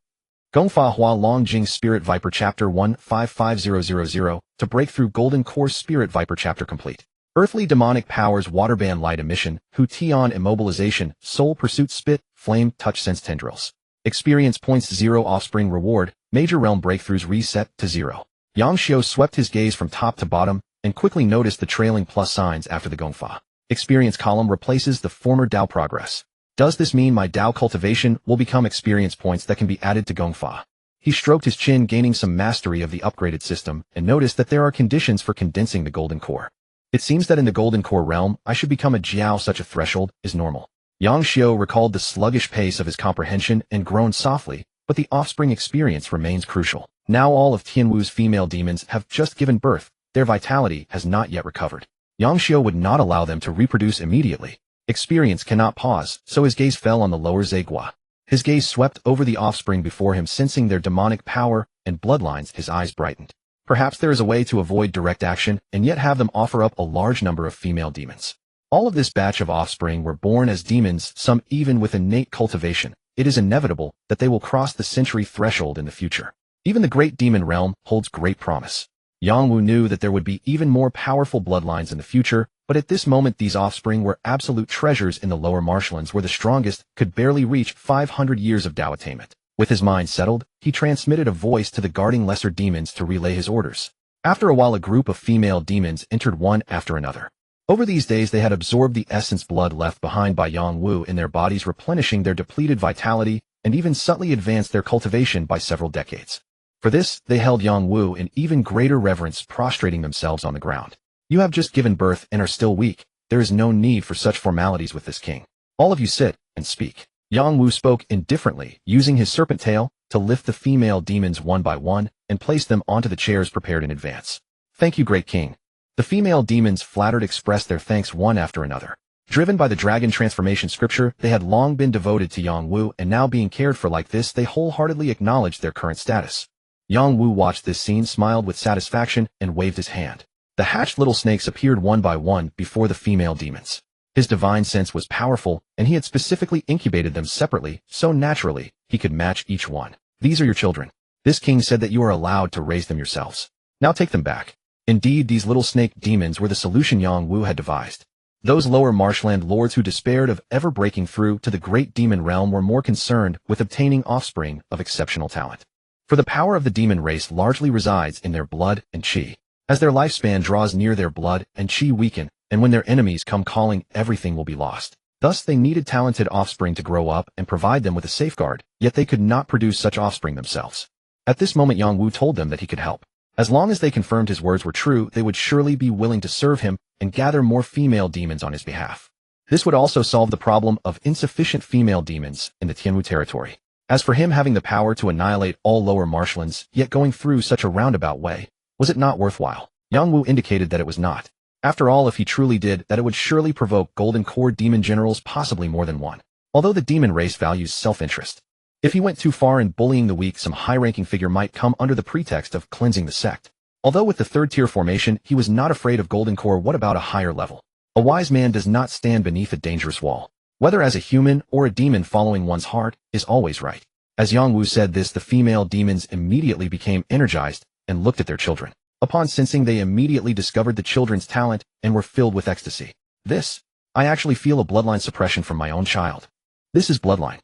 Gongfa Hua Longjing Spirit Viper Chapter 1 55000. To break through Golden Core Spirit Viper Chapter complete. Earthly demonic powers, Waterband Light Emission, Hu Tian Immobilization, Soul Pursuit Spit, Flame Touch Sense Tendrils. Experience points 0. Offspring Reward, Major Realm Breakthroughs reset to 0. Yang Xiu swept his gaze from top to bottom and quickly noticed the trailing plus signs after the Gongfa. Experience column replaces the former Dao progress. Does this mean my Dao cultivation will become experience points that can be added to Gongfa? He stroked his chin, gaining some mastery of the upgraded system, and noticed that there are conditions for condensing the Golden Core. It seems that in the Golden Core realm, I should become a Jiao. Such a threshold is normal. Yang Xiu recalled the sluggish pace of his comprehension and groaned softly. but the offspring experience remains crucial. Now all of Tianwu's female demons have just given birth. Their vitality has not yet recovered. Yang Xiu would not allow them to reproduce immediately. Experience cannot pause, so his gaze fell on the lower Zegua. His gaze swept over the offspring before him, sensing their demonic power and bloodlines. His eyes brightened. Perhaps there is a way to avoid direct action and yet have them offer up a large number of female demons. All of this batch of offspring were born as demons, some even with innate cultivation. It is inevitable that they will cross the century threshold in the future. Even the great demon realm holds great promise. Yang Wu knew that there would be even more powerful bloodlines in the future, but at this moment these offspring were absolute treasures in the lower marshlands where the strongest could barely reach 500 years of Dao attainment. With his mind settled, he transmitted a voice to the guarding lesser demons to relay his orders. After a while a group of female demons entered one after another. Over these days they had absorbed the essence blood left behind by Yang Wu in their bodies, replenishing their depleted vitality and even subtly advanced their cultivation by several decades. For this, they held Yang Wu in even greater reverence, prostrating themselves on the ground. You have just given birth and are still weak. There is no need for such formalities with this king. All of you sit and speak. Yang Wu spoke indifferently, using his serpent tail to lift the female demons one by one and place them onto the chairs prepared in advance. Thank you, great king. The female demons flattered expressed their thanks one after another. Driven by the dragon transformation scripture, they had long been devoted to Yang Wu, and now being cared for like this, they wholeheartedly acknowledged their current status. Yang Wu watched this scene, smiled with satisfaction, and waved his hand. The hatched little snakes appeared one by one before the female demons. His divine sense was powerful, and he had specifically incubated them separately, so naturally, he could match each one. These are your children. This king said that you are allowed to raise them yourselves. Now take them back. Indeed, these little snake demons were the solution Yang Wu had devised. Those lower marshland lords who despaired of ever breaking through to the great demon realm were more concerned with obtaining offspring of exceptional talent. For the power of the demon race largely resides in their blood and qi. As their lifespan draws near, their blood and qi weaken, and when their enemies come calling, everything will be lost. Thus they needed talented offspring to grow up and provide them with a safeguard, yet they could not produce such offspring themselves. At this moment Yang Wu told them that he could help. As long as they confirmed his words were true, they would surely be willing to serve him and gather more female demons on his behalf. This would also solve the problem of insufficient female demons in the Tianwu territory. As for him having the power to annihilate all lower marshlands, yet going through such a roundabout way, was it not worthwhile? Yang Wu indicated that it was not. After all, if he truly did, that it would surely provoke golden core demon generals, possibly more than one. Although the demon race values self-interest. If he went too far in bullying the weak, some high-ranking figure might come under the pretext of cleansing the sect. Although with the third-tier formation, he was not afraid of golden core. What about a higher level? A wise man does not stand beneath a dangerous wall. Whether as a human or a demon, following one's heart is always right. As Yang Wu said this, the female demons immediately became energized and looked at their children. Upon sensing, they immediately discovered the children's talent and were filled with ecstasy. I actually feel a bloodline suppression from my own child. This is bloodline.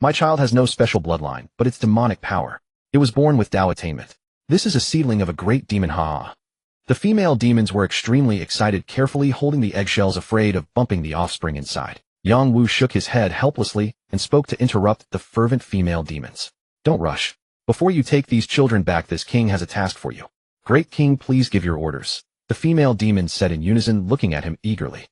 My child has no special bloodline, but its demonic power. It was born with Dao attainment. This is a seedling of a great demon. The female demons were extremely excited, carefully holding the eggshells, afraid of bumping the offspring inside. Yang Wu shook his head helplessly and spoke to interrupt the fervent female demons. Don't rush. Before you take these children back, this king has a task for you. Great king, please give your orders. The female demons said in unison, looking at him eagerly.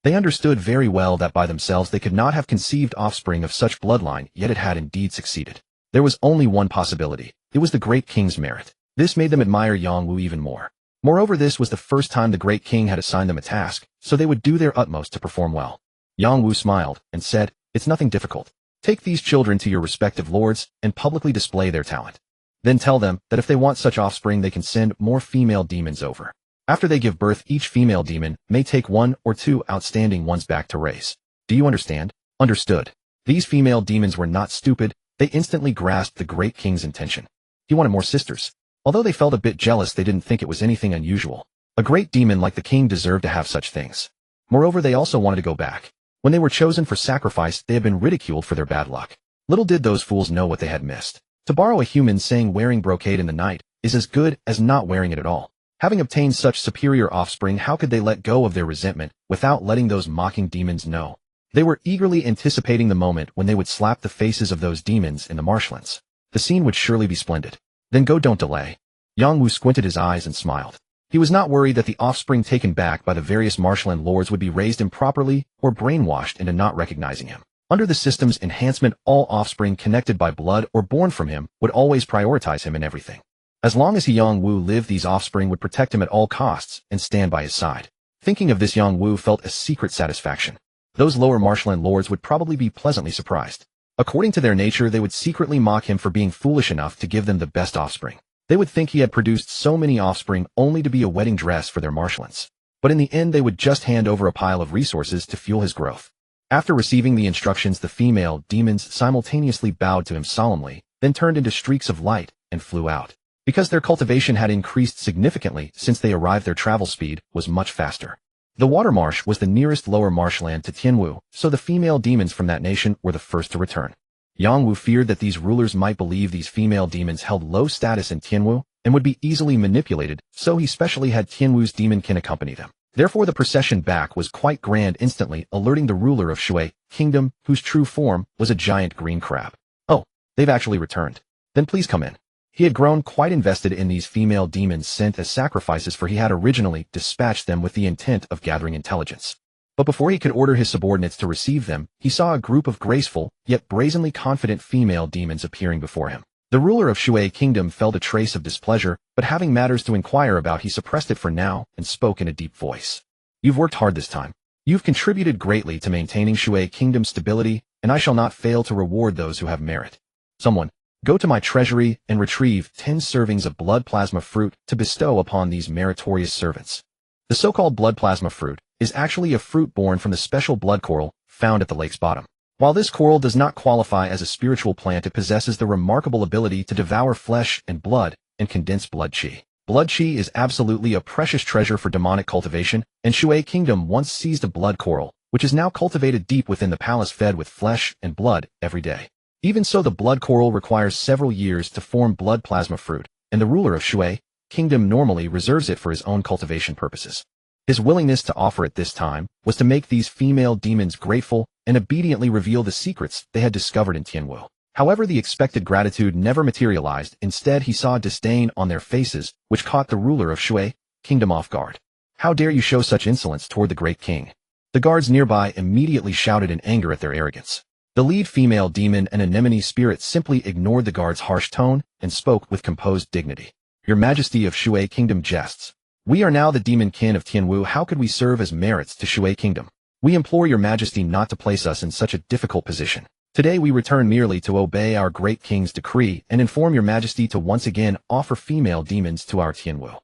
They understood very well that by themselves they could not have conceived offspring of such bloodline, yet it had indeed succeeded. There was only one possibility. It was the great king's merit. This made them admire Yang Wu even more. Moreover, this was the first time the great king had assigned them a task, so they would do their utmost to perform well. Yang Wu smiled and said, it's nothing difficult. Take these children to your respective lords and publicly display their talent. Then tell them that if they want such offspring, they can send more female demons over. After they give birth, each female demon may take one or two outstanding ones back to raise. Do you understand? Understood. These female demons were not stupid. They instantly grasped the great king's intention. He wanted more sisters. Although they felt a bit jealous, they didn't think it was anything unusual. A great demon like the king deserved to have such things. Moreover, they also wanted to go back. When they were chosen for sacrifice, they had been ridiculed for their bad luck. Little did those fools know what they had missed. To borrow a human saying, wearing brocade in the night is as good as not wearing it at all. Having obtained such superior offspring, how could they let go of their resentment without letting those mocking demons know? They were eagerly anticipating the moment when they would slap the faces of those demons in the marshlands. The scene would surely be splendid. Then go, don't delay. Yang Wu squinted his eyes and smiled. He was not worried that the offspring taken back by the various marshland lords would be raised improperly or brainwashed into not recognizing him. Under the system's enhancement, all offspring connected by blood or born from him would always prioritize him in everything. As long as Yang-Wu lived, these offspring would protect him at all costs and stand by his side. Thinking of this, Yang-Wu felt a secret satisfaction. Those lower marshland lords would probably be pleasantly surprised. According to their nature, they would secretly mock him for being foolish enough to give them the best offspring. They would think he had produced so many offspring only to be a wedding dress for their marshlands. But in the end, they would just hand over a pile of resources to fuel his growth. After receiving the instructions, the female demons simultaneously bowed to him solemnly, then turned into streaks of light and flew out. Because their cultivation had increased significantly since they arrived, their travel speed was much faster. The water marsh was the nearest lower marshland to Tianwu, so the female demons from that nation were the first to return. Yang-Wu feared that these rulers might believe these female demons held low status in Tianwu and would be easily manipulated, so he specially had Tianwu's demon kin accompany them. Therefore, the procession back was quite grand, instantly alerting the ruler of Shui Kingdom, whose true form was a giant green crab. "Oh, they've actually returned. Then please come in." He had grown quite invested in these female demons sent as sacrifices, for he had originally dispatched them with the intent of gathering intelligence. But before he could order his subordinates to receive them, he saw a group of graceful, yet brazenly confident female demons appearing before him. The ruler of Shui Kingdom felt a trace of displeasure, but having matters to inquire about, he suppressed it for now and spoke in a deep voice. "You've worked hard this time. You've contributed greatly to maintaining Shui Kingdom's stability, and I shall not fail to reward those who have merit. Someone, go to my treasury and retrieve 10 servings of blood plasma fruit to bestow upon these meritorious servants." The so-called blood plasma fruit is actually a fruit born from the special blood coral found at the lake's bottom. While this coral does not qualify as a spiritual plant, it possesses the remarkable ability to devour flesh and blood and condense blood chi. Blood chi is absolutely a precious treasure for demonic cultivation, and Shui Kingdom once seized a blood coral, which is now cultivated deep within the palace, fed with flesh and blood every day. Even so, the blood coral requires several years to form blood plasma fruit, and the ruler of Shui Kingdom normally reserves it for his own cultivation purposes. His willingness to offer it this time was to make these female demons grateful and obediently reveal the secrets they had discovered in Tianwu. However, the expected gratitude never materialized. Instead, he saw disdain on their faces, which caught the ruler of Shui Kingdom off guard. "How dare you show such insolence toward the great king?" The guards nearby immediately shouted in anger at their arrogance. The lead female demon, an anemone spirit, simply ignored the guard's harsh tone and spoke with composed dignity. "Your Majesty of Shui Kingdom jests. We are now the demon kin of Tianwu. How could we serve as merits to Shui Kingdom? We implore your Majesty not to place us in such a difficult position. Today we return merely to obey our great king's decree and inform your Majesty to once again offer female demons to our Tianwu."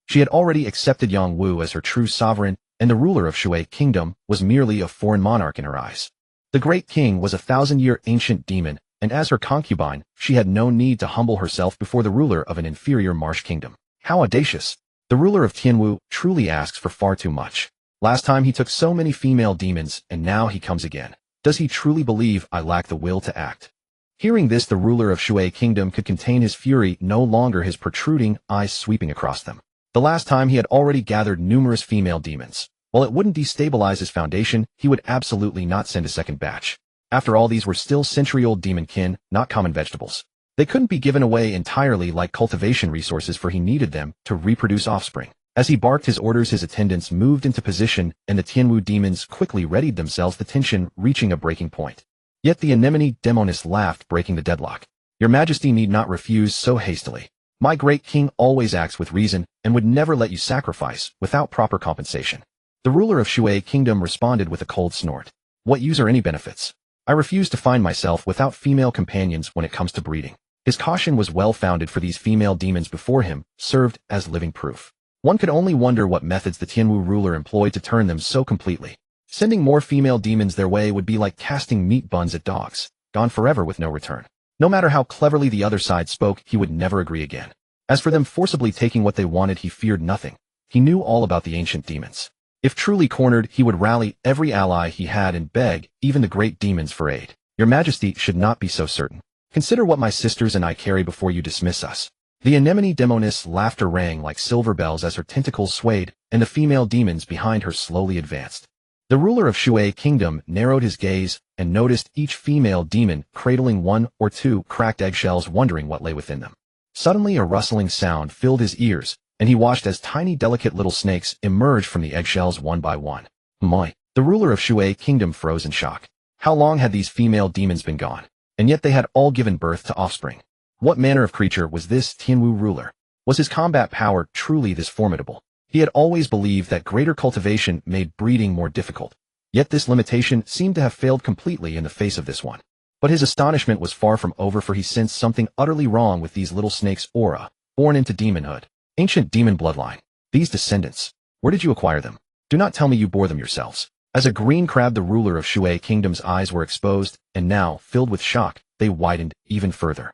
She had already accepted Yang-Wu as her true sovereign, and the ruler of Shui Kingdom was merely a foreign monarch in her eyes. The great king was a 1,000-year ancient demon, and as her concubine, she had no need to humble herself before the ruler of an inferior marsh kingdom. How audacious! The ruler of Tianwu truly asks for far too much. Last time he took so many female demons, and now he comes again. Does he truly believe I lack the will to act? Hearing this, the ruler of Shui Kingdom could contain his fury no longer, his protruding eyes sweeping across them. The last time he had already gathered numerous female demons. While it wouldn't destabilize his foundation, he would absolutely not send a second batch. After all, these were still century-old demon kin, not common vegetables. They couldn't be given away entirely like cultivation resources, for he needed them to reproduce offspring. As he barked his orders, his attendants moved into position, and the Tianwu demons quickly readied themselves, the tension reaching a breaking point. Yet the anemone demoness laughed, breaking the deadlock. "Your Majesty need not refuse so hastily. My great king always acts with reason and would never let you sacrifice without proper compensation." The ruler of Shui Kingdom responded with a cold snort. "What use are any benefits? I refuse to find myself without female companions when it comes to breeding." His caution was well-founded, for these female demons before him served as living proof. One could only wonder what methods the Tianwu ruler employed to turn them so completely. Sending more female demons their way would be like casting meat buns at dogs, gone forever with no return. No matter how cleverly the other side spoke, he would never agree again. As for them forcibly taking what they wanted, he feared nothing. He knew all about the ancient demons. If truly cornered, he would rally every ally he had and beg even the great demons for aid. "Your Majesty should not be so certain. Consider what my sisters and I carry before you dismiss us." The anemone demoness laughter rang like silver bells as her tentacles swayed, and the female demons behind her slowly advanced. The ruler of Shui Kingdom narrowed his gaze and noticed each female demon cradling one or two cracked eggshells, wondering what lay within them. Suddenly a rustling sound filled his ears, and he watched as tiny delicate little snakes emerged from the eggshells one by one. "My!" The ruler of Shui Kingdom froze in shock. How long had these female demons been gone? And yet they had all given birth to offspring. What manner of creature was this Tianwu ruler? Was his combat power truly this formidable? He had always believed that greater cultivation made breeding more difficult. Yet this limitation seemed to have failed completely in the face of this one. But his astonishment was far from over, for he sensed something utterly wrong with these little snakes' aura, born into demonhood. Ancient demon bloodline. These descendants. Where did you acquire them? Do not tell me you bore them yourselves. As a green crab, the ruler of Shui Kingdom's eyes were exposed, and now, filled with shock, they widened even further.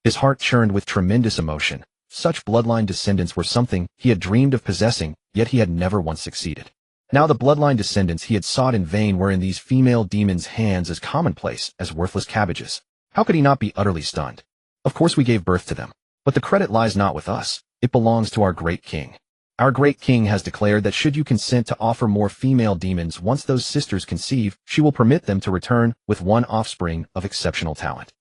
His heart churned with tremendous emotion. Such bloodline descendants were something he had dreamed of possessing, yet he had never once succeeded. Now the bloodline descendants he had sought in vain were in these female demons' hands as commonplace as worthless cabbages. How could he not be utterly stunned? Of course we gave birth to them. But the credit lies not with us. It belongs to our great king. Our great king has declared that should you consent to offer more female demons once those sisters conceive, she will permit them to return with one offspring of exceptional talent.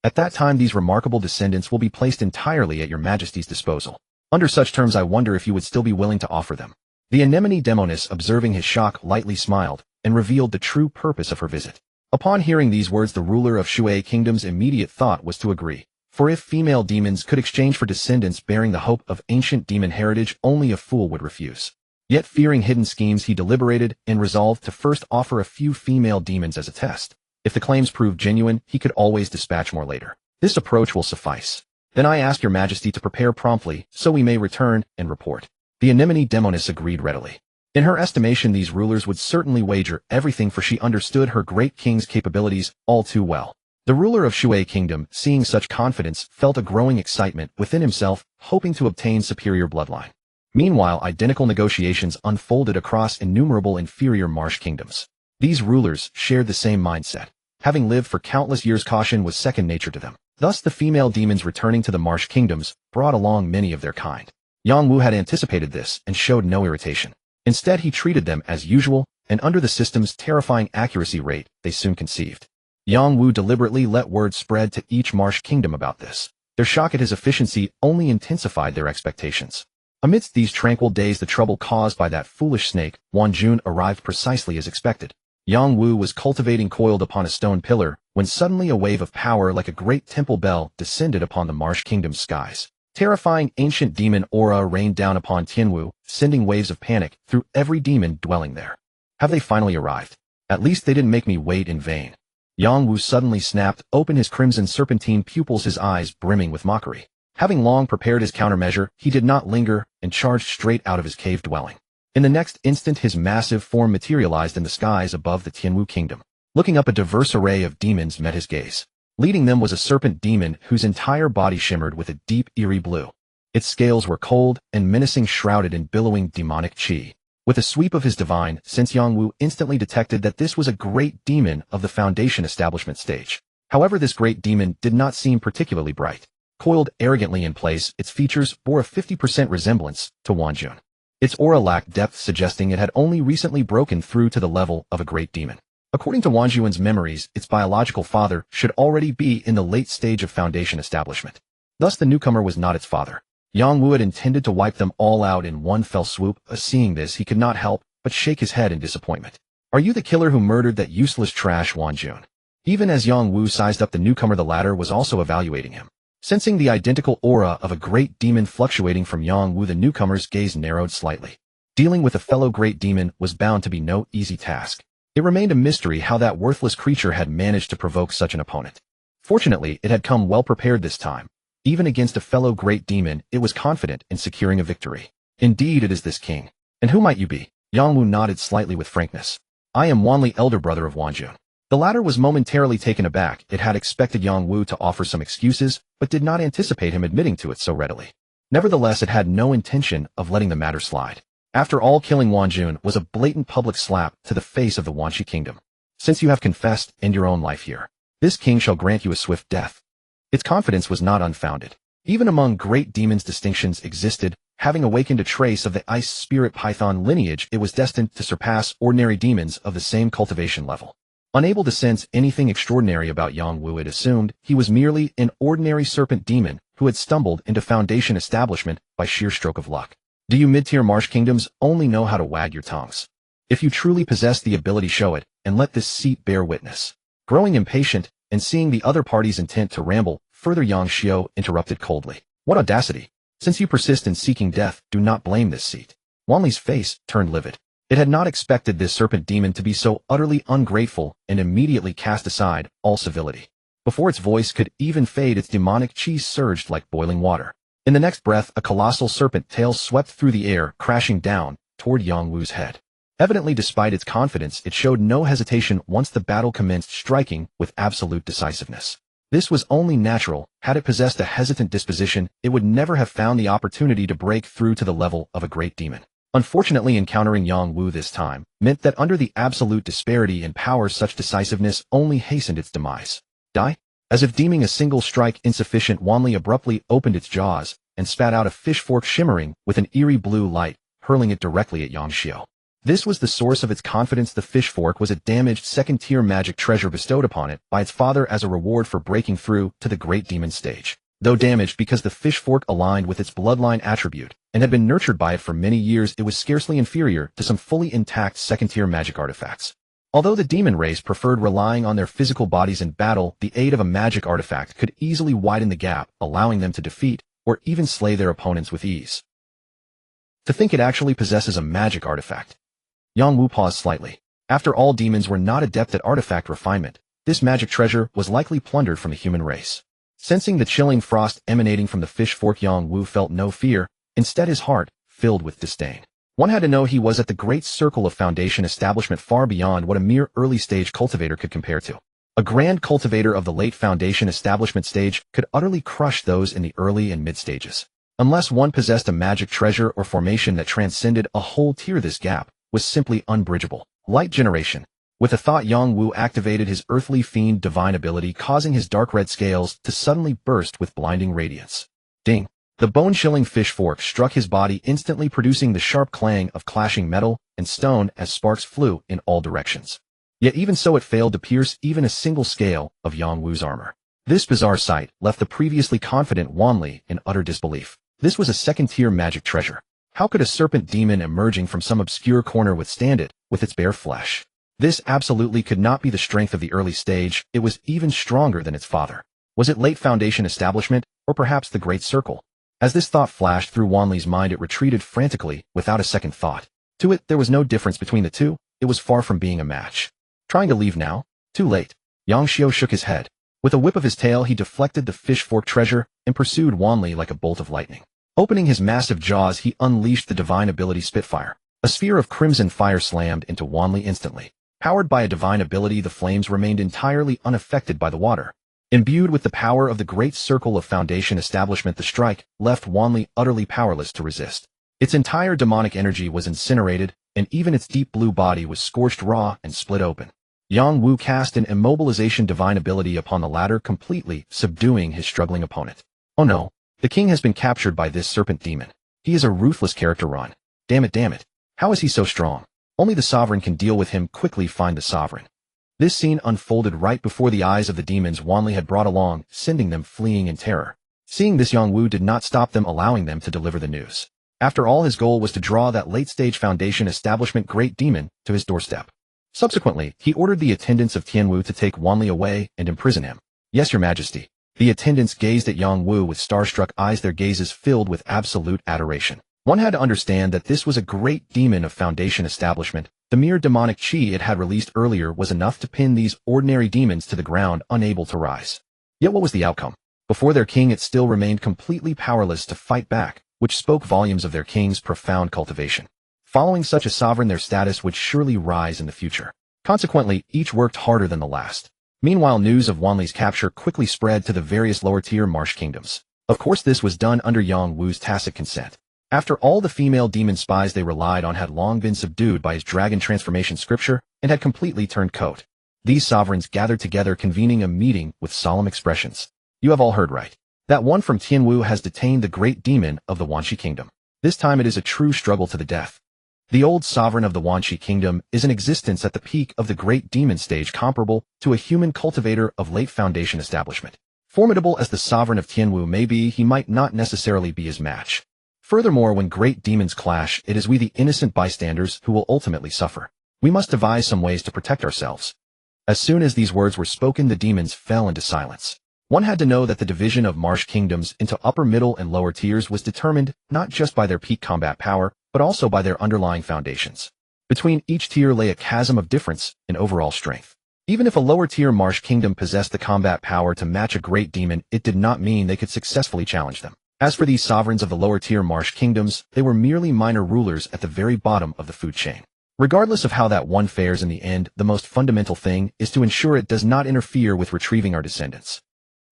At that time these remarkable descendants will be placed entirely at your majesty's disposal. Under such terms I wonder if you would still be willing to offer them. The anemone demoness, observing his shock, lightly smiled, and revealed the true purpose of her visit. Upon hearing these words, the ruler of Shui Kingdom's immediate thought was to agree. For if female demons could exchange for descendants bearing the hope of ancient demon heritage, only a fool would refuse. Yet fearing hidden schemes, he deliberated and resolved to first offer a few female demons as a test. If the claims proved genuine, he could always dispatch more later. This approach will suffice. Then I ask your majesty to prepare promptly, so we may return and report. The anemone demoness agreed readily. In her estimation, these rulers would certainly wager everything, for she understood her great king's capabilities all too well. The ruler of Shui Kingdom, seeing such confidence, felt a growing excitement within himself, hoping to obtain superior bloodline. Meanwhile, identical negotiations unfolded across innumerable inferior marsh kingdoms. These rulers shared the same mindset. Having lived for countless years, caution was second nature to them. Thus the female demons returning to the marsh kingdoms brought along many of their kind. Yang Wu had anticipated this and showed no irritation. Instead, he treated them as usual, and under the system's terrifying accuracy rate, they soon conceived. Yang Wu deliberately let word spread to each marsh kingdom about this. Their shock at his efficiency only intensified their expectations. Amidst these tranquil days, the trouble caused by that foolish snake, Wanjun, arrived precisely as expected. Yang Wu was cultivating coiled upon a stone pillar, when suddenly a wave of power like a great temple bell descended upon the marsh kingdom's skies. Terrifying ancient demon aura rained down upon Tianwu, sending waves of panic through every demon dwelling there. Have they finally arrived? At least they didn't make me wait in vain. Yang Wu suddenly snapped open his crimson serpentine pupils, his eyes brimming with mockery. Having long prepared his countermeasure, he did not linger and charged straight out of his cave dwelling. In the next instant, his massive form materialized in the skies above the Tianwu kingdom. Looking up, a diverse array of demons met his gaze. Leading them was a serpent demon whose entire body shimmered with a deep, eerie blue. Its scales were cold and menacing, shrouded in billowing demonic chi. With a sweep of his divine sense, Yang Wu instantly detected that this was a great demon of the foundation establishment stage. However, this great demon did not seem particularly bright. Coiled arrogantly in place, its features bore a 50% resemblance to Wanjun. Its aura lacked depth, suggesting it had only recently broken through to the level of a great demon. According to Wanjun's memories, its biological father should already be in the late stage of foundation establishment. Thus the newcomer was not its father. Yang Wu had intended to wipe them all out in one fell swoop. Seeing this, he could not help but shake his head in disappointment. Are you the killer who murdered that useless trash, Wanjun? Even as Yang Wu sized up the newcomer, the latter was also evaluating him. Sensing the identical aura of a great demon fluctuating from Yang Wu, the newcomer's gaze narrowed slightly. Dealing with a fellow great demon was bound to be no easy task. It remained a mystery how that worthless creature had managed to provoke such an opponent. Fortunately, it had come well prepared this time. Even against a fellow great demon, it was confident in securing a victory. Indeed, it is this king. And who might you be? Yang Wu nodded slightly with frankness. I am Wanli, elder brother of Wanjun. The latter was momentarily taken aback. It had expected Yang Wu to offer some excuses, but did not anticipate him admitting to it so readily. Nevertheless, it had no intention of letting the matter slide. After all, killing Wanjun was a blatant public slap to the face of the Wanxi kingdom. Since you have confessed and your own life here, this king shall grant you a swift death. Its confidence was not unfounded. Even among great demons, distinctions existed. Having awakened a trace of the ice spirit python lineage, it was destined to surpass ordinary demons of the same cultivation level. Unable to sense anything extraordinary about Yang Wu, it assumed he was merely an ordinary serpent demon who had stumbled into foundation establishment by sheer stroke of luck. Do you mid-tier marsh kingdoms only know how to wag your tongues? If you truly possess the ability, show it, and let this seat bear witness. Growing impatient, and seeing the other party's intent to ramble, further Yang Xiao interrupted coldly. What audacity! Since you persist in seeking death, do not blame this seat. Wanli's face turned livid. It had not expected this serpent demon to be so utterly ungrateful and immediately cast aside all civility. Before its voice could even fade, its demonic chi surged like boiling water. In the next breath, a colossal serpent tail swept through the air, crashing down toward Yang Wu's head. Evidently, despite its confidence, it showed no hesitation once the battle commenced, striking with absolute decisiveness. This was only natural. Had it possessed a hesitant disposition, it would never have found the opportunity to break through to the level of a great demon. Unfortunately, encountering Yang Wu this time meant that under the absolute disparity in power, such decisiveness only hastened its demise. Die? As if deeming a single strike insufficient, Wanli abruptly opened its jaws and spat out a fish fork shimmering with an eerie blue light, hurling it directly at Yang Xiao. This was the source of its confidence. The fish fork was a damaged second-tier magic treasure bestowed upon it by its father as a reward for breaking through to the great demon stage. Though damaged because the fish fork aligned with its bloodline attribute and had been nurtured by it for many years, it was scarcely inferior to some fully intact second-tier magic artifacts. Although the demon race preferred relying on their physical bodies in battle, the aid of a magic artifact could easily widen the gap, allowing them to defeat or even slay their opponents with ease. To think it actually possesses a magic artifact. Yang Wu paused slightly. After all, demons were not adept at artifact refinement. This magic treasure was likely plundered from the human race. Sensing the chilling frost emanating from the fish fork, Yang Wu felt no fear, instead his heart filled with disdain. One had to know he was at the great circle of foundation establishment, far beyond what a mere early-stage cultivator could compare to. A grand cultivator of the late foundation establishment stage could utterly crush those in the early and mid-stages. Unless one possessed a magic treasure or formation that transcended a whole tier, this gap was simply unbridgeable. Light generation. With a thought, Yang Wu activated his earthly fiend divine ability, causing his dark red scales to suddenly burst with blinding radiance. Ding! The bone-chilling fish fork struck his body, instantly producing the sharp clang of clashing metal and stone as sparks flew in all directions. Yet even so, it failed to pierce even a single scale of Yang Wu's armor. This bizarre sight left the previously confident Wanli in utter disbelief. This was a second-tier magic treasure. How could a serpent demon emerging from some obscure corner withstand it with its bare flesh? This absolutely could not be the strength of the early stage. It was even stronger than its father. Was it late foundation establishment, or perhaps the Great Circle? As this thought flashed through Wanli's mind, it retreated frantically without a second thought. To it, there was no difference between the two. It was far from being a match. Trying to leave now? Too late. Yang Xiao shook his head. With a whip of his tail, he deflected the fish fork treasure and pursued Wanli like a bolt of lightning. Opening his massive jaws, he unleashed the divine ability Spitfire. A sphere of crimson fire slammed into Wanli instantly. Powered by a divine ability, the flames remained entirely unaffected by the water. Imbued with the power of the great circle of foundation establishment, the strike left Wanli utterly powerless to resist. Its entire demonic energy was incinerated, and even its deep blue body was scorched raw and split open. Yang Wu cast an immobilization divine ability upon the latter, completely subduing his struggling opponent. Oh no! The king has been captured by this serpent demon. He is a ruthless character. Run. Damn it. How is he so strong? Only the sovereign can deal with him. Quickly find the sovereign. This scene unfolded right before the eyes of the demons Wanli had brought along, sending them fleeing in terror. Seeing this, Yang Wu did not stop them, allowing them to deliver the news. After all, his goal was to draw that late-stage foundation establishment great demon to his doorstep. Subsequently, he ordered the attendants of Tianwu to take Wanli away and imprison him. Yes, Your Majesty. The attendants gazed at Yang Wu with starstruck eyes, their gazes filled with absolute adoration. One had to understand that this was a great demon of foundation establishment. The mere demonic chi it had released earlier was enough to pin these ordinary demons to the ground, unable to rise. Yet what was the outcome? Before their king, it still remained completely powerless to fight back, which spoke volumes of their king's profound cultivation. Following such a sovereign, their status would surely rise in the future. Consequently, each worked harder than the last. Meanwhile, news of Wanli's capture quickly spread to the various lower-tier marsh kingdoms. Of course, this was done under Yang Wu's tacit consent. After all, the female demon spies they relied on had long been subdued by his dragon transformation scripture and had completely turned coat. These sovereigns gathered together, convening a meeting with solemn expressions. You have all heard right. That one from Tianwu has detained the great demon of the Wanxi kingdom. This time it is a true struggle to the death. The old sovereign of the Wanxi kingdom is in existence at the peak of the great demon stage, comparable to a human cultivator of late foundation establishment. Formidable as the sovereign of Tianwu may be, he might not necessarily be his match. Furthermore, when great demons clash, it is we the innocent bystanders who will ultimately suffer. We must devise some ways to protect ourselves. As soon as these words were spoken, the demons fell into silence. One had to know that the division of marsh kingdoms into upper, middle, and lower tiers was determined not just by their peak combat power, but also by their underlying foundations. Between each tier lay a chasm of difference in overall strength. Even if a lower-tier marsh kingdom possessed the combat power to match a great demon, it did not mean they could successfully challenge them. As for these sovereigns of the lower-tier marsh kingdoms, they were merely minor rulers at the very bottom of the food chain. Regardless of how that one fares in the end, the most fundamental thing is to ensure it does not interfere with retrieving our descendants.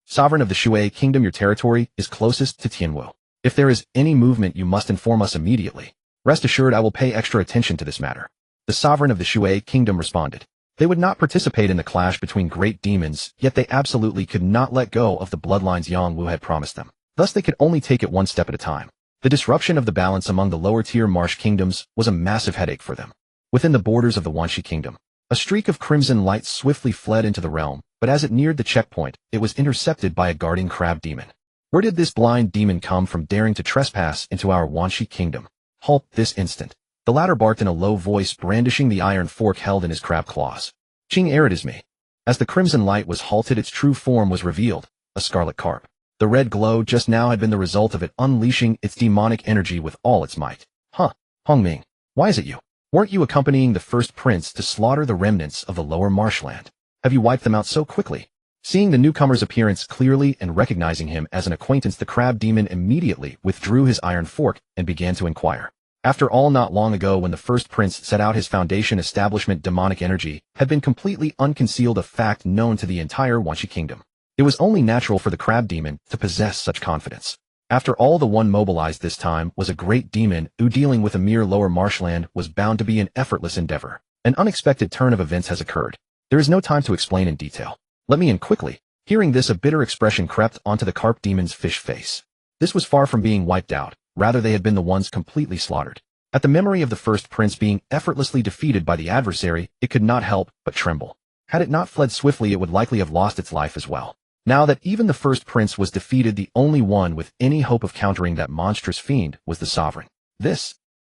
Sovereign of the Shui Kingdom, your territory is closest to Tianwu. If there is any movement, you must inform us immediately. Rest assured I will pay extra attention to this matter. The sovereign of the Shui Kingdom responded. They would not participate in the clash between great demons, yet they absolutely could not let go of the bloodlines Yang Wu had promised them. Thus they could only take it one step at a time. The disruption of the balance among the lower-tier marsh kingdoms was a massive headache for them. Within the borders of the Wanshi Kingdom, a streak of crimson light swiftly fled into the realm, but as it neared the checkpoint, it was intercepted by a guarding crab demon. Where did this blind demon come from, daring to trespass into our Wanshi Kingdom? Halt this instant. The latter barked in a low voice, brandishing the iron fork held in his crab claws. Ching Arid is me. As the crimson light was halted, its true form was revealed, a scarlet carp. The red glow just now had been the result of it unleashing its demonic energy with all its might. Huh, Hongming, why is it you? Weren't you accompanying the first prince to slaughter the remnants of the lower marshland? Have you wiped them out so quickly? Seeing the newcomer's appearance clearly and recognizing him as an acquaintance, the crab demon immediately withdrew his iron fork and began to inquire. After all, not long ago when the first prince set out his foundation establishment, demonic energy had been completely unconcealed, a fact known to the entire Wanshi Kingdom. It was only natural for the crab demon to possess such confidence. After all, the one mobilized this time was a great demon who, dealing with a mere lower marshland, was bound to be an effortless endeavor. An unexpected turn of events has occurred. There is no time to explain in detail. Let me in quickly. Hearing this, a bitter expression crept onto the carp demon's fish face. This was far from being wiped out. Rather, they had been the ones completely slaughtered. At the memory of the first prince being effortlessly defeated by the adversary, it could not help but tremble. Had it not fled swiftly, it would likely have lost its life as well. Now that even the first prince was defeated, the only one with any hope of countering that monstrous fiend was the sovereign.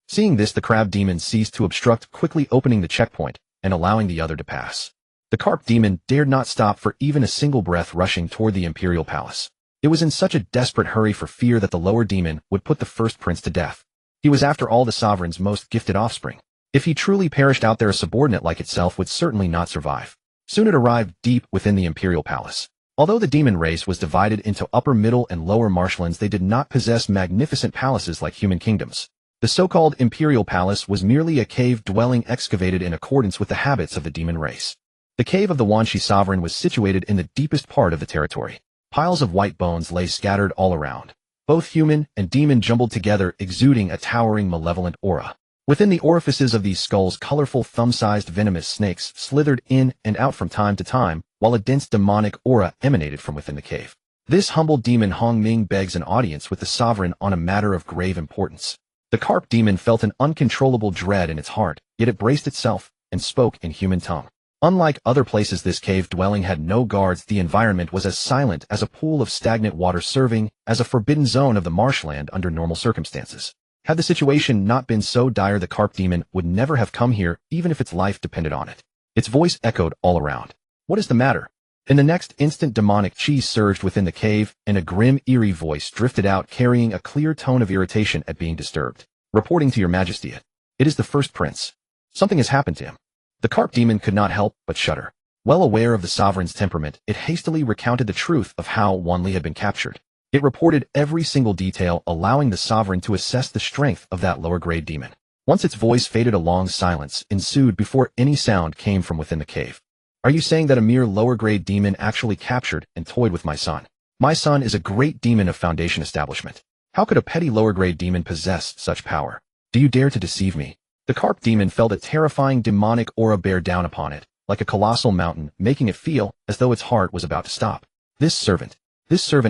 Seeing this, the crab demon ceased to obstruct, quickly opening the checkpoint and allowing the other to pass. The carp demon dared not stop for even a single breath, rushing toward the imperial palace. It was in such a desperate hurry for fear that the lower demon would put the first prince to death. He was, after all, the sovereign's most gifted offspring. If he truly perished out there, a subordinate like itself would certainly not survive. Soon it arrived deep within the imperial palace. Although the demon race was divided into upper, middle, and lower marshlands, they did not possess magnificent palaces like human kingdoms. The so-called imperial palace was merely a cave dwelling excavated in accordance with the habits of the demon race. The cave of the Wanshi sovereign was situated in the deepest part of the territory. Piles of white bones lay scattered all around, both human and demon jumbled together, exuding a towering, malevolent aura. Within the orifices of these skulls, colorful, thumb-sized venomous snakes slithered in and out from time to time, while a dense demonic aura emanated from within the cave. This humble demon Hong Ming begs an audience with the sovereign on a matter of grave importance. The carp demon felt an uncontrollable dread in its heart, yet it braced itself and spoke in human tongue. Unlike other places, this cave dwelling had no guards. The environment was as silent as a pool of stagnant water, serving as a forbidden zone of the marshland under normal circumstances. Had the situation not been so dire, the carp demon would never have come here, even if its life depended on it. Its voice echoed all around. What is the matter? In the next instant, demonic chi surged within the cave, and a grim, eerie voice drifted out, carrying a clear tone of irritation at being disturbed. Reporting to your majesty, it is the first prince. Something has happened to him. The carp demon could not help but shudder. Well aware of the sovereign's temperament, it hastily recounted the truth of how Wanli had been captured. It reported every single detail, allowing the sovereign to assess the strength of that lower-grade demon. Once its voice faded, a long silence ensued before any sound came from within the cave. Are you saying that a mere lower-grade demon actually captured and toyed with my son? My son is a great demon of foundation establishment. How could a petty lower-grade demon possess such power? Do you dare to deceive me? The carp demon felt a terrifying demonic aura bear down upon it, like a colossal mountain, making it feel as though its heart was about to stop. This servant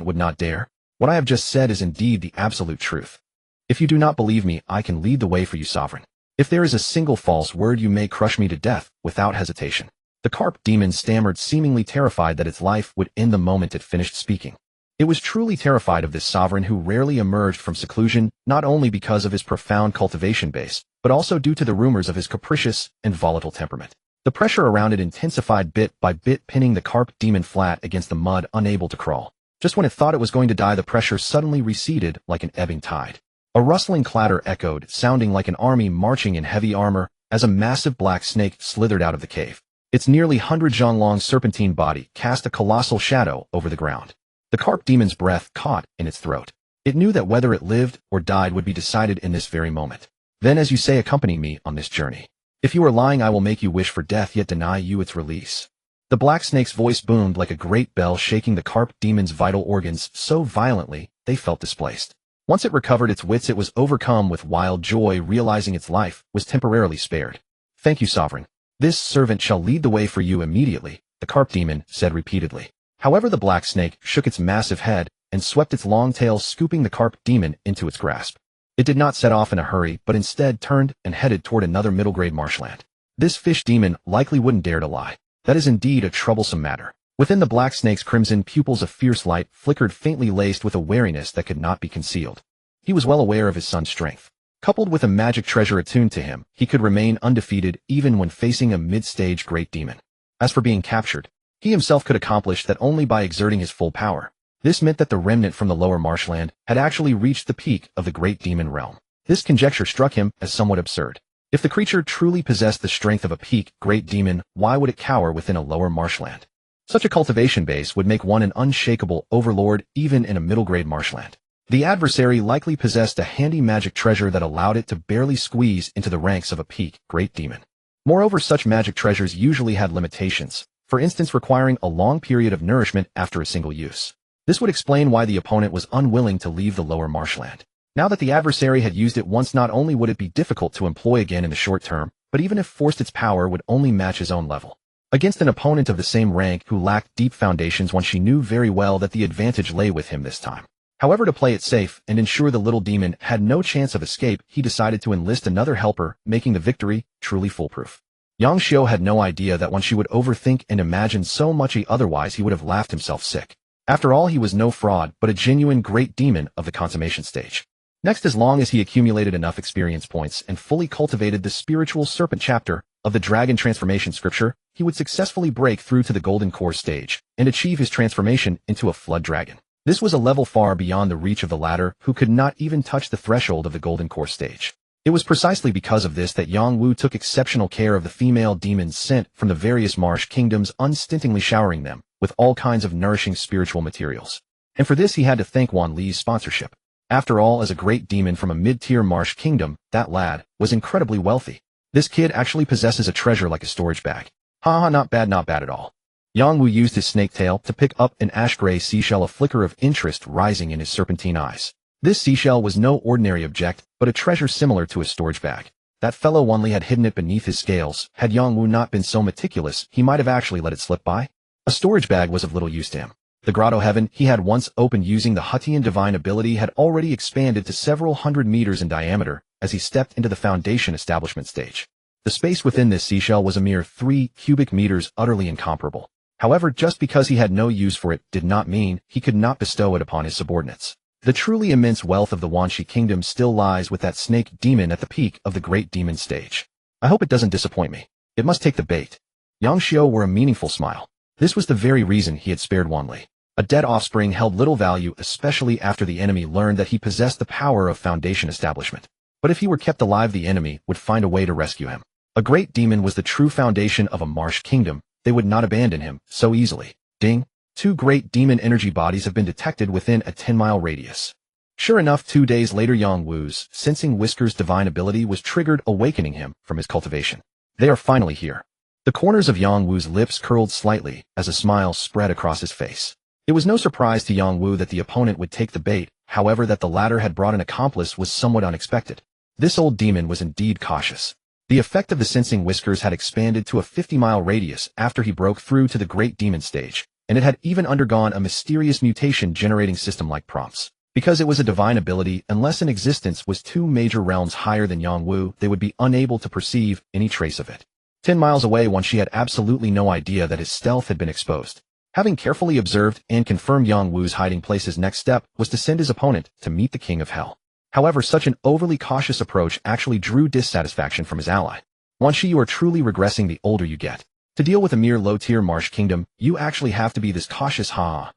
would not dare. What I have just said is indeed the absolute truth. If you do not believe me, I can lead the way for you, sovereign. If there is a single false word, you may crush me to death without hesitation. The carp demon stammered, seemingly terrified that its life would end the moment it finished speaking. It was truly terrified of this sovereign who rarely emerged from seclusion, not only because of his profound cultivation base, but also due to the rumors of his capricious and volatile temperament. The pressure around it intensified bit by bit, pinning the carp demon flat against the mud, unable to crawl. Just when it thought it was going to die, the pressure suddenly receded like an ebbing tide. A rustling clatter echoed, sounding like an army marching in heavy armor, as a massive black snake slithered out of the cave. Its nearly 100-zhang-long serpentine body cast a colossal shadow over the ground. The carp demon's breath caught in its throat. It knew that whether it lived or died would be decided in this very moment. Then, as you say, accompany me on this journey. If you are lying, I will make you wish for death, yet deny you its release. The black snake's voice boomed like a great bell, shaking the carp demon's vital organs so violently they felt displaced. Once it recovered its wits, it was overcome with wild joy, realizing its life was temporarily spared. Thank you, Sovereign. This servant shall lead the way for you immediately, the carp demon said repeatedly. However, the black snake shook its massive head and swept its long tail, scooping the carp demon into its grasp. It did not set off in a hurry, but instead turned and headed toward another middle-grade marshland. This fish demon likely wouldn't dare to lie. That is indeed a troublesome matter. Within the black snake's crimson pupils, a fierce light flickered, faintly laced with a wariness that could not be concealed. He was well aware of his son's strength. Coupled with a magic treasure attuned to him, he could remain undefeated even when facing a mid-stage great demon. As for being captured, he himself could accomplish that only by exerting his full power. This meant that the remnant from the lower marshland had actually reached the peak of the great demon realm. This conjecture struck him as somewhat absurd. If the creature truly possessed the strength of a peak great demon, why would it cower within a lower marshland? Such a cultivation base would make one an unshakable overlord even in a middle-grade marshland. The adversary likely possessed a handy magic treasure that allowed it to barely squeeze into the ranks of a peak great demon. Moreover, such magic treasures usually had limitations, for instance requiring a long period of nourishment after a single use. This would explain why the opponent was unwilling to leave the lower marshland. Now that the adversary had used it once, not only would it be difficult to employ again in the short term, but even if forced, its power would only match his own level. Against an opponent of the same rank who lacked deep foundations, one she knew very well that the advantage lay with him this time. However, to play it safe and ensure the little demon had no chance of escape, he decided to enlist another helper, making the victory truly foolproof. Yang Xiu had no idea that when she would overthink and imagine so much, otherwise he would have laughed himself sick. After all, he was no fraud, but a genuine great demon of the consummation stage. Next, as long as he accumulated enough experience points and fully cultivated the spiritual serpent chapter of the dragon transformation scripture, he would successfully break through to the golden core stage and achieve his transformation into a flood dragon. This was a level far beyond the reach of the latter, who could not even touch the threshold of the golden core stage. It was precisely because of this that Yang Wu took exceptional care of the female demons sent from the various marsh kingdoms, unstintingly showering them with all kinds of nourishing spiritual materials. And for this he had to thank Wan Li's sponsorship. After all, as a great demon from a mid-tier marsh kingdom, that lad was incredibly wealthy. This kid actually possesses a treasure like a storage bag. Haha, not bad at all. Yang Wu used his snake tail to pick up an ash-gray seashell, a flicker of interest rising in his serpentine eyes. This seashell was no ordinary object, but a treasure similar to a storage bag. That fellow Wan Li had hidden it beneath his scales. Had Yang Wu not been so meticulous, he might have actually let it slip by. A storage bag was of little use to him. The grotto heaven he had once opened using the Huttian divine ability had already expanded to several hundred meters in diameter as he stepped into the foundation establishment stage. The space within this seashell was a mere 3 cubic meters, utterly incomparable. However, just because he had no use for it did not mean he could not bestow it upon his subordinates. The truly immense wealth of the Wanshi kingdom still lies with that snake demon at the peak of the great demon stage. I hope it doesn't disappoint me. It must take the bait. Yang Xiu wore a meaningful smile. This was the very reason he had spared Wan Li. A dead offspring held little value, especially after the enemy learned that he possessed the power of foundation establishment. But if he were kept alive, the enemy would find a way to rescue him. A great demon was the true foundation of a marsh kingdom. They would not abandon him so easily. Ding! 2 great demon energy bodies have been detected within a 10-mile radius. Sure enough, 2 days later, Yang Wu's sensing Whisker's divine ability was triggered, awakening him from his cultivation. They are finally here. The corners of Yang Wu's lips curled slightly as a smile spread across his face. It was no surprise to Yang Wu that the opponent would take the bait, however, that the latter had brought an accomplice was somewhat unexpected. This old demon was indeed cautious. The effect of the sensing Whiskers had expanded to a 50-mile radius after he broke through to the great demon stage, and it had even undergone a mysterious mutation generating system-like prompts. Because it was a divine ability, unless an existence was 2 major realms higher than Yang Wu, they would be unable to perceive any trace of it. 10 miles away, she had absolutely no idea that his stealth had been exposed. Having carefully observed and confirmed Yang Wu's hiding place, his next step was to send his opponent to meet the King of Hell. However, such an overly cautious approach actually drew dissatisfaction from his ally. Wan Shi, you are truly regressing the older you get. To deal with a mere low-tier marsh kingdom, you actually have to be this cautious, ha.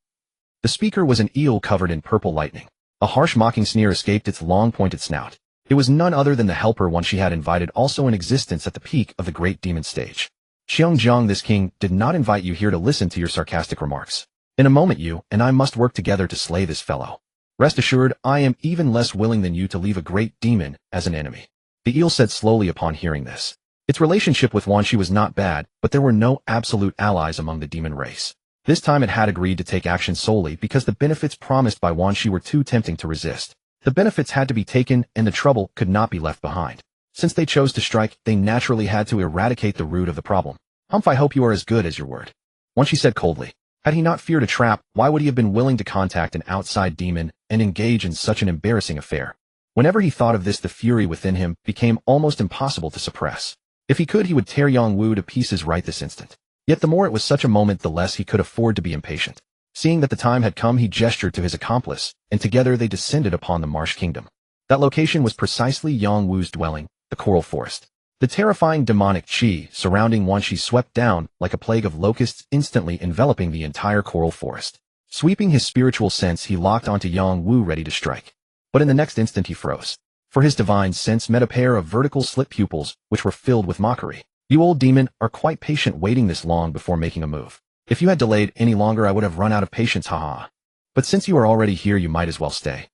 The speaker was an eel covered in purple lightning. A harsh mocking sneer escaped its long pointed snout. It was none other than the helper Wan Shi had invited, also in existence at the peak of the great demon stage. Xiongjiang, this king did not invite you here to listen to your sarcastic remarks. In a moment you and I must work together to slay this fellow. Rest assured, I am even less willing than you to leave a great demon as an enemy. The eel said slowly upon hearing this. Its relationship with Wan Shi was not bad, but there were no absolute allies among the demon race. This time it had agreed to take action solely because the benefits promised by Wan Shi were too tempting to resist. The benefits had to be taken and the trouble could not be left behind. Since they chose to strike, they naturally had to eradicate the root of the problem. Humph, I hope you are as good as your word. Wan Shi said coldly. Had he not feared a trap, why would he have been willing to contact an outside demon and engage in such an embarrassing affair? Whenever he thought of this, the fury within him became almost impossible to suppress. If he could, he would tear Yang Wu to pieces right this instant. Yet the more it was such a moment, the less he could afford to be impatient. Seeing that the time had come, he gestured to his accomplice, and together they descended upon the Marsh Kingdom. That location was precisely Yang Wu's dwelling, the Coral Forest. The terrifying demonic chi surrounding Wan Shi swept down like a plague of locusts, instantly enveloping the entire Coral Forest. Sweeping his spiritual sense, he locked onto Yang Wu, ready to strike. But in the next instant he froze. For his divine sense met a pair of vertical slit pupils, which were filled with mockery. You old demon are quite patient, waiting this long before making a move. If you had delayed any longer, I would have run out of patience, haha. But since you are already here, you might as well stay.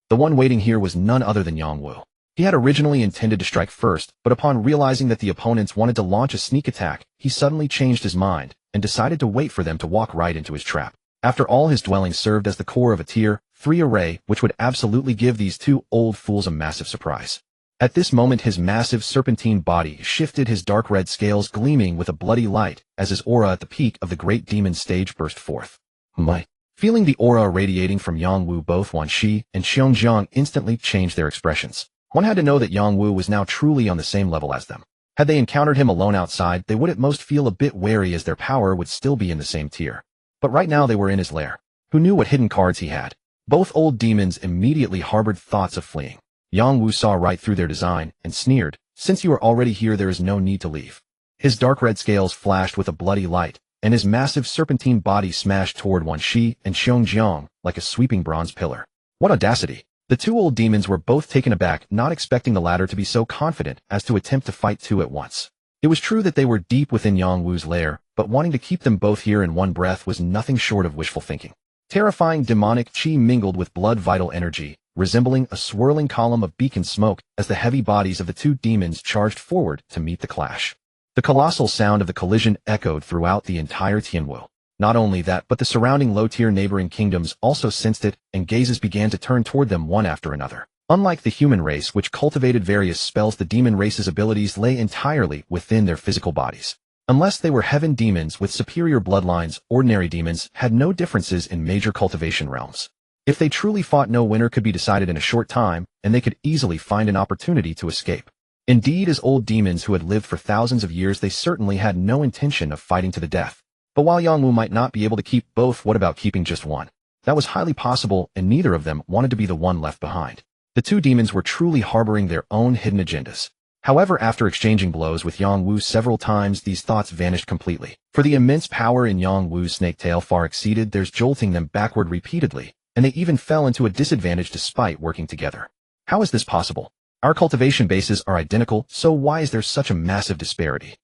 The one waiting here was none other than Yang Wu. He had originally intended to strike first, but upon realizing that the opponents wanted to launch a sneak attack, he suddenly changed his mind and decided to wait for them to walk right into his trap. After all, his dwelling served as the core of a tier 3 array, which would absolutely give these two old fools a massive surprise. At this moment, his massive serpentine body shifted, his dark red scales gleaming with a bloody light as his aura at the peak of the great demon stage burst forth. My. Feeling the aura radiating from Yang Wu, both Wan Shi and Xiongjiang instantly changed their expressions. One had to know that Yang Wu was now truly on the same level as them. Had they encountered him alone outside, they would at most feel a bit wary, as their power would still be in the same tier. But right now they were in his lair. Who knew what hidden cards he had? Both old demons immediately harbored thoughts of fleeing. Yang Wu saw right through their design and sneered, "Since you are already here, there is no need to leave." His dark red scales flashed with a bloody light, and his massive serpentine body smashed toward Wan Shi and Xiongjiang like a sweeping bronze pillar. What audacity! The two old demons were both taken aback, not expecting the latter to be so confident as to attempt to fight two at once. It was true that they were deep within Yang Wu's lair, but wanting to keep them both here in one breath was nothing short of wishful thinking. Terrifying demonic chi mingled with blood vital energy, resembling a swirling column of beacon smoke as the heavy bodies of the two demons charged forward to meet the clash. The colossal sound of the collision echoed throughout the entire Tianwu. Not only that, but the surrounding low-tier neighboring kingdoms also sensed it, and gazes began to turn toward them one after another. Unlike the human race, which cultivated various spells, the demon race's abilities lay entirely within their physical bodies. Unless they were heaven demons with superior bloodlines, ordinary demons had no differences in major cultivation realms. If they truly fought, no winner could be decided in a short time, and they could easily find an opportunity to escape. Indeed, as old demons who had lived for thousands of years, they certainly had no intention of fighting to the death. But while Yang Wu might not be able to keep both, what about keeping just one? That was highly possible, and neither of them wanted to be the one left behind. The two demons were truly harboring their own hidden agendas. However, after exchanging blows with Yang Wu several times, these thoughts vanished completely. For the immense power in Yang Wu's snake tail far exceeded theirs, jolting them backward repeatedly, and they even fell into a disadvantage despite working together. How is this possible? Our cultivation bases are identical, so why is there such a massive disparity?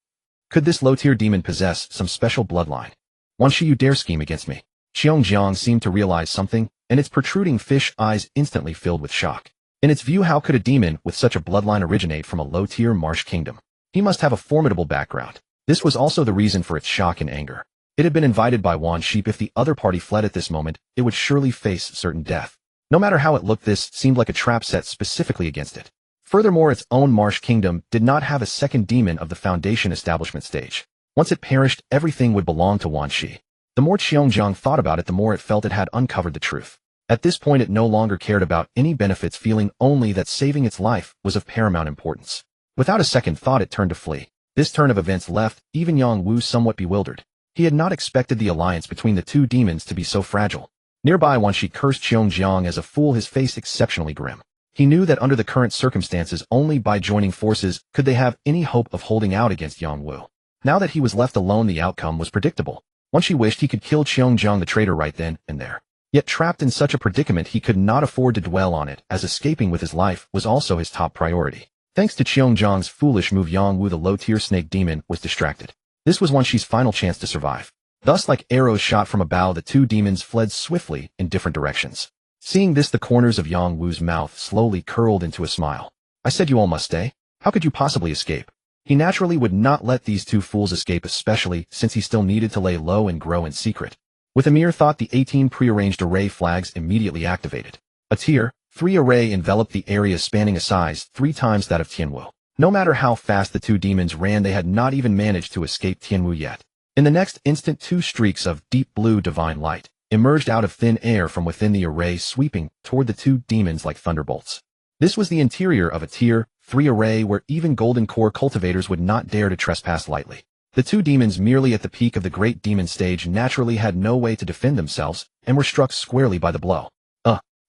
Could this low-tier demon possess some special bloodline? Wan Shi, you dare scheme against me? Xiongjiang seemed to realize something, and its protruding fish eyes instantly filled with shock. In its view, how could a demon with such a bloodline originate from a low-tier marsh kingdom? He must have a formidable background. This was also the reason for its shock and anger. It had been invited by Wan Shi. If the other party fled at this moment, it would surely face certain death. No matter how it looked, this seemed like a trap set specifically against it. Furthermore, its own marsh kingdom did not have a second demon of the foundation establishment stage. Once it perished, everything would belong to Wan Shi. The more Xiongjiang thought about it, the more it felt it had uncovered the truth. At this point, it no longer cared about any benefits, feeling only that saving its life was of paramount importance. Without a second thought, it turned to flee. This turn of events left even Yang Wu somewhat bewildered. He had not expected the alliance between the two demons to be so fragile. Nearby, Wan Shi cursed Xiongjiang as a fool, his face exceptionally grim. He knew that under the current circumstances, only by joining forces could they have any hope of holding out against Yang Wu. Now that he was left alone, the outcome was predictable. Wan Shi wished he could kill Xiongjiang the traitor right then and there. Yet trapped in such a predicament, he could not afford to dwell on it, as escaping with his life was also his top priority. Thanks to Xiongjiang's foolish move, Yang Wu, the low-tier snake demon, was distracted. This was Wan Shi's final chance to survive. Thus, like arrows shot from a bow, the two demons fled swiftly in different directions. Seeing this, the corners of Yang Wu's mouth slowly curled into a smile. I said you all must stay? How could you possibly escape? He naturally would not let these two fools escape, especially since he still needed to lay low and grow in secret. With a mere thought, the 18 prearranged array flags immediately activated. A tier 3 array enveloped the area, spanning a size 3 times that of Tianwu. No matter how fast the two demons ran, they had not even managed to escape Tianwu yet. In the next instant, 2 streaks of deep blue divine light emerged out of thin air from within the array, sweeping toward the two demons like thunderbolts. This was the interior of a tier 3 array where even golden core cultivators would not dare to trespass lightly. The two demons, merely at the peak of the great demon stage, naturally had no way to defend themselves and were struck squarely by the blow.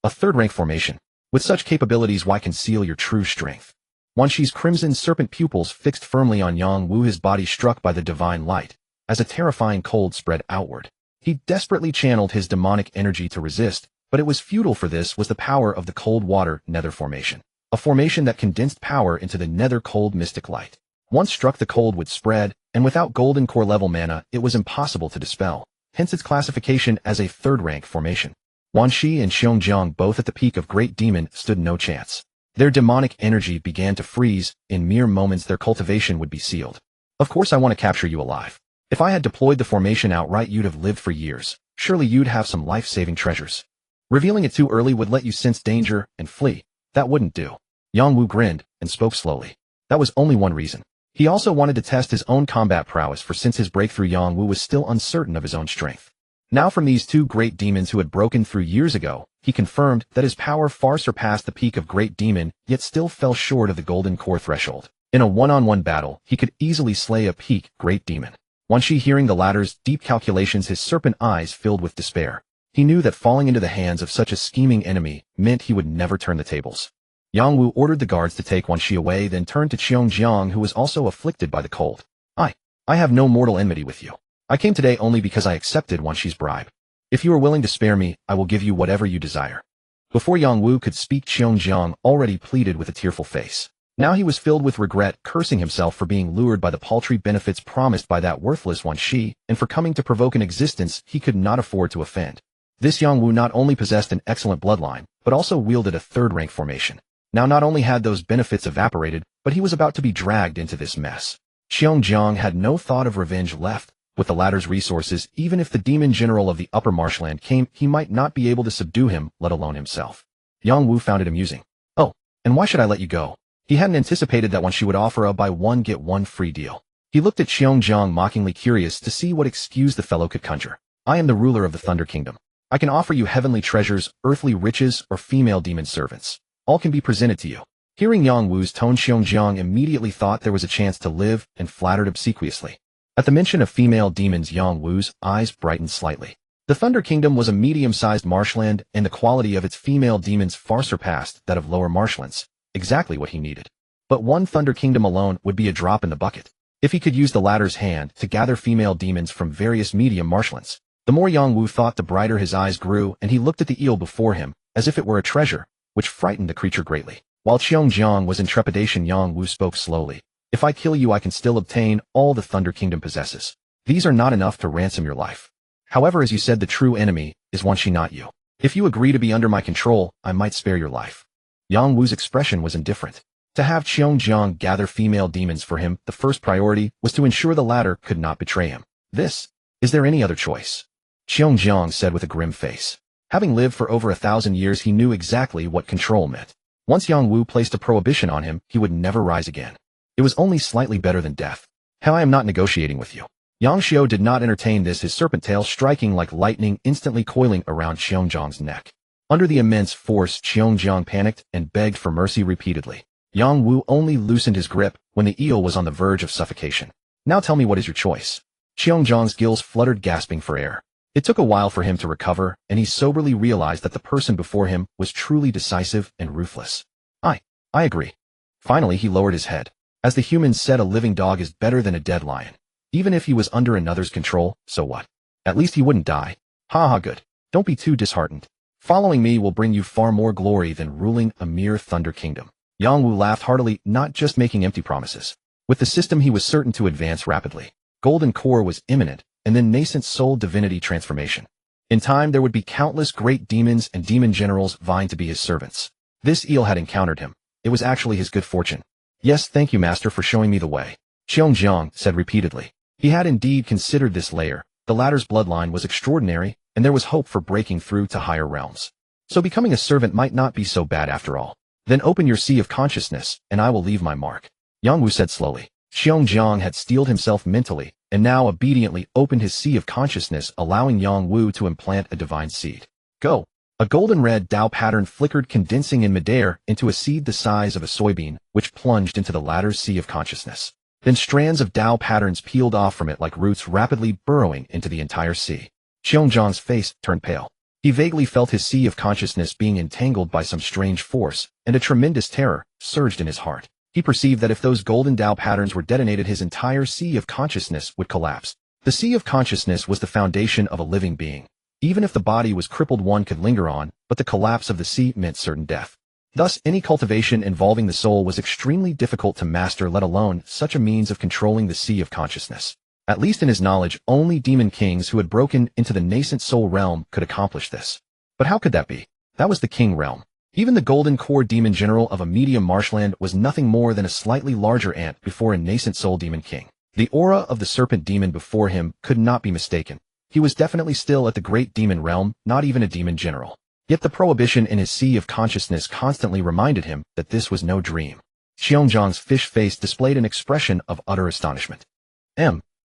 A third-rank formation. With such capabilities, why conceal your true strength? Wan Shi's crimson serpent pupils fixed firmly on Yang Wu, his body struck by the divine light, as a terrifying cold spread outward. He desperately channeled his demonic energy to resist, but it was futile, for this was the power of the cold water nether formation. A formation that condensed power into the nether cold mystic light. Once struck, the cold would spread, and without golden core level mana, it was impossible to dispel, hence its classification as a third-rank formation. Wan Shi and Xiongjiang, both at the peak of Great Demon, stood no chance. Their demonic energy began to freeze. In mere moments, their cultivation would be sealed. Of course I want to capture you alive. If I had deployed the formation outright, you'd have lived for years. Surely you'd have some life-saving treasures. Revealing it too early would let you sense danger and flee. That wouldn't do. Yang Wu grinned and spoke slowly. That was only one reason. He also wanted to test his own combat prowess, for since his breakthrough, Yang Wu was still uncertain of his own strength. Now, from these two great demons who had broken through years ago, he confirmed that his power far surpassed the peak of Great Demon, yet still fell short of the golden core threshold. In a one-on-one battle, he could easily slay a peak Great Demon. Wan Shi, hearing the latter's deep calculations, his serpent eyes filled with despair. He knew that falling into the hands of such a scheming enemy meant he would never turn the tables. Yang Wu ordered the guards to take Wan Shi away, then turned to Xiongjiang, who was also afflicted by the cold. I have no mortal enmity with you. I came today only because I accepted Wan Shi's bribe. If you are willing to spare me, I will give you whatever you desire. Before Yang Wu could speak, Xiongjiang already pleaded with a tearful face. Now he was filled with regret, cursing himself for being lured by the paltry benefits promised by that worthless Wan Shi, and for coming to provoke an existence he could not afford to offend. This Yang Wu not only possessed an excellent bloodline, but also wielded a third-rank formation. Now not only had those benefits evaporated, but he was about to be dragged into this mess. Xiongjiang had no thought of revenge left. With the latter's resources, even if the demon general of the upper marshland came, he might not be able to subdue him, let alone himself. Yang Wu found it amusing. Oh, and why should I let you go? He hadn't anticipated that Wan Shi would offer a buy one get one free deal. He looked at Xiongjiang, mockingly curious to see what excuse the fellow could conjure. I am the ruler of the Thunder Kingdom. I can offer you heavenly treasures, earthly riches, or female demon servants. All can be presented to you. Hearing Yang Wu's tone, Xiongjiang immediately thought there was a chance to live and flattered obsequiously. At the mention of female demons, Yang Wu's eyes brightened slightly. The Thunder Kingdom was a medium-sized marshland, and the quality of its female demons far surpassed that of lower marshlands. Exactly what he needed. But one Thunder Kingdom alone would be a drop in the bucket. If he could use the latter's hand to gather female demons from various medium marshlands. The more Yang Wu thought, the brighter his eyes grew, and he looked at the eel before him, as if it were a treasure, which frightened the creature greatly. While Xiongjiang was in trepidation, Yang Wu spoke slowly. If I kill you, I can still obtain all the Thunder Kingdom possesses. These are not enough to ransom your life. However, as you said, the true enemy is Wan Shi, not you. If you agree to be under my control, I might spare your life. Yang Wu's expression was indifferent. To have Xiongjiang gather female demons for him, the first priority was to ensure the latter could not betray him. Is there any other choice? Xiongjiang said with a grim face. Having lived for over 1,000 years, he knew exactly what control meant. Once Yang Wu placed a prohibition on him, he would never rise again. It was only slightly better than death. Hell, I am not negotiating with you. Yang Xiao did not entertain this, his serpent tail striking like lightning, instantly coiling around Xiongjiang's neck. Under the immense force, Xiongjiang panicked and begged for mercy repeatedly. Yang Wu only loosened his grip when the eel was on the verge of suffocation. Now tell me, what is your choice? Xiongjiang's gills fluttered, gasping for air. It took a while for him to recover, and he soberly realized that the person before him was truly decisive and ruthless. I agree. Finally, he lowered his head. As the humans said, a living dog is better than a dead lion. Even if he was under another's control, so what? At least he wouldn't die. Good. Don't be too disheartened. Following me will bring you far more glory than ruling a mere thunder kingdom. Yang Wu laughed heartily, not just making empty promises. With the system, he was certain to advance rapidly. Golden core was imminent, and then nascent soul divinity transformation. In time, there would be countless great demons and demon generals vying to be his servants. This eel had encountered him. It was actually his good fortune. Yes, thank you, master, for showing me the way, Xiongjiang said repeatedly. He had indeed considered this layer. The latter's bloodline was extraordinary, and there was hope for breaking through to higher realms. So becoming a servant might not be so bad after all. Then open your sea of consciousness, and I will leave my mark, Yang Wu said slowly. Xiongjiang had steeled himself mentally, and now obediently opened his sea of consciousness, allowing Yang Wu to implant a divine seed. Go! A golden red Tao pattern flickered, condensing in midair into a seed the size of a soybean, which plunged into the latter's sea of consciousness. Then strands of Tao patterns peeled off from it like roots, rapidly burrowing into the entire sea. Xiongjiang's face turned pale. He vaguely felt his sea of consciousness being entangled by some strange force, and a tremendous terror surged in his heart. He perceived that if those golden Tao patterns were detonated, his entire sea of consciousness would collapse. The sea of consciousness was the foundation of a living being. Even if the body was crippled, one could linger on, but the collapse of the sea meant certain death. Thus, any cultivation involving the soul was extremely difficult to master, let alone such a means of controlling the sea of consciousness. At least in his knowledge, only demon kings who had broken into the nascent soul realm could accomplish this. But how could that be? That was the king realm. Even the golden core demon general of a medium marshland was nothing more than a slightly larger ant before a nascent soul demon king. The aura of the serpent demon before him could not be mistaken. He was definitely still at the great demon realm, not even a demon general. Yet the prohibition in his sea of consciousness constantly reminded him that this was no dream. Xiongjiang's fish face displayed an expression of utter astonishment.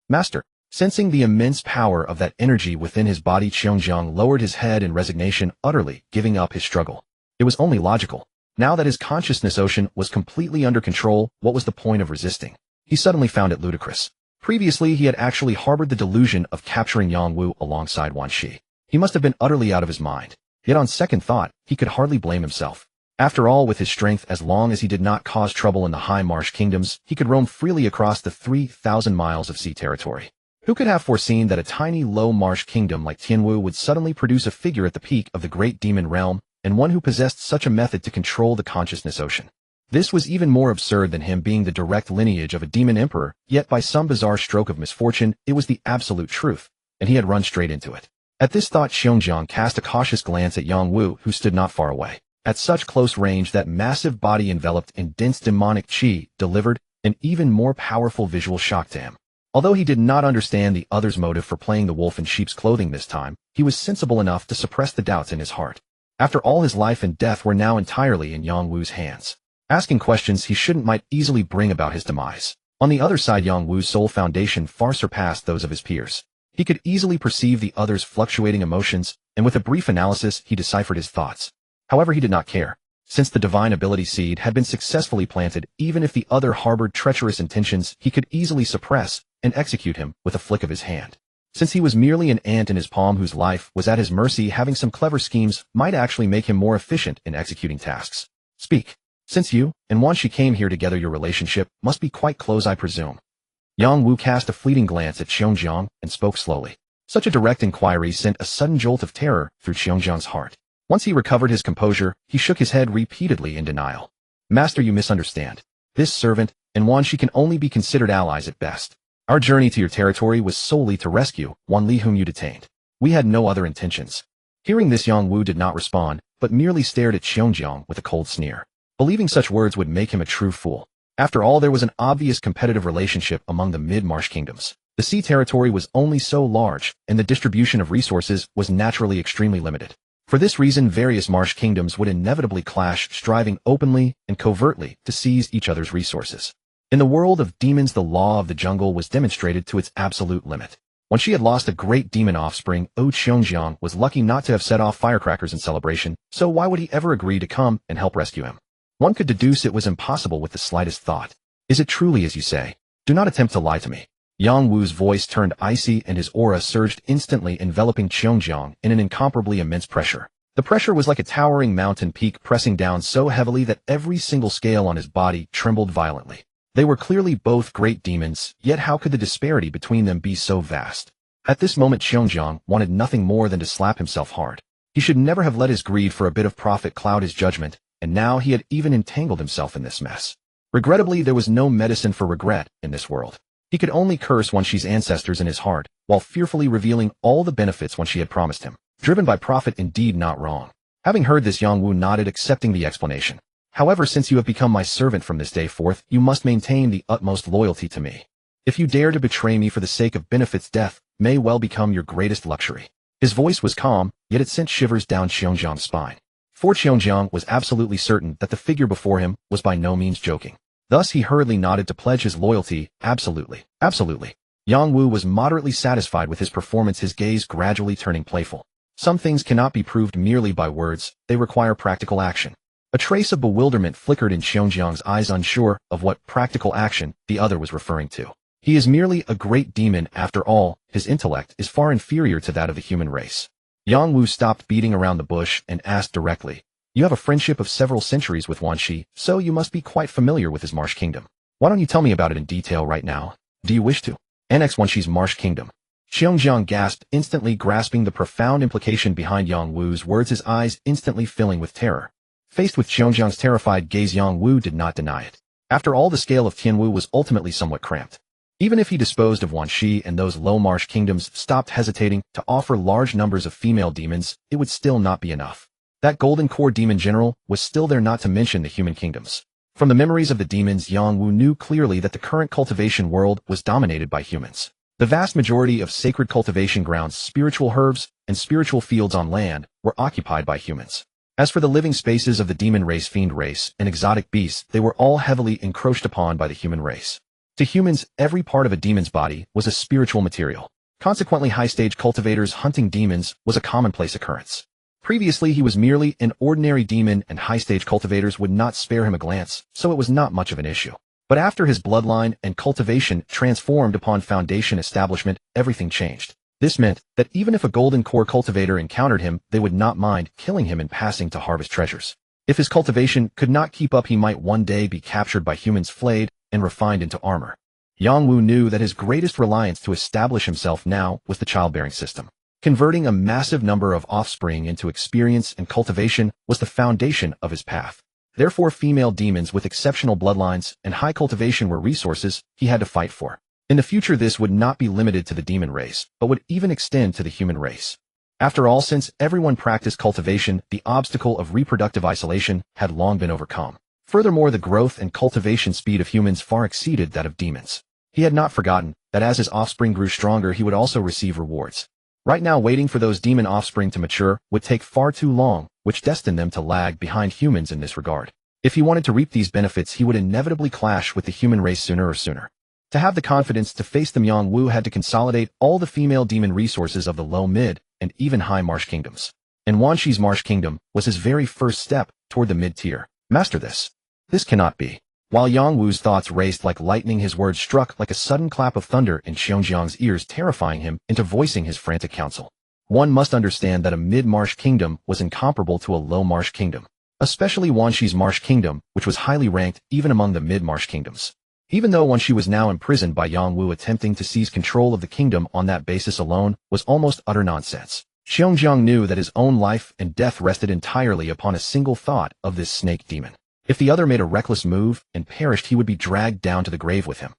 Master. Sensing the immense power of that energy within his body, Xiongjiang lowered his head in resignation, utterly giving up his struggle. It was only logical. Now that his consciousness ocean was completely under control, what was the point of resisting? He suddenly found it ludicrous. Previously, he had actually harbored the delusion of capturing Yang Wu alongside Wan Shi. He must have been utterly out of his mind. Yet on second thought, he could hardly blame himself. After all, with his strength, as long as he did not cause trouble in the high marsh kingdoms, he could roam freely across the 3,000 miles of sea territory. Who could have foreseen that a tiny low marsh kingdom like Tianwu would suddenly produce a figure at the peak of the great demon realm, and one who possessed such a method to control the consciousness ocean? This was even more absurd than him being the direct lineage of a demon emperor, yet by some bizarre stroke of misfortune, it was the absolute truth, and he had run straight into it. At this thought, Xiongjiang cast a cautious glance at Yang Wu, who stood not far away. At such close range, that massive body enveloped in dense demonic qi delivered an even more powerful visual shock to him. Although he did not understand the other's motive for playing the wolf in sheep's clothing this time, he was sensible enough to suppress the doubts in his heart. After all, his life and death were now entirely in Yang Wu's hands. Asking questions he shouldn't might easily bring about his demise. On the other side, Yang Wu's soul foundation far surpassed those of his peers. He could easily perceive the other's fluctuating emotions, and with a brief analysis he deciphered his thoughts. However, he did not care. Since the divine ability seed had been successfully planted, even if the other harbored treacherous intentions, he could easily suppress and execute him with a flick of his hand. Since he was merely an ant in his palm whose life was at his mercy, having some clever schemes might actually make him more efficient in executing tasks. Speak. Since you and Wan Shi came here together, your relationship must be quite close, I presume. Yang Wu cast a fleeting glance at Xiongjiang and spoke slowly. Such a direct inquiry sent a sudden jolt of terror through Xiongjiang's heart. Once he recovered his composure, he shook his head repeatedly in denial. Master, you misunderstand. This servant and Wan Shi can only be considered allies at best. Our journey to your territory was solely to rescue Wan Li, whom you detained. We had no other intentions. Hearing this, Yang Wu did not respond, but merely stared at Xiongjiang with a cold sneer. Believing such words would make him a true fool. After all, there was an obvious competitive relationship among the mid-marsh kingdoms. The sea territory was only so large, and the distribution of resources was naturally extremely limited. For this reason, various marsh kingdoms would inevitably clash, striving openly and covertly to seize each other's resources. In the world of demons, the law of the jungle was demonstrated to its absolute limit. When she had lost a great demon offspring, Xiongjiang was lucky not to have set off firecrackers in celebration, so why would he ever agree to come and help rescue him? One could deduce it was impossible with the slightest thought. Is it truly as you say? Do not attempt to lie to me. Yang Wu's voice turned icy and his aura surged instantly, enveloping Qiongjiang in an incomparably immense pressure. The pressure was like a towering mountain peak pressing down so heavily that every single scale on his body trembled violently. They were clearly both great demons, yet how could the disparity between them be so vast? At this moment Qiongjiang wanted nothing more than to slap himself hard. He should never have let his greed for a bit of profit cloud his judgment, and now he had even entangled himself in this mess. Regrettably, there was no medicine for regret in this world. He could only curse Wanshi's ancestors in his heart, while fearfully revealing all the benefits Wanshi had promised him. Driven by profit, indeed not wrong. Having heard this, Yang Wu nodded, accepting the explanation. However, since you have become my servant from this day forth, you must maintain the utmost loyalty to me. If you dare to betray me for the sake of benefits, death may well become your greatest luxury. His voice was calm, yet it sent shivers down Qiongjiang's spine. For Qiongjiang was absolutely certain that the figure before him was by no means joking. Thus he hurriedly nodded to pledge his loyalty. Absolutely, absolutely. Yang Wu was moderately satisfied with his performance, his gaze gradually turning playful. Some things cannot be proved merely by words, they require practical action. A trace of bewilderment flickered in Qiongjiang's eyes, unsure of what practical action the other was referring to. He is merely a great demon after all, his intellect is far inferior to that of the human race. Yang Wu stopped beating around the bush and asked directly, "You have a friendship of several centuries with Wanshi, so you must be quite familiar with his marsh kingdom. Why don't you tell me about it in detail right now? Do you wish to annex Wanshi's marsh kingdom?" Qiongjiang gasped, instantly grasping the profound implication behind Yang Wu's words, his eyes instantly filling with terror. Faced with Qiongjiang's terrified gaze, Yang Wu did not deny it. After all, the scale of Tianwu was ultimately somewhat cramped. Even if he disposed of Wanshi and those low marsh kingdoms stopped hesitating to offer large numbers of female demons, it would still not be enough. That golden core demon general was still there, not to mention the human kingdoms. From the memories of the demons, Yang Wu knew clearly that the current cultivation world was dominated by humans. The vast majority of sacred cultivation grounds, spiritual herbs, and spiritual fields on land were occupied by humans. As for the living spaces of the demon race, fiend race, and exotic beasts, they were all heavily encroached upon by the human race. To humans, every part of a demon's body was a spiritual material. Consequently, high-stage cultivators hunting demons was a commonplace occurrence. Previously, he was merely an ordinary demon and high-stage cultivators would not spare him a glance, so it was not much of an issue. But after his bloodline and cultivation transformed upon foundation establishment, everything changed. This meant that even if a golden core cultivator encountered him, they would not mind killing him in passing to harvest treasures. If his cultivation could not keep up, he might one day be captured by humans, flayed, and refined into armor. Yang Wu knew that his greatest reliance to establish himself now was the childbearing system. Converting a massive number of offspring into experience and cultivation was the foundation of his path. Therefore, female demons with exceptional bloodlines and high cultivation were resources he had to fight for. In the future, this would not be limited to the demon race, but would even extend to the human race. After all, since everyone practiced cultivation, the obstacle of reproductive isolation had long been overcome. Furthermore, the growth and cultivation speed of humans far exceeded that of demons. He had not forgotten that as his offspring grew stronger, he would also receive rewards. Right now, waiting for those demon offspring to mature would take far too long, which destined them to lag behind humans in this regard. If he wanted to reap these benefits, he would inevitably clash with the human race sooner. To have the confidence to face them, Yang Wu had to consolidate all the female demon resources of the low, mid, and even high marsh kingdoms. And Wanshi's marsh kingdom was his very first step toward the mid-tier. Master this. This cannot be. While Yang Wu's thoughts raced like lightning, his words struck like a sudden clap of thunder in Qiongjiang's ears, terrifying him into voicing his frantic counsel. One must understand that a mid-marsh kingdom was incomparable to a low-marsh kingdom, especially Wanshi's marsh kingdom, which was highly ranked even among the mid-marsh kingdoms. Even though Wanshi was now imprisoned by Yang Wu, attempting to seize control of the kingdom on that basis alone was almost utter nonsense. Qiongjiang knew that his own life and death rested entirely upon a single thought of this snake demon. If the other made a reckless move and perished, he would be dragged down to the grave with him.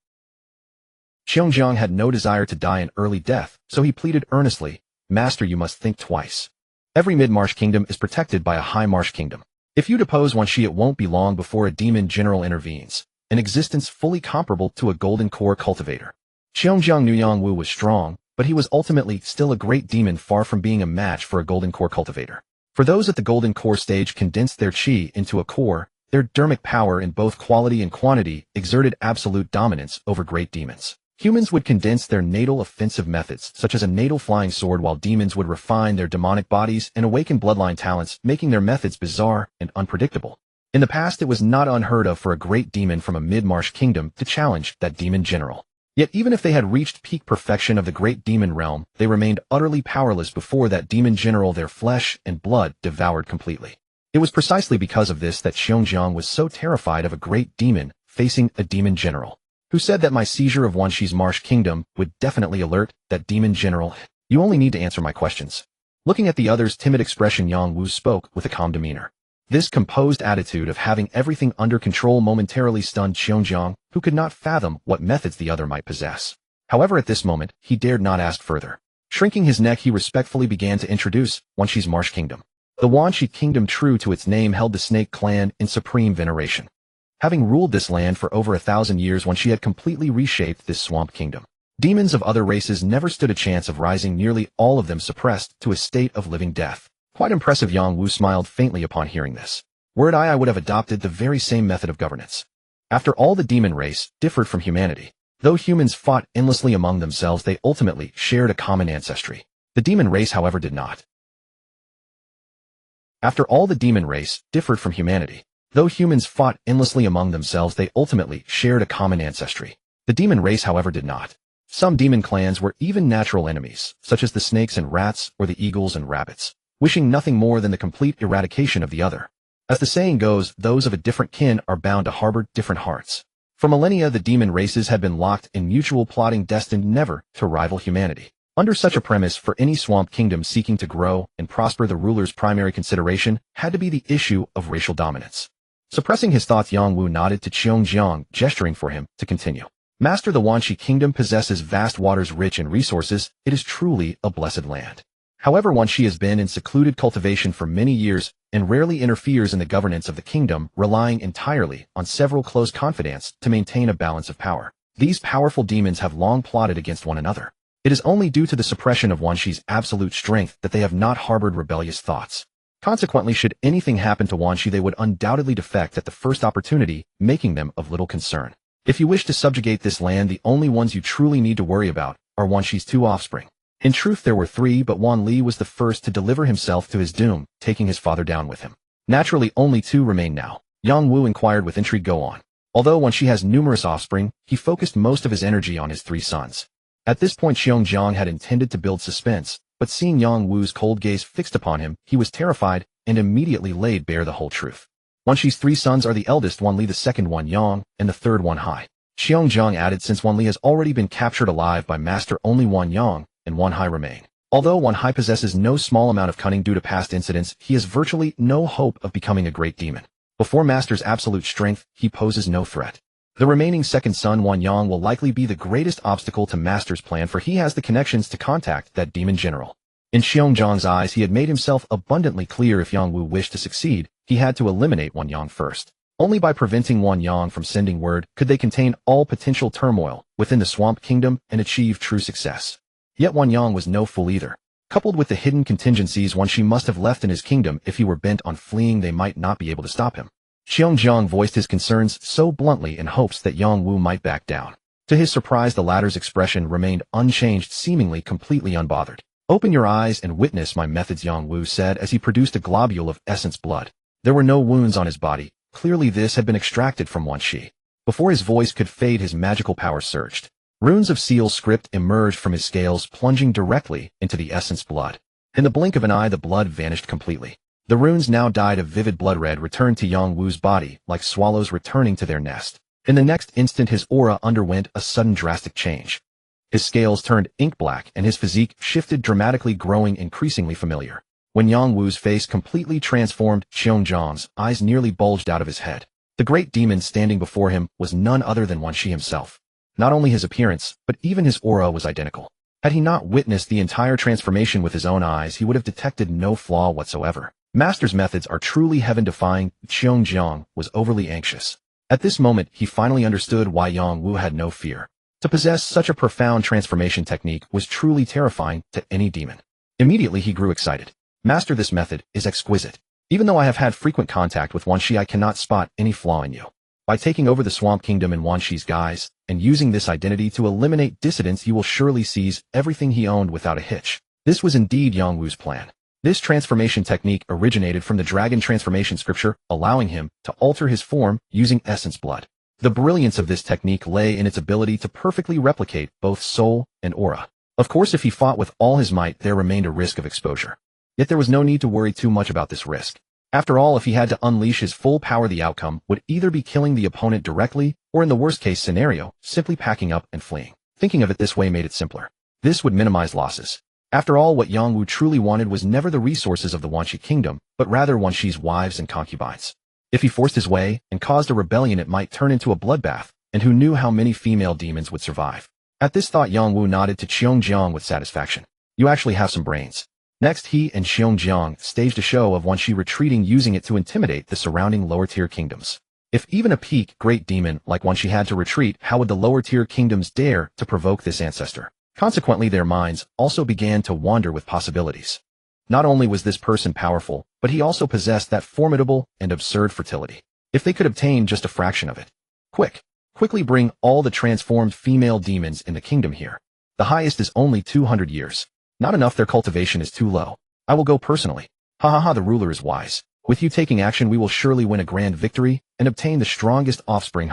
Qiongjiang had no desire to die an early death, so he pleaded earnestly, "Master, you must think twice. Every mid-marsh kingdom is protected by a high-marsh kingdom. If you depose Wanshi, it won't be long before a demon general intervenes, an existence fully comparable to a golden core cultivator." Qiongjiang knew Yang Wu was strong, but he was ultimately still a great demon, far from being a match for a golden core cultivator. For those at the golden core stage condensed their chi into a core, their dermic power in both quality and quantity exerted absolute dominance over great demons. Humans would condense their natal offensive methods, such as a natal flying sword, while demons would refine their demonic bodies and awaken bloodline talents, making their methods bizarre and unpredictable. In the past, it was not unheard of for a great demon from a mid-marsh kingdom to challenge that demon general. Yet even if they had reached peak perfection of the great demon realm, they remained utterly powerless before that demon general their flesh and blood devoured completely. It was precisely because of this that Xiongjiang was so terrified of a great demon facing a demon general, who said that my seizure of Wan Shi's marsh kingdom would definitely alert that demon general. You only need to answer my questions. Looking at the other's timid expression, Yang Wu spoke with a calm demeanor. This composed attitude of having everything under control momentarily stunned Xiongjiang, who could not fathom what methods the other might possess. However, at this moment, he dared not ask further. Shrinking his neck, he respectfully began to introduce Wan Shi's marsh kingdom. The Wan Shi kingdom, true to its name, held the snake clan in supreme veneration. Having ruled this land for over 1,000 years, Wan Shi had completely reshaped this swamp kingdom. Demons of other races never stood a chance of rising, nearly all of them suppressed to a state of living death. Quite impressive. Yang Wu smiled faintly upon hearing this. Were I would have adopted the very same method of governance. After all, the demon race differed from humanity. Though humans fought endlessly among themselves, they ultimately shared a common ancestry. The demon race, however, did not. After all, the demon race differed from humanity. Though humans fought endlessly among themselves, they ultimately shared a common ancestry. The demon race, however, did not. Some demon clans were even natural enemies, such as the snakes and rats or the eagles and rabbits, wishing nothing more than the complete eradication of the other. As the saying goes, those of a different kin are bound to harbor different hearts. For millennia, the demon races had been locked in mutual plotting, destined never to rival humanity. Under such a premise, for any swamp kingdom seeking to grow and prosper, the ruler's primary consideration had to be the issue of racial dominance. Suppressing his thoughts, Yang Wu nodded to Xiongjiang, gesturing for him to continue. Master, the Wan Shi kingdom possesses vast waters rich in resources. It is truly a blessed land. However, Wan Shi has been in secluded cultivation for many years and rarely interferes in the governance of the kingdom, relying entirely on several close confidants to maintain a balance of power. These powerful demons have long plotted against one another. It is only due to the suppression of Wan Shi's absolute strength that they have not harbored rebellious thoughts. Consequently, should anything happen to Wan Shi, they would undoubtedly defect at the first opportunity, making them of little concern. If you wish to subjugate this land, the only ones you truly need to worry about are Wan Shi's two offspring. In truth, there were three, but Wan Li was the first to deliver himself to his doom, taking his father down with him. Naturally, only two remain now. Yang Wu inquired with intrigue. Go on. Although Wan Shi has numerous offspring, he focused most of his energy on his three sons. At this point, Xiongjiang had intended to build suspense, but seeing Yang Wu's cold gaze fixed upon him, he was terrified and immediately laid bare the whole truth. Wan Shi's three sons are the eldest Wan Li, the second Wan Yang, and the third Wan Hai. Xiongjiang added, since Wan Li has already been captured alive by Master, only Wan Yang and Wan Hai remain. Although Wan Hai possesses no small amount of cunning due to past incidents, he has virtually no hope of becoming a great demon. Before Master's absolute strength, he poses no threat. The remaining second son, Wan Yang, will likely be the greatest obstacle to Master's plan, for he has the connections to contact that demon general. In Xiongjiang's eyes, he had made himself abundantly clear. If Yang Wu wished to succeed, he had to eliminate Wan Yang first. Only by preventing Wan Yang from sending word could they contain all potential turmoil within the Swamp Kingdom and achieve true success. Yet Wan Yang was no fool either. Coupled with the hidden contingencies Wan Shi must have left in his kingdom, if he were bent on fleeing, they might not be able to stop him. Xiongjiang voiced his concerns so bluntly in hopes that Yang Wu might back down. To his surprise, the latter's expression remained unchanged, seemingly completely unbothered. Open your eyes and witness my methods, Yang Wu said as he produced a globule of essence blood. There were no wounds on his body. Clearly this had been extracted from Wan Shi. Before his voice could fade, his magical power surged. Runes of seal script emerged from his scales, plunging directly into the essence blood. In the blink of an eye, the blood vanished completely. The runes, now dyed a vivid blood red, returned to Yang Wu's body, like swallows returning to their nest. In the next instant, his aura underwent a sudden drastic change. His scales turned ink black and his physique shifted dramatically, growing increasingly familiar. When Yang Wu's face completely transformed, Xiongjiang's eyes nearly bulged out of his head. The great demon standing before him was none other than Wan Shi himself. Not only his appearance, but even his aura was identical. Had he not witnessed the entire transformation with his own eyes, he would have detected no flaw whatsoever. Master's methods are truly heaven-defying. Xiongjiang was overly anxious. At this moment, he finally understood why Yang Wu had no fear. To possess such a profound transformation technique was truly terrifying to any demon. Immediately he grew excited. Master, this method is exquisite. Even though I have had frequent contact with Wan Shi, I cannot spot any flaw in you. By taking over the Swamp Kingdom in Wan Shi's guise, and using this identity to eliminate dissidents, you will surely seize everything he owned without a hitch. This was indeed Yang Wu's plan. This transformation technique originated from the dragon transformation scripture, allowing him to alter his form using essence blood. The brilliance of this technique lay in its ability to perfectly replicate both soul and aura. Of course, if he fought with all his might, there remained a risk of exposure. Yet there was no need to worry too much about this risk. After all, if he had to unleash his full power, the outcome would either be killing the opponent directly, or in the worst-case scenario, simply packing up and fleeing. Thinking of it this way made it simpler. This would minimize losses. After all, what Yang Wu truly wanted was never the resources of the Wanxi kingdom, but rather Wanxi's wives and concubines. If he forced his way and caused a rebellion, it might turn into a bloodbath, and who knew how many female demons would survive. At this thought, Yang Wu nodded to Xiongjiang with satisfaction. You actually have some brains. Next, he and Xiongjiang staged a show of Wanxi retreating, using it to intimidate the surrounding lower-tier kingdoms. If even a peak great demon like Wanxi had to retreat, how would the lower-tier kingdoms dare to provoke this ancestor? Consequently, their minds also began to wander with possibilities. Not only was this person powerful, but he also possessed that formidable and absurd fertility. If they could obtain just a fraction of it. Quickly bring all the transformed female demons in the kingdom here. The highest is only 200 years. Not enough, their cultivation is too low. I will go personally. The ruler is wise. With you taking action, we will surely win a grand victory and obtain the strongest offspring.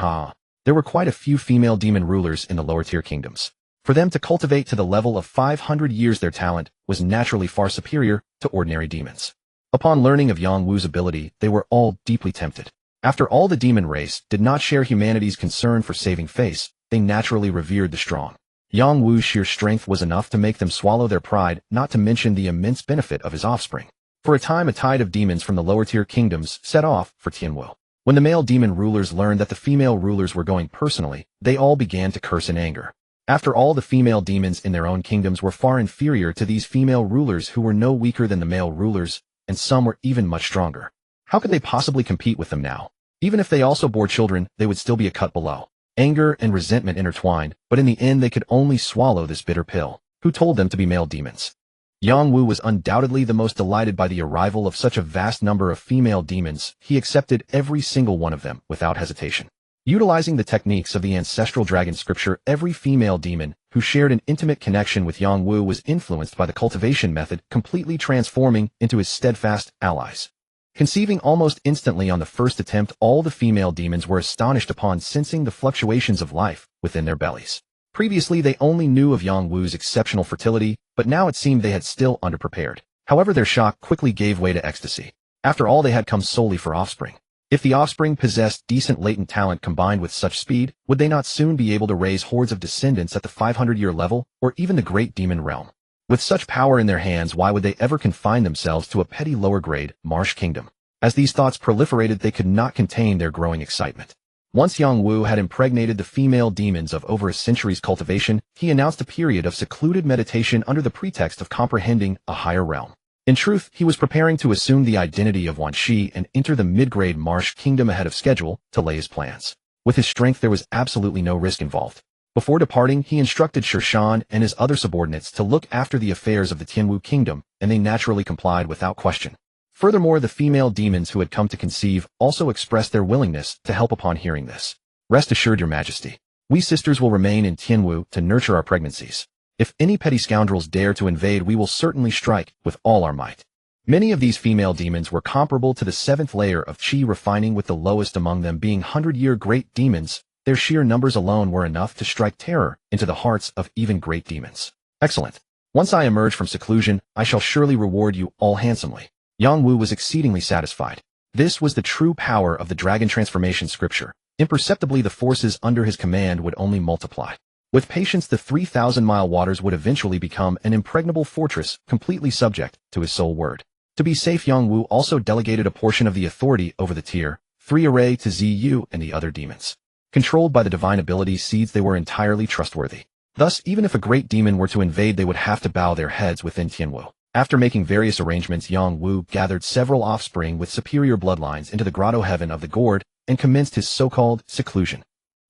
There were quite a few female demon rulers in the lower tier kingdoms. For them to cultivate to the level of 500 years, their talent was naturally far superior to ordinary demons. Upon learning of Yang Wu's ability, they were all deeply tempted. After all, the demon race did not share humanity's concern for saving face. They naturally revered the strong. Yang Wu's sheer strength was enough to make them swallow their pride, not to mention the immense benefit of his offspring. For a time, a tide of demons from the lower-tier kingdoms set off for Tianwu. When the male demon rulers learned that the female rulers were going personally, they all began to curse in anger. After all, the female demons in their own kingdoms were far inferior to these female rulers, who were no weaker than the male rulers, and some were even much stronger. How could they possibly compete with them now? Even if they also bore children, they would still be a cut below. Anger and resentment intertwined, but in the end they could only swallow this bitter pill. Who told them to be male demons? Yang Wu was undoubtedly the most delighted by the arrival of such a vast number of female demons. He accepted every single one of them without hesitation. Utilizing the techniques of the ancestral dragon scripture, every female demon who shared an intimate connection with Yang Wu was influenced by the cultivation method, completely transforming into his steadfast allies. Conceiving almost instantly on the first attempt, all the female demons were astonished upon sensing the fluctuations of life within their bellies. Previously, they only knew of Yang Wu's exceptional fertility, but now it seemed they had still underprepared. However, their shock quickly gave way to ecstasy. After all, they had come solely for offspring. If the offspring possessed decent latent talent combined with such speed, would they not soon be able to raise hordes of descendants at the 500-year level, or even the great demon realm? With such power in their hands, why would they ever confine themselves to a petty lower-grade marsh kingdom? As these thoughts proliferated, they could not contain their growing excitement. Once Yang Wu had impregnated the female demons of over a century's cultivation, he announced a period of secluded meditation under the pretext of comprehending a higher realm. In truth, he was preparing to assume the identity of Wanxi and enter the mid-grade marsh kingdom ahead of schedule to lay his plans. With his strength, there was absolutely no risk involved. Before departing, he instructed Shirshan and his other subordinates to look after the affairs of the Tianwu kingdom, and they naturally complied without question. Furthermore, the female demons who had come to conceive also expressed their willingness to help upon hearing this. Rest assured, Your Majesty, we sisters will remain in Tianwu to nurture our pregnancies. If any petty scoundrels dare to invade, we will certainly strike with all our might. Many of these female demons were comparable to the 7th layer of Qi refining, with the lowest among them being 100-year great demons. Their sheer numbers alone were enough to strike terror into the hearts of even great demons. Excellent. Once I emerge from seclusion, I shall surely reward you all handsomely. Yang Wu was exceedingly satisfied. This was the true power of the dragon transformation scripture. Imperceptibly, the forces under his command would only multiply. With patience, the 3,000-mile waters would eventually become an impregnable fortress, completely subject to his sole word. To be safe, Yang Wu also delegated a portion of the authority over the Tier 3 array to Ziyu and the other demons. Controlled by the divine ability seeds, they were entirely trustworthy. Thus, even if a great demon were to invade, they would have to bow their heads within Tianwu. After making various arrangements, Yang Wu gathered several offspring with superior bloodlines into the grotto heaven of the gourd and commenced his so-called seclusion.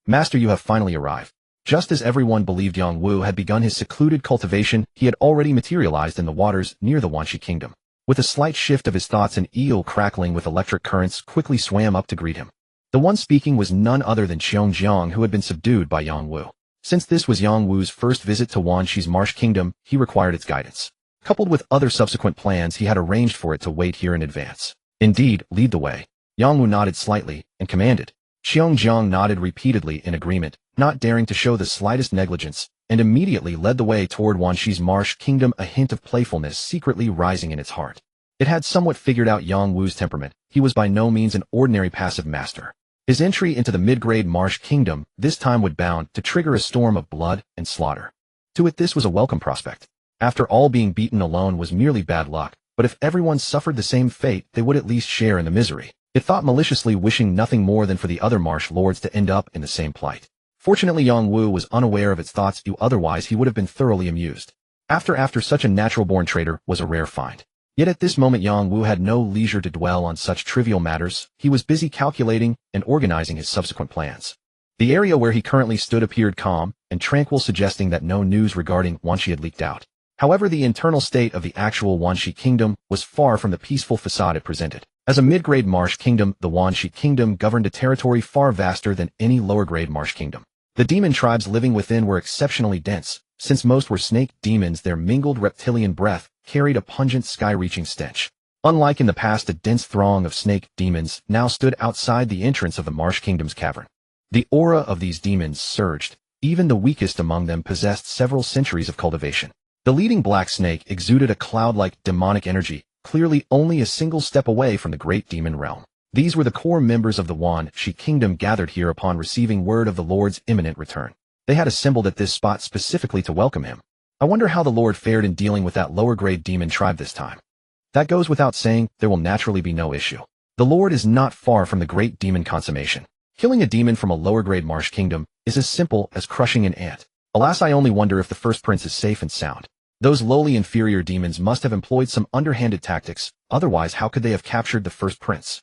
Master, you have finally arrived. Just as everyone believed Yang Wu had begun his secluded cultivation, he had already materialized in the waters near the Wanxi kingdom. With a slight shift of his thoughts, an eel crackling with electric currents quickly swam up to greet him. The one speaking was none other than Xiongjiang, who had been subdued by Yang Wu. Since this was Yang Wu's first visit to Wanxi's marsh kingdom, he required its guidance. Coupled with other subsequent plans, he had arranged for it to wait here in advance. Indeed, lead the way. Yang Wu nodded slightly and commanded, Xiongjiang nodded repeatedly in agreement, not daring to show the slightest negligence, and immediately led the way toward Wanxi's marsh kingdom, a hint of playfulness secretly rising in its heart. It had somewhat figured out Yang Wu's temperament. He was by no means an ordinary passive master. His entry into the mid-grade marsh kingdom this time would bound to trigger a storm of blood and slaughter. To it this was a welcome prospect. After all, being beaten alone was merely bad luck, but if everyone suffered the same fate, they would at least share in the misery. It thought maliciously, wishing nothing more than for the other marsh lords to end up in the same plight. Fortunately, Yang Wu was unaware of its thoughts, otherwise he would have been thoroughly amused. After such a natural-born traitor was a rare find. Yet at this moment Yang Wu had no leisure to dwell on such trivial matters. He was busy calculating and organizing his subsequent plans. The area where he currently stood appeared calm and tranquil, suggesting that no news regarding Wanxi had leaked out. However, the internal state of the actual Wanxi kingdom was far from the peaceful facade it presented. As a mid-grade marsh kingdom, the Wanxi kingdom governed a territory far vaster than any lower-grade marsh kingdom. The demon tribes living within were exceptionally dense. Since most were snake demons, their mingled reptilian breath carried a pungent, sky-reaching stench. Unlike in the past, a dense throng of snake demons now stood outside the entrance of the Marsh Kingdom's cavern. The aura of these demons surged. Even the weakest among them possessed several centuries of cultivation. The leading black snake exuded a cloud-like demonic energy, clearly only a single step away from the great demon realm. These were the core members of the Wanxi kingdom gathered here upon receiving word of the Lord's imminent return. They had assembled at this spot specifically to welcome him. I wonder how the Lord fared in dealing with that lower-grade demon tribe this time. That goes without saying, there will naturally be no issue. The Lord is not far from the great demon consummation. Killing a demon from a lower-grade marsh kingdom is as simple as crushing an ant. Alas, I only wonder if the first prince is safe and sound. Those lowly inferior demons must have employed some underhanded tactics, otherwise how could they have captured the first prince?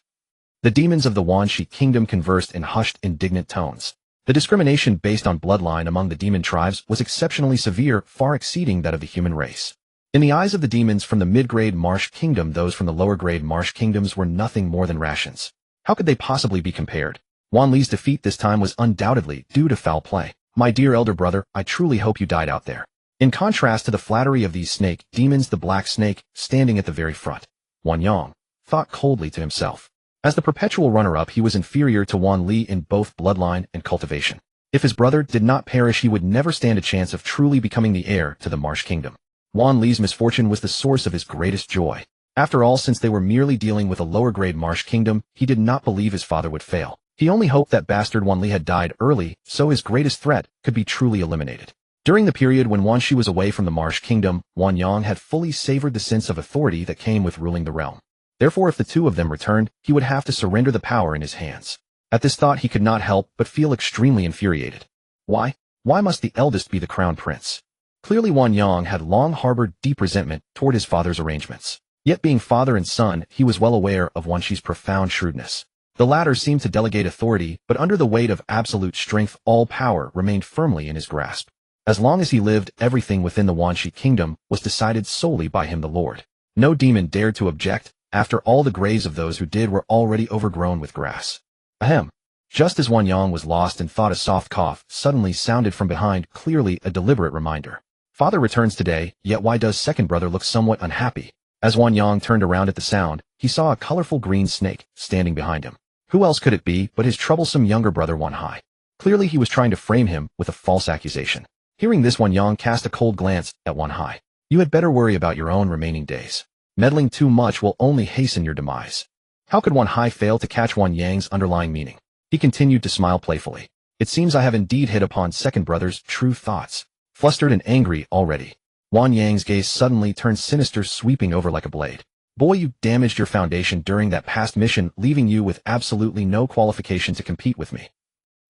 The demons of the Wanxi kingdom conversed in hushed, indignant tones. The discrimination based on bloodline among the demon tribes was exceptionally severe, far exceeding that of the human race. In the eyes of the demons from the mid-grade marsh kingdom, those from the lower-grade marsh kingdoms were nothing more than rations. How could they possibly be compared? Wan Li's defeat this time was undoubtedly due to foul play. My dear elder brother, I truly hope you died out there. In contrast to the flattery of these snake demons, the black snake, standing at the very front, Wan Yang thought coldly to himself. As the perpetual runner-up, he was inferior to Wan Li in both bloodline and cultivation. If his brother did not perish, he would never stand a chance of truly becoming the heir to the Marsh Kingdom. Wan Li's misfortune was the source of his greatest joy. After all, since they were merely dealing with a lower-grade Marsh Kingdom, he did not believe his father would fail. He only hoped that bastard Wan Li had died early, so his greatest threat could be truly eliminated. During the period when Wanxi was away from the Marsh Kingdom, Wan Yang had fully savored the sense of authority that came with ruling the realm. Therefore, if the two of them returned, he would have to surrender the power in his hands. At this thought, he could not help but feel extremely infuriated. Why? Why must the eldest be the crown prince? Clearly, Wan Yang had long harbored deep resentment toward his father's arrangements. Yet being father and son, he was well aware of Wanxi's profound shrewdness. The latter seemed to delegate authority, but under the weight of absolute strength, all power remained firmly in his grasp. As long as he lived, everything within the Wanxi kingdom was decided solely by him, the Lord. No demon dared to object. After all, the graves of those who did were already overgrown with grass. Ahem. Just as Wan Yang was lost in thought, a soft cough suddenly sounded from behind, clearly a deliberate reminder. Father returns today, yet why does second brother look somewhat unhappy? As Wan Yang turned around at the sound, he saw a colorful green snake standing behind him. Who else could it be but his troublesome younger brother Wan Hai? Clearly he was trying to frame him with a false accusation. Hearing this, Wan Yang cast a cold glance at Wan Hai. You had better worry about your own remaining days. Meddling too much will only hasten your demise. How could Wan Hai fail to catch Wan Yang's underlying meaning? He continued to smile playfully. It seems I have indeed hit upon second brother's true thoughts. Flustered and angry already, Wan Yang's gaze suddenly turned sinister, sweeping over like a blade. Boy, you damaged your foundation during that past mission, leaving you with absolutely no qualification to compete with me.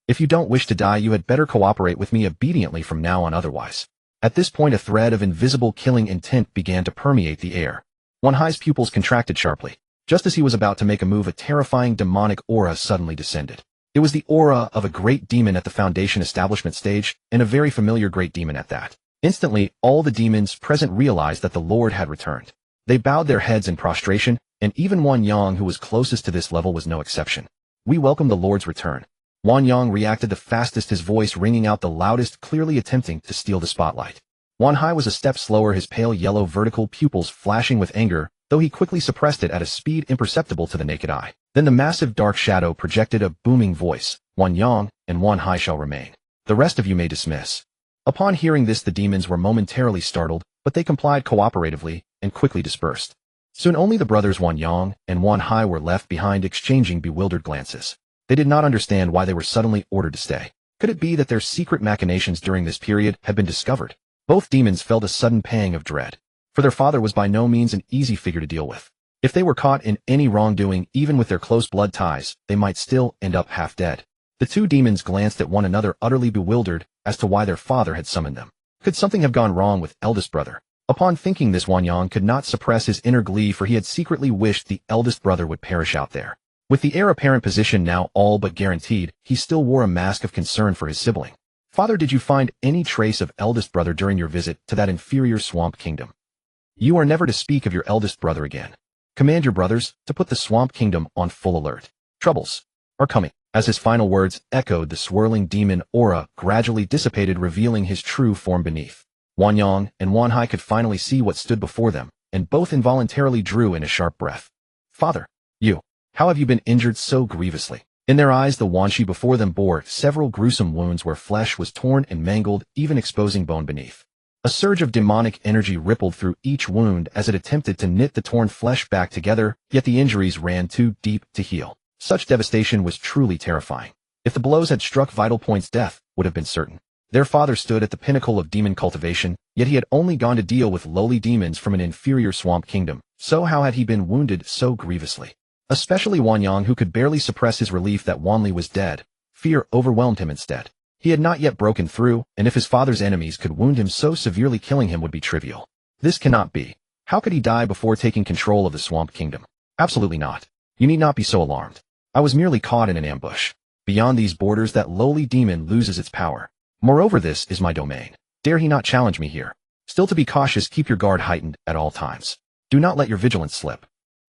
If you don't wish to die, you had better cooperate with me obediently from now on, otherwise. At this point, a thread of invisible killing intent began to permeate the air. Wan Hai's pupils contracted sharply. Just as he was about to make a move, a terrifying demonic aura suddenly descended. It was the aura of a great demon at the foundation establishment stage, and a very familiar great demon at that. Instantly, all the demons present realized that the Lord had returned. They bowed their heads in prostration, and even Wan Yang, who was closest to this level, was no exception. We welcome the Lord's return. Wan Yang reacted the fastest, his voice ringing out the loudest, clearly attempting to steal the spotlight. Wan Hai was a step slower, his pale yellow vertical pupils flashing with anger, though he quickly suppressed it at a speed imperceptible to the naked eye. Then the massive dark shadow projected a booming voice, "One Yang and one Hai shall remain. The rest of you may dismiss." Upon hearing this, the demons were momentarily startled, but they complied cooperatively and quickly dispersed. Soon only the brothers One Yang and One Hai were left behind, exchanging bewildered glances. They did not understand why they were suddenly ordered to stay. Could it be that their secret machinations during this period had been discovered? Both demons felt a sudden pang of dread, for their father was by no means an easy figure to deal with. If they were caught in any wrongdoing, even with their close blood ties, they might still end up half dead. The two demons glanced at one another, utterly bewildered as to why their father had summoned them. Could something have gone wrong with eldest brother? Upon thinking this, Wan Yang could not suppress his inner glee, for he had secretly wished the eldest brother would perish out there. With the heir apparent position now all but guaranteed, he still wore a mask of concern for his sibling. "Father, did you find any trace of eldest brother during your visit to that inferior swamp kingdom? You are never to speak of your eldest brother again. Command your brothers to put the swamp kingdom on full alert. Troubles are coming." As his final words echoed, the swirling demon aura gradually dissipated, revealing his true form beneath. Wan Yang and Wan Hai could finally see what stood before them, and both involuntarily drew in a sharp breath. "Father, how have you been injured so grievously?" In their eyes, the Wanshi before them bore several gruesome wounds where flesh was torn and mangled, even exposing bone beneath. A surge of demonic energy rippled through each wound as it attempted to knit the torn flesh back together, yet the injuries ran too deep to heal. Such devastation was truly terrifying. If the blows had struck vital points, death would have been certain. Their father stood at the pinnacle of demon cultivation, yet he had only gone to deal with lowly demons from an inferior swamp kingdom. So how had he been wounded so grievously? Especially Wan Yang, who could barely suppress his relief that Wanli was dead. Fear overwhelmed him instead. He had not yet broken through, and if his father's enemies could wound him so severely, killing him would be trivial. This cannot be. How could he die before taking control of the swamp kingdom? Absolutely not. You need not be so alarmed. I was merely caught in an ambush. Beyond these borders, that lowly demon loses its power. Moreover, this is my domain. Dare he not challenge me here? Still, to be cautious, keep your guard heightened at all times. Do not let your vigilance slip.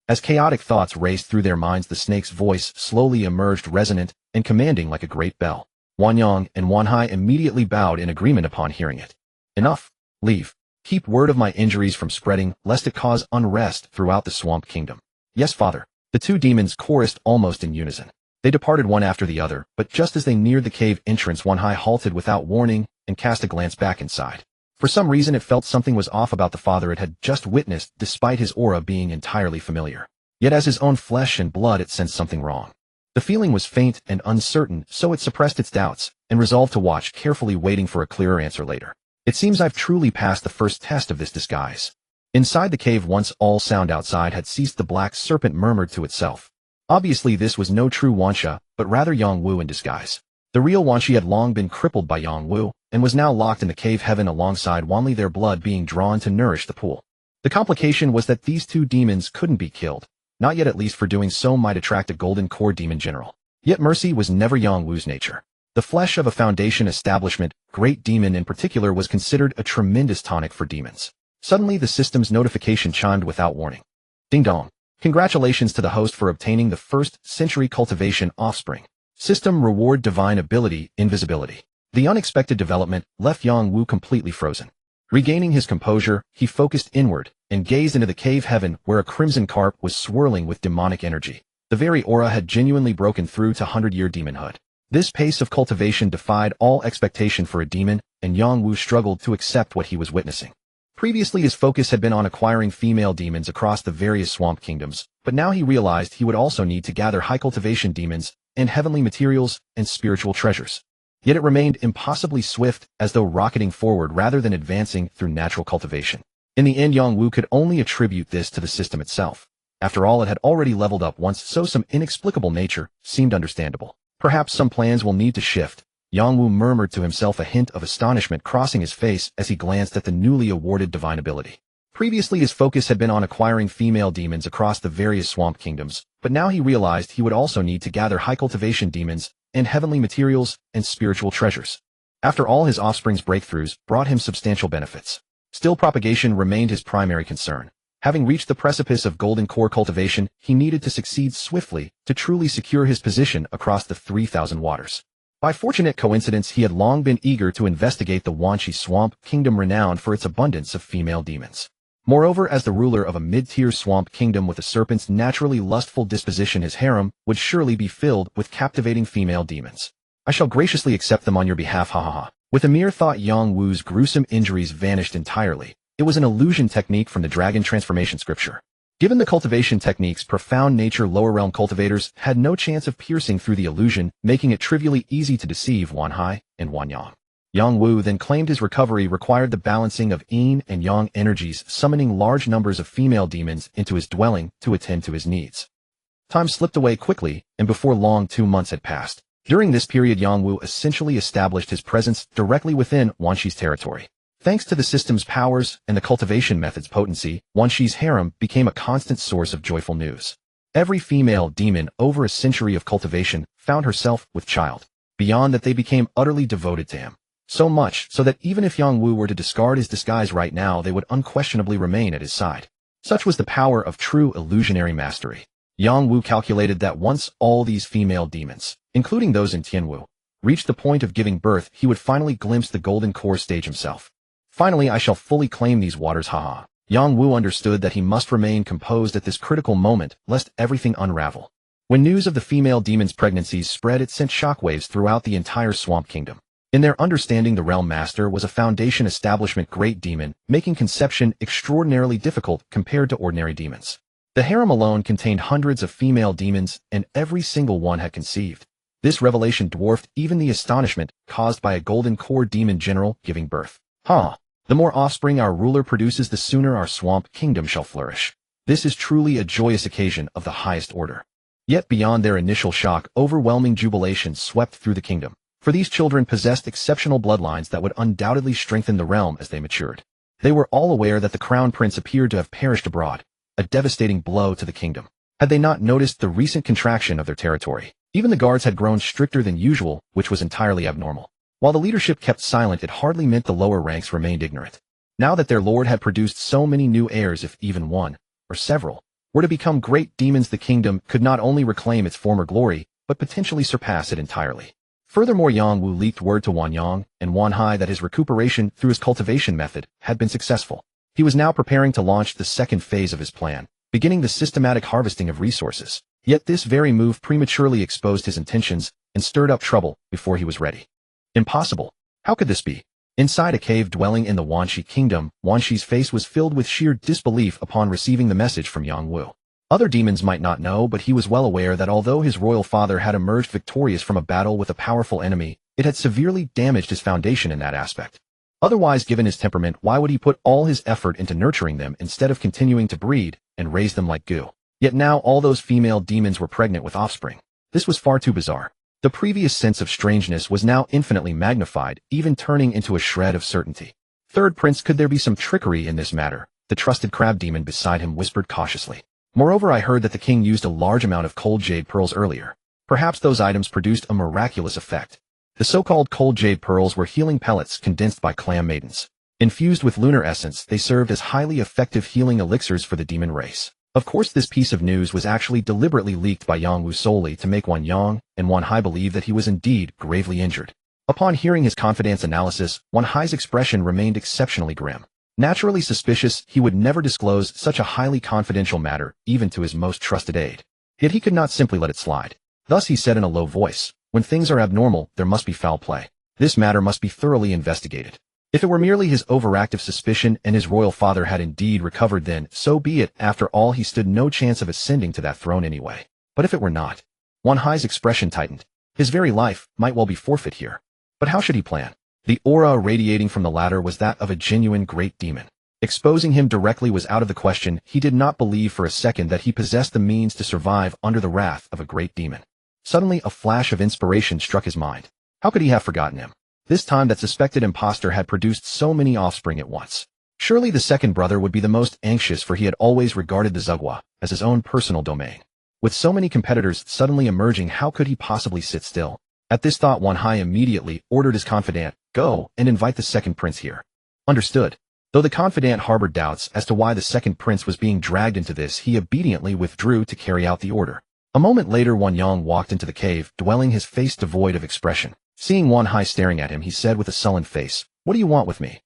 As chaotic thoughts raced through their minds, the snake's voice slowly emerged, resonant and commanding like a great bell. Wan Yang and Wan Hai immediately bowed in agreement upon hearing it. "Enough. Leave. Keep word of my injuries from spreading, lest it cause unrest throughout the swamp kingdom." "Yes, father." The two demons chorused almost in unison. They departed one after the other, but just as they neared the cave entrance, Wan Hai halted without warning and cast a glance back inside. For some reason, it felt something was off about the father it had just witnessed, despite his aura being entirely familiar. Yet as his own flesh and blood, it sensed something wrong. The feeling was faint and uncertain, so it suppressed its doubts and resolved to watch carefully, waiting for a clearer answer later. "It seems I've truly passed the first test of this disguise." Inside the cave, once all sound outside had ceased, the black serpent murmured to itself. Obviously, this was no true Wansha, but rather Yang Wu in disguise. The real Wanshi had long been crippled by Yang Wu, and was now locked in the cave heaven alongside Wanli, their blood being drawn to nourish the pool. The complication was that these two demons couldn't be killed. Not yet, at least, for doing so might attract a golden core demon general. Yet mercy was never Yang Wu's nature. The flesh of a foundation establishment, great demon in particular, was considered a tremendous tonic for demons. Suddenly the system's notification chimed without warning. Ding dong. Congratulations to the host for obtaining the 1st century cultivation Offspring. System reward: divine ability, invisibility. The unexpected development left Yang Wu completely frozen. Regaining his composure, he focused inward and gazed into the cave heaven, where a crimson carp was swirling with demonic energy. The very aura had genuinely broken through to 100-year demonhood. This pace of cultivation defied all expectation for a demon, and Yang Wu struggled to accept what he was witnessing. Previously, his focus had been on acquiring female demons across the various swamp kingdoms, but now he realized he would also need to gather high cultivation demons and heavenly materials and spiritual treasures. Yet it remained impossibly swift, as though rocketing forward rather than advancing through natural cultivation. In the end, Yang Wu could only attribute this to the system itself. After all, it had already leveled up once, so some inexplicable nature seemed understandable. Perhaps some plans will need to shift. Yang Wu murmured to himself, a hint of astonishment crossing his face as he glanced at the newly awarded divine ability. Previously, his focus had been on acquiring female demons across the various swamp kingdoms, but now he realized he would also need to gather high cultivation demons and heavenly materials and spiritual treasures. After all, his offspring's breakthroughs brought him substantial benefits. Still, propagation remained his primary concern. Having reached the precipice of golden core cultivation, he needed to succeed swiftly to truly secure his position across the 3,000 waters. By fortunate coincidence, he had long been eager to investigate the Wanshi swamp kingdom, renowned for its abundance of female demons. Moreover, as the ruler of a mid-tier swamp kingdom with a serpent's naturally lustful disposition, his harem would surely be filled with captivating female demons. I shall graciously accept them on your behalf, ha ha ha. With a mere thought, Yang Wu's gruesome injuries vanished entirely. It was an illusion technique from the dragon transformation scripture. Given the cultivation technique's profound nature, lower realm cultivators had no chance of piercing through the illusion, making it trivially easy to deceive Wan Hai and Wan Yang. Yang Wu then claimed his recovery required the balancing of yin and yang energies, summoning large numbers of female demons into his dwelling to attend to his needs. Time slipped away quickly, and before long 2 months had passed. During this period, Yang Wu essentially established his presence directly within Wan Shi's territory. Thanks to the system's powers and the cultivation method's potency, Wan Shi's harem became a constant source of joyful news. Every female demon over a century of cultivation found herself with child. Beyond that, they became utterly devoted to him. So much so that even if Yang Wu were to discard his disguise right now, they would unquestionably remain at his side. Such was the power of true illusionary mastery. Yang Wu calculated that once all these female demons, including those in Tianwu, reached the point of giving birth, he would finally glimpse the golden core stage himself. Finally, I shall fully claim these waters, haha. Yang Wu understood that he must remain composed at this critical moment, lest everything unravel. When news of the female demon's pregnancies spread, it sent shockwaves throughout the entire swamp kingdom. In their understanding, the realm master was a foundation establishment great demon, making conception extraordinarily difficult compared to ordinary demons. The harem alone contained hundreds of female demons, and every single one had conceived. This revelation dwarfed even the astonishment caused by a golden core demon general giving birth. The more offspring our ruler produces, the sooner our swamp kingdom shall flourish. This is truly a joyous occasion of the highest order. Yet beyond their initial shock, overwhelming jubilation swept through the kingdom. For these children possessed exceptional bloodlines that would undoubtedly strengthen the realm as they matured. They were all aware that the crown prince appeared to have perished abroad, a devastating blow to the kingdom. Had they not noticed the recent contraction of their territory? Even the guards had grown stricter than usual, which was entirely abnormal. While the leadership kept silent, it hardly meant the lower ranks remained ignorant. Now that their lord had produced so many new heirs, if even one, or several, were to become great demons, the kingdom could not only reclaim its former glory, but potentially surpass it entirely. Furthermore, Yang Wu leaked word to Wan Yang and Wan Hai that his recuperation through his cultivation method had been successful. He was now preparing to launch the second phase of his plan, beginning the systematic harvesting of resources. Yet this very move prematurely exposed his intentions and stirred up trouble before he was ready. Impossible. How could this be? Inside a cave dwelling in the Wan Shi kingdom, Wan Shi's face was filled with sheer disbelief upon receiving the message from Yang Wu. Other demons might not know, but he was well aware that although his royal father had emerged victorious from a battle with a powerful enemy, it had severely damaged his foundation in that aspect. Otherwise, given his temperament, why would he put all his effort into nurturing them instead of continuing to breed and raise them like goo? Yet now all those female demons were pregnant with offspring. This was far too bizarre. The previous sense of strangeness was now infinitely magnified, even turning into a shred of certainty. Third Prince, could there be some trickery in this matter? The trusted crab demon beside him whispered cautiously. Moreover, I heard that the king used a large amount of cold jade pearls earlier. Perhaps those items produced a miraculous effect. The so-called cold jade pearls were healing pellets condensed by clam maidens. Infused with lunar essence, they served as highly effective healing elixirs for the demon race. Of course, this piece of news was actually deliberately leaked by Yang Wu solely to make Wan Yang and Wan Hai believe that he was indeed gravely injured. Upon hearing his confidence analysis, Wan Hai's expression remained exceptionally grim. Naturally suspicious, he would never disclose such a highly confidential matter, even to his most trusted aide. Yet he could not simply let it slide. Thus he said in a low voice, "When things are abnormal, there must be foul play. This matter must be thoroughly investigated. If it were merely his overactive suspicion and his royal father had indeed recovered, then so be it. After all, he stood no chance of ascending to that throne anyway. But if it were not?" Wan Hai's expression tightened. His very life might well be forfeit here. But how should he plan? The aura radiating from the latter was that of a genuine great demon. Exposing him directly was out of the question. He did not believe for a second that he possessed the means to survive under the wrath of a great demon. Suddenly, a flash of inspiration struck his mind. How could he have forgotten him? This time that suspected impostor had produced so many offspring at once. Surely the second brother would be the most anxious, for he had always regarded the Zugwa as his own personal domain. With so many competitors suddenly emerging, how could he possibly sit still? At this thought, Wan Hai immediately ordered his confidant, "Go and invite the second prince here." Understood. Though the confidant harbored doubts as to why the second prince was being dragged into this, he obediently withdrew to carry out the order. A moment later, Wan Yang walked into the cave, dwelling, his face devoid of expression. Seeing Wan Hai staring at him, he said with a sullen face, "What do you want with me?"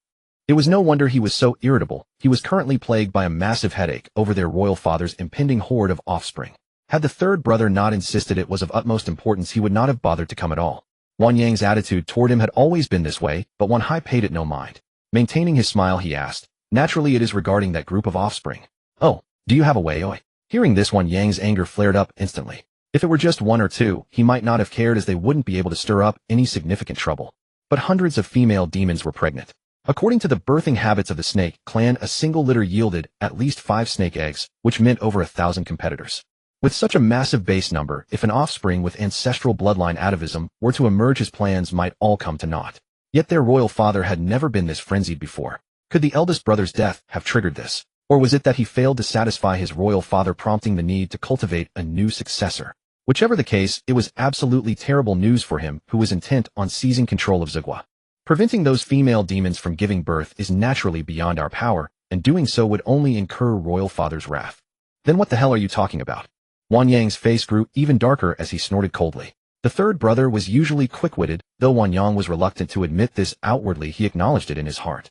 It was no wonder he was so irritable. He was currently plagued by a massive headache over their royal father's impending horde of offspring. Had the third brother not insisted it was of utmost importance, he would not have bothered to come at all. Wang Yang's attitude toward him had always been this way, but Wan Hai paid it no mind. Maintaining his smile, he asked, "Naturally it is regarding that group of offspring." "Oh, do you have a way, oi?" Hearing this, Wan Yang's anger flared up instantly. If it were just one or two, he might not have cared, as they wouldn't be able to stir up any significant trouble. But hundreds of female demons were pregnant. According to the birthing habits of the snake clan, a single litter yielded at least 5 snake eggs, which meant over 1,000 competitors. With such a massive base number, if an offspring with ancestral bloodline atavism were to emerge, his plans might all come to naught. Yet their royal father had never been this frenzied before. Could the eldest brother's death have triggered this? Or was it that he failed to satisfy his royal father, prompting the need to cultivate a new successor? Whichever the case, it was absolutely terrible news for him, who was intent on seizing control of Zigua. Preventing those female demons from giving birth is naturally beyond our power, and doing so would only incur royal father's wrath. Then what the hell are you talking about? Wan Yang's face grew even darker as he snorted coldly. The third brother was usually quick-witted, though Wan Yang was reluctant to admit this outwardly. He acknowledged it in his heart.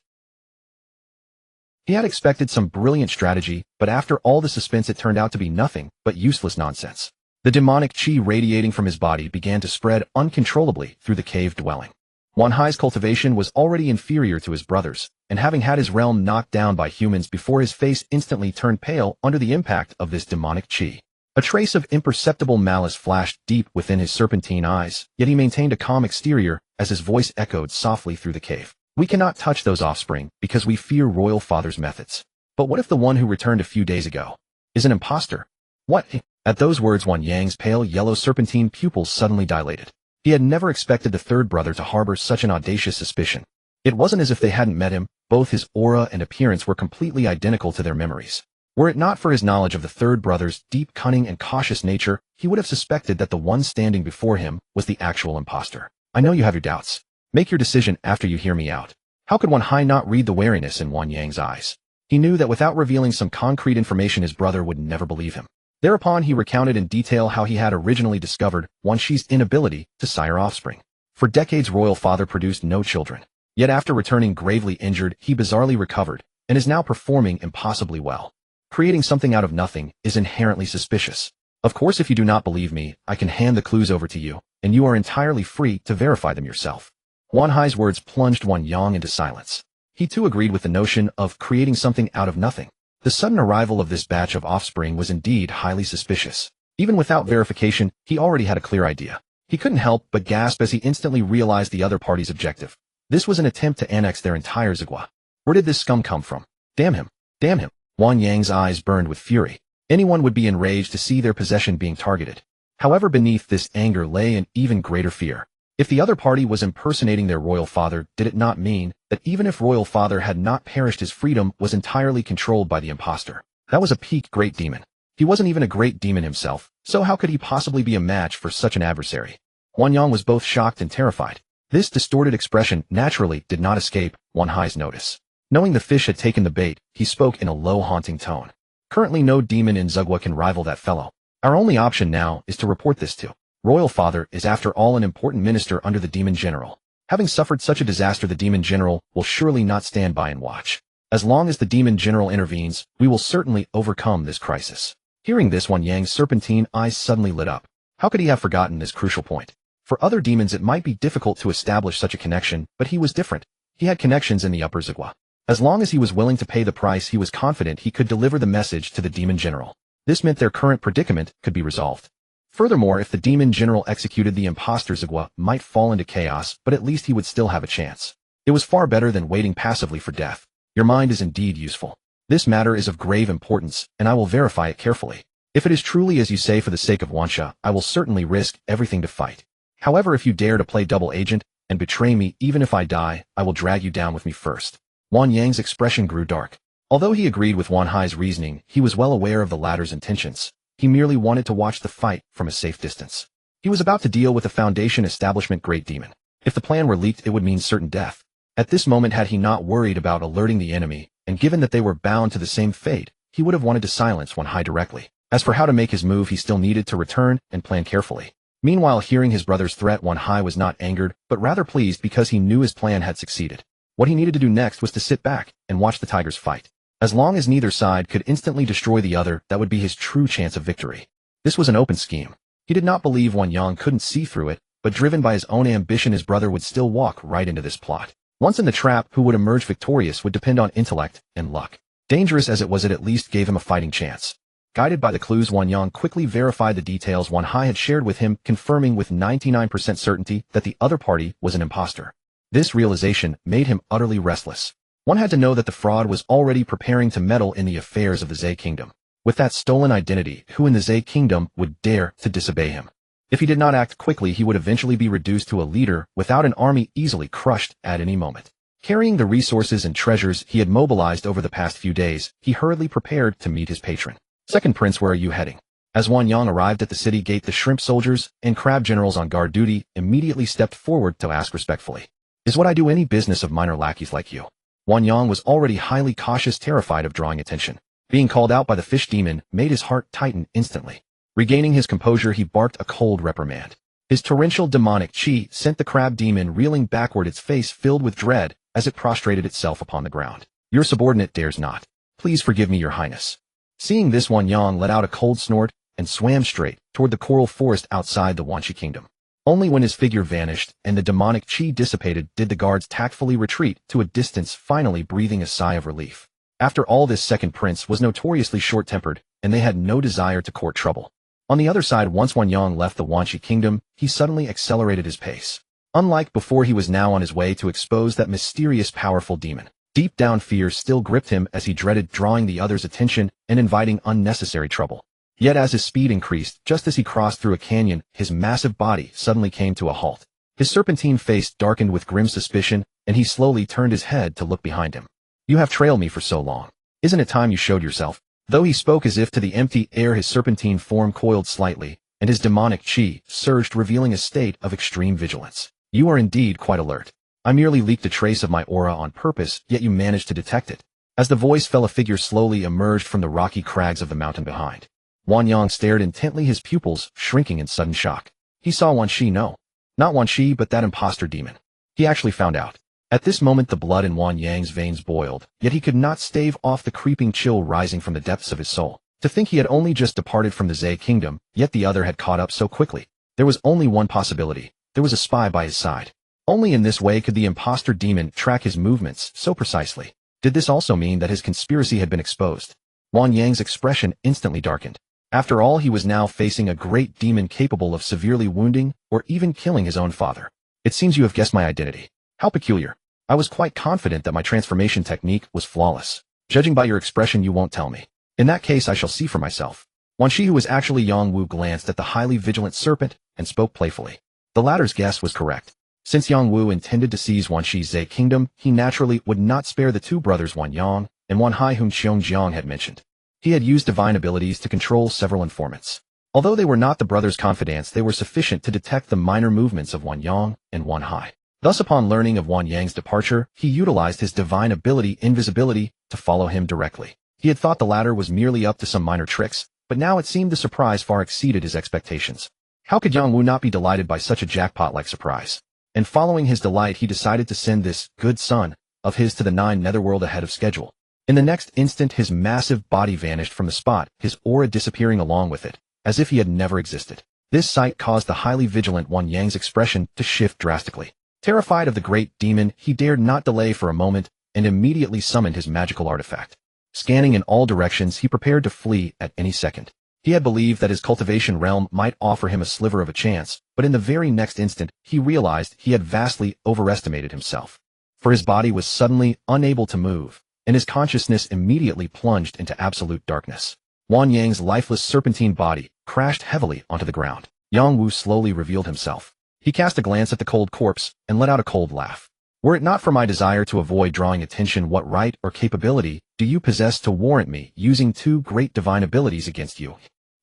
He had expected some brilliant strategy, but after all the suspense it turned out to be nothing but useless nonsense. The demonic chi radiating from his body began to spread uncontrollably through the cave dwelling. Wan Hai's cultivation was already inferior to his brother's, and having had his realm knocked down by humans before, his face instantly turned pale under the impact of this demonic chi. A trace of imperceptible malice flashed deep within his serpentine eyes, yet he maintained a calm exterior as his voice echoed softly through the cave. "We cannot touch those offspring because we fear royal father's methods. But what if the one who returned a few days ago is an imposter?" "What?" At those words, Wan Yang's pale yellow serpentine pupils suddenly dilated. He had never expected the third brother to harbor such an audacious suspicion. It wasn't as if they hadn't met him. Both his aura and appearance were completely identical to their memories. Were it not for his knowledge of the third brother's deep cunning and cautious nature, he would have suspected that the one standing before him was the actual imposter. "I know you have your doubts. Make your decision after you hear me out." How could Wan Hai not read the wariness in Wan Yang's eyes? He knew that without revealing some concrete information, his brother would never believe him. Thereupon he recounted in detail how he had originally discovered Wan Shi's inability to sire offspring. For decades, royal father produced no children. Yet after returning gravely injured, he bizarrely recovered, and is now performing impossibly well. Creating something out of nothing is inherently suspicious. Of course, if you do not believe me, I can hand the clues over to you, and you are entirely free to verify them yourself. Wan Hai's words plunged Wan Yang into silence. He too agreed with the notion of creating something out of nothing. The sudden arrival of this batch of offspring was indeed highly suspicious. Even without verification, he already had a clear idea. He couldn't help but gasp as he instantly realized the other party's objective. This was an attempt to annex their entire Zigua. Where did this scum come from? Damn him! Damn him! Wan Yang's eyes burned with fury. Anyone would be enraged to see their possession being targeted. However, beneath this anger lay an even greater fear. If the other party was impersonating their royal father, did it not mean that even if royal father had not perished, his freedom was entirely controlled by the imposter? That was a peak great demon. He wasn't even a great demon himself, so how could he possibly be a match for such an adversary? Wan Yang was both shocked and terrified. This distorted expression naturally did not escape Wan Hai's notice. Knowing the fish had taken the bait, he spoke in a low, haunting tone. "Currently no demon in Zigua can rival that fellow. Our only option now is to report this to Royal Father is after all an important minister under the Demon General. Having suffered such a disaster, the Demon General will surely not stand by and watch. As long as the Demon General intervenes, we will certainly overcome this crisis." Hearing this, Wan Yang's serpentine eyes suddenly lit up. How could he have forgotten this crucial point? For other demons it might be difficult to establish such a connection, but he was different. He had connections in the Upper Zigua. As long as he was willing to pay the price, he was confident he could deliver the message to the Demon General. This meant their current predicament could be resolved. Furthermore, if the Demon General executed the imposter, Zigua might fall into chaos, but at least he would still have a chance. It was far better than waiting passively for death. Your mind is indeed useful. This matter is of grave importance, and I will verify it carefully. If it is truly as you say for the sake of Wansha, I will certainly risk everything to fight. However, if you dare to play double agent and betray me, even if I die, I will drag you down with me first. Wan Yang's expression grew dark. Although he agreed with Wan Hai's reasoning, he was well aware of the latter's intentions. He merely wanted to watch the fight from a safe distance. He was about to deal with a Foundation establishment great demon. If the plan were leaked, it would mean certain death. At this moment, had he not worried about alerting the enemy, and given that they were bound to the same fate, he would have wanted to silence Wan Hai directly. As for how to make his move, he still needed to return and plan carefully. Meanwhile, hearing his brother's threat, Wan Hai was not angered, but rather pleased because he knew his plan had succeeded. What he needed to do next was to sit back and watch the tigers fight. As long as neither side could instantly destroy the other, that would be his true chance of victory. This was an open scheme. He did not believe Wan Yang couldn't see through it, but driven by his own ambition, his brother would still walk right into this plot. Once in the trap, who would emerge victorious would depend on intellect and luck. Dangerous as it was, it at least gave him a fighting chance. Guided by the clues, Wan Yang quickly verified the details Wan Hai had shared with him, confirming with 99% certainty that the other party was an imposter. This realization made him utterly restless. One had to know that the fraud was already preparing to meddle in the affairs of the Zhe Kingdom. With that stolen identity, who in the Zhe Kingdom would dare to disobey him? If he did not act quickly, he would eventually be reduced to a leader without an army, easily crushed at any moment. Carrying the resources and treasures he had mobilized over the past few days, he hurriedly prepared to meet his patron. Second Prince, where are you heading? As Wan Yang arrived at the city gate, the shrimp soldiers and crab generals on guard duty immediately stepped forward to ask respectfully, "Is what I do any business of minor lackeys like you?" Wan Yang was already highly cautious, terrified of drawing attention. Being called out by the fish demon made his heart tighten instantly. Regaining his composure, he barked a cold reprimand. His torrential demonic chi sent the crab demon reeling backward, its face filled with dread as it prostrated itself upon the ground. "Your subordinate dares not. Please forgive me, your highness." Seeing this, Wan Yang let out a cold snort and swam straight toward the coral forest outside the Wanshi Kingdom. Only when his figure vanished and the demonic chi dissipated did the guards tactfully retreat to a distance, finally breathing a sigh of relief. After all, this second prince was notoriously short-tempered, and they had no desire to court trouble. On the other side, once Wan Yang left the Wanshi Kingdom, he suddenly accelerated his pace. Unlike before, he was now on his way to expose that mysterious, powerful demon. Deep down, fear still gripped him as he dreaded drawing the others' attention and inviting unnecessary trouble. Yet as his speed increased, just as he crossed through a canyon, his massive body suddenly came to a halt. His serpentine face darkened with grim suspicion, and he slowly turned his head to look behind him. "You have trailed me for so long. Isn't it time you showed yourself?" Though he spoke as if to the empty air, his serpentine form coiled slightly, and his demonic chi surged, revealing a state of extreme vigilance. "You are indeed quite alert. I merely leaked a trace of my aura on purpose, yet you managed to detect it." As the voice fell, a figure slowly emerged from the rocky crags of the mountain behind. Wan Yang stared intently, his pupils shrinking in sudden shock. He saw Wan Shi, no. Not Wan Shi, but that imposter demon. He actually found out. At this moment, the blood in Wan Yang's veins boiled, yet he could not stave off the creeping chill rising from the depths of his soul. To think he had only just departed from the Zhe Kingdom, yet the other had caught up so quickly. There was only one possibility. There was a spy by his side. Only in this way could the imposter demon track his movements so precisely. Did this also mean that his conspiracy had been exposed? Wan Yang's expression instantly darkened. After all, he was now facing a great demon capable of severely wounding or even killing his own father. "It seems you have guessed my identity. How peculiar. I was quite confident that my transformation technique was flawless. Judging by your expression, you won't tell me. In that case, I shall see for myself." Wan Shi, who was actually Yang Wu, glanced at the highly vigilant serpent and spoke playfully. The latter's guess was correct. Since Yang Wu intended to seize Wan Shi's Zhe Kingdom, he naturally would not spare the two brothers Wan Yang and Wan Hai, whom Xiong Jiang had mentioned. He had used divine abilities to control several informants. Although they were not the brothers' confidants, they were sufficient to detect the minor movements of Wan Yang and Wan Hai. Thus, upon learning of Wan Yang's departure, he utilized his divine ability, invisibility, to follow him directly. He had thought the latter was merely up to some minor tricks, but now it seemed the surprise far exceeded his expectations. How could Yang Wu not be delighted by such a jackpot-like surprise? And following his delight, he decided to send this good son of his to the 9 netherworld ahead of schedule. In the next instant, his massive body vanished from the spot, his aura disappearing along with it, as if he had never existed. This sight caused the highly vigilant Wan Yang's expression to shift drastically. Terrified of the great demon, he dared not delay for a moment and immediately summoned his magical artifact. Scanning in all directions, he prepared to flee at any second. He had believed that his cultivation realm might offer him a sliver of a chance, but in the very next instant, he realized he had vastly overestimated himself. For his body was suddenly unable to move, and his consciousness immediately plunged into absolute darkness. Wan Yang's lifeless serpentine body crashed heavily onto the ground. Yang Wu slowly revealed himself. He cast a glance at the cold corpse and let out a cold laugh. "Were it not for my desire to avoid drawing attention, what right or capability do you possess to warrant me using 2 great divine abilities against you?"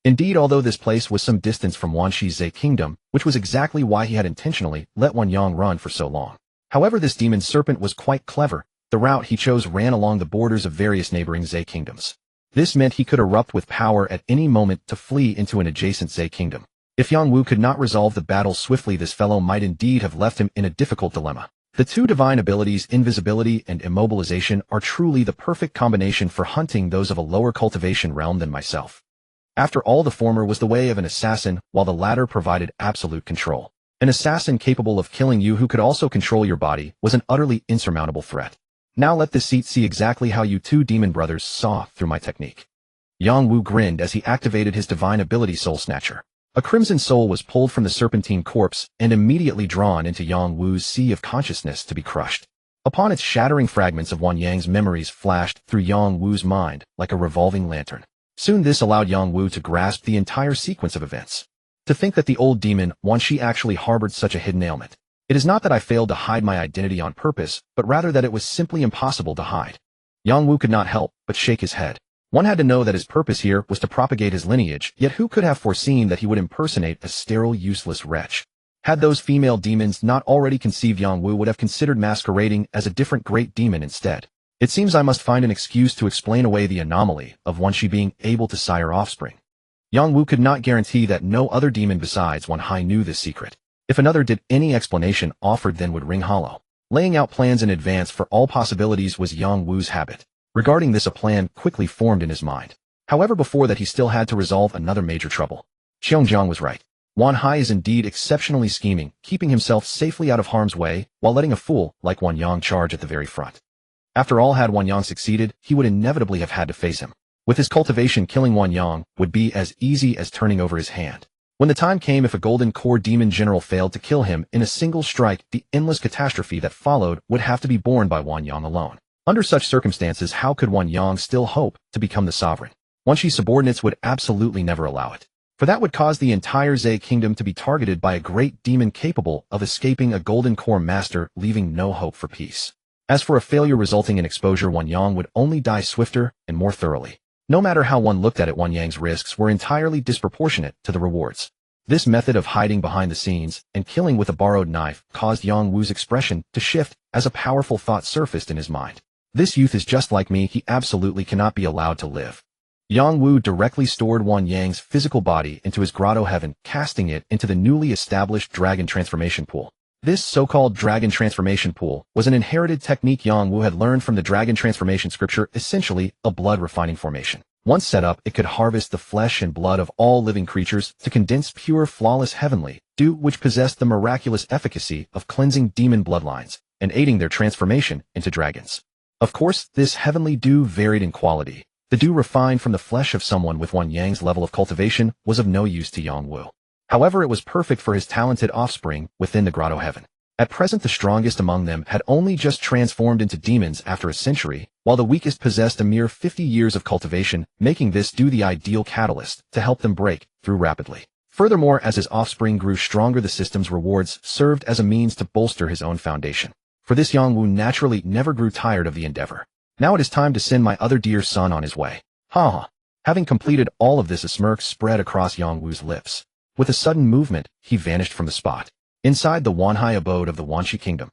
Indeed, although this place was some distance from Wan Shi's Zhe Kingdom, which was exactly why he had intentionally let Wan Yang run for so long. However, this demon serpent was quite clever. The route he chose ran along the borders of various neighboring Zhe Kingdoms. This meant he could erupt with power at any moment to flee into an adjacent Zhe Kingdom. If Yang Wu could not resolve the battle swiftly, this fellow might indeed have left him in a difficult dilemma. The two divine abilities, invisibility and immobilization, are truly the perfect combination for hunting those of a lower cultivation realm than myself. After all, the former was the way of an assassin, while the latter provided absolute control. An assassin capable of killing you who could also control your body was an utterly insurmountable threat. Now let this seat see exactly how you two demon brothers saw through my technique. Yang Wu grinned as he activated his divine ability Soul Snatcher. A crimson soul was pulled from the serpentine corpse and immediately drawn into Yang Wu's sea of consciousness to be crushed. Upon its shattering, fragments of Wan Yang's memories flashed through Yang Wu's mind like a revolving lantern. Soon this allowed Yang Wu to grasp the entire sequence of events. To think that the old demon Wan Shi actually harbored such a hidden ailment. It is not that I failed to hide my identity on purpose, but rather that it was simply impossible to hide. Yang Wu could not help but shake his head. One had to know that his purpose here was to propagate his lineage, yet who could have foreseen that he would impersonate a sterile, useless wretch? Had those female demons not already conceived, Yang Wu would have considered masquerading as a different great demon instead. It seems I must find an excuse to explain away the anomaly of Wan Shi being able to sire offspring. Yang Wu could not guarantee that no other demon besides Wan Hai knew this secret. If another did, any explanation offered then would ring hollow. Laying out plans in advance for all possibilities was Yang Wu's habit. Regarding this, a plan quickly formed in his mind. However, before that he still had to resolve another major trouble. Xiongjiang was right. Wan Hai is indeed exceptionally scheming, keeping himself safely out of harm's way while letting a fool like Wan Yang charge at the very front. After all, had Wan Yang succeeded, he would inevitably have had to face him. With his cultivation, killing Wan Yang would be as easy as turning over his hand. When the time came, if a golden core demon general failed to kill him in a single strike, the endless catastrophe that followed would have to be borne by Wan Yang alone. Under such circumstances, how could Wan Yang still hope to become the sovereign? Wan Shi's subordinates would absolutely never allow it. For that would cause the entire Zhe kingdom to be targeted by a great demon capable of escaping a golden core master, leaving no hope for peace. As for a failure resulting in exposure, Wan Yang would only die swifter and more thoroughly. No matter how one looked at it, Wan Yang's risks were entirely disproportionate to the rewards. This method of hiding behind the scenes and killing with a borrowed knife caused Yang Wu's expression to shift as a powerful thought surfaced in his mind. This youth is just like me, he absolutely cannot be allowed to live. Yang Wu directly stored Wan Yang's physical body into his grotto heaven, casting it into the newly established dragon transformation pool. This so-called dragon transformation pool was an inherited technique Yang Wu had learned from the dragon transformation scripture, essentially a blood refining formation. Once set up, it could harvest the flesh and blood of all living creatures to condense pure, flawless heavenly dew, which possessed the miraculous efficacy of cleansing demon bloodlines and aiding their transformation into dragons. Of course, this heavenly dew varied in quality. The dew refined from the flesh of someone with Wan Yang's level of cultivation was of no use to Yang Wu. However, it was perfect for his talented offspring within the grotto heaven. At present, the strongest among them had only just transformed into demons after a century, while the weakest possessed a mere 50 years of cultivation, making this dew the ideal catalyst to help them break through rapidly. Furthermore, as his offspring grew stronger, the system's rewards served as a means to bolster his own foundation. For this, Yang Wu naturally never grew tired of the endeavor. Now it is time to send my other dear son on his way. Ha! Having completed all of this, a smirk spread across Yang Wu's lips. With a sudden movement, he vanished from the spot, inside the Wan Hai abode of the Wan Shi kingdom.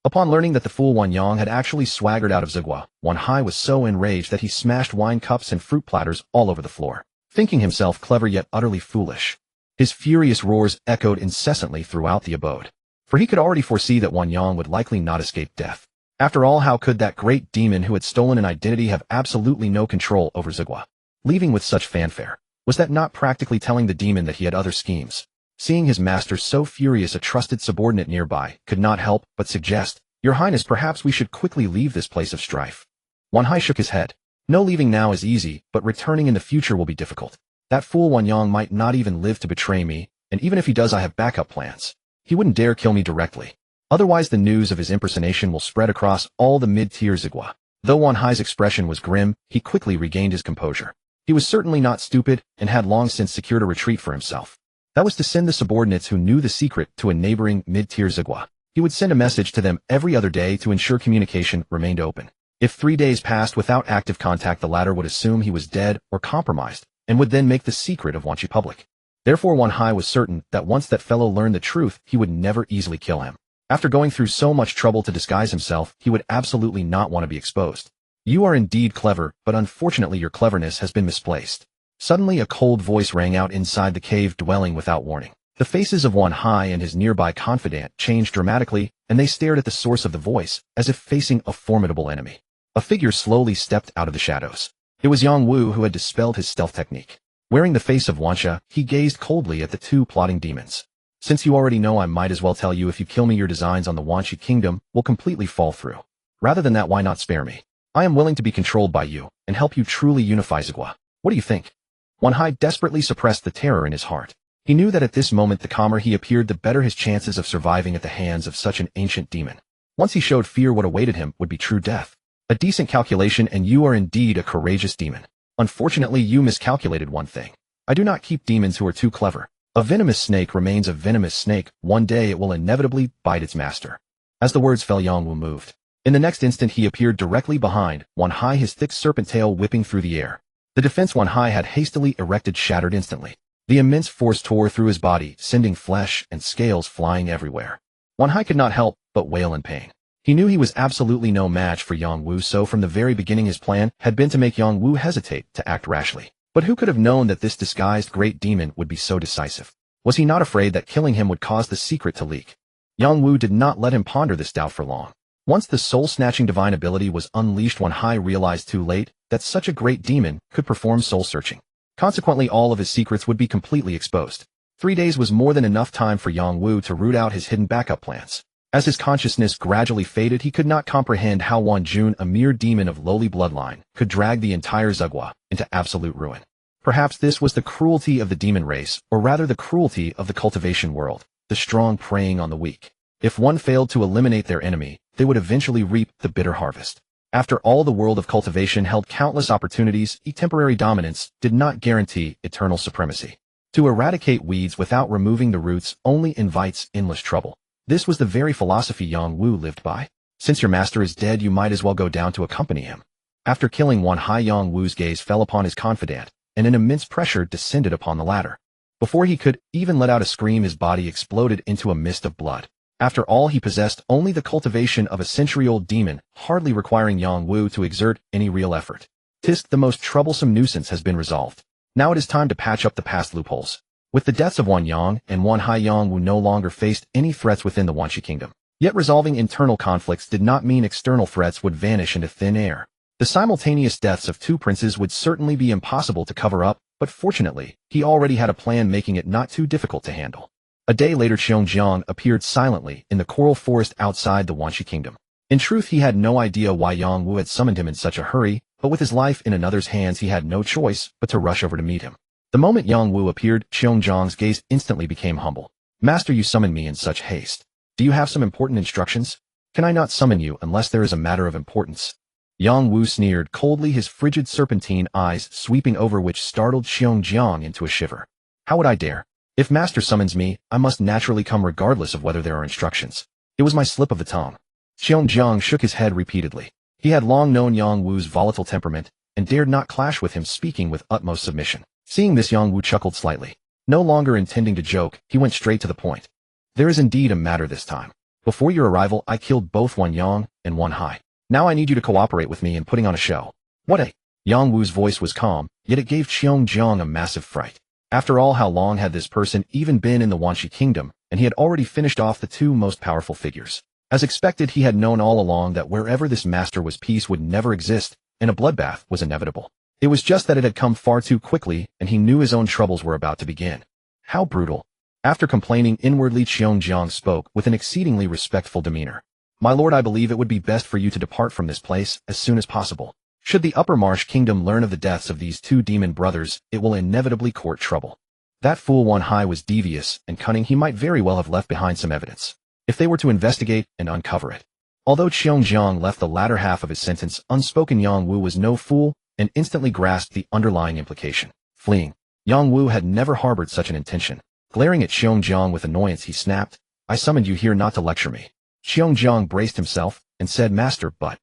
Upon learning that the fool Wan Yang had actually swaggered out of Zigua, Wan Hai was so enraged that he smashed wine cups and fruit platters all over the floor, thinking himself clever yet utterly foolish. His furious roars echoed incessantly throughout the abode, for he could already foresee that Wan Yang would likely not escape death. After all, how could that great demon who had stolen an identity have absolutely no control over Zigua, leaving with such fanfare? Was that not practically telling the demon that he had other schemes? Seeing his master so furious, a trusted subordinate nearby could not help but suggest, "Your Highness, perhaps we should quickly leave this place of strife." Wan Hai shook his head. "No, leaving now is easy, but returning in the future will be difficult. That fool Wan Yang might not even live to betray me, and even if he does, I have backup plans. He wouldn't dare kill me directly. Otherwise, the news of his impersonation will spread across all the mid-tier Zigua." Though Wan Hai's expression was grim, he quickly regained his composure. He was certainly not stupid and had long since secured a retreat for himself. That was to send the subordinates who knew the secret to a neighboring mid-tier Zigua. He would send a message to them every other day to ensure communication remained open. If 3 days passed without active contact, the latter would assume he was dead or compromised, and would then make the secret of Wan Shi public. Therefore, Wan Hai was certain that once that fellow learned the truth, he would never easily kill him. After going through so much trouble to disguise himself, he would absolutely not want to be exposed. "You are indeed clever, but unfortunately your cleverness has been misplaced." Suddenly, a cold voice rang out inside the cave dwelling without warning. The faces of Wan Hai and his nearby confidant changed dramatically, and they stared at the source of the voice, as if facing a formidable enemy. A figure slowly stepped out of the shadows. It was Yang Wu who had dispelled his stealth technique. Wearing the face of Wansha, he gazed coldly at the two plotting demons. Since you already know, I might as well tell you, if you kill me, your designs on the Wanshi kingdom will completely fall through. Rather than that, why not spare me? I am willing to be controlled by you, and help you truly unify Zigua. What do you think? Wan Hai desperately suppressed the terror in his heart. He knew that at this moment, the calmer he appeared, the better his chances of surviving at the hands of such an ancient demon. Once he showed fear, what awaited him would be true death. A decent calculation, and you are indeed a courageous demon. Unfortunately, you miscalculated one thing. I do not keep demons who are too clever. A venomous snake remains a venomous snake. One day it will inevitably bite its master. As the words fell, Yang Wu moved. In the next instant, he appeared directly behind Wan Hai, his thick serpent tail whipping through the air. The defense Wan Hai had hastily erected shattered instantly. The immense force tore through his body, sending flesh and scales flying everywhere. Wan Hai could not help but wail in pain. He knew he was absolutely no match for Yang Wu, so from the very beginning his plan had been to make Yang Wu hesitate to act rashly. But who could have known that this disguised great demon would be so decisive? Was he not afraid that killing him would cause the secret to leak? Yang Wu did not let him ponder this doubt for long. Once the soul-snatching divine ability was unleashed, Wan Hai realized too late that such a great demon could perform soul-searching. Consequently, all of his secrets would be completely exposed. 3 days was more than enough time for Yang Wu to root out his hidden backup plans. As his consciousness gradually faded, he could not comprehend how Wan Jun, a mere demon of lowly bloodline, could drag the entire Zigua into absolute ruin. Perhaps this was the cruelty of the demon race, or rather the cruelty of the cultivation world, the strong preying on the weak. If one failed to eliminate their enemy, they would eventually reap the bitter harvest. After all, the world of cultivation held countless opportunities. Temporary dominance did not guarantee eternal supremacy. To eradicate weeds without removing the roots only invites endless trouble. This was the very philosophy Yang Wu lived by. Since your master is dead, you might as well go down to accompany him. After killing Wan Hai, Yang Wu's gaze fell upon his confidant, and an immense pressure descended upon the latter. Before he could even let out a scream, his body exploded into a mist of blood. After all, he possessed only the cultivation of a century-old demon, hardly requiring Yang Wu to exert any real effort. Tisk, the most troublesome nuisance has been resolved. Now it is time to patch up the past loopholes. With the deaths of Wan Yang and Wan Hai, Yang Wu no longer faced any threats within the Wanshi kingdom. Yet resolving internal conflicts did not mean external threats would vanish into thin air. The simultaneous deaths of two princes would certainly be impossible to cover up, but fortunately, he already had a plan, making it not too difficult to handle. A day later, Xiongjiang appeared silently in the coral forest outside the Wanshi kingdom. In truth, he had no idea why Yang Wu had summoned him in such a hurry, but with his life in another's hands, he had no choice but to rush over to meet him. The moment Yang Wu appeared, Xiongjiang's gaze instantly became humble. Master, you summoned me in such haste. Do you have some important instructions? Can I not summon you unless there is a matter of importance? Yang Wu sneered coldly, his frigid serpentine eyes sweeping over, which startled Xiongjiang into a shiver. How would I dare? If master summons me, I must naturally come regardless of whether there are instructions. It was my slip of the tongue. Xiongjiang shook his head repeatedly. He had long known Yang Wu's volatile temperament, and dared not clash with him, speaking with utmost submission. Seeing this, Yang Wu chuckled slightly. No longer intending to joke, he went straight to the point. There is indeed a matter this time. Before your arrival, I killed both Wan Yang and Wan Hai. Now I need you to cooperate with me in putting on a show. What a... Yang Wu's voice was calm, yet it gave Xiongjiang a massive fright. After all, how long had this person even been in the Wanshi kingdom, and he had already finished off the two most powerful figures. As expected, he had known all along that wherever this master was, peace would never exist, and a bloodbath was inevitable. It was just that it had come far too quickly, and he knew his own troubles were about to begin. How brutal. After complaining inwardly, Xiongjiang spoke with an exceedingly respectful demeanor. My lord, I believe it would be best for you to depart from this place as soon as possible. Should the Upper Marsh Kingdom learn of the deaths of these two demon brothers, it will inevitably court trouble. That fool Wan Hai was devious and cunning. He might very well have left behind some evidence, if they were to investigate and uncover it. Although Xiongjiang left the latter half of his sentence unspoken, Yang Wu was no fool and instantly grasped the underlying implication. Fleeing. Yang Wu had never harbored such an intention. Glaring at Xiongjiang with annoyance, he snapped, I summoned you here not to lecture me. Xiongjiang braced himself and said, Master, but...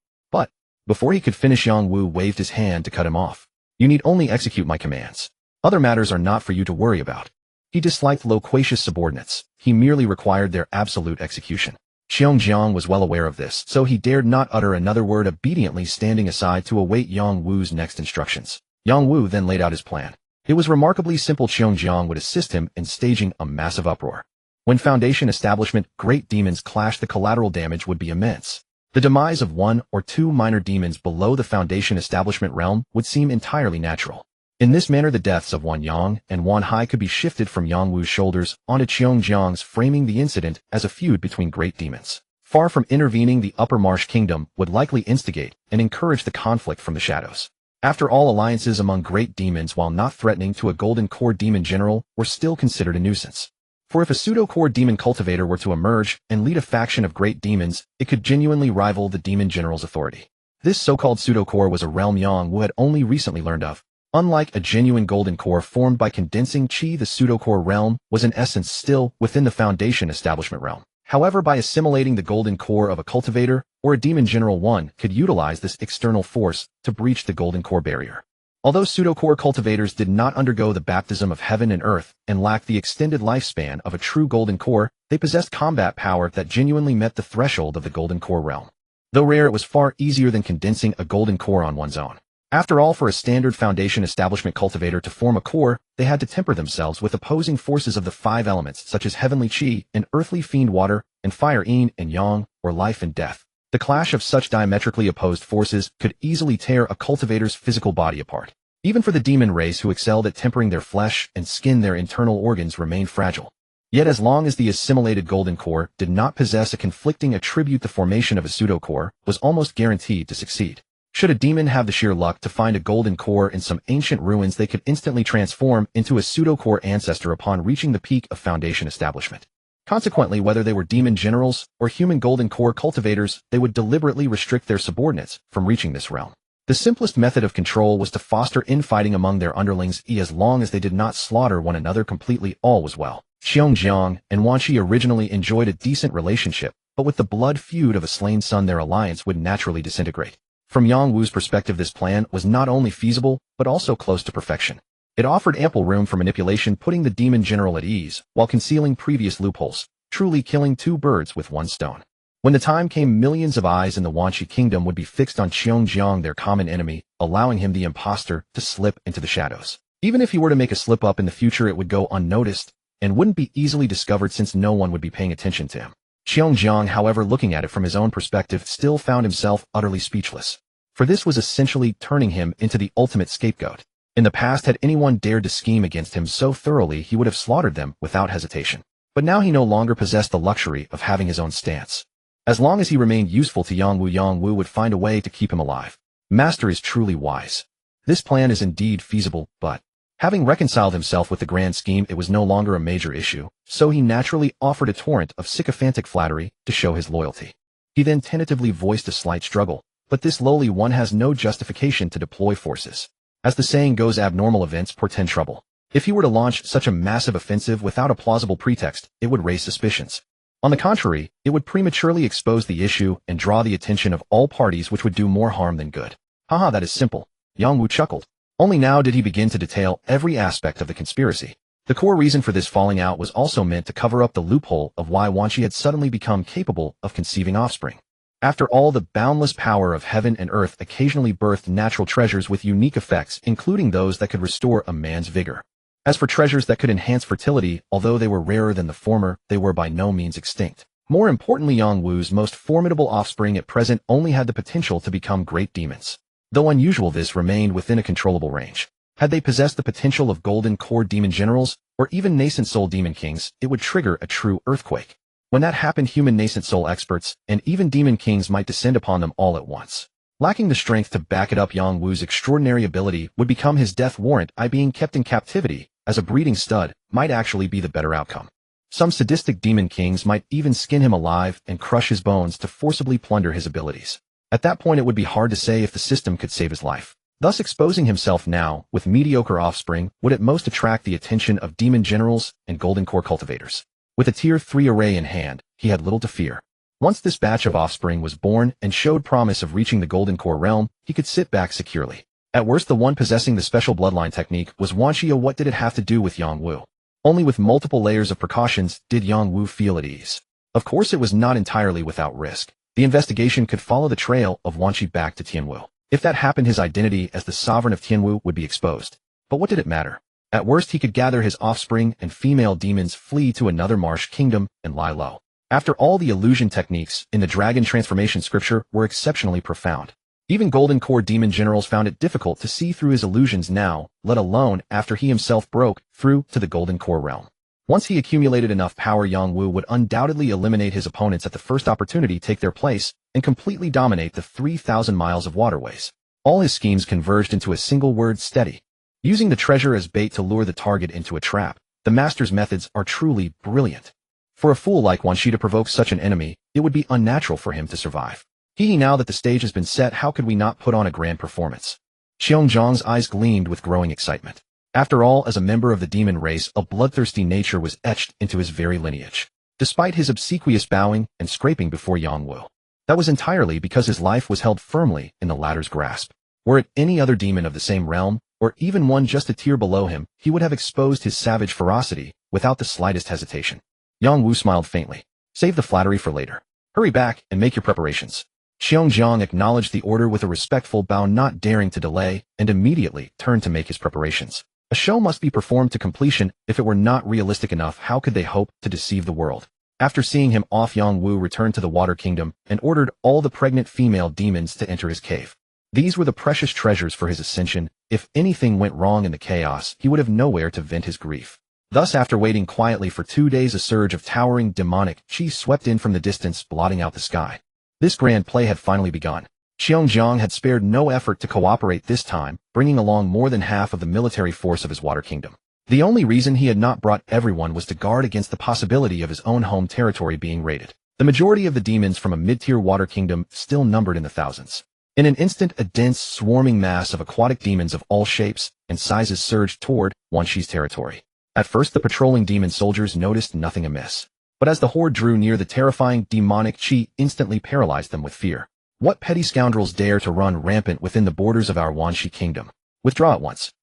Before he could finish, Yang Wu waved his hand to cut him off. You need only execute my commands. Other matters are not for you to worry about. He disliked loquacious subordinates. He merely required their absolute execution. Xiongjiang was well aware of this, so he dared not utter another word, obediently standing aside to await Yang Wu's next instructions. Yang Wu then laid out his plan. It was remarkably simple. Xiongjiang would assist him in staging a massive uproar. When Foundation establishment great demons clashed, the collateral damage would be immense. The demise of one or two minor demons below the Foundation establishment realm would seem entirely natural. In this manner, the deaths of Wan Yang and Wan Hai could be shifted from Yang Wu's shoulders onto Xiongjiang's, framing the incident as a feud between great demons. Far from intervening, the Upper Marsh Kingdom would likely instigate and encourage the conflict from the shadows. After all, alliances among great demons, while not threatening to a golden core demon general, were still considered a nuisance. For if a pseudo-core demon cultivator were to emerge and lead a faction of great demons, it could genuinely rival the demon general's authority. This so-called pseudo-core was a realm Yang Wu had only recently learned of. Unlike a genuine golden core formed by condensing qi, the pseudo-core realm was in essence still within the Foundation establishment realm. However, by assimilating the golden core of a cultivator or a demon general, one could utilize this external force to breach the golden core barrier. Although pseudo-core cultivators did not undergo the baptism of heaven and earth and lacked the extended lifespan of a true golden core, they possessed combat power that genuinely met the threshold of the golden core realm. Though rare, it was far easier than condensing a golden core on one's own. After all, for a standard Foundation establishment cultivator to form a core, they had to temper themselves with opposing forces of the five elements such as heavenly qi and earthly fiend water, and fire yin and yang, or life and death. The clash of such diametrically opposed forces could easily tear a cultivator's physical body apart. Even for the demon race, who excelled at tempering their flesh and skin, their internal organs remained fragile. Yet as long as the assimilated golden core did not possess a conflicting attribute, the formation of a pseudo-core was almost guaranteed to succeed. Should a demon have the sheer luck to find a golden core in some ancient ruins, they could instantly transform into a pseudo-core ancestor upon reaching the peak of Foundation establishment. Consequently, whether they were demon generals or human golden core cultivators, they would deliberately restrict their subordinates from reaching this realm. The simplest method of control was to foster infighting among their underlings. As long as they did not slaughter one another completely, all was well. Xiongjiang and Wan Qi originally enjoyed a decent relationship, but with the blood feud of a slain son, their alliance would naturally disintegrate. From Yang Wu's perspective, this plan was not only feasible, but also close to perfection. It offered ample room for manipulation, putting the demon general at ease, while concealing previous loopholes, truly killing two birds with one stone. When the time came, millions of eyes in the Wan Qi kingdom would be fixed on Xiongjiang, their common enemy, allowing him, the imposter, to slip into the shadows. Even if he were to make a slip-up in the future, it would go unnoticed, and wouldn't be easily discovered since no one would be paying attention to him. Xiongjiang, however, looking at it from his own perspective, still found himself utterly speechless. For this was essentially turning him into the ultimate scapegoat. In the past, had anyone dared to scheme against him so thoroughly, he would have slaughtered them without hesitation. But now he no longer possessed the luxury of having his own stance. As long as he remained useful to Yang Wu would find a way to keep him alive. Master is truly wise. This plan is indeed feasible, but having reconciled himself with the grand scheme, it was no longer a major issue, so he naturally offered a torrent of sycophantic flattery to show his loyalty. He then tentatively voiced a slight struggle, but this lowly one has no justification to deploy forces. As the saying goes, abnormal events portend trouble. If he were to launch such a massive offensive without a plausible pretext, it would raise suspicions. On the contrary, it would prematurely expose the issue and draw the attention of all parties, which would do more harm than good. Haha, that is simple. Yang Wu chuckled. Only now did he begin to detail every aspect of the conspiracy. The core reason for this falling out was also meant to cover up the loophole of why Wan Qi had suddenly become capable of conceiving offspring. After all, the boundless power of heaven and earth occasionally birthed natural treasures with unique effects, including those that could restore a man's vigor. As for treasures that could enhance fertility, although they were rarer than the former, they were by no means extinct. More importantly, Yang Wu's most formidable offspring at present only had the potential to become great demons. Though unusual, this remained within a controllable range. Had they possessed the potential of golden core demon generals, or even nascent soul demon kings, it would trigger a true earthquake. When that happened, human nascent soul experts, and even demon kings, might descend upon them all at once. Lacking the strength to back it up, Yang Wu's extraordinary ability would become his death warrant. Being kept in captivity as a breeding stud might actually be the better outcome. Some sadistic demon kings might even skin him alive and crush his bones to forcibly plunder his abilities. At that point, it would be hard to say if the system could save his life. Thus, exposing himself now with mediocre offspring would at most attract the attention of demon generals and golden core cultivators. With a tier 3 array in hand, he had little to fear. Once this batch of offspring was born and showed promise of reaching the golden core realm, he could sit back securely. At worst, the one possessing the special bloodline technique was Wan Qi. What did it have to do with Yang Wu? Only with multiple layers of precautions did Yang Wu feel at ease. Of course, it was not entirely without risk. The investigation could follow the trail of Wan Qi back to Tianwu. If that happened, his identity as the sovereign of Tianwu would be exposed. But what did it matter? At worst, he could gather his offspring and female demons, flee to another marsh kingdom, and lie low. After all, the illusion techniques in the dragon transformation scripture were exceptionally profound. Even Golden Core demon generals found it difficult to see through his illusions now, let alone after he himself broke through to the Golden Core realm. Once he accumulated enough power, Yang Wu would undoubtedly eliminate his opponents at the first opportunity, take their place, and completely dominate the 3,000 miles of waterways. All his schemes converged into a single word: steady. Using the treasure as bait to lure the target into a trap, the master's methods are truly brilliant. For a fool like Wan Shi to provoke such an enemy, it would be unnatural for him to survive. Now that the stage has been set, how could we not put on a grand performance? Xiongjiang's eyes gleamed with growing excitement. After all, as a member of the demon race, a bloodthirsty nature was etched into his very lineage. Despite his obsequious bowing and scraping before Yang Wu, that was entirely because his life was held firmly in the latter's grasp. Were it any other demon of the same realm, or even one just a tier below him, he would have exposed his savage ferocity without the slightest hesitation. Yang Wu smiled faintly. Save the flattery for later. Hurry back and make your preparations. Xiongjiang acknowledged the order with a respectful bow, not daring to delay, and immediately turned to make his preparations. A show must be performed to completion. If it were not realistic enough, how could they hope to deceive the world? After seeing him off, Yang Wu returned to the Water Kingdom and ordered all the pregnant female demons to enter his cave. These were the precious treasures for his ascension. If anything went wrong in the chaos, he would have nowhere to vent his grief. Thus, after waiting quietly for 2 days, a surge of towering demonic chi swept in from the distance, blotting out the sky. This grand play had finally begun. Xiongjiang had spared no effort to cooperate this time, bringing along more than half of the military force of his Water Kingdom. The only reason he had not brought everyone was to guard against the possibility of his own home territory being raided. The majority of the demons from a mid-tier Water Kingdom still numbered in the thousands. In an instant, a dense, swarming mass of aquatic demons of all shapes and sizes surged toward Wan Shi's territory. At first, the patrolling demon soldiers noticed nothing amiss. But as the horde drew near, the terrifying demonic chi instantly paralyzed them with fear. What petty scoundrels dare to run rampant within the borders of our Wan Shi kingdom? Withdraw at once.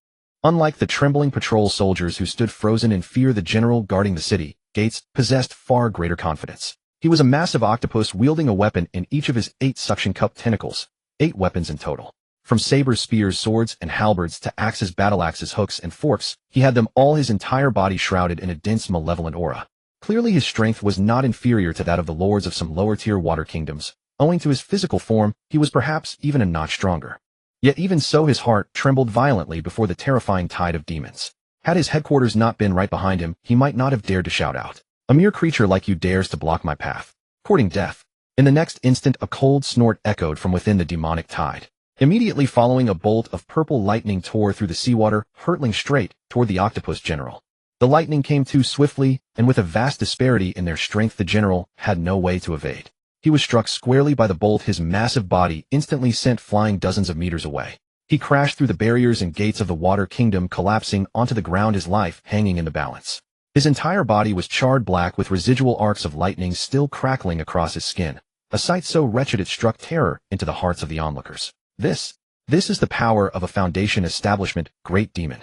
Unlike the trembling patrol soldiers who stood frozen in fear, the general guarding the city gates possessed far greater confidence. He was a massive octopus wielding a weapon in each of his 8 suction cup tentacles, 8 weapons in total. From sabers, spears, swords, and halberds to axes, battle axes, hooks, and forks, he had them all, his entire body shrouded in a dense malevolent aura. Clearly his strength was not inferior to that of the lords of some lower-tier water kingdoms. Owing to his physical form, he was perhaps even a notch stronger. Yet even so, his heart trembled violently before the terrifying tide of demons. Had his headquarters not been right behind him, he might not have dared to shout out, "A mere creature like you dares to block my path, courting death." In the next instant, a cold snort echoed from within the demonic tide. Immediately following, a bolt of purple lightning tore through the seawater, hurtling straight toward the octopus general. The lightning came too swiftly, and with a vast disparity in their strength, the general had no way to evade. He was struck squarely by the bolt, his massive body instantly sent flying dozens of meters away. He crashed through the barriers and gates of the Water Kingdom, collapsing onto the ground, his life hanging in the balance. His entire body was charred black, with residual arcs of lightning still crackling across his skin, a sight so wretched it struck terror into the hearts of the onlookers. This is the power of a Foundation establishment, great demon.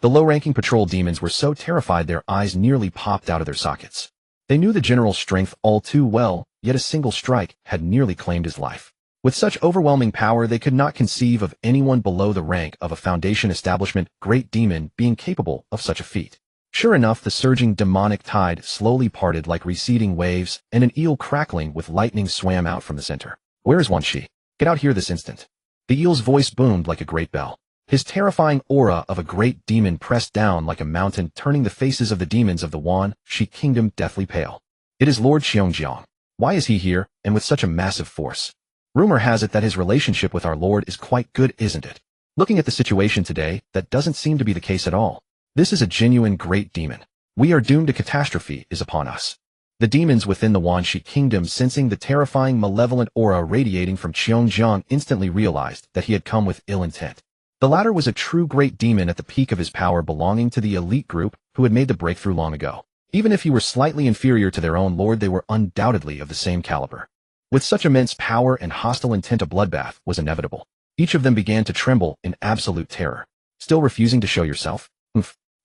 The low-ranking patrol demons were so terrified their eyes nearly popped out of their sockets. They knew the general's strength all too well, yet a single strike had nearly claimed his life. With such overwhelming power, they could not conceive of anyone below the rank of a Foundation establishment great demon being capable of such a feat. Sure enough, the surging demonic tide slowly parted like receding waves, and an eel crackling with lightning swam out from the center. "Where is Wan Shi? Get out here this instant." The eel's voice boomed like a great bell. His terrifying aura of a great demon pressed down like a mountain, turning the faces of the demons of the Wan Shi kingdom deathly pale. "It is Lord Xiongjiang. Why is he here, and with such a massive force? Rumor has it that his relationship with our lord is quite good, isn't it? Looking at the situation today, that doesn't seem to be the case at all. This is a genuine great demon. We are doomed. A catastrophe is upon us." The demons within the Wan Shi kingdom, sensing the terrifying malevolent aura radiating from Xiongjiang, instantly realized that he had come with ill intent. The latter was a true great demon at the peak of his power, belonging to the elite group who had made the breakthrough long ago. Even if he were slightly inferior to their own lord, they were undoubtedly of the same caliber. With such immense power and hostile intent, a bloodbath was inevitable. Each of them began to tremble in absolute terror. "Still refusing to show yourself?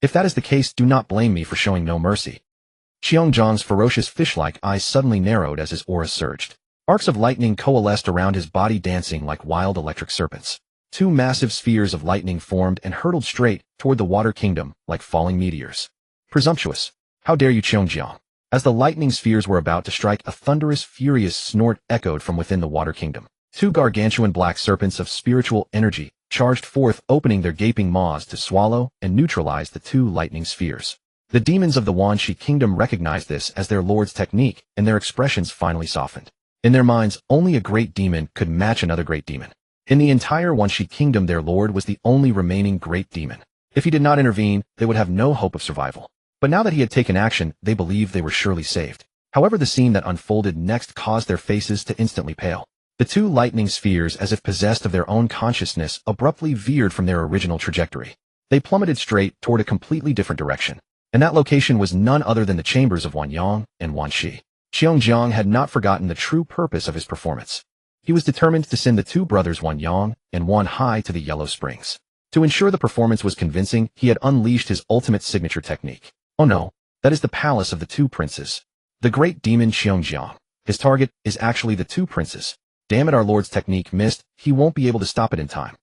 If that is the case, do not blame me for showing no mercy." Xiongjiang's ferocious fish-like eyes suddenly narrowed as his aura surged. Arcs of lightning coalesced around his body, dancing like wild electric serpents. Two massive spheres of lightning formed and hurtled straight toward the water kingdom like falling meteors. Presumptuous! How dare you, Xiongjiang! As the lightning spheres were about to strike, a thunderous, furious snort echoed from within the water kingdom. Two gargantuan black serpents of spiritual energy charged forth, opening their gaping maws to swallow and neutralize the two lightning spheres. The demons of the Wanxi kingdom recognized this as their lord's technique, and their expressions finally softened. In their minds, only a great demon could match another great demon. In the entire Wanxi kingdom, their lord was the only remaining great demon. If he did not intervene, they would have no hope of survival. But now that he had taken action, they believed they were surely saved. However, the scene that unfolded next caused their faces to instantly pale. The two lightning spheres, as if possessed of their own consciousness, abruptly veered from their original trajectory. They plummeted straight toward a completely different direction. And that location was none other than the chambers of Wanyang and Wanxi. Xiongjiang had not forgotten the true purpose of his performance. He was determined to send the two brothers Wanyang and Wanhai to the Yellow Springs. To ensure the performance was convincing, he had unleashed his ultimate signature technique. Oh no, that is the palace of the two princes. The great demon Xiongjiang. His target is actually the two princes. Damn it, our lord's technique missed. He won't be able to stop it in time.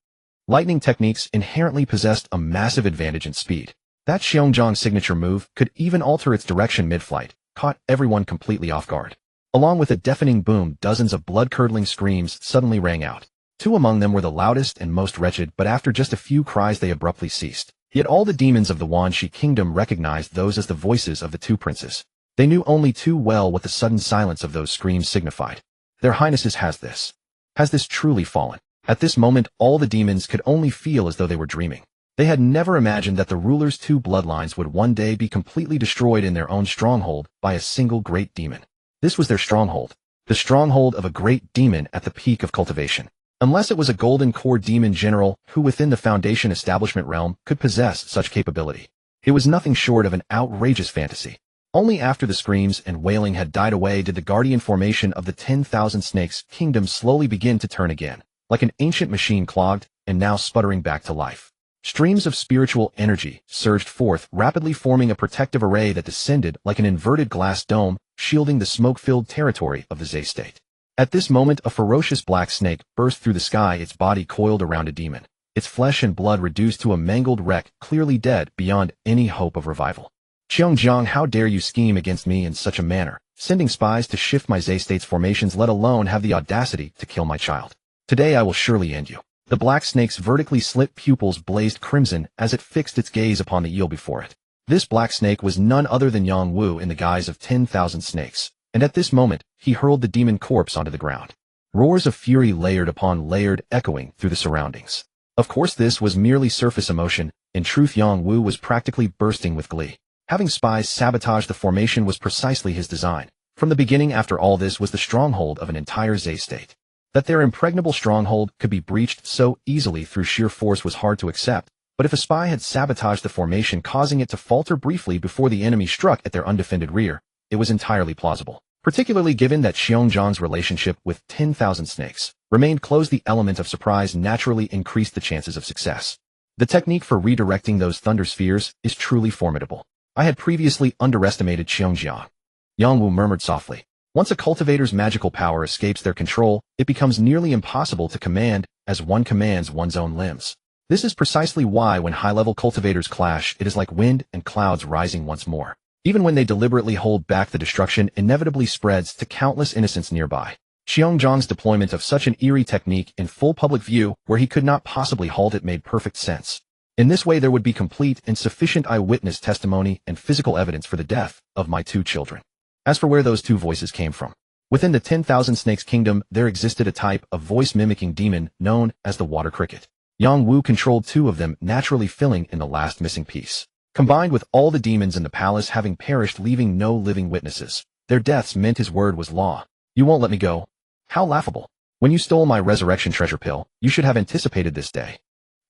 Lightning techniques inherently possessed a massive advantage in speed. That Xiongjiang signature move could even alter its direction mid-flight, caught everyone completely off guard. Along with a deafening boom, dozens of blood-curdling screams suddenly rang out. Two among them were the loudest and most wretched, but after just a few cries they abruptly ceased. Yet all the demons of the Wanxi kingdom recognized those as the voices of the two princes. They knew only too well what the sudden silence of those screams signified. Their highnesses has this truly fallen? At this moment, all the demons could only feel as though they were dreaming. They had never imagined that the ruler's two bloodlines would one day be completely destroyed in their own stronghold by a single great demon. This was their stronghold. The stronghold of a great demon at the peak of cultivation. Unless it was a golden core demon general who within the Foundation establishment realm could possess such capability. It was nothing short of an outrageous fantasy. Only after the screams and wailing had died away did the guardian formation of the 10,000 Snakes kingdom slowly begin to turn again, like an ancient machine clogged and now sputtering back to life. Streams of spiritual energy surged forth, rapidly forming a protective array that descended like an inverted glass dome, shielding the smoke-filled territory of the Zay state. At this moment, a ferocious black snake burst through the sky, its body coiled around a demon, its flesh and blood reduced to a mangled wreck, clearly dead beyond any hope of revival. Xiongjiang, how dare you scheme against me in such a manner, sending spies to shift my Zay state's formations, let alone have the audacity to kill my child. Today I will surely end you. The black snake's vertically slit pupils blazed crimson as it fixed its gaze upon the eel before it. This black snake was none other than Yang Wu in the guise of 10,000 snakes, and at this moment, he hurled the demon corpse onto the ground. Roars of fury layered upon layered, echoing through the surroundings. Of course, this was merely surface emotion. In truth, Yang Wu was practically bursting with glee. Having spies sabotage the formation was precisely his design. From the beginning, after all, this was the stronghold of an entire Zay state. That their impregnable stronghold could be breached so easily through sheer force was hard to accept, but if a spy had sabotaged the formation, causing it to falter briefly before the enemy struck at their undefended rear, it was entirely plausible. Particularly given that Xiongjiang's relationship with 10,000 snakes remained close, the element of surprise naturally increased the chances of success. The technique for redirecting those thunder spheres is truly formidable. I had previously underestimated Xiongjiang. Yang Wu murmured softly. Once a cultivator's magical power escapes their control, it becomes nearly impossible to command as one commands one's own limbs. This is precisely why when high-level cultivators clash, it is like wind and clouds rising once more. Even when they deliberately hold back, the destruction inevitably spreads to countless innocents nearby. Xiongjiang's deployment of such an eerie technique in full public view, where he could not possibly halt it, made perfect sense. In this way, there would be complete and sufficient eyewitness testimony and physical evidence for the death of my two children. As for where those two voices came from, within the 10,000 Snakes kingdom, there existed a type of voice-mimicking demon known as the water cricket. Yang Wu controlled two of them, naturally filling in the last missing piece. Combined with all the demons in the palace having perished, leaving no living witnesses, their deaths meant his word was law. You won't let me go? How laughable. When you stole my resurrection treasure pill, you should have anticipated this day.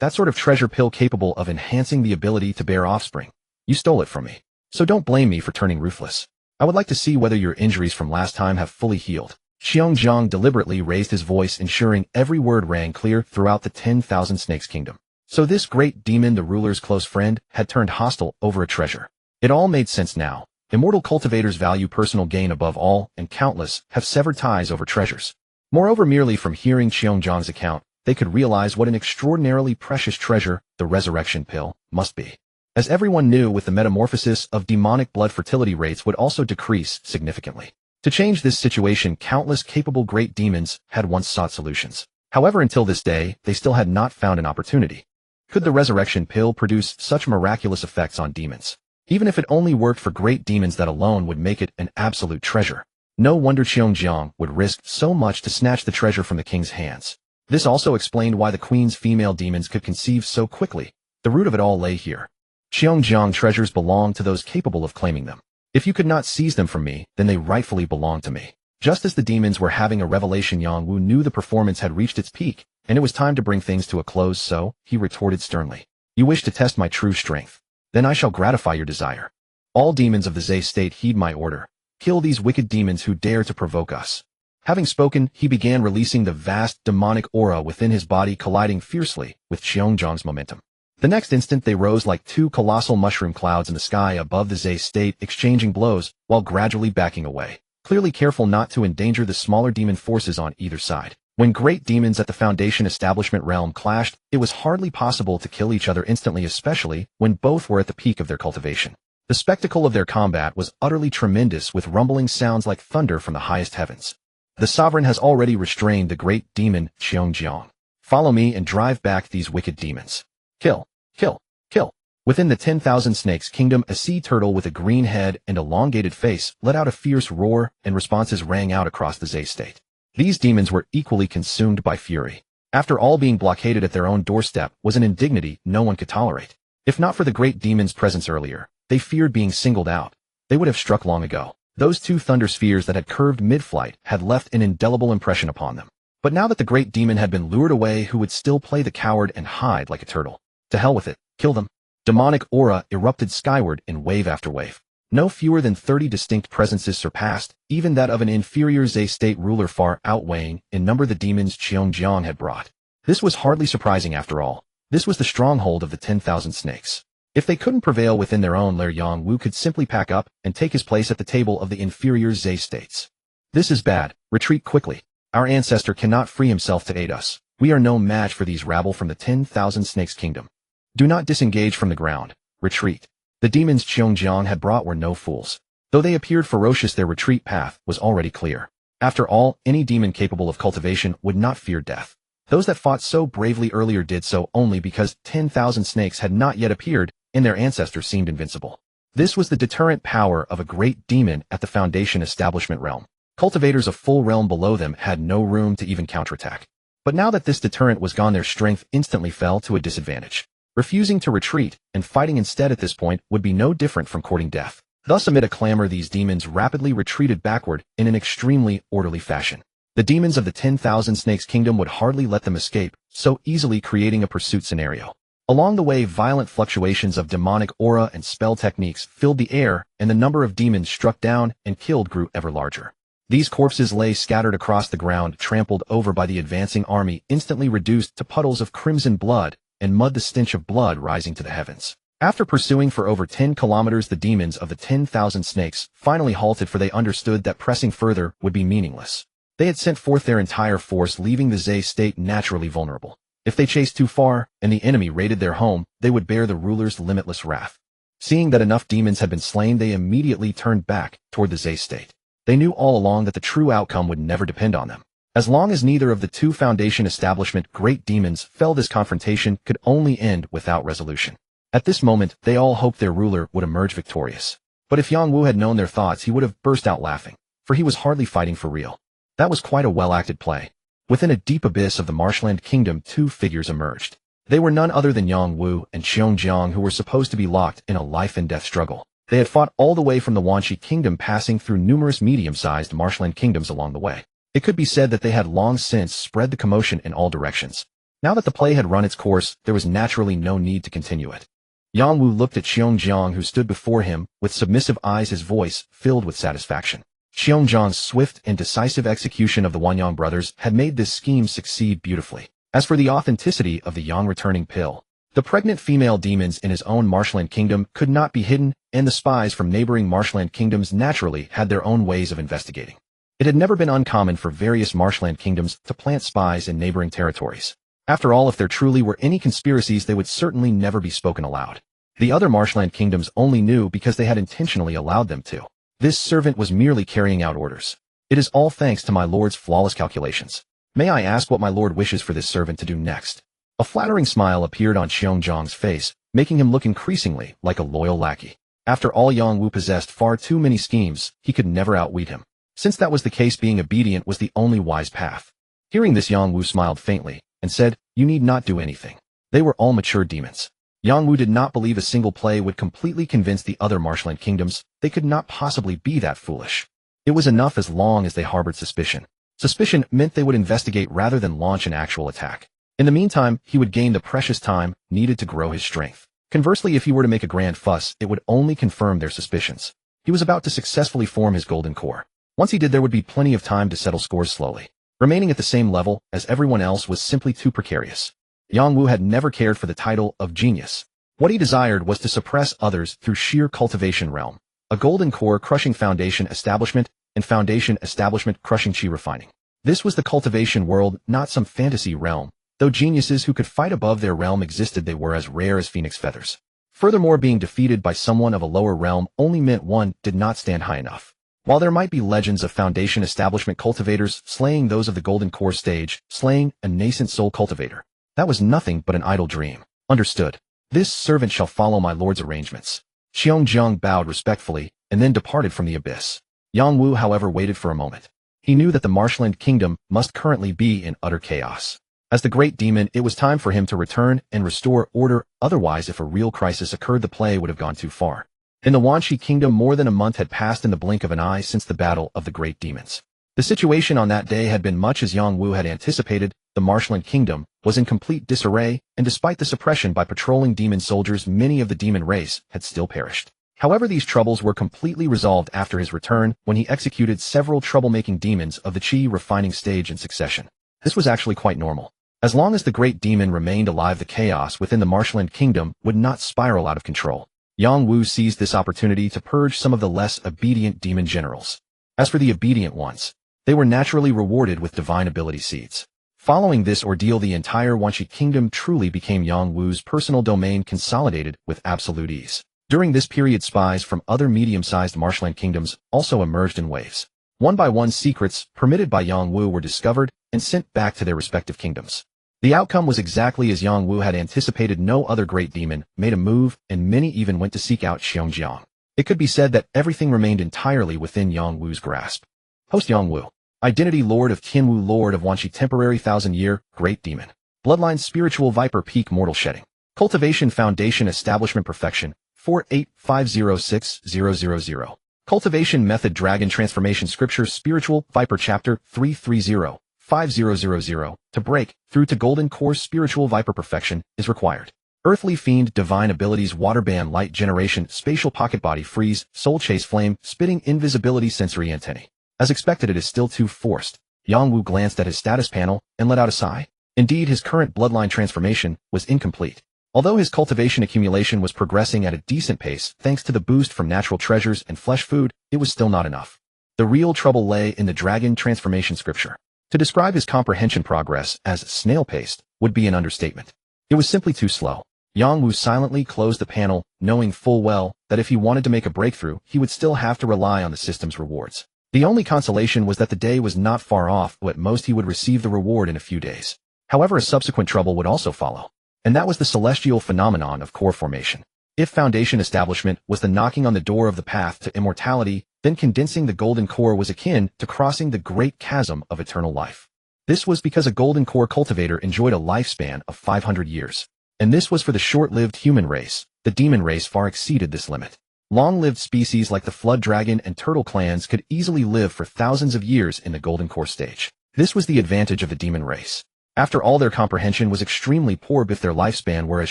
That sort of treasure pill capable of enhancing the ability to bear offspring. You stole it from me. So don't blame me for turning ruthless. I would like to see whether your injuries from last time have fully healed. Xiongjiang deliberately raised his voice, ensuring every word rang clear throughout the 10,000 Snakes kingdom. So this great demon, the ruler's close friend, had turned hostile over a treasure. It all made sense now. Immortal cultivators value personal gain above all, and countless have severed ties over treasures. Moreover, merely from hearing Xiongjiang's account, they could realize what an extraordinarily precious treasure the resurrection pill must be. As everyone knew, with the metamorphosis of demonic blood, fertility rates would also decrease significantly. To change this situation, countless capable great demons had once sought solutions. However, until this day, they still had not found an opportunity. Could the resurrection pill produce such miraculous effects on demons? Even if it only worked for great demons, that alone would make it an absolute treasure. No wonder Xiongjiang would risk so much to snatch the treasure from the king's hands. This also explained why the queen's female demons could conceive so quickly. The root of it all lay here. Xiongjiang treasures belong to those capable of claiming them. If you could not seize them from me, then they rightfully belong to me. Just as the demons were having a revelation, Yang Wu knew the performance had reached its peak, and it was time to bring things to a close, so he retorted sternly. You wish to test my true strength? Then I shall gratify your desire. All demons of the Zhe state heed my order. Kill these wicked demons who dare to provoke us. Having spoken, he began releasing the vast demonic aura within his body, colliding fiercely with Xiongjiang's momentum. The next instant, they rose like two colossal mushroom clouds in the sky above the Zhe state, exchanging blows while gradually backing away, clearly careful not to endanger the smaller demon forces on either side. When great demons at the Foundation Establishment realm clashed, it was hardly possible to kill each other instantly, especially when both were at the peak of their cultivation. The spectacle of their combat was utterly tremendous, with rumbling sounds like thunder from the highest heavens. The sovereign has already restrained the great demon Xiongjiang. Follow me and drive back these wicked demons. Kill. Kill. Kill. Within the 10,000 Snakes Kingdom, a sea turtle with a green head and elongated face let out a fierce roar, and responses rang out across the Zhe state. These demons were equally consumed by fury. After all, being blockaded at their own doorstep was an indignity no one could tolerate. If not for the great demon's presence earlier, they feared being singled out. They would have struck long ago. Those two thunder spheres that had curved mid-flight had left an indelible impression upon them. But now that the great demon had been lured away, who would still play the coward and hide like a turtle? To hell with it. Kill them. Demonic aura erupted skyward in wave after wave. No fewer than 30 distinct presences surpassed, even that of an inferior Zhe state ruler, far outweighing in number the demons Xiongjiang had brought. This was hardly surprising after all. This was the stronghold of the 10,000 snakes. If they couldn't prevail within their own lair, Yang Wu could simply pack up and take his place at the table of the inferior Zhe states. This is bad. Retreat quickly. Our ancestor cannot free himself to aid us. We are no match for these rabble from the 10,000 Snakes Kingdom. Do not disengage from the ground. Retreat. The demons Xiongjiang had brought were no fools. Though they appeared ferocious, their retreat path was already clear. After all, any demon capable of cultivation would not fear death. Those that fought so bravely earlier did so only because 10,000 snakes had not yet appeared, and their ancestors seemed invincible. This was the deterrent power of a great demon at the Foundation Establishment realm. Cultivators a full realm below them had no room to even counterattack. But now that this deterrent was gone, their strength instantly fell to a disadvantage. Refusing to retreat and fighting instead at this point would be no different from courting death. Thus, amid a clamor, these demons rapidly retreated backward in an extremely orderly fashion. The demons of the 10,000 Snakes Kingdom would hardly let them escape, so easily creating a pursuit scenario. Along the way, violent fluctuations of demonic aura and spell techniques filled the air, and the number of demons struck down and killed grew ever larger. These corpses lay scattered across the ground, trampled over by the advancing army, instantly reduced to puddles of crimson blood and mud, the stench of blood rising to the heavens. After pursuing for over 10 kilometers, the demons of the 10,000 snakes finally halted, for they understood that pressing further would be meaningless. They had sent forth their entire force, leaving the Zhe state naturally vulnerable. If they chased too far and the enemy raided their home, they would bear the ruler's limitless wrath. Seeing that enough demons had been slain, they immediately turned back toward the Zhe state. They knew all along that the true outcome would never depend on them. As long as neither of the two Foundation Establishment great demons fell, this confrontation could only end without resolution. At this moment, they all hoped their ruler would emerge victorious. But if Yang Wu had known their thoughts, he would have burst out laughing, for he was hardly fighting for real. That was quite a well-acted play. Within a deep abyss of the Marshland Kingdom, two figures emerged. They were none other than Yang Wu and Xiongjiang, who were supposed to be locked in a life-and-death struggle. They had fought all the way from the Wanxi Kingdom, passing through numerous medium-sized marshland kingdoms along the way. It could be said that they had long since spread the commotion in all directions. Now that the play had run its course, there was naturally no need to continue it. Yang Wu looked at Xiongjiang, who stood before him, with submissive eyes, his voice filled with satisfaction. Xiongjiang's swift and decisive execution of the Wanyang brothers had made this scheme succeed beautifully. As for the authenticity of the Yang returning pill, the pregnant female demons in his own marshland kingdom could not be hidden, and the spies from neighboring marshland kingdoms naturally had their own ways of investigating. It had never been uncommon for various marshland kingdoms to plant spies in neighboring territories. After all, if there truly were any conspiracies, they would certainly never be spoken aloud. The other marshland kingdoms only knew because they had intentionally allowed them to. This servant was merely carrying out orders. It is all thanks to my lord's flawless calculations. May I ask what my lord wishes for this servant to do next? A flattering smile appeared on Xiongjiang's face, making him look increasingly like a loyal lackey. After all, Yangwu possessed far too many schemes, he could never outwit him. Since that was the case, being obedient was the only wise path. Hearing this, Yangwu smiled faintly, and said, "You need not do anything." They were all mature demons. Yangwu did not believe a single play would completely convince the other marshland kingdoms. They could not possibly be that foolish. It was enough as long as they harbored suspicion. Suspicion meant they would investigate rather than launch an actual attack. In the meantime, he would gain the precious time needed to grow his strength. Conversely, if he were to make a grand fuss, it would only confirm their suspicions. He was about to successfully form his golden core. Once he did, there would be plenty of time to settle scores slowly. Remaining at the same level as everyone else was simply too precarious. Yangwu had never cared for the title of genius. What he desired was to suppress others through sheer cultivation realm. A golden core crushing foundation establishment, and foundation establishment crushing chi refining. This was the cultivation world, not some fantasy realm. Though geniuses who could fight above their realm existed, they were as rare as phoenix feathers. Furthermore, being defeated by someone of a lower realm only meant one did not stand high enough. While there might be legends of foundation establishment cultivators slaying those of the golden core stage, slaying a nascent soul cultivator, that was nothing but an idle dream. Understood. This servant shall follow my lord's arrangements. Xiongjiang bowed respectfully, and then departed from the abyss. Yangwu, however, waited for a moment. He knew that the marshland kingdom must currently be in utter chaos. As the great demon, it was time for him to return and restore order, otherwise if a real crisis occurred, the play would have gone too far. In the Wanshi kingdom, more than a month had passed in the blink of an eye since the battle of the great demons. The situation on that day had been much as Yangwu had anticipated. The marshland kingdom was in complete disarray, and despite the suppression by patrolling demon soldiers, many of the demon race had still perished. However, these troubles were completely resolved after his return, when he executed several troublemaking demons of the chi refining stage in succession. This was actually quite normal. As long as the great demon remained alive, the chaos within the marshland kingdom would not spiral out of control. Yangwu seized this opportunity to purge some of the less obedient demon generals. As for the obedient ones, they were naturally rewarded with divine ability seeds. Following this ordeal, the entire Wanshi kingdom truly became Yangwu's personal domain, consolidated with absolute ease. During this period, spies from other medium-sized marshland kingdoms also emerged in waves. One by one, secrets permitted by Yangwu were discovered and sent back to their respective kingdoms. The outcome was exactly as Yangwu had anticipated. No other great demon made a move, and many even went to seek out Xiongjiang. It could be said that everything remained entirely within Yangwu's grasp. Host Yangwu. Identity: Lord of Tianwu, Lord of Wanshi, temporary 1000-year, Great Demon. Bloodline: Spiritual Viper, Peak Mortal Shedding. Cultivation: Foundation Establishment Perfection, 485060000. Cultivation Method: Dragon Transformation. Scripture: Spiritual Viper, Chapter 3305000. To break through to Golden Core, Spiritual Viper Perfection is required. Earthly Fiend, Divine Abilities: Water Band, Light Generation, Spatial Pocket Body, Freeze, Soul Chase, Flame, Spitting, Invisibility, Sensory Antennae. As expected, it is still too forced. Yangwu glanced at his status panel and let out a sigh. Indeed, his current bloodline transformation was incomplete. Although his cultivation accumulation was progressing at a decent pace thanks to the boost from natural treasures and flesh food, it was still not enough. The real trouble lay in the dragon transformation scripture. To describe his comprehension progress as snail paste would be an understatement. It was simply too slow. Yangwu silently closed the panel, knowing full well that if he wanted to make a breakthrough, he would still have to rely on the system's rewards. The only consolation was that the day was not far off, but at most he would receive the reward in a few days. However, a subsequent trouble would also follow, and that was the celestial phenomenon of core formation. If foundation establishment was the knocking on the door of the path to immortality, then condensing the golden core was akin to crossing the great chasm of eternal life. This was because a golden core cultivator enjoyed a lifespan of 500 years. And this was for the short-lived human race. The demon race far exceeded this limit. Long-lived species like the flood dragon and turtle clans could easily live for thousands of years in the golden core stage. This was the advantage of the demon race. After all, their comprehension was extremely poor. If their lifespan were as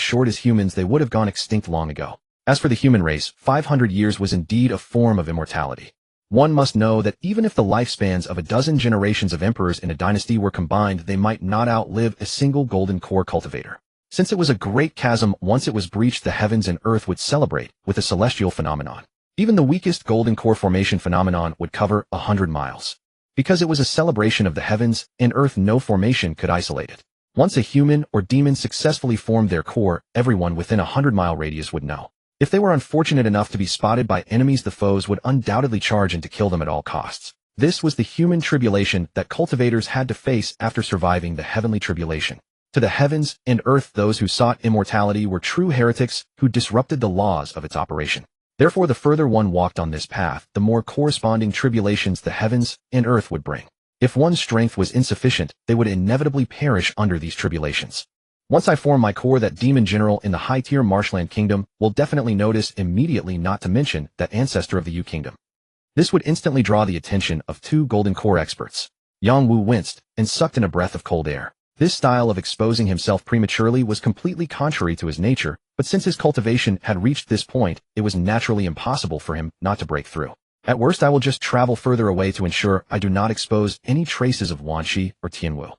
short as humans, they would have gone extinct long ago. As for the human race, 500 years was indeed a form of immortality. One must know that even if the lifespans of a dozen generations of emperors in a dynasty were combined, they might not outlive a single golden core cultivator. Since it was a great chasm, once it was breached, the heavens and earth would celebrate with a celestial phenomenon. Even the weakest golden core formation phenomenon would cover 100 miles. Because it was a celebration of the heavens and earth, no formation could isolate it. Once a human or demon successfully formed their core, everyone within a 100-mile radius would know. If they were unfortunate enough to be spotted by enemies, the foes would undoubtedly charge in to kill them at all costs. This was the human tribulation that cultivators had to face after surviving the heavenly tribulation. To the heavens and earth, those who sought immortality were true heretics who disrupted the laws of its operation. Therefore, the further one walked on this path, the more corresponding tribulations the heavens and earth would bring. If one's strength was insufficient, they would inevitably perish under these tribulations. Once I form my core, that demon general in the high-tier marshland kingdom will definitely notice immediately, not to mention that ancestor of the Yu kingdom. This would instantly draw the attention of 2 golden core experts. Yang Wu winced and sucked in a breath of cold air. This style of exposing himself prematurely was completely contrary to his nature, but since his cultivation had reached this point, it was naturally impossible for him not to break through. At worst, I will just travel further away to ensure I do not expose any traces of Wanxi or Tianwu.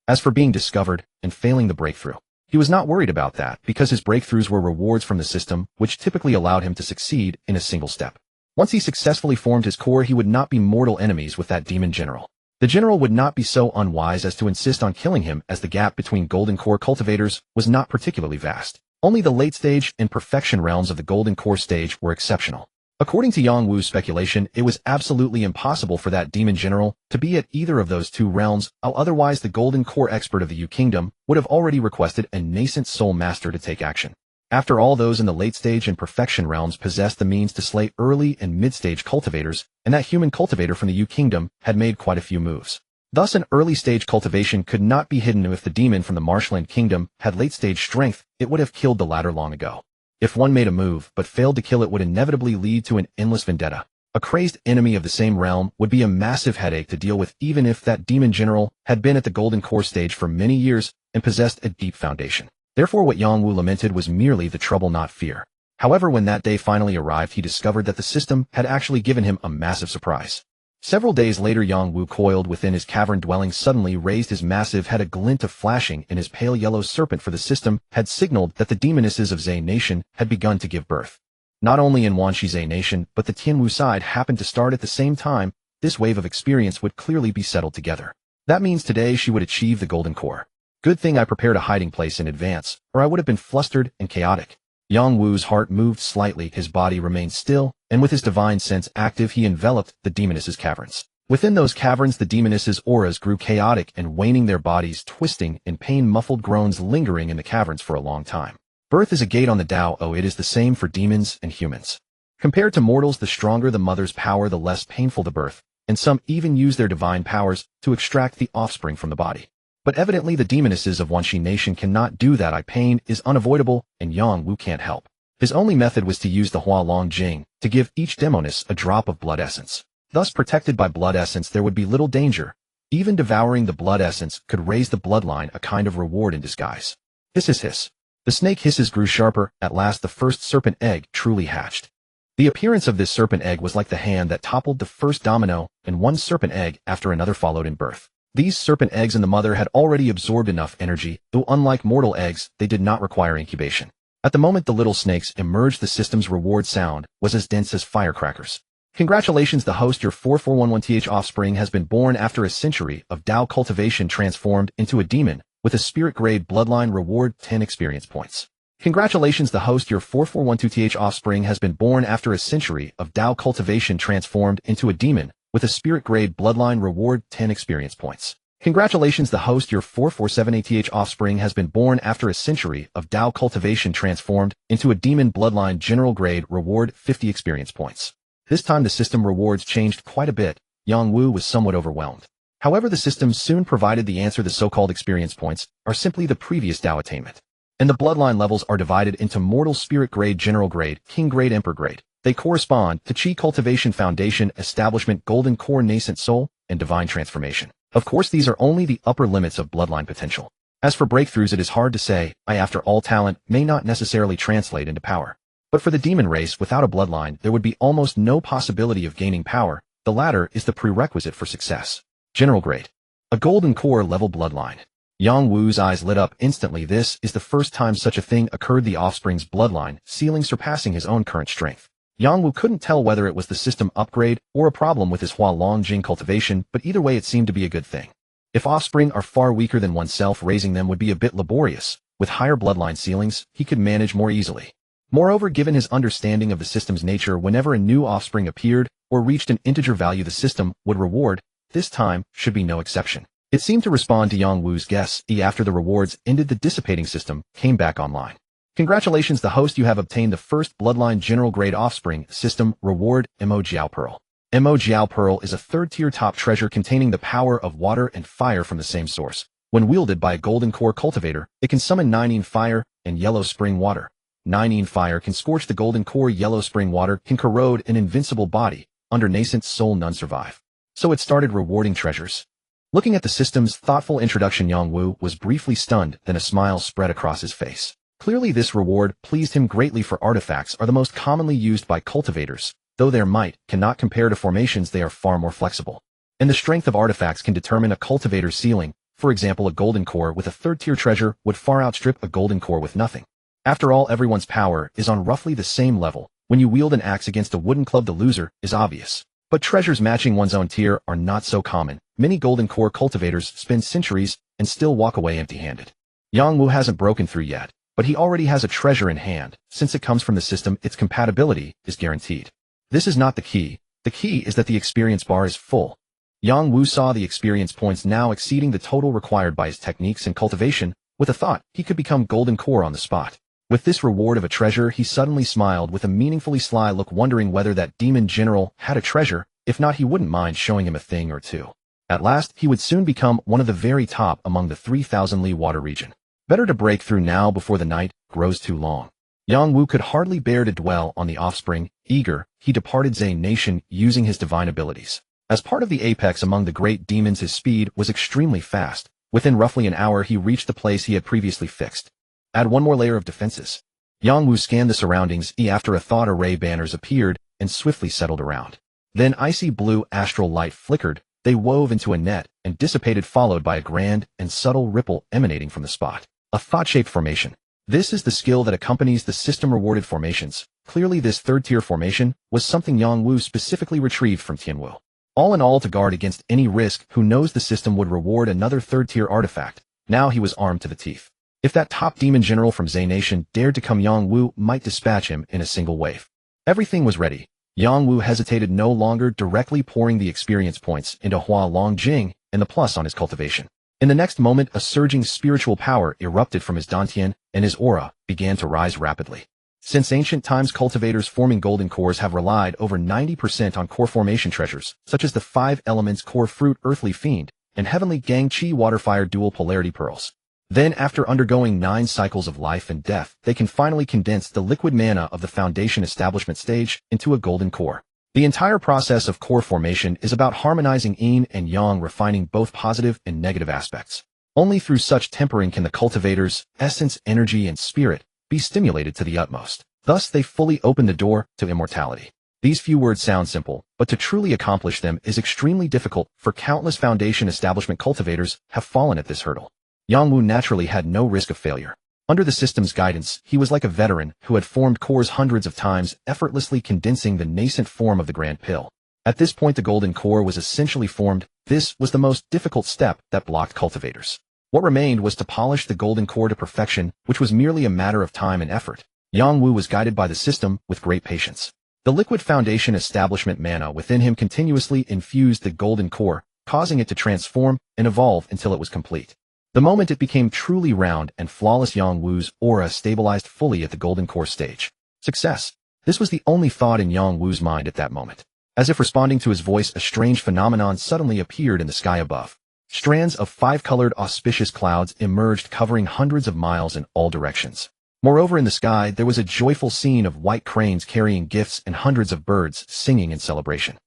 As for being discovered and failing the breakthrough, he was not worried about that because his breakthroughs were rewards from the system, which typically allowed him to succeed in a single step. Once he successfully formed his core, he would not be mortal enemies with that demon general. The general would not be so unwise as to insist on killing him, as the gap between golden core cultivators was not particularly vast. Only the late stage and perfection realms of the golden core stage were exceptional. According to Yang Wu's speculation, it was absolutely impossible for that demon general to be at either of those 2 realms, otherwise the golden core expert of the Yu kingdom would have already requested a nascent soul master to take action. After all, those in the late stage and perfection realms possessed the means to slay early and mid-stage cultivators, and that human cultivator from the Yu kingdom had made quite a few moves. Thus, an early-stage cultivation could not be hidden. If the demon from the marshland kingdom had late-stage strength, it would have killed the latter long ago. If one made a move but failed to kill, it would inevitably lead to an endless vendetta. A crazed enemy of the same realm would be a massive headache to deal with, even if that demon general had been at the golden core stage for many years and possessed a deep foundation. Therefore, what Yang Wu lamented was merely the trouble, not fear. However, when that day finally arrived, he discovered that the system had actually given him a massive surprise. Several days later, Yang Wu, coiled within his cavern dwelling, suddenly raised his massive head, a glint of flashing in his pale yellow serpent, for the system had signaled that the demonesses of Zhe Nation had begun to give birth. Not only in Wanxi Zhe Nation, but the Tianwu side happened to start at the same time. This wave of experience would clearly be settled together. That means today she would achieve the golden core. Good thing I prepared a hiding place in advance, or I would have been flustered and chaotic. Yang Wu's heart moved slightly, his body remained still, and with his divine sense active, he enveloped the demoness's caverns. Within those caverns, the demoness's auras grew chaotic and waning, their bodies twisting and pain-muffled groans lingering in the caverns for a long time. Birth is a gate on the Tao. Oh, it is the same for demons and humans. Compared to mortals, the stronger the mother's power, the less painful the birth, and some even use their divine powers to extract the offspring from the body. But evidently the demonesses of Wanxi Nation cannot do that. Pain is unavoidable, and Yang Wu can't help. His only method was to use the Hua Long Jing to give each demoness a drop of blood essence. Thus, protected by blood essence, there would be little danger. Even devouring the blood essence could raise the bloodline, a kind of reward in disguise. Hiss, hiss, hiss. The snake hisses grew sharper. At last the first serpent egg truly hatched. The appearance of this serpent egg was like the hand that toppled the first domino, and one serpent egg after another followed in birth. These serpent eggs in the mother had already absorbed enough energy, though unlike mortal eggs, they did not require incubation. At the moment the little snakes emerged, the system's reward sound was as dense as firecrackers. Congratulations, the host, your 4411th offspring has been born after a century of Tao cultivation, transformed into a demon, with a spirit-grade bloodline, reward 10 experience points. Congratulations, the host, your 4412th offspring has been born after a century of Tao cultivation, transformed into a demon, with a spirit-grade bloodline, reward 10 experience points. Congratulations, the host, your 4478th offspring has been born after a century of Tao cultivation, transformed into a demon, bloodline, general grade, reward 50 experience points. This time the system rewards changed quite a bit. Yang Wu was somewhat overwhelmed. However, the system soon provided the answer. The so-called experience points are simply the previous Tao attainment. And the bloodline levels are divided into mortal, spirit grade, general grade, king grade, emperor grade. They correspond to Qi cultivation, foundation, establishment, golden core, nascent soul, and divine transformation. Of course, these are only the upper limits of bloodline potential. As for breakthroughs, it is hard to say. After all, talent may not necessarily translate into power. But for the demon race, without a bloodline, there would be almost no possibility of gaining power. The latter is the prerequisite for success. General grade. A golden core level bloodline. Yang Wu's eyes lit up instantly. This is the first time such a thing occurred. The offspring's bloodline ceiling surpassing his own current strength. Yang Wu couldn't tell whether it was the system upgrade or a problem with his Hua Long Jing cultivation, but either way it seemed to be a good thing. If offspring are far weaker than oneself, raising them would be a bit laborious. With higher bloodline ceilings, he could manage more easily. Moreover, given his understanding of the system's nature, whenever a new offspring appeared or reached an integer value, the system would reward. This time should be no exception. It seemed to respond to Yang Wu's guess. After the rewards ended, the dissipating system came back online. Congratulations, the host, you have obtained the first bloodline general grade offspring system reward, Jiao Pearl. Jiao Pearl is a third-tier top treasure containing the power of water and fire from the same source. When wielded by a golden core cultivator, it can summon 9 fire and yellow spring water. 9 fire can scorch the golden core, yellow spring water can corrode an invincible body. Under nascent soul, none survive. So it started rewarding treasures. Looking at the system's thoughtful introduction, Yang Wu was briefly stunned, then a smile spread across his face. Clearly this reward pleased him greatly, for artifacts are the most commonly used by cultivators. Though their might cannot compare to formations, they are far more flexible. And the strength of artifacts can determine a cultivator's ceiling. For example, a golden core with a third-tier treasure would far outstrip a golden core with nothing. After all, everyone's power is on roughly the same level. When you wield an axe against a wooden club, the loser is obvious. But treasures matching one's own tier are not so common. Many golden core cultivators spend centuries and still walk away empty-handed. Yang Wu hasn't broken through yet, but he already has a treasure in hand. Since it comes from the system, its compatibility is guaranteed. This is not the key. The key is that the experience bar is full. Yang Wu saw the experience points now exceeding the total required by his techniques and cultivation. With a thought, he could become golden core on the spot. With this reward of a treasure, he suddenly smiled with a meaningfully sly look, wondering whether that demon general had a treasure. If not, he wouldn't mind showing him a thing or two. At last, he would soon become one of the very top among the 3,000 li water region. Better to break through now before the night grows too long. Yang Wu could hardly bear to dwell on the offspring. Eager, he departed Zane Nation using his divine abilities. As part of the apex among the great demons, his speed was extremely fast. Within roughly an hour, he reached the place he had previously fixed. Add one more layer of defenses. Yang Wu scanned the surroundings. After a thought, array banners appeared and swiftly settled around. Then icy blue astral light flickered. They wove into a net and dissipated, followed by a grand and subtle ripple emanating from the spot. A thought-shaped formation. This is the skill that accompanies the system-rewarded formations. Clearly this third-tier formation was something Yang Wu specifically retrieved from Tianwu. All in all, to guard against any risk, who knows, the system would reward another third-tier artifact. Now he was armed to the teeth. If that top demon general from Zay Nation dared to come, Yang Wu might dispatch him in a single wave. Everything was ready. Yang Wu hesitated no longer, directly pouring the experience points into Hua Long Jing and the plus on his cultivation. In the next moment, a surging spiritual power erupted from his dantian, and his aura began to rise rapidly. Since ancient times, cultivators forming golden cores have relied over 90% on core formation treasures, such as the 5 elements core fruit, earthly fiend, and heavenly gang chi water fire dual polarity pearls. Then, after undergoing 9 cycles of life and death, they can finally condense the liquid mana of the foundation establishment stage into a golden core. The entire process of core formation is about harmonizing yin and yang, refining both positive and negative aspects. Only through such tempering can the cultivator's essence, energy, and spirit be stimulated to the utmost. Thus, they fully open the door to immortality. These few words sound simple, but to truly accomplish them is extremely difficult, for countless foundation establishment cultivators have fallen at this hurdle. Yang Wu naturally had no risk of failure. Under the system's guidance, he was like a veteran who had formed cores hundreds of times, effortlessly condensing the nascent form of the grand pill. At this point, the golden core was essentially formed. This was the most difficult step that blocked cultivators. What remained was to polish the golden core to perfection, which was merely a matter of time and effort. Yang Wu was guided by the system with great patience. The liquid foundation establishment mana within him continuously infused the golden core, causing it to transform and evolve until it was complete. The moment it became truly round and flawless, Yang Wu's aura stabilized fully at the golden core stage. Success. This was the only thought in Yang Wu's mind at that moment. As if responding to his voice, a strange phenomenon suddenly appeared in the sky above. Strands of 5-colored auspicious clouds emerged, covering hundreds of miles in all directions. Moreover, in the sky, there was a joyful scene of white cranes carrying gifts and hundreds of birds singing in celebration.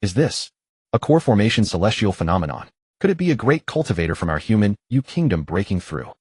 Is this a core formation celestial phenomenon? Could it be a great cultivator from our human kingdom breaking through?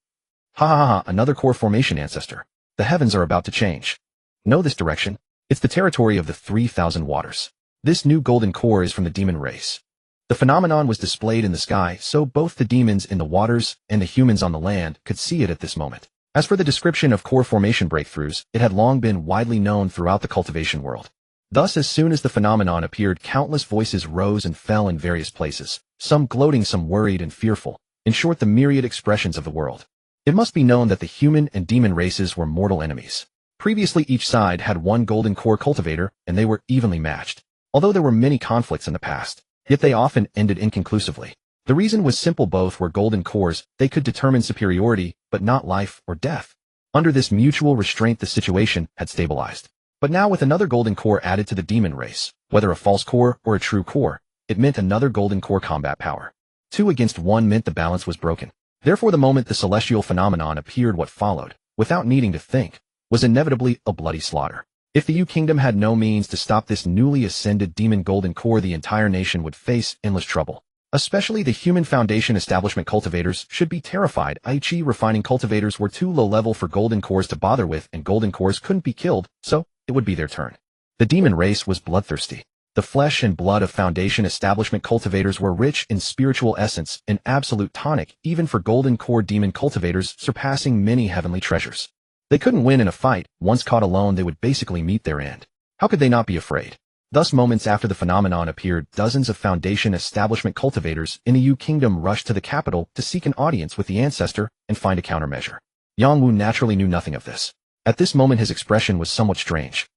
Ha ha ha, another core formation ancestor. The heavens are about to change. Know this direction? It's the territory of the 3,000 waters. This new golden core is from the demon race. The phenomenon was displayed in the sky, so both the demons in the waters and the humans on the land could see it at this moment. As for the description of core formation breakthroughs, it had long been widely known throughout the cultivation world. Thus, as soon as the phenomenon appeared, countless voices rose and fell in various places, some gloating, some worried and fearful, in short, the myriad expressions of the world. It must be known that the human and demon races were mortal enemies. Previously, each side had one golden core cultivator, and they were evenly matched. Although there were many conflicts in the past, yet they often ended inconclusively. The reason was simple: both were golden cores, they could determine superiority, but not life or death. Under this mutual restraint, the situation had stabilized. But now, with another golden core added to the demon race, whether a false core or a true core, it meant another golden core combat power. 2 against 1 meant the balance was broken. Therefore, the moment the celestial phenomenon appeared, what followed, without needing to think, was inevitably a bloody slaughter. If the U Kingdom had no means to stop this newly ascended demon golden core, the entire nation would face endless trouble. Especially the human foundation establishment cultivators should be terrified. I.e. refining cultivators were too low level for golden cores to bother with, and golden cores couldn't be killed, so it would be their turn. The demon race was bloodthirsty. The flesh and blood of foundation establishment cultivators were rich in spiritual essence, an absolute tonic, even for golden core demon cultivators, surpassing many heavenly treasures. They couldn't win in a fight. Once caught alone, they would basically meet their end. How could they not be afraid? Thus, moments after the phenomenon appeared, dozens of foundation establishment cultivators in the U Kingdom rushed to the capital to seek an audience with the ancestor and find a countermeasure. Yang Wu naturally knew nothing of this. At this moment, his expression was somewhat strange.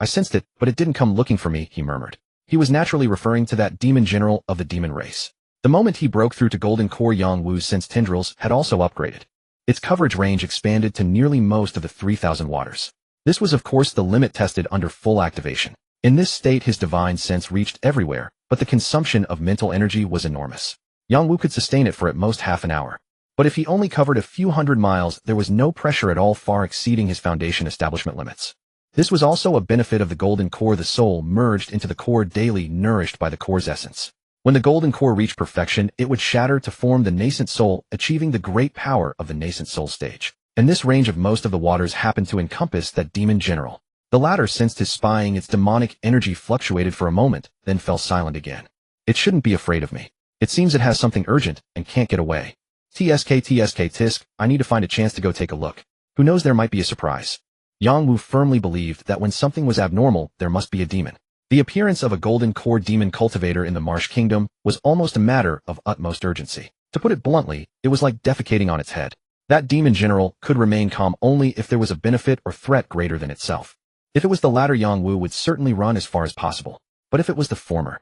I sensed it, but it didn't come looking for me, he murmured. He was naturally referring to that demon general of the demon race. The moment he broke through to golden core, Yang Wu's sense tendrils had also upgraded. Its coverage range expanded to nearly most of the 3,000 waters. This was of course the limit tested under full activation. In this state, his divine sense reached everywhere, but the consumption of mental energy was enormous. Yang Wu could sustain it for at most half an hour. But if he only covered a few hundred miles, there was no pressure at all, far exceeding his foundation establishment limits. This was also a benefit of the golden core. The soul merged into the core daily, nourished by the core's essence. When the golden core reached perfection, it would shatter to form the nascent soul, achieving the great power of the nascent soul stage. And this range of most of the waters happened to encompass that demon general. The latter sensed his spying. Its demonic energy fluctuated for a moment, then fell silent again. It shouldn't be afraid of me. It seems it has something urgent and can't get away. Tisk, I need to find a chance to go take a look. Who knows, there might be a surprise. Yang Wu firmly believed that when something was abnormal, there must be a demon. The appearance of a golden core demon cultivator in the Marsh Kingdom was almost a matter of utmost urgency. To put it bluntly, it was like defecating on its head. That demon general could remain calm only if there was a benefit or threat greater than itself. If it was the latter, Yang Wu would certainly run as far as possible. But if it was the former,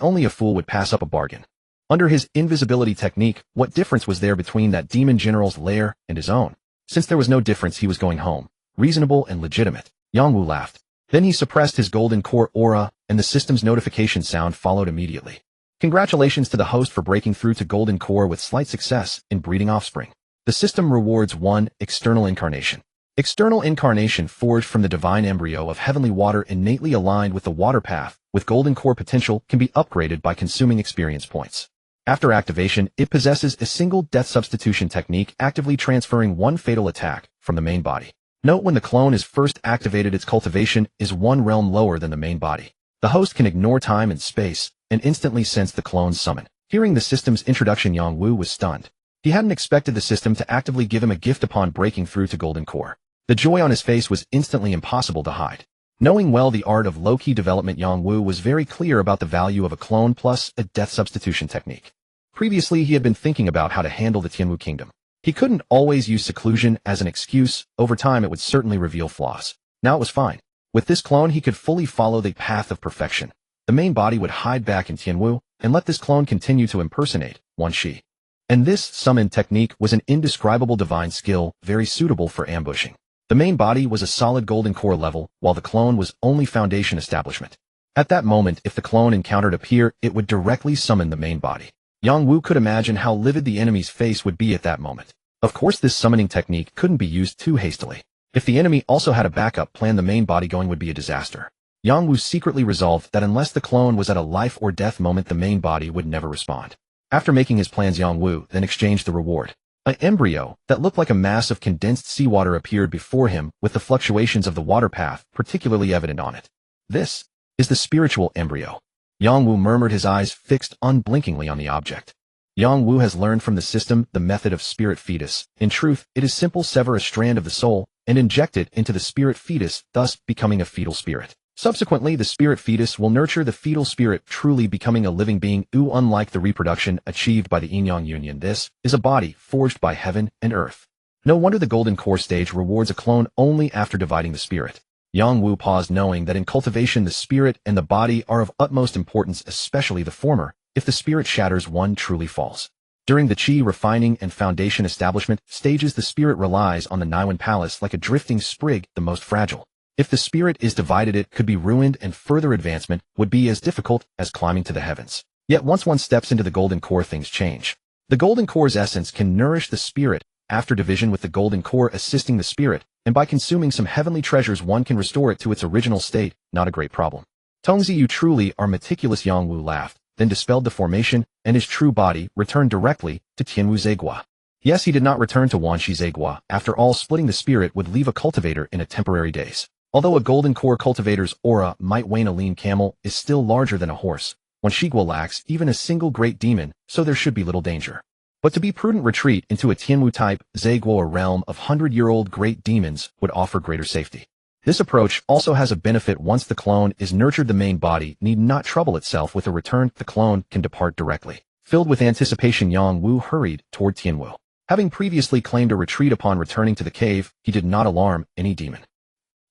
only a fool would pass up a bargain. Under his invisibility technique, what difference was there between that demon general's lair and his own? Since there was no difference, he was going home. Reasonable and legitimate. Yang Wu laughed. Then he suppressed his golden core aura, and the system's notification sound followed immediately. Congratulations to the host for breaking through to golden core with slight success in breeding offspring. The system rewards 1. External incarnation. External incarnation forged from the divine embryo of heavenly water, innately aligned with the water path, with golden core potential, can be upgraded by consuming experience points. After activation, it possesses a single death substitution technique, actively transferring 1 fatal attack from the main body. Note, when the clone is first activated, its cultivation is 1 realm lower than the main body. The host can ignore time and space and instantly sense the clone's summon. Hearing the system's introduction, Yang Wu was stunned. He hadn't expected the system to actively give him a gift upon breaking through to golden core. The joy on his face was instantly impossible to hide. Knowing well the art of low-key development, Yang Wu was very clear about the value of a clone plus a death substitution technique. Previously, he had been thinking about how to handle the Tianwu Kingdom. He couldn't always use seclusion as an excuse. Over time, it would certainly reveal flaws. Now it was fine. With this clone, he could fully follow the path of perfection. The main body would hide back in Tianwu and let this clone continue to impersonate Wan Shi. And this summon technique was an indescribable divine skill, very suitable for ambushing. The main body was a solid golden core level, while the clone was only foundation establishment. At that moment, if the clone encountered a peer, it would directly summon the main body. Yang Wu could imagine how livid the enemy's face would be at that moment. Of course, this summoning technique couldn't be used too hastily. If the enemy also had a backup plan, the main body going would be a disaster. Yang Wu secretly resolved that unless the clone was at a life or death moment, the main body would never respond. After making his plans, Yang Wu then exchanged the reward. An embryo that looked like a mass of condensed seawater appeared before him, with the fluctuations of the water path particularly evident on it. This is the spiritual embryo. Yang Wu murmured, his eyes fixed unblinkingly on the object. Yang Wu has learned from the system the method of spirit fetus. In truth, it is simple: sever a strand of the soul and inject it into the spirit fetus, thus becoming a fetal spirit. Subsequently, the spirit fetus will nurture the fetal spirit, truly becoming a living being. Unlike the reproduction achieved by the yin-yang union, this is a body forged by heaven and earth. No wonder the golden core stage rewards a clone only after dividing the spirit. Yang Wu paused, knowing that in cultivation the spirit and the body are of utmost importance, especially the former. If the spirit shatters, one truly falls. During the chi refining and foundation establishment stages, the spirit relies on the Niwen palace like a drifting sprig, the most fragile. If the spirit is divided, it could be ruined, and further advancement would be as difficult as climbing to the heavens. Yet once one steps into the golden core, things change. The golden core's essence can nourish the spirit. After division, with the golden core assisting the spirit, and by consuming some heavenly treasures, one can restore it to its original state. Not a great problem. Tongzi, you truly are meticulous. Yang Wu laughed, then dispelled the formation, and his true body returned directly to Tianwu Zegua. Yes, he did not return to Wanshi Zegua. After all, splitting the spirit would leave a cultivator in a temporary daze. Although a golden core cultivator's aura might wane, a lean camel is still larger than a horse. Wanshigua lacks even a single great demon, so there should be little danger. But to be prudent, retreat into a Tianwu-type Zegua, or realm of 100-year-old great demons, would offer greater safety. This approach also has a benefit. Once the clone is nurtured, the main body need not trouble itself with a return. The clone can depart directly. Filled with anticipation, Yang Wu hurried toward Tianwu. Having previously claimed a retreat upon returning to the cave, he did not alarm any demon.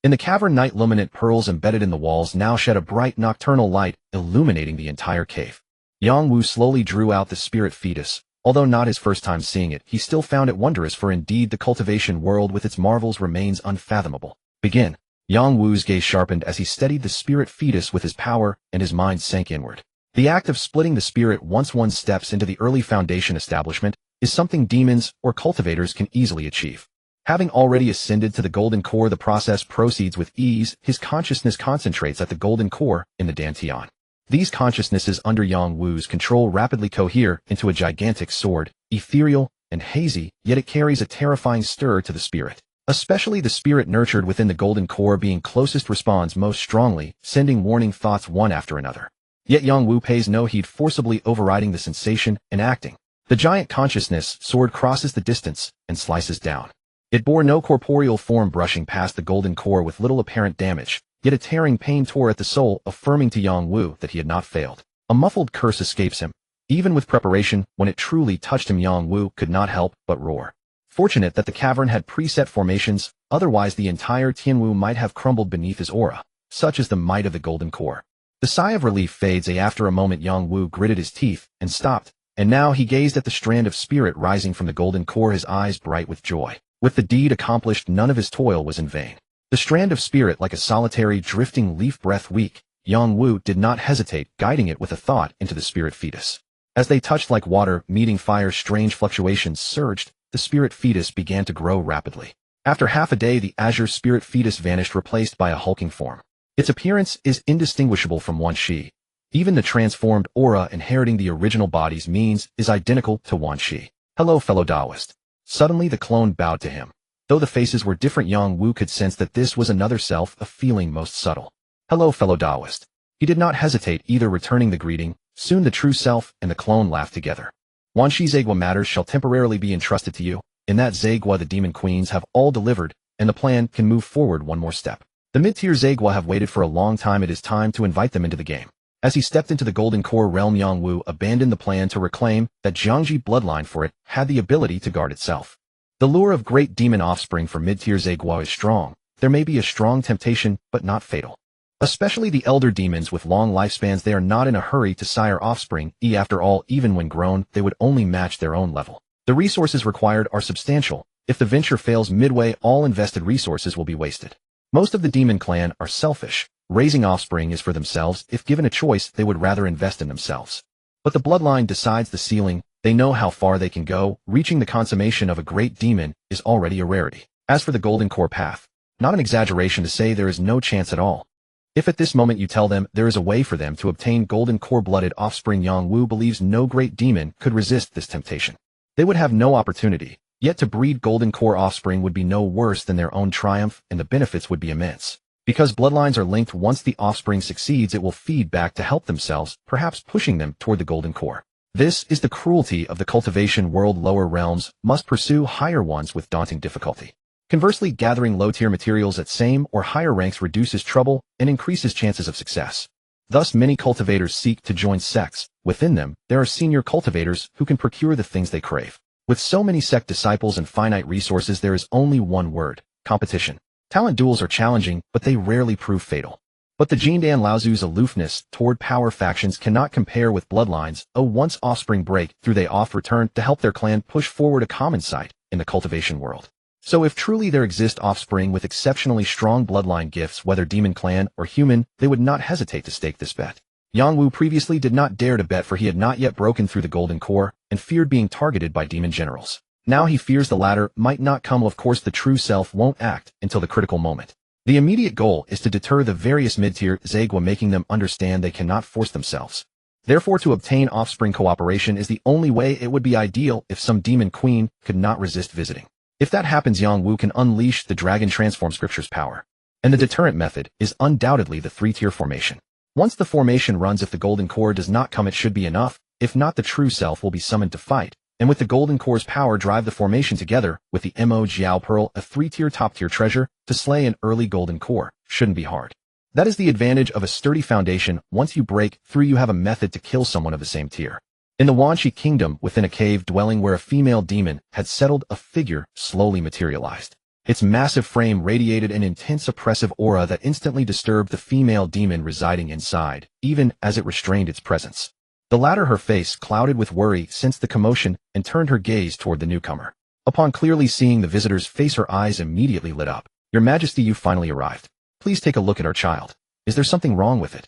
In the cavern, night luminant pearls embedded in the walls now shed a bright nocturnal light, illuminating the entire cave. Yang Wu slowly drew out the spirit fetus. Although not his first time seeing it, he still found it wondrous, for indeed the cultivation world with its marvels remains unfathomable. Begin. Yang Wu's gaze sharpened as he steadied the spirit fetus with his power, and his mind sank inward. The act of splitting the spirit once one steps into the early foundation establishment is something demons or cultivators can easily achieve. Having already ascended to the golden core, the process proceeds with ease. His consciousness concentrates at the golden core in the Dantian. These consciousnesses under Yang Wu's control rapidly cohere into a gigantic sword, ethereal and hazy, yet it carries a terrifying stir to the spirit. Especially the spirit nurtured within the golden core being closest responds most strongly, sending warning thoughts one after another. Yet Yang Wu pays no heed, forcibly overriding the sensation and acting. The giant consciousness sword crosses the distance and slices down. It bore no corporeal form, brushing past the golden core with little apparent damage. Yet a tearing pain tore at the soul, affirming to Yang Wu that he had not failed. A muffled curse escapes him. Even with preparation, when it truly touched him, Yang Wu could not help but roar. Fortunate that the cavern had preset formations, otherwise the entire Tianwu might have crumbled beneath his aura. Such is the might of the golden core. The sigh of relief fades. After a moment, Yang Wu gritted his teeth and stopped, and now he gazed at the strand of spirit rising from the golden core, his eyes bright with joy. With the deed accomplished, none of his toil was in vain. The strand of spirit, like a solitary drifting leaf, breath weak, Yang Wu did not hesitate, guiding it with a thought into the spirit fetus. As they touched like water meeting fire, strange fluctuations surged. The spirit fetus began to grow rapidly. After half a day, the azure spirit fetus vanished, replaced by a hulking form. Its appearance is indistinguishable from Wanshi. Even the transformed aura inheriting the original body's means is identical to Wanshi. Hello, fellow Taoist. Suddenly the clone bowed to him. Though the faces were different, Yang Wu could sense that this was another self, a feeling most subtle. Hello, fellow Taoist. He did not hesitate, either returning the greeting. Soon the true self and the clone laughed together. Wanshi Zegua matters shall temporarily be entrusted to you. In that Zegua the demon queens have all delivered, and the plan can move forward one more step. The mid-tier Zegua have waited for a long time. It is time to invite them into the game. As he stepped into the golden core realm, Yang Wu abandoned the plan to reclaim that Jiangji bloodline, for it had the ability to guard itself. The lure of great demon offspring for mid-tier Zegua is strong. There may be a strong temptation, but not fatal. Especially the elder demons with long lifespans, they are not in a hurry to sire offspring. After all, even when grown, they would only match their own level. The resources required are substantial. If the venture fails midway, all invested resources will be wasted. Most of the demon clan are selfish. Raising offspring is for themselves. If given a choice, they would rather invest in themselves. But the bloodline decides the ceiling. They know how far they can go. Reaching the consummation of a great demon is already a rarity. As for the golden core path, not an exaggeration to say there is no chance at all. If at this moment you tell them there is a way for them to obtain golden core-blooded offspring, Yang Wu believes no great demon could resist this temptation. They would have no opportunity. Yet to breed golden core offspring would be no worse than their own triumph, and the benefits would be immense. Because bloodlines are linked, once the offspring succeeds, it will feed back to help themselves, perhaps pushing them toward the golden core. This is the cruelty of the cultivation world. Lower realms must pursue higher ones with daunting difficulty. Conversely, gathering low-tier materials at same or higher ranks reduces trouble and increases chances of success. Thus, many cultivators seek to join sects. Within them, there are senior cultivators who can procure the things they crave. With so many sect disciples and finite resources, there is only one word: competition. Talent duels are challenging, but they rarely prove fatal. But the Jindan Laozu's aloofness toward power factions cannot compare with bloodlines. Once Offspring break through, they often return to help their clan push forward a common sight in the cultivation world. So if truly there exist offspring with exceptionally strong bloodline gifts, whether demon clan or human, they would not hesitate to stake this bet. Yangwu previously did not dare to bet, for he had not yet broken through the golden core and feared being targeted by demon generals. Now he fears the latter might not come. Of course, the true self won't act until the critical moment. The immediate goal is to deter the various mid-tier Zagwa, making them understand they cannot force themselves. Therefore, to obtain offspring cooperation is the only way. It would be ideal if some demon queen could not resist visiting. If that happens, Yangwu can unleash the dragon transform scripture's power. And the deterrent method is undoubtedly the 3-tier formation. Once the formation runs, if the golden core does not come, it should be enough. If not, the true self will be summoned to fight, and with the golden core's power, drive the formation together with the Mo Jiao Pearl, a 3-tier top-tier treasure. To slay an early golden core shouldn't be hard. That is the advantage of a sturdy foundation. Once you break through, you have a method to kill someone of the same tier. In the Wanshi kingdom, within a cave dwelling where a female demon had settled, a figure slowly materialized. Its massive frame radiated an intense oppressive aura that instantly disturbed the female demon residing inside, even as it restrained its presence. The latter, her face clouded with worry, sensed the commotion and turned her gaze toward the newcomer. Upon clearly seeing the visitor's face, her eyes immediately lit up. "Your Majesty, you finally arrived. Please take a look at our child. Is there something wrong with it?"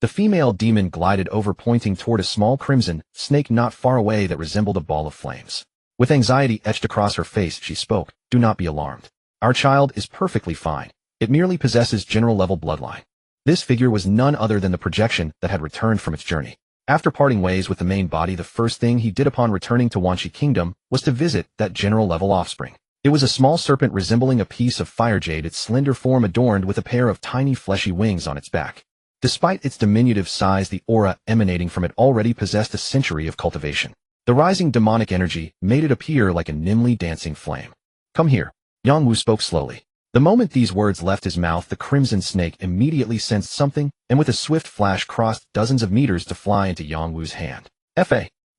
The female demon glided over, pointing toward a small crimson snake not far away that resembled a ball of flames. With anxiety etched across her face, she spoke, "Do not be alarmed. Our child is perfectly fine. It merely possesses general-level bloodline." This figure was none other than the projection that had returned from its journey. After parting ways with the main body, the first thing he did upon returning to Wanshi Kingdom was to visit that general-level offspring. It was a small serpent resembling a piece of fire jade, its slender form adorned with a pair of tiny fleshy wings on its back. Despite its diminutive size, the aura emanating from it already possessed a century of cultivation. The rising demonic energy made it appear like a nimbly dancing flame. "Come here," Yangwu spoke slowly. The moment these words left his mouth, the crimson snake immediately sensed something, and with a swift flash crossed dozens of meters to fly into Yangwu's hand.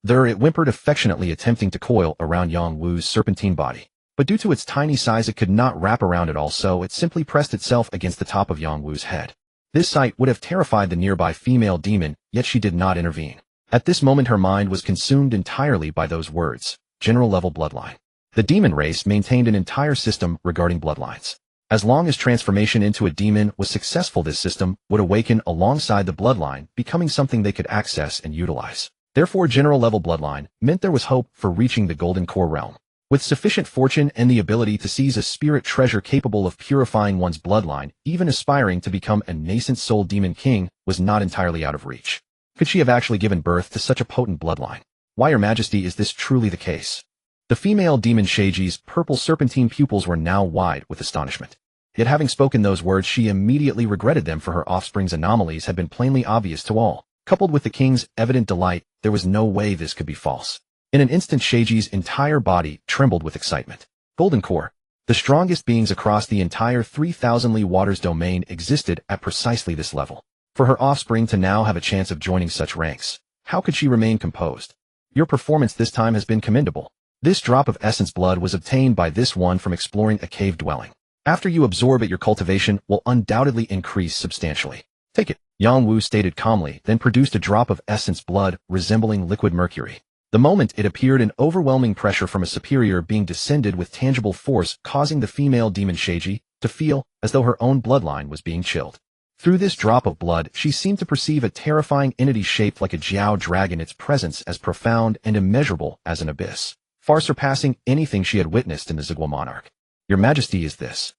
There it whimpered affectionately, attempting to coil around Yangwu's serpentine body. But due to its tiny size, it could not wrap around it all, so it simply pressed itself against the top of Yangwu's head. This sight would have terrified the nearby female demon, yet she did not intervene. At this moment, her mind was consumed entirely by those words: general-level bloodline. The demon race maintained an entire system regarding bloodlines. As long as transformation into a demon was successful, this system would awaken alongside the bloodline, becoming something they could access and utilize. Therefore, general-level bloodline meant there was hope for reaching the golden core realm. With sufficient fortune and the ability to seize a spirit treasure capable of purifying one's bloodline, even aspiring to become a nascent soul demon king was not entirely out of reach. Could she have actually given birth to such a potent bloodline? "Why, Your Majesty, is this truly the case?" The female demon Sheiji's purple serpentine pupils were now wide with astonishment. Yet having spoken those words, she immediately regretted them, for her offspring's anomalies had been plainly obvious to all. Coupled with the king's evident delight, there was no way this could be false. In an instant, Sheiji's entire body trembled with excitement. Golden Core. The strongest beings across the entire 3,000 Li Waters domain existed at precisely this level. For her offspring to now have a chance of joining such ranks, how could she remain composed? "Your performance this time has been commendable. This drop of essence blood was obtained by this one from exploring a cave dwelling. After you absorb it, your cultivation will undoubtedly increase substantially. Take it," Yangwu stated calmly, then produced a drop of essence blood resembling liquid mercury. The moment it appeared, an overwhelming pressure from a superior being descended with tangible force, causing the female demon Sheiji to feel as though her own bloodline was being chilled. Through this drop of blood, she seemed to perceive a terrifying entity shaped like a Jiao dragon, its presence as profound and immeasurable as an abyss, far surpassing anything she had witnessed in the Zagwa monarch. "Your Majesty, is this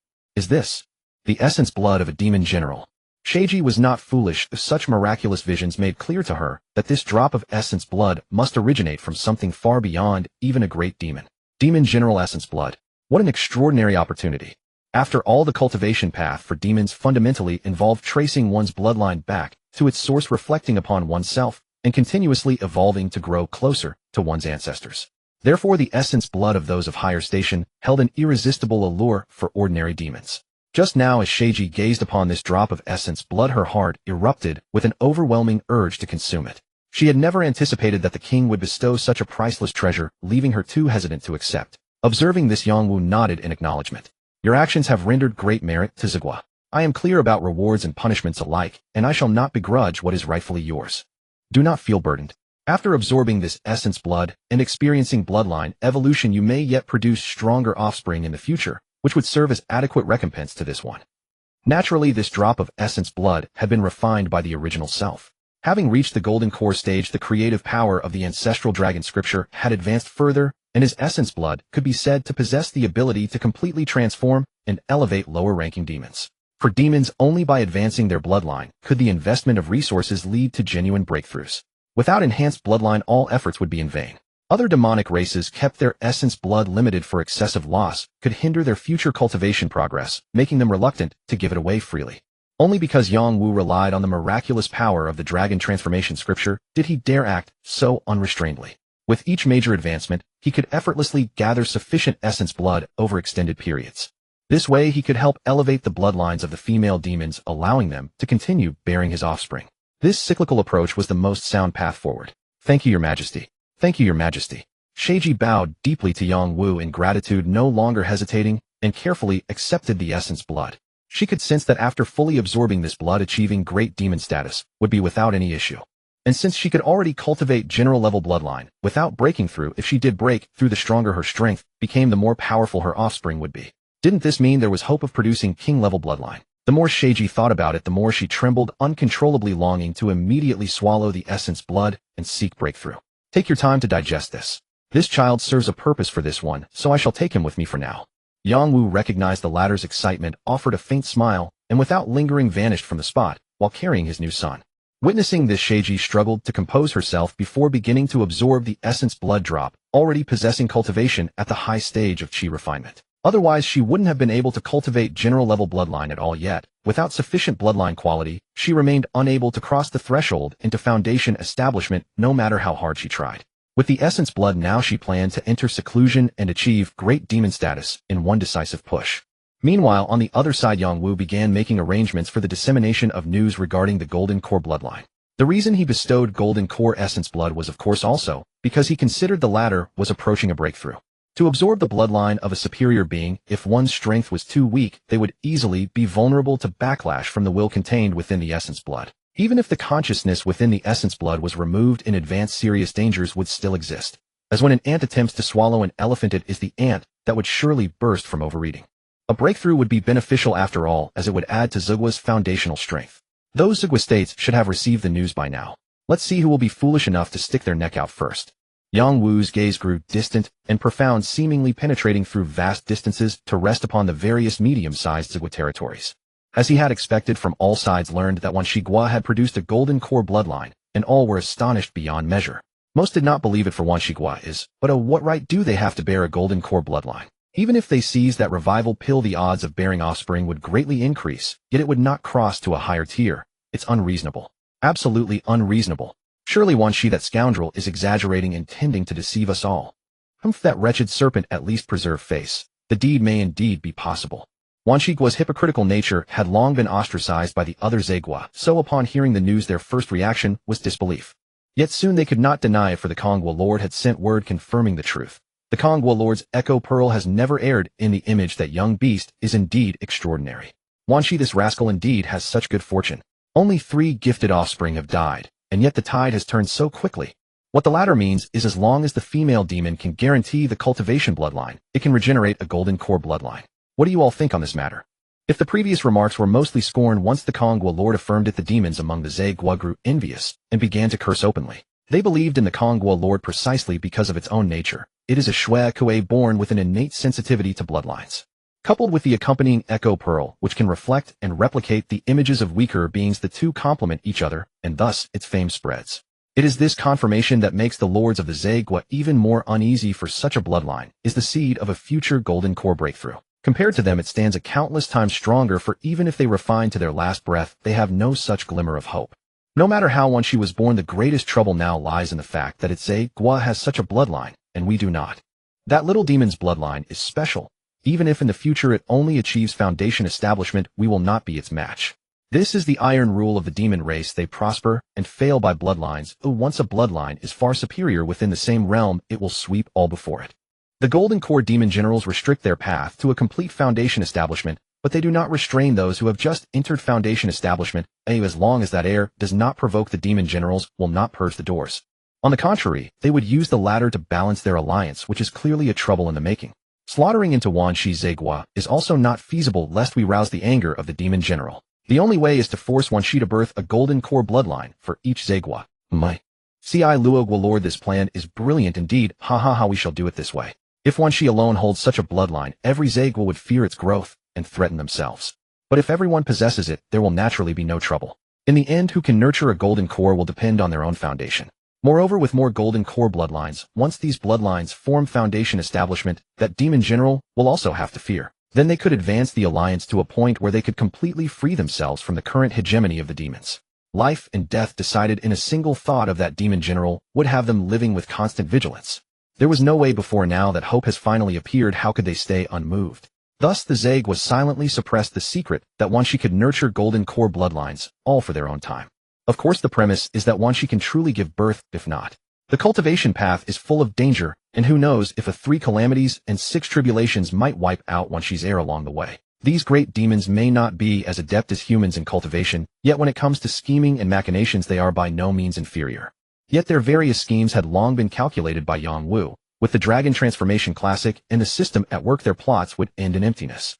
the essence blood of a demon general?" Sheiji was not foolish. Such miraculous visions made clear to her that this drop of essence blood must originate from something far beyond even a great demon. Demon general essence blood. What an extraordinary opportunity. After all, the cultivation path for demons fundamentally involved tracing one's bloodline back to its source, reflecting upon oneself, and continuously evolving to grow closer to one's ancestors. Therefore the essence blood of those of higher station held an irresistible allure for ordinary demons. Just now as Sheiji gazed upon this drop of essence blood, her heart erupted with an overwhelming urge to consume it. She had never anticipated that the king would bestow such a priceless treasure, leaving her too hesitant to accept. Observing this, Yongwu nodded in acknowledgement. Your actions have rendered great merit to Zigua. I am clear about rewards and punishments alike, and I shall not begrudge what is rightfully yours. Do not feel burdened. After absorbing this essence blood and experiencing bloodline evolution, you may yet produce stronger offspring in the future, which would serve as adequate recompense to this one. Naturally, this drop of essence blood had been refined by the original self. Having reached the golden core stage, the creative power of the ancestral dragon scripture had advanced further, and his essence blood could be said to possess the ability to completely transform and elevate lower-ranking demons. For demons, only by advancing their bloodline could the investment of resources lead to genuine breakthroughs. Without enhanced bloodline, all efforts would be in vain. Other demonic races kept their essence blood limited, for excessive loss could hinder their future cultivation progress, making them reluctant to give it away freely. Only because Yongwu relied on the miraculous power of the dragon transformation scripture did he dare act so unrestrainedly. With each major advancement, he could effortlessly gather sufficient essence blood over extended periods. This way he could help elevate the bloodlines of the female demons, allowing them to continue bearing his offspring. This cyclical approach was the most sound path forward. Thank you, Your Majesty. Thank you, Your Majesty. Sheiji bowed deeply to Yongwu in gratitude, no longer hesitating, and carefully accepted the essence blood. She could sense that after fully absorbing this blood, achieving great demon status would be without any issue. And since she could already cultivate general-level bloodline without breaking through, if she did break through, the stronger her strength became, the more powerful her offspring would be. Didn't this mean there was hope of producing king-level bloodline? The more Sheiji thought about it, the more she trembled, uncontrollably longing to immediately swallow the essence blood and seek breakthrough. Take your time to digest this. This child serves a purpose for this one, so I shall take him with me for now. Yongwu recognized the latter's excitement, offered a faint smile, and without lingering vanished from the spot, while carrying his new son. Witnessing this, Sheiji struggled to compose herself before beginning to absorb the essence blood drop, already possessing cultivation at the high stage of chi refinement. Otherwise, she wouldn't have been able to cultivate general-level bloodline at all yet. Without sufficient bloodline quality, she remained unable to cross the threshold into foundation establishment, no matter how hard she tried. With the essence blood now, she planned to enter seclusion and achieve great demon status in one decisive push. Meanwhile, on the other side, Yongwu began making arrangements for the dissemination of news regarding the Golden Core bloodline. The reason he bestowed Golden Core essence blood was, of course, also because he considered the latter was approaching a breakthrough. To absorb the bloodline of a superior being, if one's strength was too weak, they would easily be vulnerable to backlash from the will contained within the essence blood. Even if the consciousness within the essence blood was removed in advance, serious dangers would still exist. As when an ant attempts to swallow an elephant, it is the ant that would surely burst from overeating. A breakthrough would be beneficial after all, as it would add to Zigua's foundational strength. Those Zigua states should have received the news by now. Let's see who will be foolish enough to stick their neck out first. Yongwu's gaze grew distant and profound, seemingly penetrating through vast distances to rest upon the various medium-sized Zigua territories. As he had expected, from all sides learned that Wan Shigua had produced a golden core bloodline, and all were astonished beyond measure. Most did not believe it, for Wan Shigua is, but what right do they have to bear a golden core bloodline? Even if they seized that revival pill, the odds of bearing offspring would greatly increase, yet it would not cross to a higher tier. It's unreasonable. Absolutely unreasonable. Surely Wan Shi, that scoundrel, is exaggerating, intending to deceive us all. Humph, that wretched serpent at least preserve face. The deed may indeed be possible. Wan Shigua's hypocritical nature had long been ostracized by the other Zagua, so upon hearing the news their first reaction was disbelief. Yet soon they could not deny it, for the Kongwa Lord had sent word confirming the truth. The Kongwa Lord's echo pearl has never erred in the image. That young beast is indeed extraordinary. Wan Shi, this rascal, indeed has such good fortune. Only 3 gifted offspring have died, and yet the tide has turned so quickly. What the latter means is, as long as the female demon can guarantee the cultivation bloodline, it can regenerate a golden core bloodline. What do you all think on this matter? If the previous remarks were mostly scorn, once the Kongwa Lord affirmed it, the demons among the Zagua grew envious and began to curse openly. They believed in the Kongwa Lord precisely because of its own nature. It is a Shui Kue born with an innate sensitivity to bloodlines. Coupled with the accompanying echo pearl, which can reflect and replicate the images of weaker beings, the two complement each other, and thus its fame spreads. It is this confirmation that makes the lords of the Zagua even more uneasy, for such a bloodline is the seed of a future golden core breakthrough. Compared to them, it stands a countless times stronger, for even if they refine to their last breath, they have no such glimmer of hope. No matter how Wan Shi was born, the greatest trouble now lies in the fact that its Zagua has such a bloodline, and we do not. That little demon's bloodline is special. Even if in the future it only achieves foundation establishment, we will not be its match. This is the iron rule of the demon race. They prosper and fail by bloodlines. Once a bloodline is far superior within the same realm, it will sweep all before it. The Golden Core demon generals restrict their path to a complete foundation establishment, but they do not restrain those who have just entered foundation establishment. As long as that air does not provoke, the demon generals will not purge the doors. On the contrary, they would use the latter to balance their alliance, which is clearly a trouble in the making. Slaughtering into Wanshi Zegua is also not feasible lest we rouse the anger of the demon general. The only way is to force Wanshi to birth a Golden Core bloodline for each Zegua. My. Ci Luogwa Lord, this plan is brilliant indeed. We shall do it this way. If Wanshi alone holds such a bloodline, every Zegua would fear its growth and threaten themselves. But if everyone possesses it, there will naturally be no trouble. In the end, who can nurture a Golden Core will depend on their own foundation. Moreover, with more Golden Core bloodlines, once these bloodlines form foundation establishment, that demon general will also have to fear. Then they could advance the alliance to a point where they could completely free themselves from the current hegemony of the demons. Life and death decided in a single thought of that demon general would have them living with constant vigilance. There was no way before. Now that hope has finally appeared, how could they stay unmoved? Thus the Zeg was silently suppressed the secret that Wanshi could nurture Golden Core bloodlines, all for their own time. Of course, the premise is that Wanshi can truly give birth. If not, the cultivation path is full of danger, and who knows if 3 calamities and 6 tribulations might wipe out Wanshi's heir along the way. These great demons may not be as adept as humans in cultivation, yet when it comes to scheming and machinations they are by no means inferior. Yet their various schemes had long been calculated by Yang Wu. With the Dragon Transformation Classic and the system at work, their plots would end in emptiness.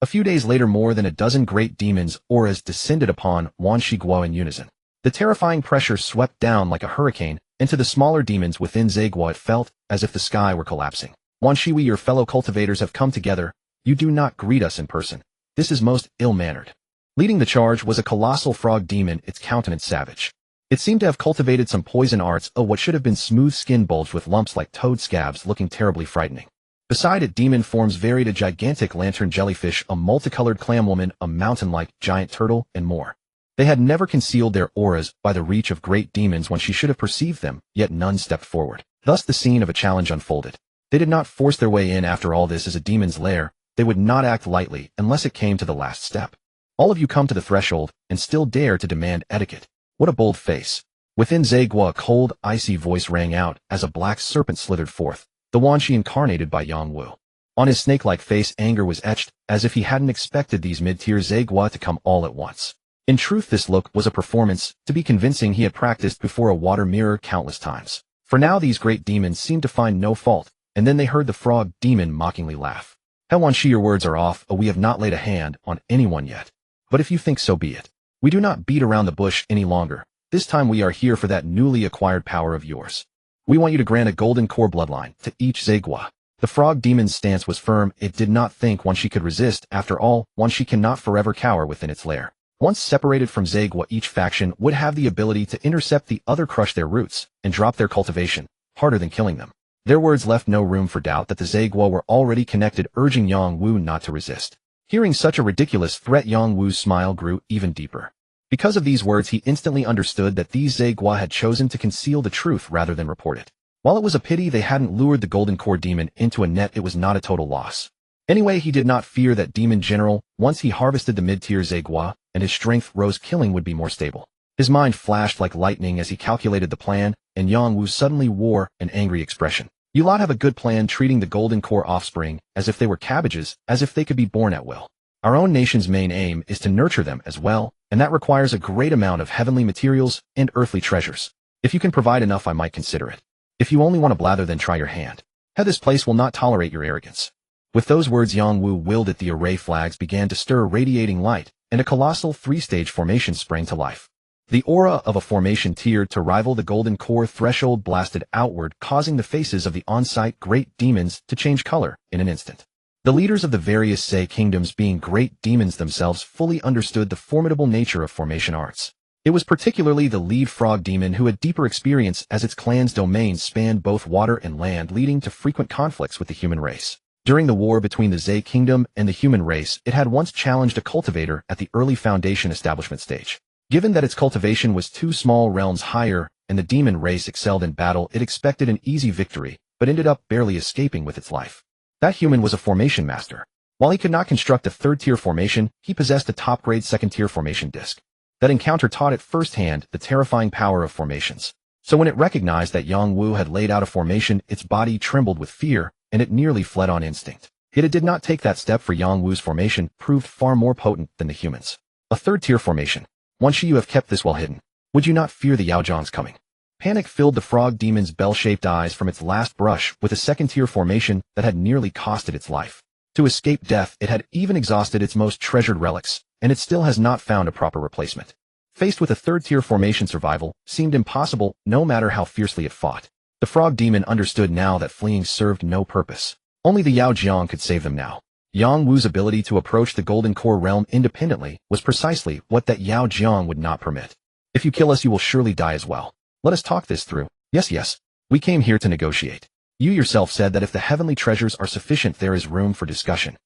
A few days later, more than a dozen great demons' auras descended upon Wanshi Guo in unison. The terrifying pressure swept down like a hurricane, and to the smaller demons within Zegua it felt as if the sky were collapsing. Wanshi, we, your fellow cultivators, have come together. You do not greet us in person. This is most ill-mannered. Leading the charge was a colossal frog demon, its countenance savage. It seemed to have cultivated some poison arts. What should have been smooth skin bulged with lumps like toad scabs, looking terribly frightening. Beside it, demon forms varied: a gigantic lantern jellyfish, a multicolored clam woman, a mountain-like giant turtle, and more. They had never concealed their auras by the reach of great demons when she should have perceived them, yet none stepped forward. Thus the scene of a challenge unfolded. They did not force their way in. After all, this is a demon's lair. They would not act lightly unless it came to the last step. All of you come to the threshold and still dare to demand etiquette. What a bold face. Within Zegua, a cold, icy voice rang out as a black serpent slithered forth, the Wanshi incarnated by Yang Wu. On his snake-like face, anger was etched, as if he hadn't expected these mid-tier Zegua to come all at once. In truth, this look was a performance, to be convincing. He had practiced before a water mirror countless times. For now these great demons seemed to find no fault, and then they heard the frog demon mockingly laugh. Wanshi, your words are off. We have not laid a hand on anyone yet. But if you think so, be it. We do not beat around the bush any longer. This time we are here for that newly acquired power of yours. We want you to grant a Golden Core bloodline to each Zegua. The frog demon's stance was firm. It did not think Wanshi could resist. After all, Wanshi cannot forever cower within its lair. Once separated from Zegua, each faction would have the ability to intercept the other, crush their roots, and drop their cultivation, harder than killing them. Their words left no room for doubt that the Zegua were already connected, urging Yang Wu not to resist. Hearing such a ridiculous threat, Yang Wu's smile grew even deeper. Because of these words, he instantly understood that these Zegua had chosen to conceal the truth rather than report it. While it was a pity they hadn't lured the Golden Core demon into a net, it was not a total loss. Anyway, he did not fear that demon general. Once he harvested the mid-tier Zegua, and his strength rose, killing would be more stable. His mind flashed like lightning as he calculated the plan, and Yang Wu suddenly wore an angry expression. You lot have a good plan, treating the Golden Core offspring as if they were cabbages, as if they could be born at will. Our own nation's main aim is to nurture them as well, and that requires a great amount of heavenly materials and earthly treasures. If you can provide enough, I might consider it. If you only want to blather, then try your hand. This place will not tolerate your arrogance. With those words, Yang Wu willed it. The array flags began to stir, radiating light, and a colossal 3-stage formation sprang to life. The aura of a formation tiered to rival the Golden Core threshold blasted outward, causing the faces of the on-site great demons to change color in an instant. The leaders of the various Sei kingdoms, being great demons themselves, fully understood the formidable nature of formation arts. It was particularly the lead frog demon who had deeper experience, as its clan's domains spanned both water and land, leading to frequent conflicts with the human race. During the war between the Sei kingdom and the human race, it had once challenged a cultivator at the early foundation establishment stage. Given that its cultivation was 2 small realms higher and the demon race excelled in battle, it expected an easy victory, but ended up barely escaping with its life. That human was a formation master. While he could not construct a third-tier formation, he possessed a top-grade second-tier formation disc. That encounter taught it firsthand the terrifying power of formations. So when it recognized that Yang Wu had laid out a formation, its body trembled with fear, and it nearly fled on instinct. Yet it did not take that step, for Yang Wu's formation proved far more potent than the human's. A third-tier formation. Once you have kept this well hidden, would you not fear the Yaojiang's coming? Panic filled the frog demon's bell-shaped eyes from its last brush with a second-tier formation that had nearly costed its life. To escape death, it had even exhausted its most treasured relics, and it still has not found a proper replacement. Faced with a third-tier formation, survival seemed impossible no matter how fiercely it fought. The frog demon understood now that fleeing served no purpose. Only the Yaojiang could save them now. Yang Wu's ability to approach the Golden Core realm independently was precisely what that Yaojiang would not permit. If you kill us, you will surely die as well. Let us talk this through. Yes. We came here to negotiate. You yourself said that if the heavenly treasures are sufficient, there is room for discussion.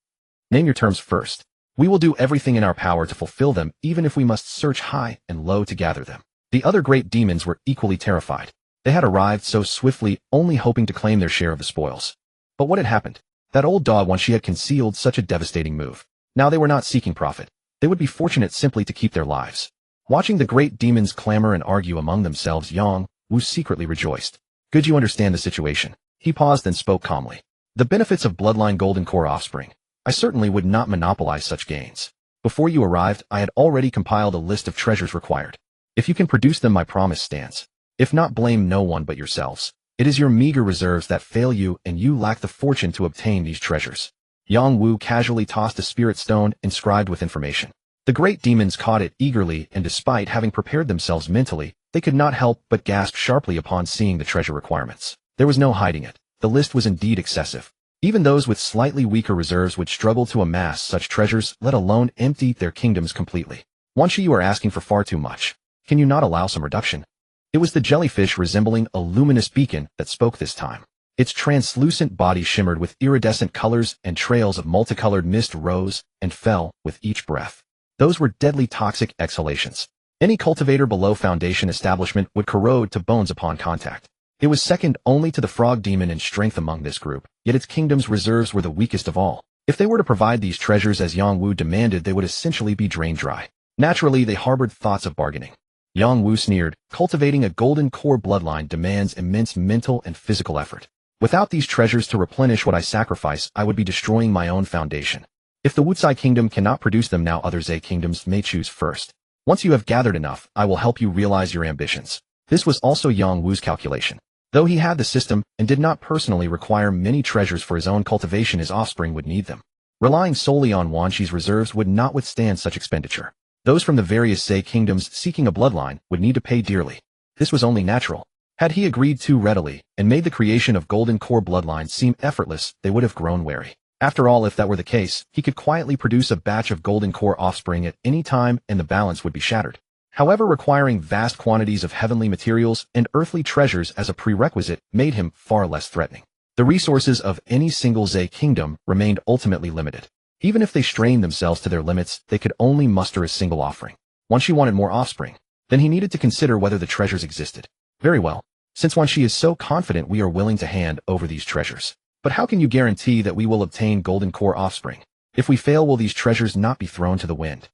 Name your terms first. We will do everything in our power to fulfill them, even if we must search high and low to gather them. The other great demons were equally terrified. They had arrived so swiftly, only hoping to claim their share of the spoils. But what had happened? That old dog, once she had concealed such a devastating move. Now they were not seeking profit. They would be fortunate simply to keep their lives. Watching the great demons clamor and argue among themselves, Yang Wu secretly rejoiced. Good, you understand the situation. He paused and spoke calmly. The benefits of bloodline Golden Core offspring. I certainly would not monopolize such gains. Before you arrived, I had already compiled a list of treasures required. If you can produce them, my promise stands. If not, blame no one but yourselves. It is your meager reserves that fail you, and you lack the fortune to obtain these treasures. Yang Wu casually tossed a spirit stone inscribed with information. The great demons caught it eagerly, and despite having prepared themselves mentally, they could not help but gasp sharply upon seeing the treasure requirements. There was no hiding it. The list was indeed excessive. Even those with slightly weaker reserves would struggle to amass such treasures, let alone empty their kingdoms completely. Once you are asking for far too much. Can you not allow some reduction? It was the jellyfish resembling a luminous beacon that spoke this time. Its translucent body shimmered with iridescent colors, and trails of multicolored mist rose and fell with each breath. Those were deadly toxic exhalations. Any cultivator below foundation establishment would corrode to bones upon contact. It was second only to the frog demon in strength among this group, yet its kingdom's reserves were the weakest of all. If they were to provide these treasures as Yang Wu demanded, they would essentially be drained dry. Naturally, they harbored thoughts of bargaining. Yang Wu sneered. Cultivating a golden core bloodline demands immense mental and physical effort. Without these treasures to replenish what I sacrifice, I would be destroying my own foundation. If the Wucai kingdom cannot produce them now, other Zhe kingdoms may choose first. Once you have gathered enough, I will help you realize your ambitions. This was also Yang Wu's calculation. Though he had the system and did not personally require many treasures for his own cultivation, his offspring would need them. Relying solely on Wanxi's reserves would not withstand such expenditure. Those from the various Zhe kingdoms seeking a bloodline would need to pay dearly. This was only natural. Had he agreed too readily and made the creation of golden core bloodlines seem effortless, they would have grown wary. After all, if that were the case, he could quietly produce a batch of golden core offspring at any time and the balance would be shattered. However, requiring vast quantities of heavenly materials and earthly treasures as a prerequisite made him far less threatening. The resources of any single Zhe kingdom remained ultimately limited. Even if they strained themselves to their limits, they could only muster a single offering. Once she wanted more offspring, then he needed to consider whether the treasures existed. Very well. Since Wanxi is so confident, we are willing to hand over these treasures. But how can you guarantee that we will obtain golden core offspring? If we fail, will these treasures not be thrown to the wind?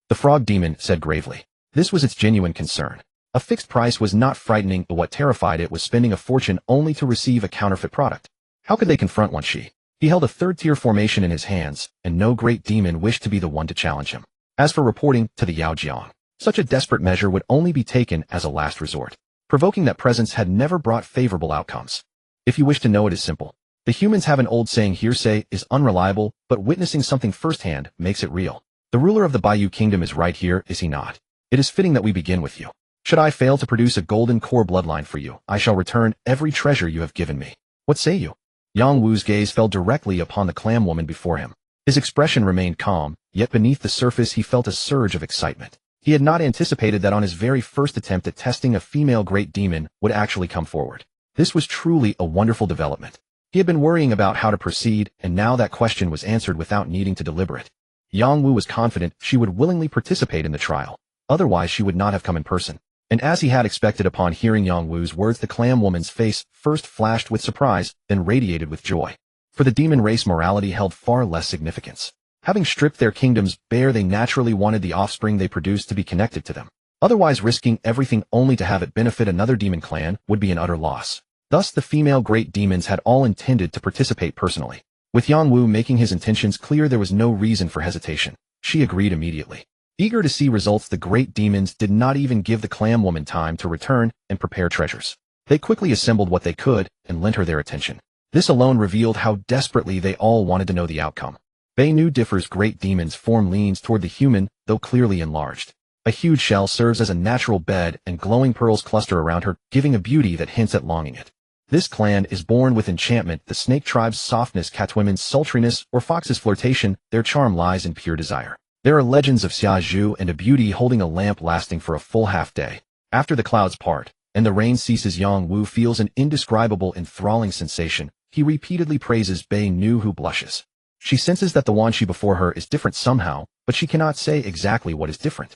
The frog demon said gravely. This was its genuine concern. A fixed price was not frightening, but what terrified it was spending a fortune only to receive a counterfeit product. How could they confront Wanxi? He held a third-tier formation in his hands, and no great demon wished to be the one to challenge him. As for reporting to the Yaojiang, such a desperate measure would only be taken as a last resort. Provoking that presence had never brought favorable outcomes. If you wish to know, it is simple. The humans have an old saying: hearsay is unreliable, but witnessing something firsthand makes it real. The ruler of the Bayou Kingdom is right here, is he not? It is fitting that we begin with you. Should I fail to produce a golden core bloodline for you, I shall return every treasure you have given me. What say you? Yang Wu's gaze fell directly upon the clam woman before him. His expression remained calm, yet beneath the surface he felt a surge of excitement. He had not anticipated that on his very first attempt at testing a female great demon would actually come forward. This was truly a wonderful development. He had been worrying about how to proceed, and now that question was answered without needing to deliberate. Yang Wu was confident she would willingly participate in the trial. Otherwise she would not have come in person. And as he had expected upon hearing Yang Wu's words, the clam woman's face first flashed with surprise, then radiated with joy. For the demon race, morality held far less significance. Having stripped their kingdoms bare, they naturally wanted the offspring they produced to be connected to them. Otherwise, risking everything only to have it benefit another demon clan would be an utter loss. Thus, the female great demons had all intended to participate personally. With Yang Wu making his intentions clear, there was no reason for hesitation. She agreed immediately. Eager to see results, the great demons did not even give the clam woman time to return and prepare treasures. They quickly assembled what they could and lent her their attention. This alone revealed how desperately they all wanted to know the outcome. Bei Nu differs. Great demons' form leans toward the human, though clearly enlarged. A huge shell serves as a natural bed, and glowing pearls cluster around her, giving a beauty that hints at longing it. This clan is born with enchantment, the snake tribe's softness, catwomen's sultriness, or fox's flirtation. Their charm lies in pure desire. There are legends of Xia Zhu and a beauty holding a lamp lasting for a full half-day. After the clouds part, and the rain ceases, Yang Wu feels an indescribable, enthralling sensation. He repeatedly praises Bei Nu, who blushes. She senses that the Wanshi before her is different somehow, but she cannot say exactly what is different.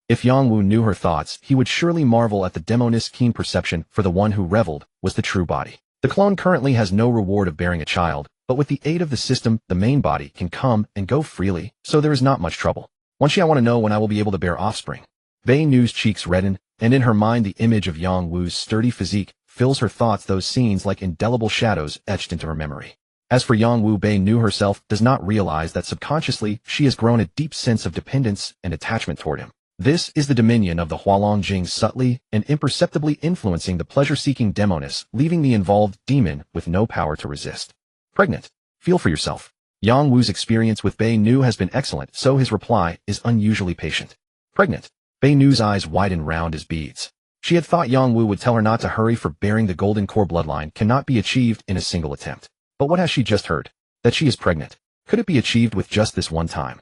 If Yang Wu knew her thoughts, he would surely marvel at the demoness' keen perception, for the one who reveled was the true body. The clone currently has no reward of bearing a child, but with the aid of the system, the main body can come and go freely, so there is not much trouble. Wanshi, I want to know when I will be able to bear offspring. Bei Nu's cheeks redden, and in her mind the image of Yang Wu's sturdy physique fills her thoughts, those scenes like indelible shadows etched into her memory. As for Yang Wu, Bei Nu herself does not realize that subconsciously she has grown a deep sense of dependence and attachment toward him. This is the dominion of the Hualong Jing, subtly and imperceptibly influencing the pleasure-seeking demoness, leaving the involved demon with no power to resist. Pregnant. Feel for yourself. Yang Wu's experience with Bei Nu has been excellent, so his reply is unusually patient. Pregnant. Bei Nu's eyes widen round as beads. She had thought Yang Wu would tell her not to hurry, for bearing the golden core bloodline cannot be achieved in a single attempt. But what has she just heard? That she is pregnant. Could it be achieved with just this one time?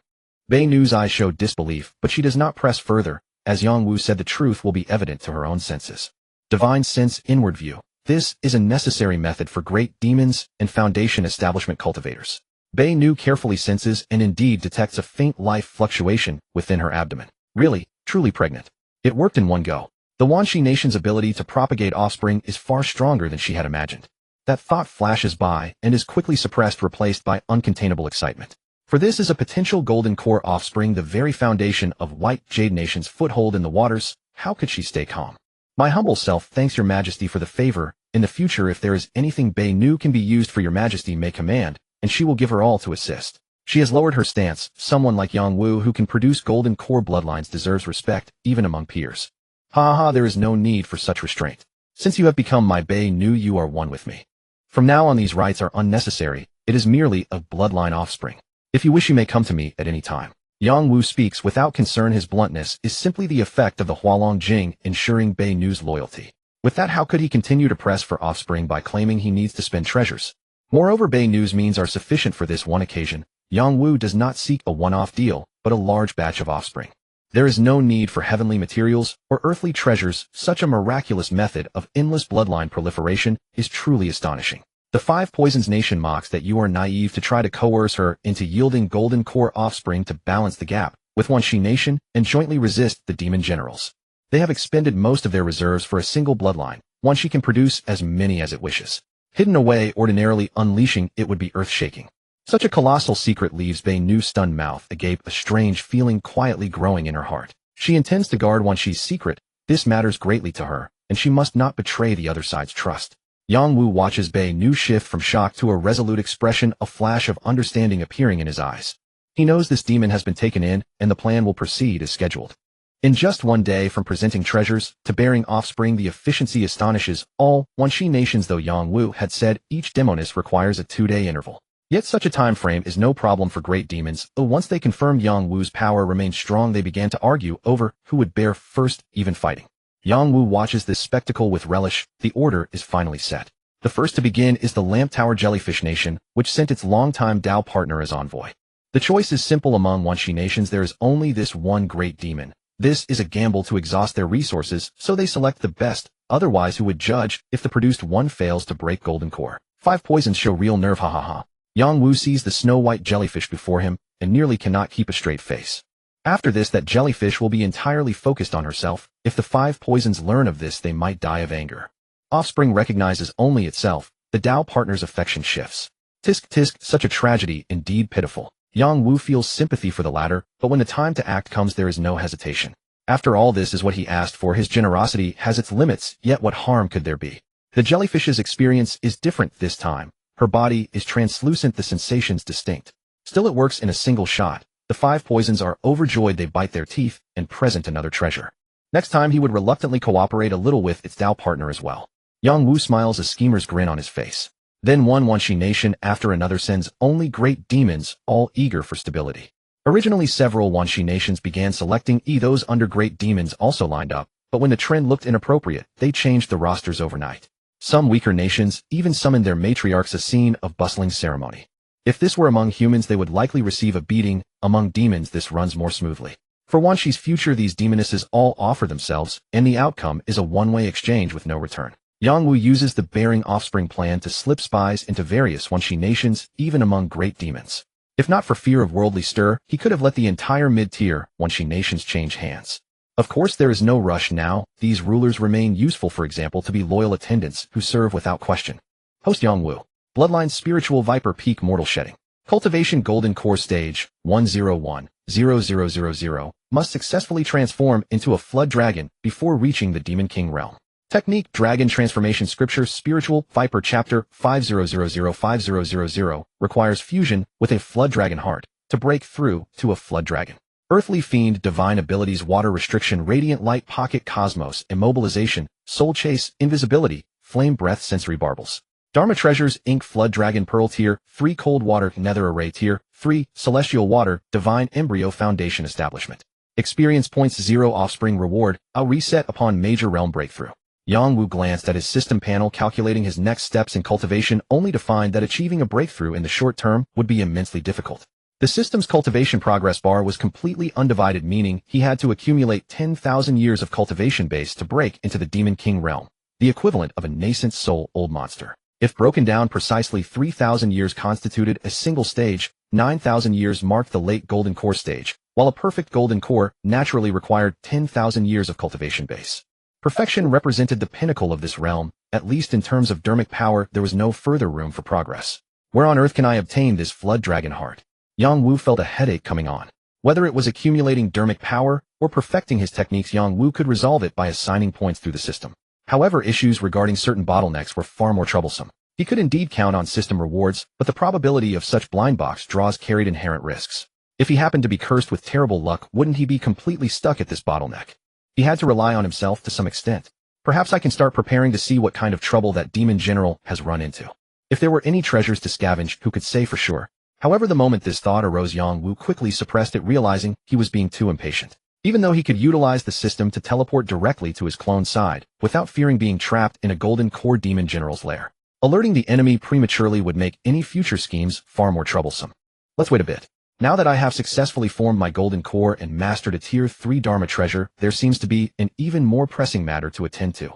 Bei Nu's eyes showed disbelief, but she does not press further, as Yang Wu said the truth will be evident to her own senses. Divine sense, inward view. This is a necessary method for great demons and foundation establishment cultivators. Bei Nu carefully senses and indeed detects a faint life fluctuation within her abdomen. Really, truly pregnant. It worked in one go. The Wanshi nation's ability to propagate offspring is far stronger than she had imagined. That thought flashes by and is quickly suppressed, replaced by uncontainable excitement. For this is a potential golden core offspring, the very foundation of White Jade Nation's foothold in the waters. How could she stay calm? My humble self thanks your majesty for the favor. In the future, if there is anything Bei Nu can be used for, your majesty may command, and she will give her all to assist. She has lowered her stance. Someone like Yang Wu who can produce golden core bloodlines deserves respect, even among peers. Ha, there is no need for such restraint. Since you have become my Bei Nu, you are one with me. From now on, these rites are unnecessary. It is merely a bloodline offspring. If you wish, you may come to me at any time. Yang Wu speaks without concern. His bluntness is simply the effect of the Hualong Jing, ensuring Bei Nu's loyalty. With that, how could he continue to press for offspring by claiming he needs to spend treasures? Moreover, Bei Nu's means are sufficient for this one occasion. Yang Wu does not seek a one-off deal, but a large batch of offspring. There is no need for heavenly materials or earthly treasures. Such a miraculous method of endless bloodline proliferation is truly astonishing. The Five Poisons Nation mocks that you are naive to try to coerce her into yielding golden core offspring to balance the gap with Wanshi Nation and jointly resist the demon generals. They have expended most of their reserves for a single bloodline. Wanshi can produce as many as it wishes. Hidden away, ordinarily unleashing it would be earth-shaking. Such a colossal secret leaves Bei Nu's stunned mouth agape, a strange feeling quietly growing in her heart. She intends to guard Wanshi's secret. This matters greatly to her, and she must not betray the other side's trust. Yang Wu watches Bei Nu shift from shock to a resolute expression, a flash of understanding appearing in his eyes. He knows this demon has been taken in, and the plan will proceed as scheduled. In just one day, from presenting treasures to bearing offspring, the efficiency astonishes all Wanshi nations, though Yang Wu had said each demoness requires a 2-day interval. Yet such a time frame is no problem for great demons, though once they confirmed Yang Wu's power remained strong, they began to argue over who would bear first, even fighting. Yang Wu watches this spectacle with relish. The order is finally set. The first to begin is the Lamp Tower Jellyfish Nation, which sent its longtime Dao partner as envoy. The choice is simple among Wanshi nations. There is only this one great demon. This is a gamble to exhaust their resources, so they select the best. Otherwise, who would judge if the produced one fails to break golden core? 5 poisons show real nerve. Ha. Yang Wu sees the snow-white jellyfish before him and nearly cannot keep a straight face. After this, that jellyfish will be entirely focused on herself. If the 5 poisons learn of this, they might die of anger. Offspring recognizes only itself. The Tao partner's affection shifts. Tisk tisk, such a tragedy, indeed pitiful. Yang Wu feels sympathy for the latter, but when the time to act comes, there is no hesitation. After all, this is what he asked for. His generosity has its limits, yet what harm could there be? The jellyfish's experience is different this time. Her body is translucent, the sensations distinct. Still, it works in a single shot. The 5 poisons are overjoyed, they bite their teeth, and present another treasure. Next time he would reluctantly cooperate a little with its Tao partner as well. Yang Wu smiles, a schemer's grin on his face. Then one Wanshi nation after another sends only great demons, all eager for stability. Originally several Wanshi nations began selecting those under great demons also lined up, but when the trend looked inappropriate, they changed the rosters overnight. Some weaker nations even summoned their matriarchs, a scene of bustling ceremony. If this were among humans, they would likely receive a beating. Among demons, this runs more smoothly. For Wanshi's future, these demonesses all offer themselves, and the outcome is a one-way exchange with no return. Yang Wu uses the Bearing Offspring plan to slip spies into various Wanshi nations, even among great demons. If not for fear of worldly stir, he could have let the entire mid-tier Wanshi nations change hands. Of course, there is no rush now. These rulers remain useful, for example, to be loyal attendants who serve without question. Host Yang Wu. Bloodline Spiritual Viper Peak Mortal Shedding. Cultivation Golden Core Stage 101-0000 must successfully transform into a Flood Dragon before reaching the Demon King realm. Technique Dragon Transformation Scripture Spiritual Viper Chapter 50005000 requires fusion with a Flood Dragon heart to break through to a Flood Dragon. Earthly Fiend Divine Abilities Water Restriction Radiant Light Pocket Cosmos Immobilization Soul Chase Invisibility Flame Breath Sensory Barbels. Dharma Treasures Inc. Flood Dragon Pearl Tier 3 Cold Water Nether Array Tier 3 Celestial Water Divine Embryo Foundation Establishment. Experience Points 0 Offspring Reward A reset upon major realm breakthrough. Yang Wu glanced at his system panel, calculating his next steps in cultivation, only to find that achieving a breakthrough in the short term would be immensely difficult. The system's cultivation progress bar was completely undivided, meaning he had to accumulate 10,000 years of cultivation base to break into the Demon King realm, the equivalent of a nascent soul-old monster. If broken down precisely, 3,000 years constituted a single stage, 9,000 years marked the late Golden Core stage, while a perfect Golden Core naturally required 10,000 years of cultivation base. Perfection represented the pinnacle of this realm. At least in terms of dermic power, there was no further room for progress. Where on earth can I obtain this Flood Dragon heart? Yang Wu felt a headache coming on. Whether it was accumulating dermic power or perfecting his techniques, Yang Wu could resolve it by assigning points through the system. However, issues regarding certain bottlenecks were far more troublesome. He could indeed count on system rewards, but the probability of such blind box draws carried inherent risks. If he happened to be cursed with terrible luck, wouldn't he be completely stuck at this bottleneck? He had to rely on himself to some extent. Perhaps I can start preparing to see what kind of trouble that demon general has run into. If there were any treasures to scavenge, who could say for sure? However, the moment this thought arose, Yang Wu quickly suppressed it, realizing he was being too impatient. Even though he could utilize the system to teleport directly to his clone side, without fearing being trapped in a Golden Core Demon General's lair, alerting the enemy prematurely would make any future schemes far more troublesome. Let's wait a bit. Now that I have successfully formed my Golden Core and mastered a Tier 3 Dharma treasure, there seems to be an even more pressing matter to attend to.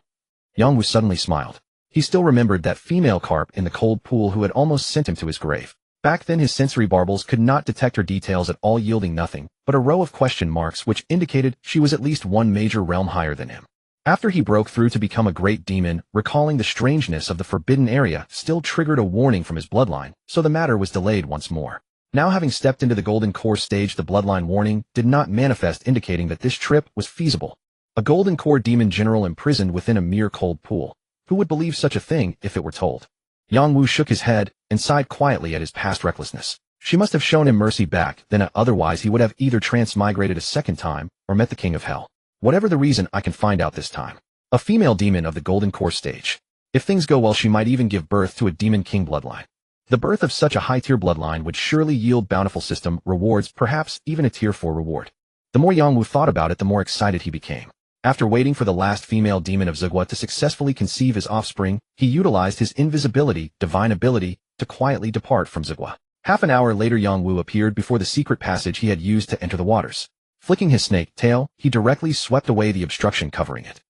Yang Wu suddenly smiled. He still remembered that female carp in the cold pool who had almost sent him to his grave. Back then his sensory barbels could not detect her details at all, yielding nothing but a row of question marks which indicated she was at least one major realm higher than him. After he broke through to become a great demon, recalling the strangeness of the forbidden area still triggered a warning from his bloodline, so the matter was delayed once more. Now having stepped into the Golden Core stage, the bloodline warning did not manifest, indicating that this trip was feasible. A Golden Core demon general imprisoned within a mere cold pool. Who would believe such a thing if it were told? Yang Wu shook his head and sighed quietly at his past recklessness. She must have shown him mercy back then, otherwise he would have either transmigrated a second time or met the King of Hell. Whatever the reason, I can find out this time. A female demon of the Golden Core stage. If things go well, she might even give birth to a Demon King bloodline. The birth of such a high-tier bloodline would surely yield bountiful system rewards, perhaps even a Tier 4 reward. The more Yang Wu thought about it, the more excited he became. After waiting for the last female demon of Zigua to successfully conceive his offspring, he utilized his invisibility, divine ability, to quietly depart from Zigua. Half an hour later, Yang Wu appeared before the secret passage he had used to enter the waters. Flicking his snake tail, he directly swept away the obstruction covering it.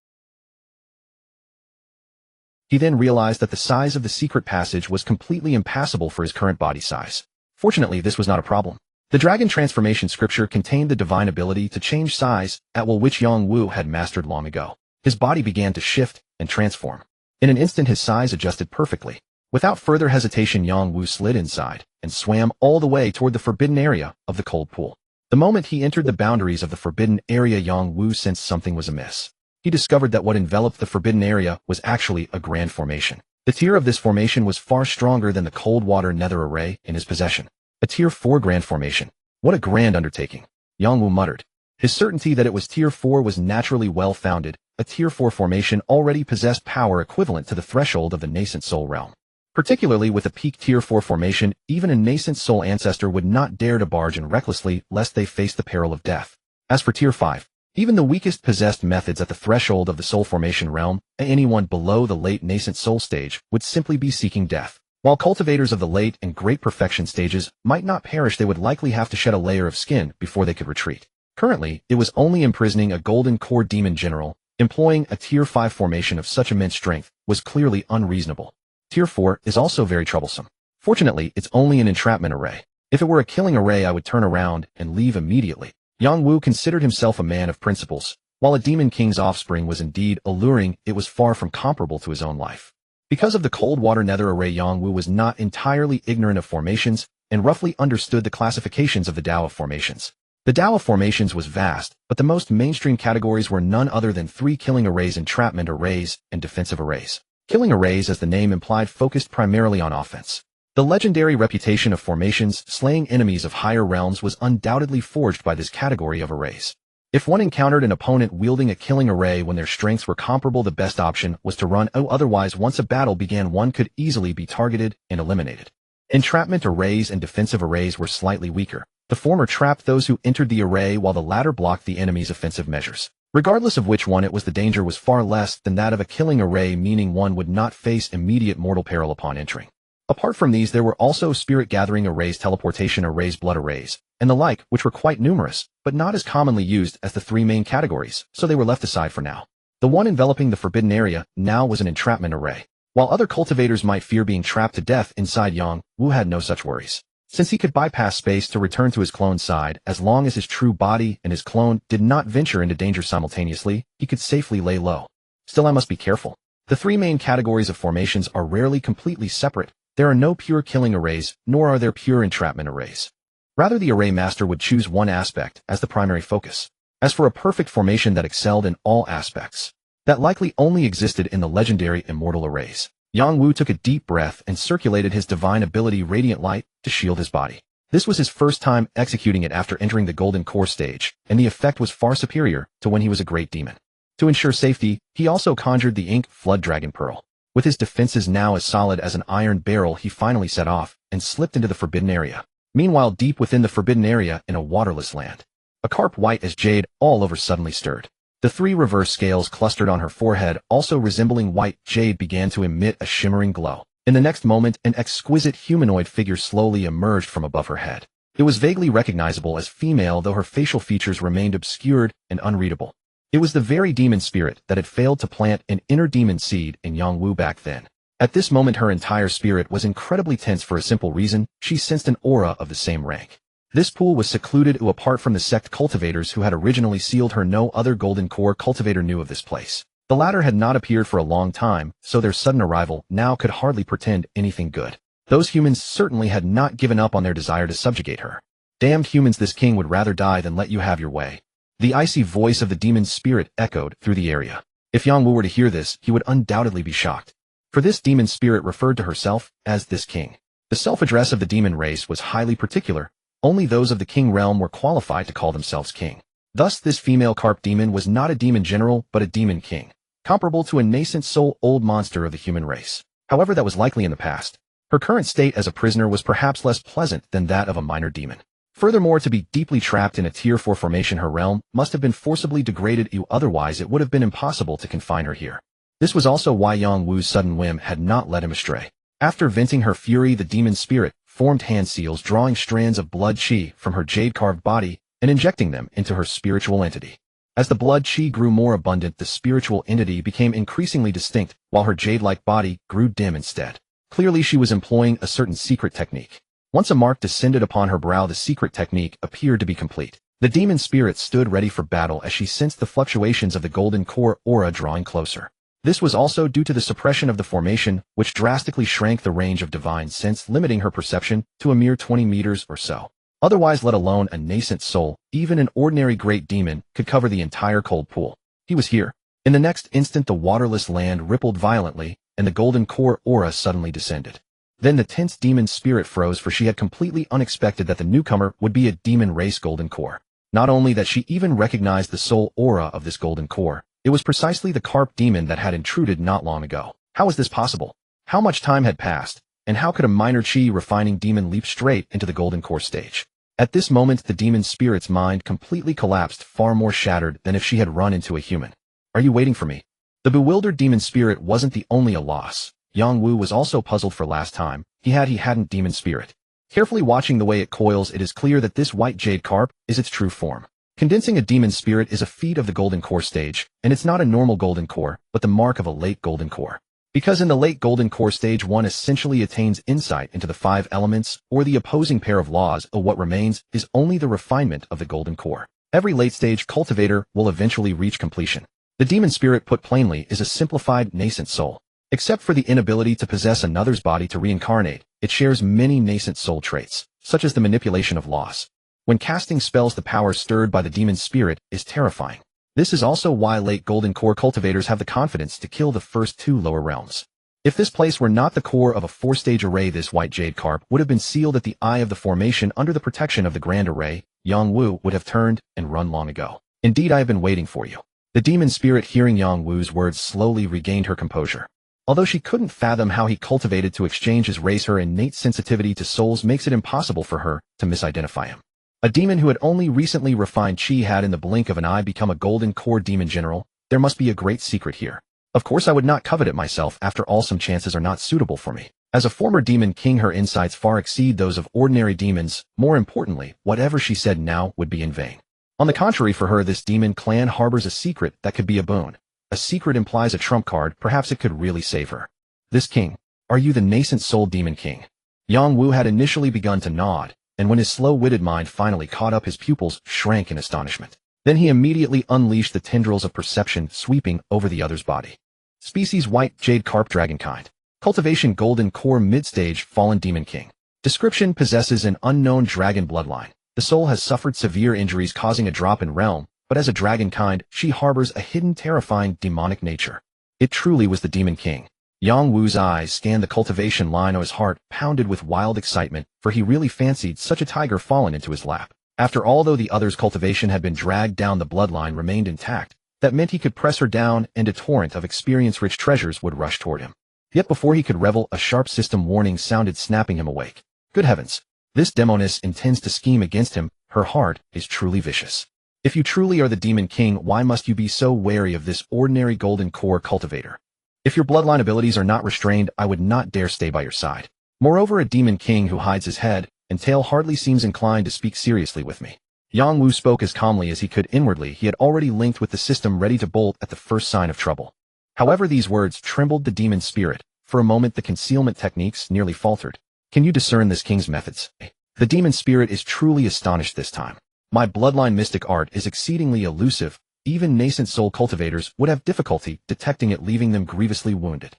He then realized that the size of the secret passage was completely impassable for his current body size. Fortunately, this was not a problem. The dragon transformation scripture contained the divine ability to change size, at will which Yang Wu had mastered long ago. His body began to shift and transform. In an instant his size adjusted perfectly. Without further hesitation Yang Wu slid inside and swam all the way toward the forbidden area of the cold pool. The moment he entered the boundaries of the forbidden area Yang Wu sensed something was amiss. He discovered that what enveloped the forbidden area was actually a grand formation. The tier of this formation was far stronger than the cold water nether array in his possession. A tier 4 grand formation. What a grand undertaking, Yang Wu muttered. His certainty that it was tier 4 was naturally well-founded. A tier 4 formation already possessed power equivalent to the threshold of the nascent soul realm. Particularly with a peak tier 4 formation, even a nascent soul ancestor would not dare to barge in recklessly lest they face the peril of death. As for tier 5, even the weakest possessed methods at the threshold of the soul formation realm, anyone below the late nascent soul stage would simply be seeking death. While cultivators of the late and great perfection stages might not perish, they would likely have to shed a layer of skin before they could retreat. Currently, it was only imprisoning a golden core demon general. Employing a tier 5 formation of such immense strength was clearly unreasonable. Tier 4 is also very troublesome. Fortunately, it's only an entrapment array. If it were a killing array I would turn around and leave immediately. Yang Wu considered himself a man of principles. While a demon king's offspring was indeed alluring, it was far from comparable to his own life. Because of the cold water nether array, Yang Wu was not entirely ignorant of formations and roughly understood the classifications of the Tao of formations. The Tao of formations was vast, but the most mainstream categories were none other than 3 killing arrays, entrapment arrays, and defensive arrays. Killing arrays, as the name implied, focused primarily on offense. The legendary reputation of formations slaying enemies of higher realms was undoubtedly forged by this category of arrays. If one encountered an opponent wielding a killing array when their strengths were comparable, the best option was to run. Otherwise, once a battle began, one could easily be targeted and eliminated. Entrapment arrays and defensive arrays were slightly weaker. The former trapped those who entered the array, while the latter blocked the enemy's offensive measures. Regardless of which one it was, the danger was far less than that of a killing array, meaning one would not face immediate mortal peril upon entering. Apart from these, there were also spirit gathering arrays, teleportation arrays, blood arrays, and the like, which were quite numerous, but not as commonly used as the 3 main categories, so they were left aside for now. The one enveloping the forbidden area now was an entrapment array. While other cultivators might fear being trapped to death inside, Yang Wu had no such worries. Since he could bypass space to return to his clone's side, as long as his true body and his clone did not venture into danger simultaneously, he could safely lay low. Still, I must be careful. The 3 main categories of formations are rarely completely separate. There are no pure killing arrays, nor are there pure entrapment arrays. Rather, the array master would choose one aspect as the primary focus. As for a perfect formation that excelled in all aspects, that likely only existed in the legendary immortal arrays. Yang Wu took a deep breath and circulated his divine ability Radiant Light to shield his body. This was his first time executing it after entering the golden core stage, and the effect was far superior to when he was a great demon. To ensure safety, he also conjured the ink flood dragon pearl. With his defenses now as solid as an iron barrel, he finally set off and slipped into the forbidden area. Meanwhile, deep within the forbidden area in a waterless land, a carp white as jade all over suddenly stirred. The 3 reverse scales clustered on her forehead, also resembling white jade, began to emit a shimmering glow. In the next moment, an exquisite humanoid figure slowly emerged from above her head. It was vaguely recognizable as female, though her facial features remained obscured and unreadable. It was the very demon spirit that had failed to plant an inner demon seed in Yang Wu back then. At this moment, her entire spirit was incredibly tense for a simple reason: she sensed an aura of the same rank. This pool was secluded apart from the sect cultivators who had originally sealed her. No other golden core cultivator knew of this place. The latter had not appeared for a long time, so their sudden arrival now could hardly portend anything good. Those humans certainly had not given up on their desire to subjugate her. Damned humans, this king would rather die than let you have your way. The icy voice of the demon spirit echoed through the area. If Yang Wu were to hear this, he would undoubtedly be shocked. For this demon spirit referred to herself as this king. The self-address of the demon race was highly particular. Only those of the king realm were qualified to call themselves king. Thus, this female carp demon was not a demon general, but a demon king, comparable to a nascent soul old monster of the human race. However, that was likely in the past. Her current state as a prisoner was perhaps less pleasant than that of a minor demon. Furthermore, to be deeply trapped in a tier 4 formation, her realm must have been forcibly degraded, otherwise it would have been impossible to confine her here. This was also why Yang Wu's sudden whim had not led him astray. After venting her fury, the demon spirit formed hand seals, drawing strands of blood chi from her jade-carved body and injecting them into her spiritual entity. As the blood chi grew more abundant, the spiritual entity became increasingly distinct, while her jade-like body grew dim instead. Clearly, she was employing a certain secret technique. Once a mark descended upon her brow, the secret technique appeared to be complete. The demon spirit stood ready for battle as she sensed the fluctuations of the golden core aura drawing closer. This was also due to the suppression of the formation, which drastically shrank the range of divine sense, limiting her perception to a mere 20 meters or so. Otherwise, let alone a nascent soul, even an ordinary great demon could cover the entire cold pool. He was here. In the next instant, the waterless land rippled violently, and the golden core aura suddenly descended. Then the tense demon spirit froze, for she had completely unexpected that the newcomer would be a demon race golden core. Not only that, she even recognized the soul aura of this golden core. It was precisely the Carp demon that had intruded not long ago. How was this possible? How much time had passed, and how could a minor chi-refining demon leap straight into the golden core stage? At this moment, the demon spirit's mind completely collapsed, far more shattered than if she had run into a human. Are you waiting for me? The bewildered demon spirit wasn't the only a loss. Yang Wu was also puzzled for last time. He hadn't demon spirit. Carefully watching the way it coils, it is clear that this white jade carp is its true form. Condensing a demon spirit is a feat of the golden core stage, and it's not a normal golden core, but the mark of a late golden core. Because in the late golden core stage, one essentially attains insight into the 5 elements, or the opposing pair of laws, of what remains is only the refinement of the golden core. Every late-stage cultivator will eventually reach completion. The demon spirit, put plainly, is a simplified nascent soul. Except for the inability to possess another's body to reincarnate, it shares many nascent soul traits, such as the manipulation of loss. When casting spells, the power stirred by the demon spirit is terrifying. This is also why late golden core cultivators have the confidence to kill the first 2 lower realms. If this place were not the core of a 4-stage array, this white jade carp would have been sealed at the eye of the formation under the protection of the grand array. Yang Wu would have turned and run long ago. Indeed, I have been waiting for you. The demon spirit, hearing Yang Wu's words, slowly regained her composure. Although she couldn't fathom how he cultivated to exchange his race, her innate sensitivity to souls makes it impossible for her to misidentify him. A demon who had only recently refined chi had in the blink of an eye become a golden core demon general. There must be a great secret here. Of course, I would not covet it myself. After all, some chances are not suitable for me. As a former demon king, her insights far exceed those of ordinary demons. More importantly, whatever she said now would be in vain. On the contrary, for her, this demon clan harbors a secret that could be a boon. A secret implies a trump card. Perhaps it could really save her. This king. Are you the nascent soul demon king? Yang Wu had initially begun to nod, and when his slow-witted mind finally caught up, his pupils shrank in astonishment. Then he immediately unleashed the tendrils of perception, sweeping over the other's body. Species: white jade carp dragonkind. Cultivation: golden core mid-stage fallen demon king. Description: possesses an unknown dragon bloodline. The soul has suffered severe injuries causing a drop in realm, but as a dragonkind, she harbors a hidden terrifying demonic nature. It truly was the demon king. Yang Wu's eyes scanned the cultivation line. His heart pounded with wild excitement, for he really fancied such a tiger fallen into his lap. After all, though the other's cultivation had been dragged down, the bloodline remained intact. That meant he could press her down, and a torrent of experience-rich treasures would rush toward him. Yet before he could revel, a sharp system warning sounded, snapping him awake. Good heavens! This demoness intends to scheme against him. Her heart is truly vicious. If you truly are the demon king, why must you be so wary of this ordinary golden core cultivator? If your bloodline abilities are not restrained, I would not dare stay by your side. Moreover, a demon king who hides his head and tail hardly seems inclined to speak seriously with me. Yang Wu spoke as calmly as he could. Inwardly, he had already linked with the system, ready to bolt at the first sign of trouble. However, these words trembled the demon spirit. For a moment, the concealment techniques nearly faltered. Can you discern this king's methods? The demon spirit is truly astonished this time. My bloodline mystic art is exceedingly elusive. Even nascent soul cultivators would have difficulty detecting it, leaving them grievously wounded.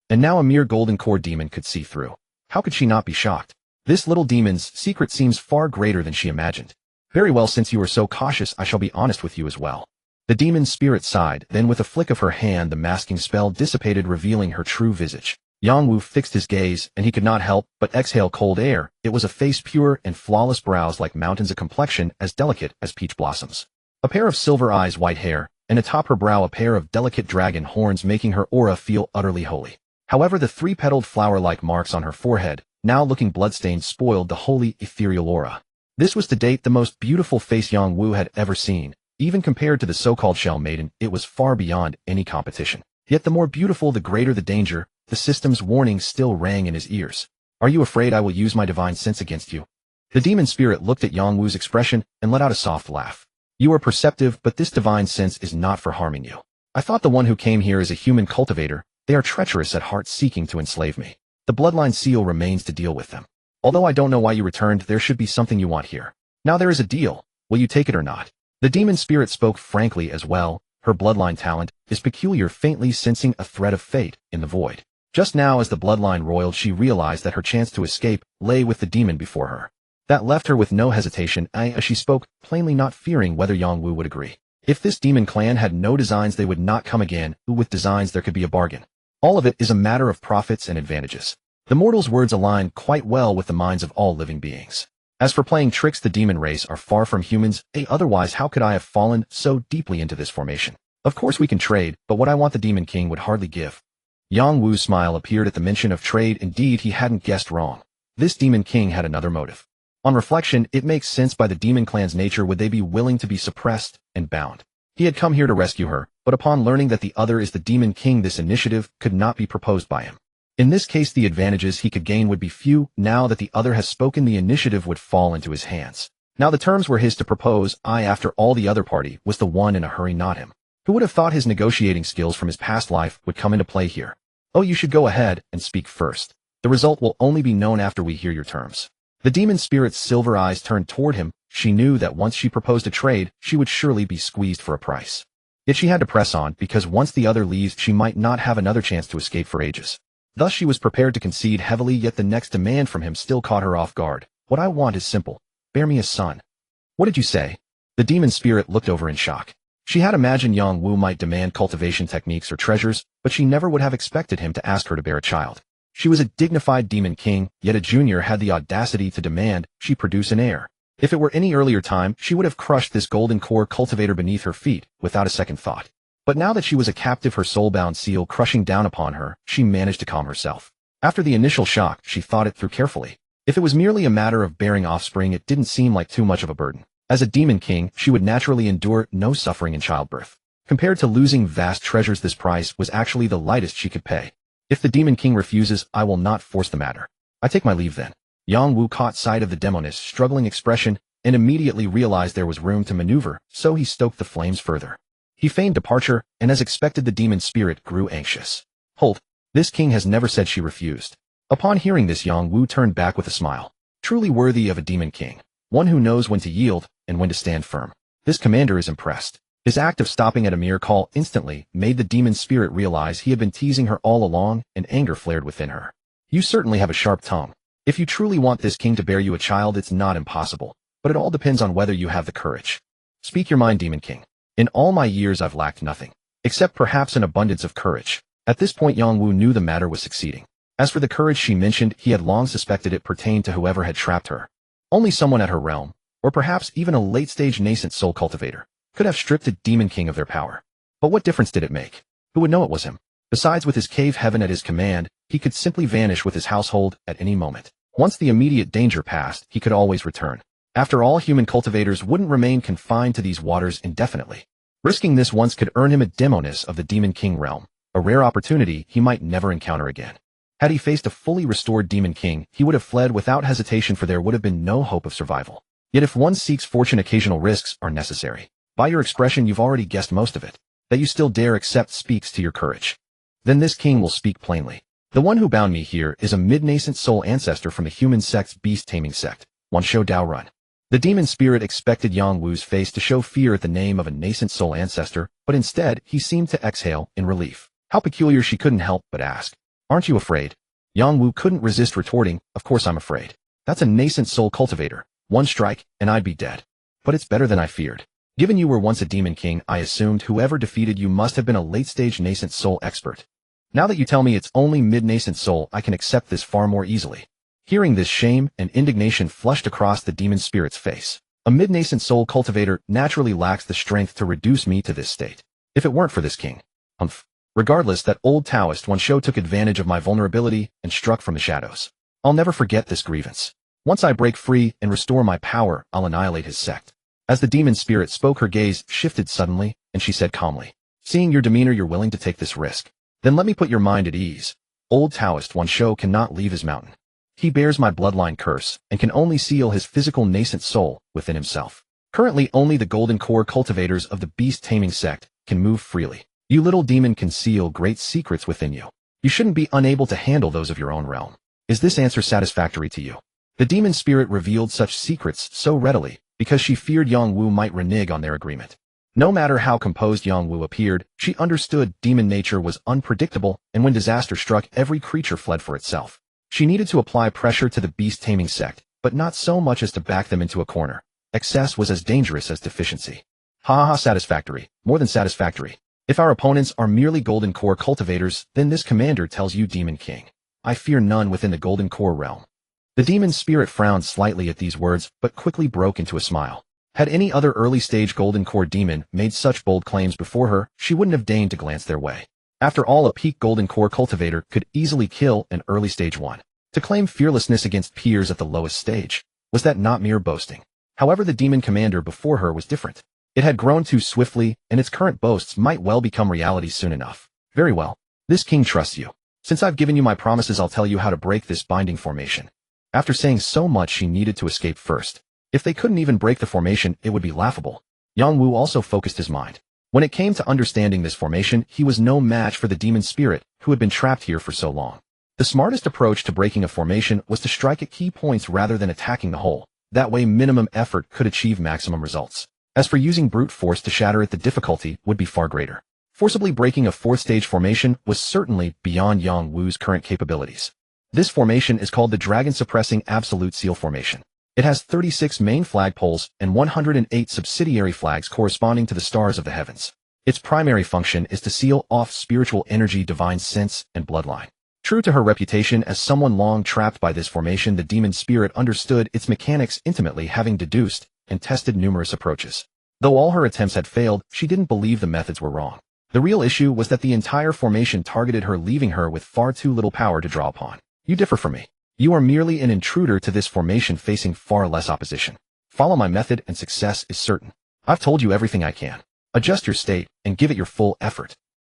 And now a mere golden core demon could see through. How could she not be shocked? This little demon's secret seems far greater than she imagined. Very well, since you are so cautious, I shall be honest with you as well. The demon spirit sighed, then with a flick of her hand the masking spell dissipated, revealing her true visage. Yang Wu fixed his gaze, and he could not help but exhale cold air. It was a face pure and flawless, brows like mountains, a complexion as delicate as peach blossoms. A pair of silver eyes, white hair, and atop her brow a pair of delicate dragon horns, making her aura feel utterly holy. However, the 3-petaled flower-like marks on her forehead, now looking bloodstained, spoiled the holy, ethereal aura. This was to date the most beautiful face Yang Wu had ever seen. Even compared to the so-called shell maiden, it was far beyond any competition. Yet the more beautiful, the greater the danger. The system's warning still rang in his ears. Are you afraid I will use my divine sense against you? The demon spirit looked at Yang Wu's expression and let out a soft laugh. You are perceptive, but this divine sense is not for harming you. I thought the one who came here is a human cultivator. They are treacherous at heart, seeking to enslave me. The bloodline seal remains to deal with them. Although I don't know why you returned, there should be something you want here. Now there is a deal. Will you take it or not? The demon spirit spoke frankly as well. Her bloodline talent is peculiar, faintly sensing a thread of fate in the void. Just now as the bloodline roiled, she realized that her chance to escape lay with the demon before her. That left her with no hesitation as she spoke, plainly not fearing whether Yongwu would agree. If this demon clan had no designs, they would not come again. With designs there could be a bargain. All of it is a matter of profits and advantages. The mortal's words align quite well with the minds of all living beings. As for playing tricks, the demon race are far from humans. Otherwise how could I have fallen so deeply into this formation? Of course we can trade, but what I want the demon king would hardly give. Yang Wu's smile appeared at the mention of trade. Indeed, he hadn't guessed wrong. This demon king had another motive. On reflection, it makes sense. By the demon clan's nature would they be willing to be suppressed and bound. He had come here to rescue her, but upon learning that the other is the demon king, this initiative could not be proposed by him. In this case, the advantages he could gain would be few. Now that the other has spoken, the initiative would fall into his hands. Now the terms were his to propose. After all, the other party was the one in a hurry, not him. Who would have thought his negotiating skills from his past life would come into play here? Oh, you should go ahead and speak first. The result will only be known after we hear your terms. The demon spirit's silver eyes turned toward him. She knew that once she proposed a trade, she would surely be squeezed for a price. Yet she had to press on, because once the other leaves, she might not have another chance to escape for ages. Thus she was prepared to concede heavily, yet the next demand from him still caught her off guard. What I want is simple. Bear me a son. What did you say? The demon spirit looked over in shock. She had imagined Yang Wu might demand cultivation techniques or treasures, but she never would have expected him to ask her to bear a child. She was a dignified demon king, yet a junior had the audacity to demand she produce an heir. If it were any earlier time, she would have crushed this golden core cultivator beneath her feet, without a second thought. But now that she was a captive, her soul-bound seal crushing down upon her, she managed to calm herself. After the initial shock, she thought it through carefully. If it was merely a matter of bearing offspring, it didn't seem like too much of a burden. As a demon king, she would naturally endure no suffering in childbirth. Compared to losing vast treasures, this price was actually the lightest she could pay. If the demon king refuses, I will not force the matter. I take my leave then. Yang Wu caught sight of the demoness struggling expression and immediately realized there was room to maneuver, so he stoked the flames further. He feigned departure, and as expected, the demon spirit grew anxious. Hold, this king has never said she refused. Upon hearing this, Yang Wu turned back with a smile. Truly worthy of a demon king. One who knows when to yield and when to stand firm. This commander is impressed. His act of stopping at a mere call instantly made the demon spirit realize he had been teasing her all along, and anger flared within her. You certainly have a sharp tongue. If you truly want this king to bear you a child, it's not impossible, but it all depends on whether you have the courage. Speak your mind, demon king. In all my years I've lacked nothing, except perhaps an abundance of courage. At this point Yang Wu knew the matter was succeeding. As for the courage she mentioned, he had long suspected it pertained to whoever had trapped her. Only someone at her realm, or perhaps even a late-stage nascent soul cultivator, could have stripped the demon king of their power. But what difference did it make? Who would know it was him? Besides, with his cave heaven at his command, he could simply vanish with his household at any moment. Once the immediate danger passed, he could always return. After all, human cultivators wouldn't remain confined to these waters indefinitely. Risking this once could earn him a demoness of the demon king realm, a rare opportunity he might never encounter again. Had he faced a fully restored demon king, he would have fled without hesitation, for there would have been no hope of survival. Yet if one seeks fortune, occasional risks are necessary. By your expression, you've already guessed most of it. That you still dare accept speaks to your courage. Then this king will speak plainly. The one who bound me here is a mid-nascent soul ancestor from the human sect's beast-taming sect, one Shou Dao Run. The demon spirit expected Yang Wu's face to show fear at the name of a nascent soul ancestor, but instead, he seemed to exhale in relief. How peculiar, she couldn't help but ask. Aren't you afraid? Yang Wu couldn't resist retorting, of course I'm afraid. That's a nascent soul cultivator. One strike, and I'd be dead. But it's better than I feared. Given you were once a demon king, I assumed whoever defeated you must have been a late-stage nascent soul expert. Now that you tell me it's only mid-nascent soul, I can accept this far more easily. Hearing this, shame and indignation flushed across the demon spirit's face. A mid-nascent soul cultivator naturally lacks the strength to reduce me to this state. If it weren't for this king. Regardless, that old Taoist one Shou took advantage of my vulnerability and struck from the shadows. I'll never forget this grievance. Once I break free and restore my power, I'll annihilate his sect. As the demon spirit spoke, her gaze shifted suddenly, and she said calmly, seeing your demeanor, you're willing to take this risk. Then let me put your mind at ease. Old Taoist one Shou cannot leave his mountain. He bears my bloodline curse, and can only seal his physical nascent soul within himself. Currently, only the golden core cultivators of the beast-taming sect can move freely. You little demon conceal great secrets within you. You shouldn't be unable to handle those of your own realm. Is this answer satisfactory to you? The demon spirit revealed such secrets so readily because she feared Yongwu might renege on their agreement. No matter how composed Yongwu appeared, she understood demon nature was unpredictable, and when disaster struck, every creature fled for itself. She needed to apply pressure to the beast-taming sect, but not so much as to back them into a corner. Excess was as dangerous as deficiency. Satisfactory. More than satisfactory. If our opponents are merely golden core cultivators, then this commander tells you Demon King. I fear none within the golden core realm. The demon spirit frowned slightly at these words, but quickly broke into a smile. Had any other early-stage golden core demon made such bold claims before her, she wouldn't have deigned to glance their way. After all, a peak golden core cultivator could easily kill an early-stage one. To claim fearlessness against peers at the lowest stage, was that not mere boasting? However, the demon commander before her was different. It had grown too swiftly, and its current boasts might well become reality soon enough. Very well. This king trusts you. Since I've given you my promises, I'll tell you how to break this binding formation. After saying so much, she needed to escape first. If they couldn't even break the formation, it would be laughable. Yongwu also focused his mind. When it came to understanding this formation, he was no match for the demon spirit, who had been trapped here for so long. The smartest approach to breaking a formation was to strike at key points rather than attacking the whole. That way, minimum effort could achieve maximum results. As for using brute force to shatter it, the difficulty would be far greater. Forcibly breaking a fourth-stage formation was certainly beyond Yongwu's current capabilities. This formation is called the Dragon-Suppressing Absolute Seal Formation. It has 36 main flagpoles and 108 subsidiary flags corresponding to the stars of the heavens. Its primary function is to seal off spiritual energy, divine sense, and bloodline. True to her reputation as someone long trapped by this formation, the demon spirit understood its mechanics intimately, having deduced and tested numerous approaches. Though all her attempts had failed, she didn't believe the methods were wrong. The real issue was that the entire formation targeted her, leaving her with far too little power to draw upon. You differ from me. You are merely an intruder to this formation, facing far less opposition. Follow my method and success is certain. I've told you everything I can. Adjust your state and give it your full effort.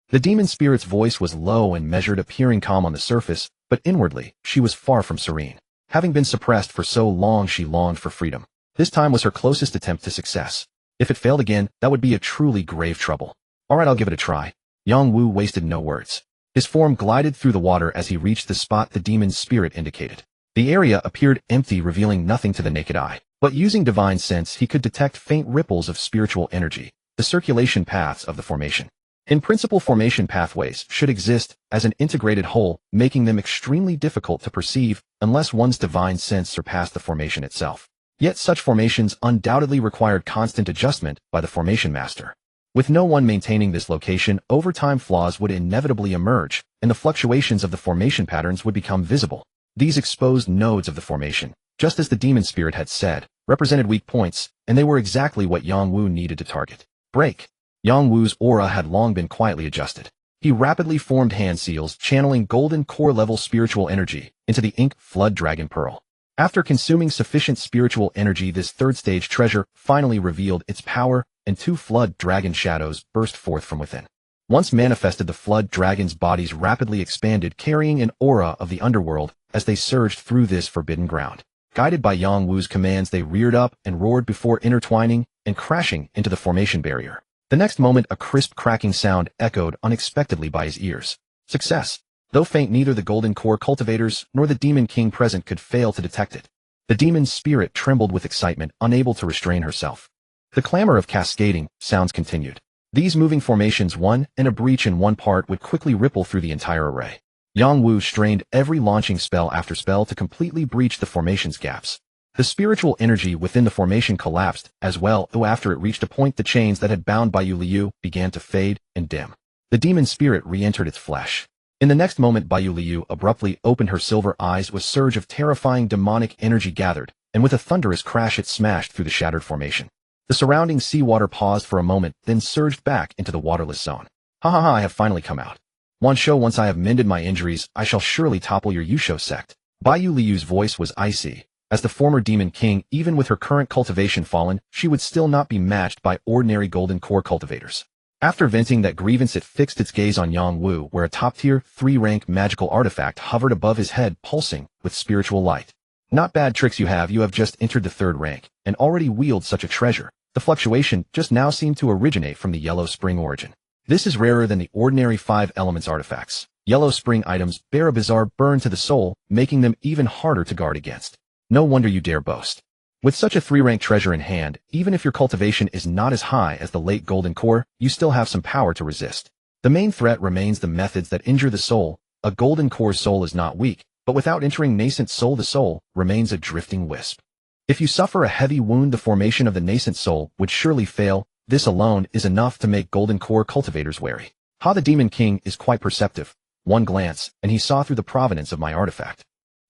The demon spirit's voice was low and measured, appearing calm on the surface, but inwardly, she was far from serene. Having been suppressed for so long, she longed for freedom. This time was her closest attempt to success. If it failed again, that would be a truly grave trouble. Alright, I'll give it a try. Yongwu wasted no words. His form glided through the water as he reached the spot the demon spirit indicated. The area appeared empty, revealing nothing to the naked eye, but using divine sense, he could detect faint ripples of spiritual energy, the circulation paths of the formation. In principle, formation pathways should exist as an integrated whole, making them extremely difficult to perceive unless one's divine sense surpassed the formation itself. Yet such formations undoubtedly required constant adjustment by the formation master. With no one maintaining this location, over time flaws would inevitably emerge, and the fluctuations of the formation patterns would become visible. These exposed nodes of the formation, just as the demon spirit had said, represented weak points, and they were exactly what Yongwu needed to target. Break. Yongwu's aura had long been quietly adjusted. He rapidly formed hand seals, channeling golden core-level spiritual energy into the ink flood dragon pearl. After consuming sufficient spiritual energy, this third-stage treasure finally revealed its power, and 2 flood dragon shadows burst forth from within. Once manifested, the flood dragon's bodies rapidly expanded, carrying an aura of the underworld as they surged through this forbidden ground. Guided by Yongwu's commands, they reared up and roared before intertwining and crashing into the formation barrier. The next moment, a crisp cracking sound echoed unexpectedly by his ears. Success. Though faint, neither the golden core cultivators nor the demon king present could fail to detect it. The demon spirit trembled with excitement, unable to restrain herself. The clamor of cascading sounds continued. These moving formations, one and a breach in one part, would quickly ripple through the entire array. Yongwu strained every launching spell after spell to completely breach the formation's gaps. The spiritual energy within the formation collapsed as well, though after it reached a point, the chains that had bound Baiyu Liu began to fade and dim. The demon spirit re-entered its flesh. In the next moment, Baiyu Liu abruptly opened her silver eyes. A surge of terrifying demonic energy gathered, and with a thunderous crash it smashed through the shattered formation. The surrounding seawater paused for a moment, then surged back into the waterless zone. I have finally come out. Once I have mended my injuries, I shall surely topple your Yusho sect. Baiyu Liu's voice was icy. As the former demon king, even with her current cultivation fallen, she would still not be matched by ordinary golden core cultivators. After venting that grievance, it fixed its gaze on Yongwu, where a top-tier, 3-rank magical artifact hovered above his head, pulsing with spiritual light. Not bad tricks you have just entered the 3rd rank, and already wield such a treasure. The fluctuation just now seemed to originate from the Yellow Spring origin. This is rarer than the ordinary 5 elements artifacts. Yellow Spring items bear a bizarre burn to the soul, making them even harder to guard against. No wonder you dare boast. With such a 3-rank treasure in hand, even if your cultivation is not as high as the late golden core, you still have some power to resist. The main threat remains the methods that injure the soul. A golden core soul is not weak, but without entering nascent soul, the soul remains a drifting wisp. If you suffer a heavy wound, the formation of the nascent soul would surely fail. This alone is enough to make golden core cultivators wary. The Demon King is quite perceptive. One glance, and he saw through the provenance of my artifact.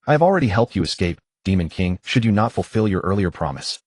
I have already helped you escape, Demon King, should you not fulfill your earlier promise.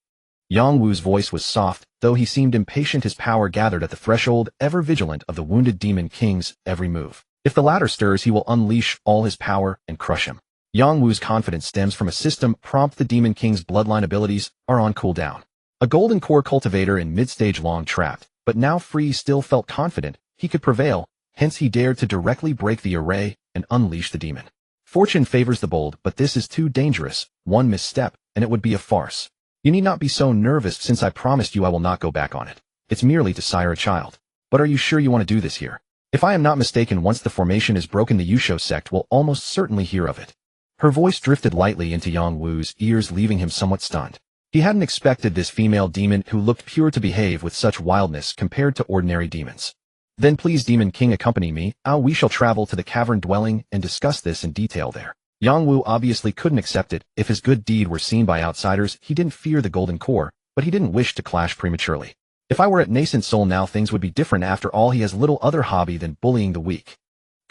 Yang Wu's voice was soft, though he seemed impatient. His power gathered at the threshold, ever vigilant of the wounded Demon King's every move. If the latter stirs, he will unleash all his power and crush him. Yang Wu's confidence stems from a system prompt. The Demon King's bloodline abilities are on cooldown. A golden core cultivator in mid-stage, long trapped, but now free, still felt confident he could prevail, hence he dared to directly break the array and unleash the demon. Fortune favors the bold, but this is too dangerous. One misstep, and it would be a farce. You need not be so nervous, since I promised you I will not go back on it. It's merely to sire a child. But are you sure you want to do this here? If I am not mistaken, once the formation is broken, the Yusho sect will almost certainly hear of it. Her voice drifted lightly into Yang Wu's ears, leaving him somewhat stunned. He hadn't expected this female demon, who looked pure, to behave with such wildness compared to ordinary demons. Then please, Demon King, accompany me. We shall travel to the cavern dwelling and discuss this in detail there. Yang Wu obviously couldn't accept it. If his good deed were seen by outsiders, he didn't fear the golden core, but he didn't wish to clash prematurely. If I were at nascent soul now, things would be different. After all, he has little other hobby than bullying the weak.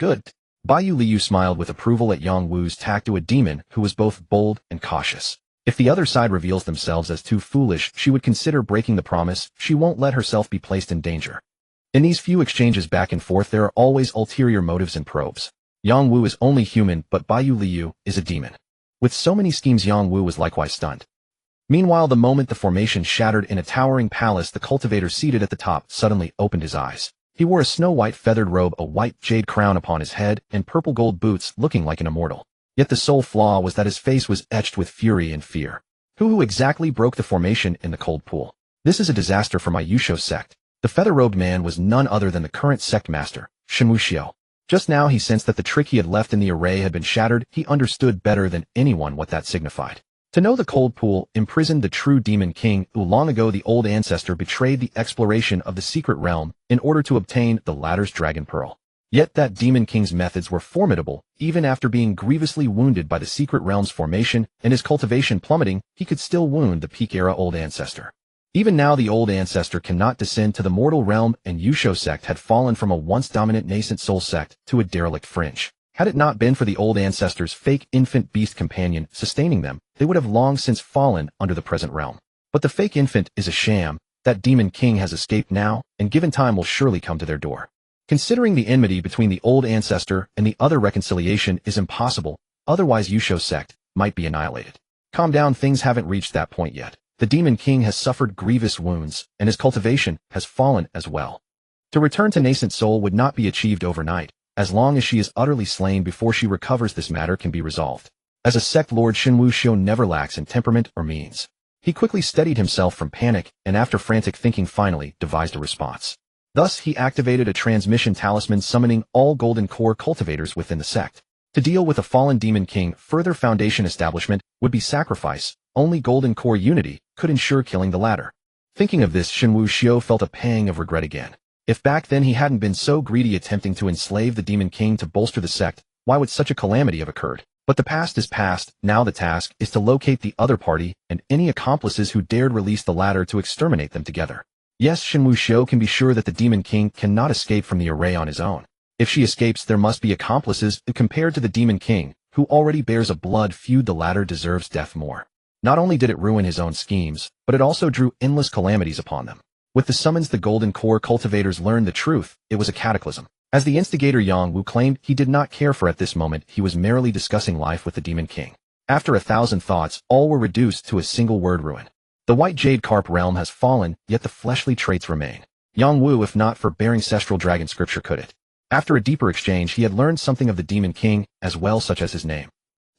Good. Baiyu Liu smiled with approval at Yang Wu's tact to a demon who was both bold and cautious. If the other side reveals themselves as too foolish, she would consider breaking the promise. She won't let herself be placed in danger. In these few exchanges back and forth, there are always ulterior motives and probes. Yang Wu is only human, but Baiyu Liu is a demon. With so many schemes, Yang Wu was likewise stunned. Meanwhile, the moment the formation shattered in a towering palace, the cultivator seated at the top suddenly opened his eyes. He wore a snow-white feathered robe, a white jade crown upon his head, and purple gold boots, looking like an immortal. Yet the sole flaw was that his face was etched with fury and fear. Who exactly broke the formation in the cold pool? This is a disaster for my Yusho sect. The feather-robed man was none other than the current sect master, Shenwu Xiao. Just now he sensed that the trick he had left in the array had been shattered. He understood better than anyone what that signified. To know the cold pool imprisoned the true Demon King, who long ago the old ancestor betrayed the exploration of the secret realm in order to obtain the latter's dragon pearl. Yet that Demon King's methods were formidable. Even after being grievously wounded by the secret realm's formation and his cultivation plummeting, he could still wound the peak-era old ancestor. Even now, the old ancestor cannot descend to the mortal realm, and Yusho sect had fallen from a once dominant nascent soul sect to a derelict fringe. Had it not been for the old ancestor's fake infant beast companion sustaining them, they would have long since fallen under the present realm. But the fake infant is a sham. That Demon King has escaped now, and given time will surely come to their door. Considering the enmity between the old ancestor and the other, reconciliation is impossible, otherwise Yusho sect might be annihilated. Calm down, things haven't reached that point yet. The Demon King has suffered grievous wounds, and his cultivation has fallen as well. To return to nascent soul would not be achieved overnight. As long as she is utterly slain before she recovers, this matter can be resolved. As a sect lord, Shenwu Xiao never lacks in temperament or means. He quickly steadied himself from panic, and after frantic thinking finally devised a response. Thus he activated a transmission talisman, summoning all golden core cultivators within the sect. To deal with a fallen Demon King, further foundation establishment would be sacrifice. Only golden core unity could ensure killing the latter. Thinking of this, Shenwu Xiao felt a pang of regret again. If back then he hadn't been so greedy, attempting to enslave the Demon King to bolster the sect, why would such a calamity have occurred? But the past is past. Now the task is to locate the other party and any accomplices who dared release the latter, to exterminate them together. Yes, Shenwu Xiao can be sure that the Demon King cannot escape from the array on his own. If she escapes, there must be accomplices. Compared to the Demon King, who already bears a blood feud, the latter deserves death more. Not only did it ruin his own schemes, but it also drew endless calamities upon them. With the summons, the golden core cultivators learned the truth. It was a cataclysm. As the instigator, Yang Wu claimed he did not care for at this moment. He was merely discussing life with the Demon King. After 1,000 thoughts, all were reduced to a single word: ruin. The white jade carp realm has fallen, yet the fleshly traits remain. Yang Wu, if not for bearing ancestral dragon scripture, could it. After a deeper exchange, he had learned something of the Demon King as well, such as his name.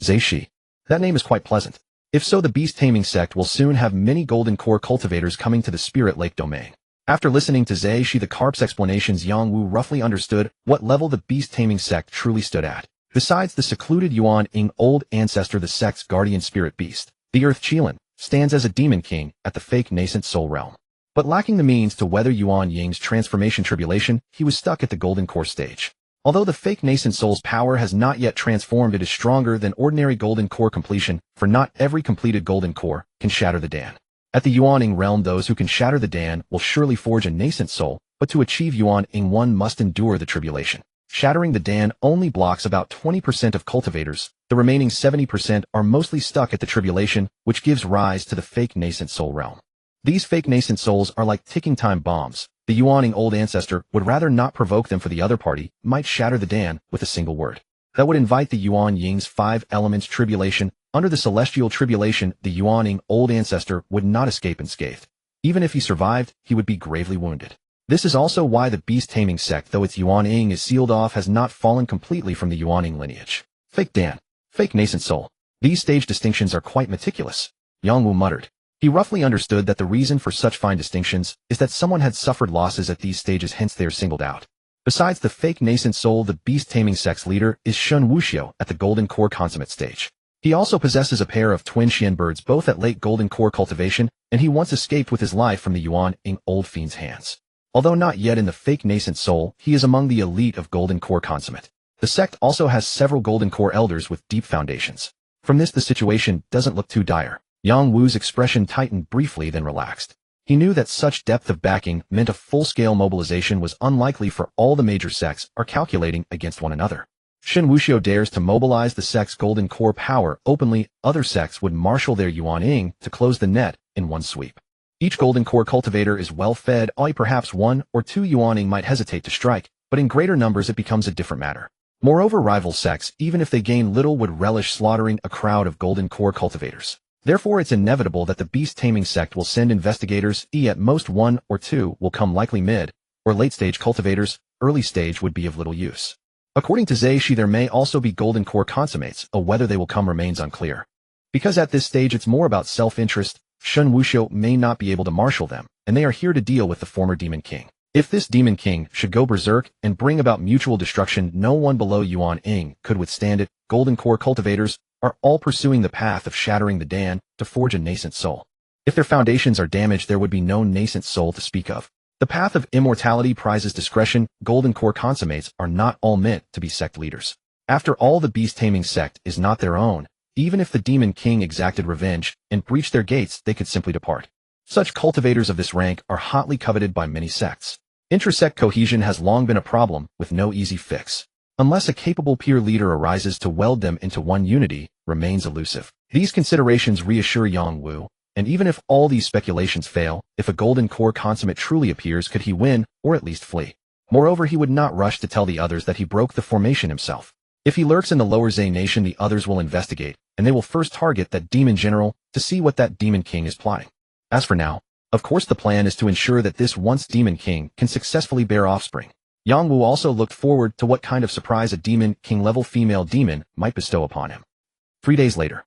Zeishi. That name is quite pleasant. If so, the beast-taming sect will soon have many golden core cultivators coming to the Spirit Lake domain. After listening to Zeishi the Carp's explanations, Yang Wu roughly understood what level the beast-taming sect truly stood at. Besides the secluded Yuan Ing old ancestor, the sect's guardian spirit beast, The Earth Qilin stands as a demon king at the fake nascent soul realm. But lacking the means to weather Yuan Ying's transformation tribulation, he was stuck at the golden core stage. Although the fake nascent soul's power has not yet transformed, it is stronger than ordinary golden core completion, for not every completed golden core can shatter the Dan. At the Yuan Ying realm, those who can shatter the Dan will surely forge a nascent soul, but to achieve Yuan Ying, one must endure the tribulation. Shattering the Dan only blocks about 20% of cultivators. The remaining 70% are mostly stuck at the tribulation, which gives rise to the fake nascent soul realm. These fake nascent souls are like ticking time bombs. The Yuan Ying old ancestor would rather not provoke them, for the other party might shatter the Dan with a single word. That would invite the Yuan Ying's 5 elements tribulation. Under the celestial tribulation, the Yuan Ying old ancestor would not escape unscathed. Even if he survived, he would be gravely wounded. This is also why the beast taming sect, though its Yuan Ying is sealed off, has not fallen completely from the Yuan Ying lineage. Fake Dan, fake nascent soul. These stage distinctions are quite meticulous. Yang Wu muttered. He roughly understood that the reason for such fine distinctions is that someone had suffered losses at these stages, hence they are singled out. Besides the fake nascent soul, the beast taming sect's leader is Shun Wuxiu at the golden core consummate stage. He also possesses a pair of twin Xian birds, both at late golden core cultivation, and he once escaped with his life from the Yuan Ying old fiend's hands. Although not yet in the fake nascent soul, he is among the elite of golden core consummate. The sect also has several golden core elders with deep foundations. From this, the situation doesn't look too dire. Yang Wu's expression tightened briefly, then relaxed. He knew that such depth of backing meant a full-scale mobilization was unlikely, for all the major sects are calculating against one another. Shun Wuxiu dares to mobilize the sect's golden core power openly. Other sects would marshal their Yuan Ying to close the net in one sweep. Each golden core cultivator is well fed. Only perhaps 1 or 2 Yuan Ying might hesitate to strike, but in greater numbers it becomes a different matter. Moreover, rival sects, even if they gain little, would relish slaughtering a crowd of golden core cultivators. Therefore, it's inevitable that the beast taming sect will send investigators. At most 1 or 2 will come, likely mid or late stage cultivators. Early stage would be of little use. According to Zai Shi, there may also be golden core consummates, whether they will come remains unclear. Because at this stage it's more about self-interest, Shun Wuxiu may not be able to marshal them, and they are here to deal with the former demon king. If this demon king should go berserk and bring about mutual destruction, no one below Yuan Ying could withstand it. Golden core cultivators are all pursuing the path of shattering the Dan to forge a nascent soul. If their foundations are damaged, there would be no nascent soul to speak of. The path of immortality prizes discretion. Golden core consummates are not all meant to be sect leaders. After all, the beast taming sect is not their own. Even if the demon king exacted revenge and breached their gates, they could simply depart. Such cultivators of this rank are hotly coveted by many sects. Inter-sect cohesion has long been a problem with no easy fix. Unless a capable peer leader arises to weld them into one, unity remains elusive. These considerations reassure Yang Wu, and even if all these speculations fail, if a golden core consummate truly appears, could he win, or at least flee? Moreover, he would not rush to tell the others that he broke the formation himself. If he lurks in the lower Zai nation, the others will investigate, and they will first target that demon general to see what that demon king is plotting. As for now, of course the plan is to ensure that this once demon king can successfully bear offspring. Yang Wu also looked forward to what kind of surprise a demon king-level female demon might bestow upon him. 3 days later.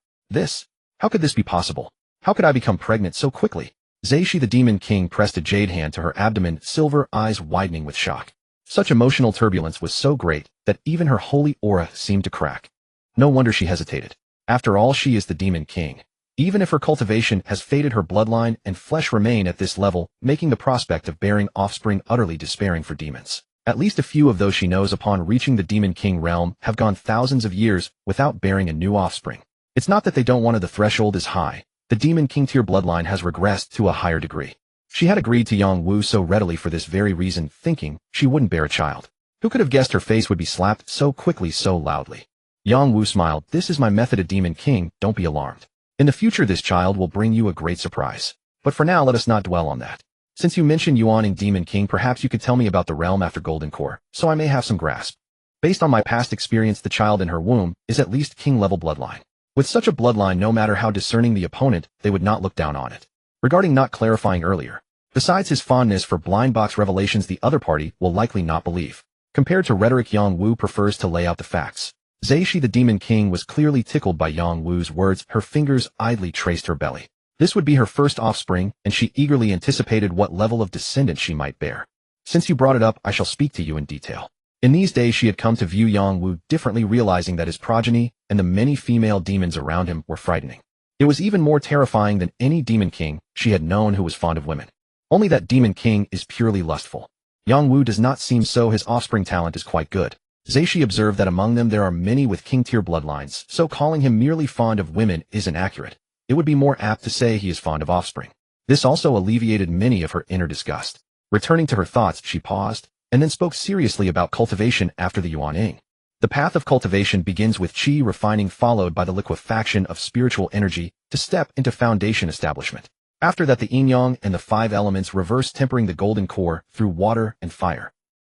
How could this be possible? How could I become pregnant so quickly? Zai Shi the demon king pressed a jade hand to her abdomen, silver eyes widening with shock. Such emotional turbulence was so great that even her holy aura seemed to crack. No wonder she hesitated. After all, she is the demon king. Even if her cultivation has faded, her bloodline and flesh remain at this level, making the prospect of bearing offspring utterly despairing for demons. At least a few of those she knows, upon reaching the demon king realm, have gone thousands of years without bearing a new offspring. It's not that they don't want it, the threshold is high. The demon king tier bloodline has regressed to a higher degree. She had agreed to Yang Wu so readily for this very reason, thinking she wouldn't bear a child. Who could have guessed her face would be slapped so quickly, so loudly? Yang Wu smiled. This is my method, a demon king, don't be alarmed. In the future this child will bring you a great surprise. But for now let us not dwell on that. Since you mentioned Yuan Ying demon king, perhaps you could tell me about the realm after golden core, so I may have some grasp. Based on my past experience, the child in her womb is at least king-level bloodline. With such a bloodline, no matter how discerning the opponent, they would not look down on it. Regarding not clarifying earlier, besides his fondness for blind box revelations, the other party will likely not believe. Compared to rhetoric, Yang Wu prefers to lay out the facts. Zai Shi the demon king was clearly tickled by Yang Wu's words. Her fingers idly traced her belly. This would be her first offspring, and she eagerly anticipated what level of descendant she might bear. Since you brought it up, I shall speak to you in detail. In these days she had come to view Yang Wu differently, realizing that his progeny and the many female demons around him were frightening. It was even more terrifying than any demon king she had known who was fond of women. Only that demon king is purely lustful. Yangwu does not seem so. His offspring talent is quite good. Zaishi observed that among them there are many with king-tier bloodlines, so calling him merely fond of women isn't accurate. It would be more apt to say he is fond of offspring. This also alleviated many of her inner disgust. Returning to her thoughts, she paused, and then spoke seriously about cultivation after the Yuan-Ing. The path of cultivation begins with qi refining followed by the liquefaction of spiritual energy to step into foundation establishment. After that the yin-yang and the 5 elements reverse tempering the golden core through water and fire.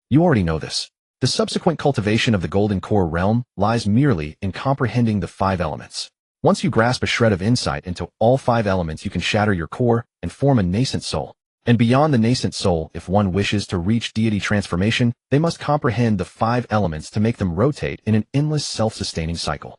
You already know this. The subsequent cultivation of the golden core realm lies merely in comprehending the 5 elements. Once you grasp a shred of insight into all 5 elements, you can shatter your core and form a nascent soul. And beyond the nascent soul, if one wishes to reach deity transformation, they must comprehend the 5 elements to make them rotate in an endless self-sustaining cycle.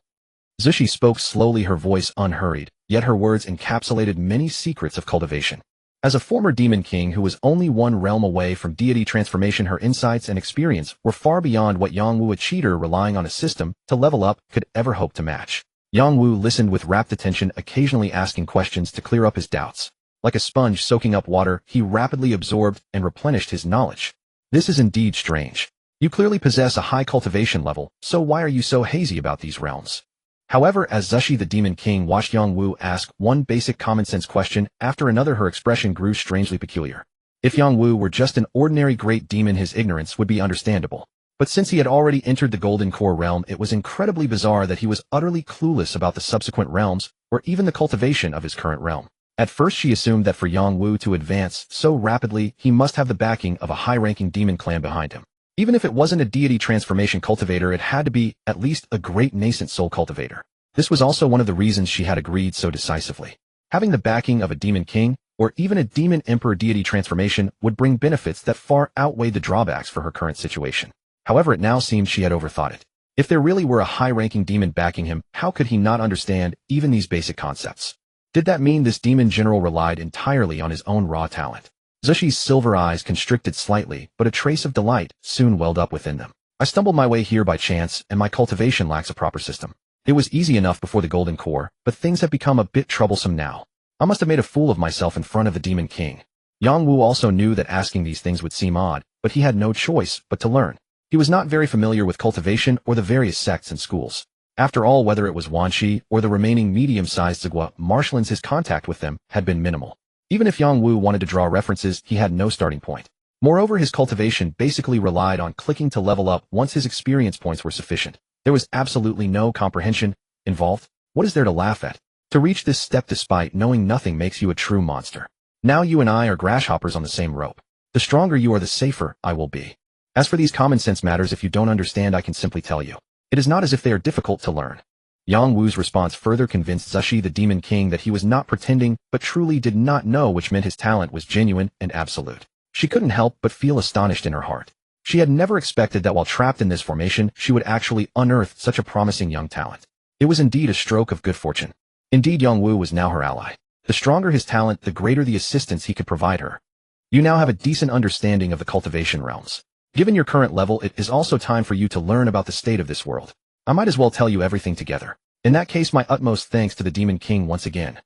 Zushi spoke slowly, her voice unhurried, yet her words encapsulated many secrets of cultivation. As a former demon king who was only one realm away from deity transformation, her insights and experience were far beyond what Yangwu, a cheater relying on a system to level up, could ever hope to match. Yangwu listened with rapt attention, occasionally asking questions to clear up his doubts. Like a sponge soaking up water, he rapidly absorbed and replenished his knowledge. This is indeed strange. You clearly possess a high cultivation level, so why are you so hazy about these realms? However, as Zushi the Demon King watched Yangwu ask one basic common-sense question after another, her expression grew strangely peculiar. If Yangwu were just an ordinary great demon, his ignorance would be understandable. But since he had already entered the Golden Core realm, it was incredibly bizarre that he was utterly clueless about the subsequent realms, or even the cultivation of his current realm. At first she assumed that for Yangwu to advance so rapidly, he must have the backing of a high-ranking demon clan behind him. Even if it wasn't a deity transformation cultivator, it had to be at least a great nascent soul cultivator. This was also one of the reasons she had agreed so decisively. Having the backing of a demon king, or even a demon emperor deity transformation, would bring benefits that far outweighed the drawbacks for her current situation. However, it now seemed she had overthought it. If there really were a high-ranking demon backing him, how could he not understand even these basic concepts? Did that mean this demon general relied entirely on his own raw talent? Zushi's silver eyes constricted slightly, but a trace of delight soon welled up within them. I stumbled my way here by chance, and my cultivation lacks a proper system. It was easy enough before the Golden Core, but things have become a bit troublesome now. I must have made a fool of myself in front of the Demon King. Yangwu also knew that asking these things would seem odd, but he had no choice but to learn. He was not very familiar with cultivation or the various sects and schools. After all, whether it was Wanshi or the remaining medium-sized Zagua marshlands, his contact with them had been minimal. Even if Yangwu wanted to draw references, he had no starting point. Moreover, his cultivation basically relied on clicking to level up once his experience points were sufficient. There was absolutely no comprehension involved. What is there to laugh at? To reach this step despite knowing nothing makes you a true monster. Now you and I are grasshoppers on the same rope. The stronger you are, the safer I will be. As for these common sense matters, if you don't understand, I can simply tell you. It is not as if they are difficult to learn. Yangwu's response further convinced Zushi the Demon King that he was not pretending, but truly did not know, which meant his talent was genuine and absolute. She couldn't help but feel astonished in her heart. She had never expected that while trapped in this formation, she would actually unearth such a promising young talent. It was indeed a stroke of good fortune. Indeed, Yangwu was now her ally. The stronger his talent, the greater the assistance he could provide her. You now have a decent understanding of the cultivation realms. Given your current level, it is also time for you to learn about the state of this world. I might as well tell you everything together. In that case, my utmost thanks to the Demon King once again.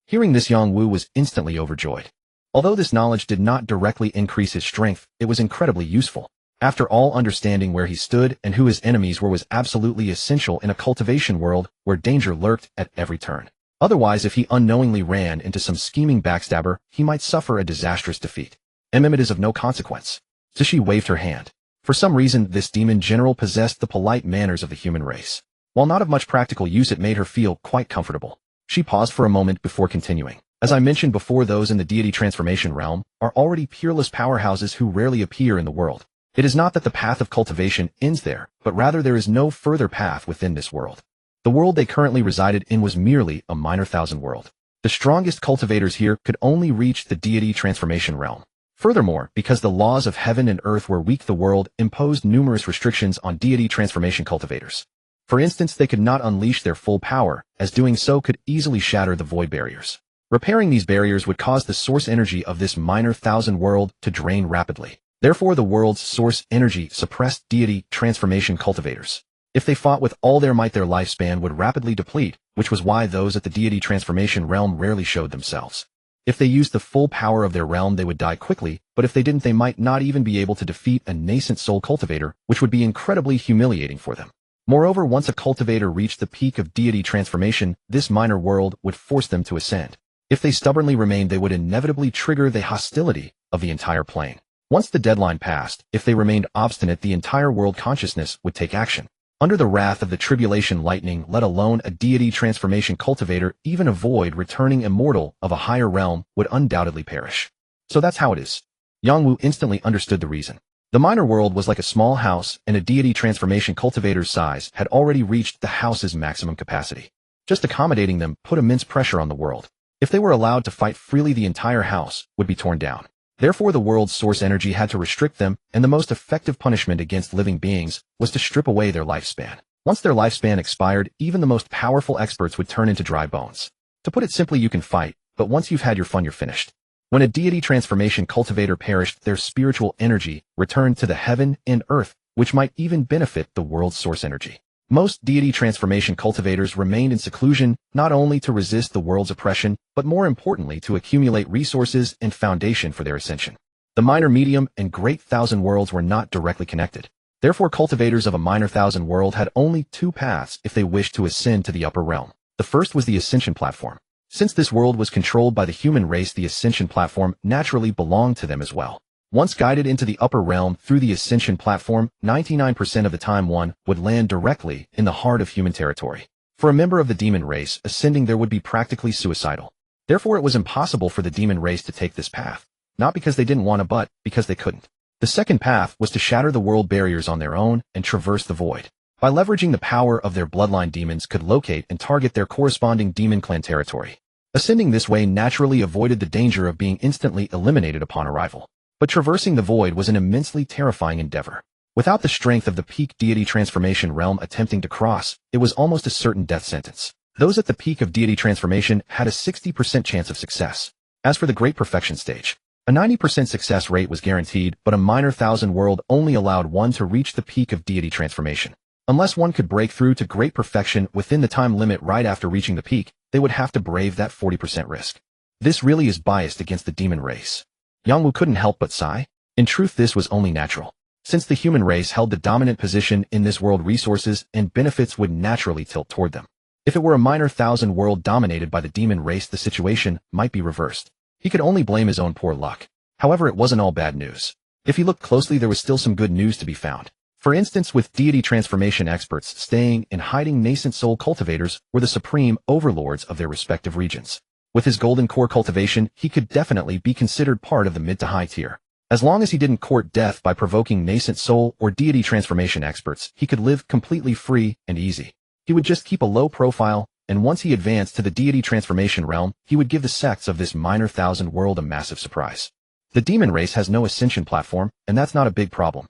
Hearing this, Yangwu was instantly overjoyed. Although this knowledge did not directly increase his strength, it was incredibly useful. After all, understanding where he stood and who his enemies were was absolutely essential in a cultivation world where danger lurked at every turn. Otherwise, if he unknowingly ran into some scheming backstabber, he might suffer a disastrous defeat. It is of no consequence. Zushi waved her hand. For some reason, this demon general possessed the polite manners of the human race. While not of much practical use, it made her feel quite comfortable. She paused for a moment before continuing. As I mentioned before, those in the deity transformation realm are already peerless powerhouses who rarely appear in the world. It is not that the path of cultivation ends there, but rather there is no further path within this world. The world they currently resided in was merely a minor thousand world. The strongest cultivators here could only reach the deity transformation realm. Furthermore, because the laws of heaven and earth were weak, the world imposed numerous restrictions on deity transformation cultivators. For instance, they could not unleash their full power, as doing so could easily shatter the void barriers. Repairing these barriers would cause the source energy of this minor thousand world to drain rapidly. Therefore, the world's source energy suppressed deity transformation cultivators. If they fought with all their might, their lifespan would rapidly deplete, which was why those at the deity transformation realm rarely showed themselves. If they used the full power of their realm, they would die quickly, but if they didn't, they might not even be able to defeat a nascent soul cultivator, which would be incredibly humiliating for them. Moreover, once a cultivator reached the peak of deity transformation, this minor world would force them to ascend. If they stubbornly remained, they would inevitably trigger the hostility of the entire plane. Once the deadline passed, if they remained obstinate, the entire world consciousness would take action. Under the wrath of the tribulation lightning, let alone a deity transformation cultivator, even a void returning immortal of a higher realm would undoubtedly perish. So that's how it is. Yangwu instantly understood the reason. The minor world was like a small house, and a deity transformation cultivator's size had already reached the house's maximum capacity. Just accommodating them put immense pressure on the world. If they were allowed to fight freely, the entire house would be torn down. Therefore, the world's source energy had to restrict them, and the most effective punishment against living beings was to strip away their lifespan. Once their lifespan expired, even the most powerful experts would turn into dry bones. To put it simply, you can fight, but once you've had your fun, you're finished. When a deity transformation cultivator perished, their spiritual energy returned to the heaven and earth, which might even benefit the world's source energy. Most deity transformation cultivators remained in seclusion, not only to resist the world's oppression, but more importantly to accumulate resources and foundation for their ascension. The minor, medium, and great thousand worlds were not directly connected. Therefore, cultivators of a minor thousand world had only two paths if they wished to ascend to the upper realm. The first was the ascension platform. Since this world was controlled by the human race, the ascension platform naturally belonged to them as well. Once guided into the upper realm through the ascension platform, 99% of the time one would land directly in the heart of human territory. For a member of the demon race, ascending there would be practically suicidal. Therefore, it was impossible for the demon race to take this path, not because they didn't want to, but because they couldn't. The second path was to shatter the world barriers on their own and traverse the void. By leveraging the power of their bloodline, demons could locate and target their corresponding demon clan territory. Ascending this way naturally avoided the danger of being instantly eliminated upon arrival. But traversing the void was an immensely terrifying endeavor. Without the strength of the peak deity transformation realm attempting to cross, it was almost a certain death sentence. Those at the peak of deity transformation had a 60% chance of success. As for the great perfection stage, a 90% success rate was guaranteed, but a minor thousand world only allowed one to reach the peak of deity transformation. Unless one could break through to great perfection within the time limit right after reaching the peak, they would have to brave that 40% risk. This really is biased against the demon race. Yangwu couldn't help but sigh. In truth, this was only natural. Since the human race held the dominant position in this world, resources and benefits would naturally tilt toward them. If it were a minor thousand world dominated by the demon race, the situation might be reversed. He could only blame his own poor luck. However, it wasn't all bad news. If he looked closely, there was still some good news to be found. For instance, with deity transformation experts staying and hiding, nascent soul cultivators were the supreme overlords of their respective regions. With his golden core cultivation, he could definitely be considered part of the mid to high tier. As long as he didn't court death by provoking nascent soul or deity transformation experts, he could live completely free and easy. He would just keep a low profile, and once he advanced to the deity transformation realm, he would give the sects of this minor thousand world a massive surprise. The demon race has no ascension platform, and that's not a big problem.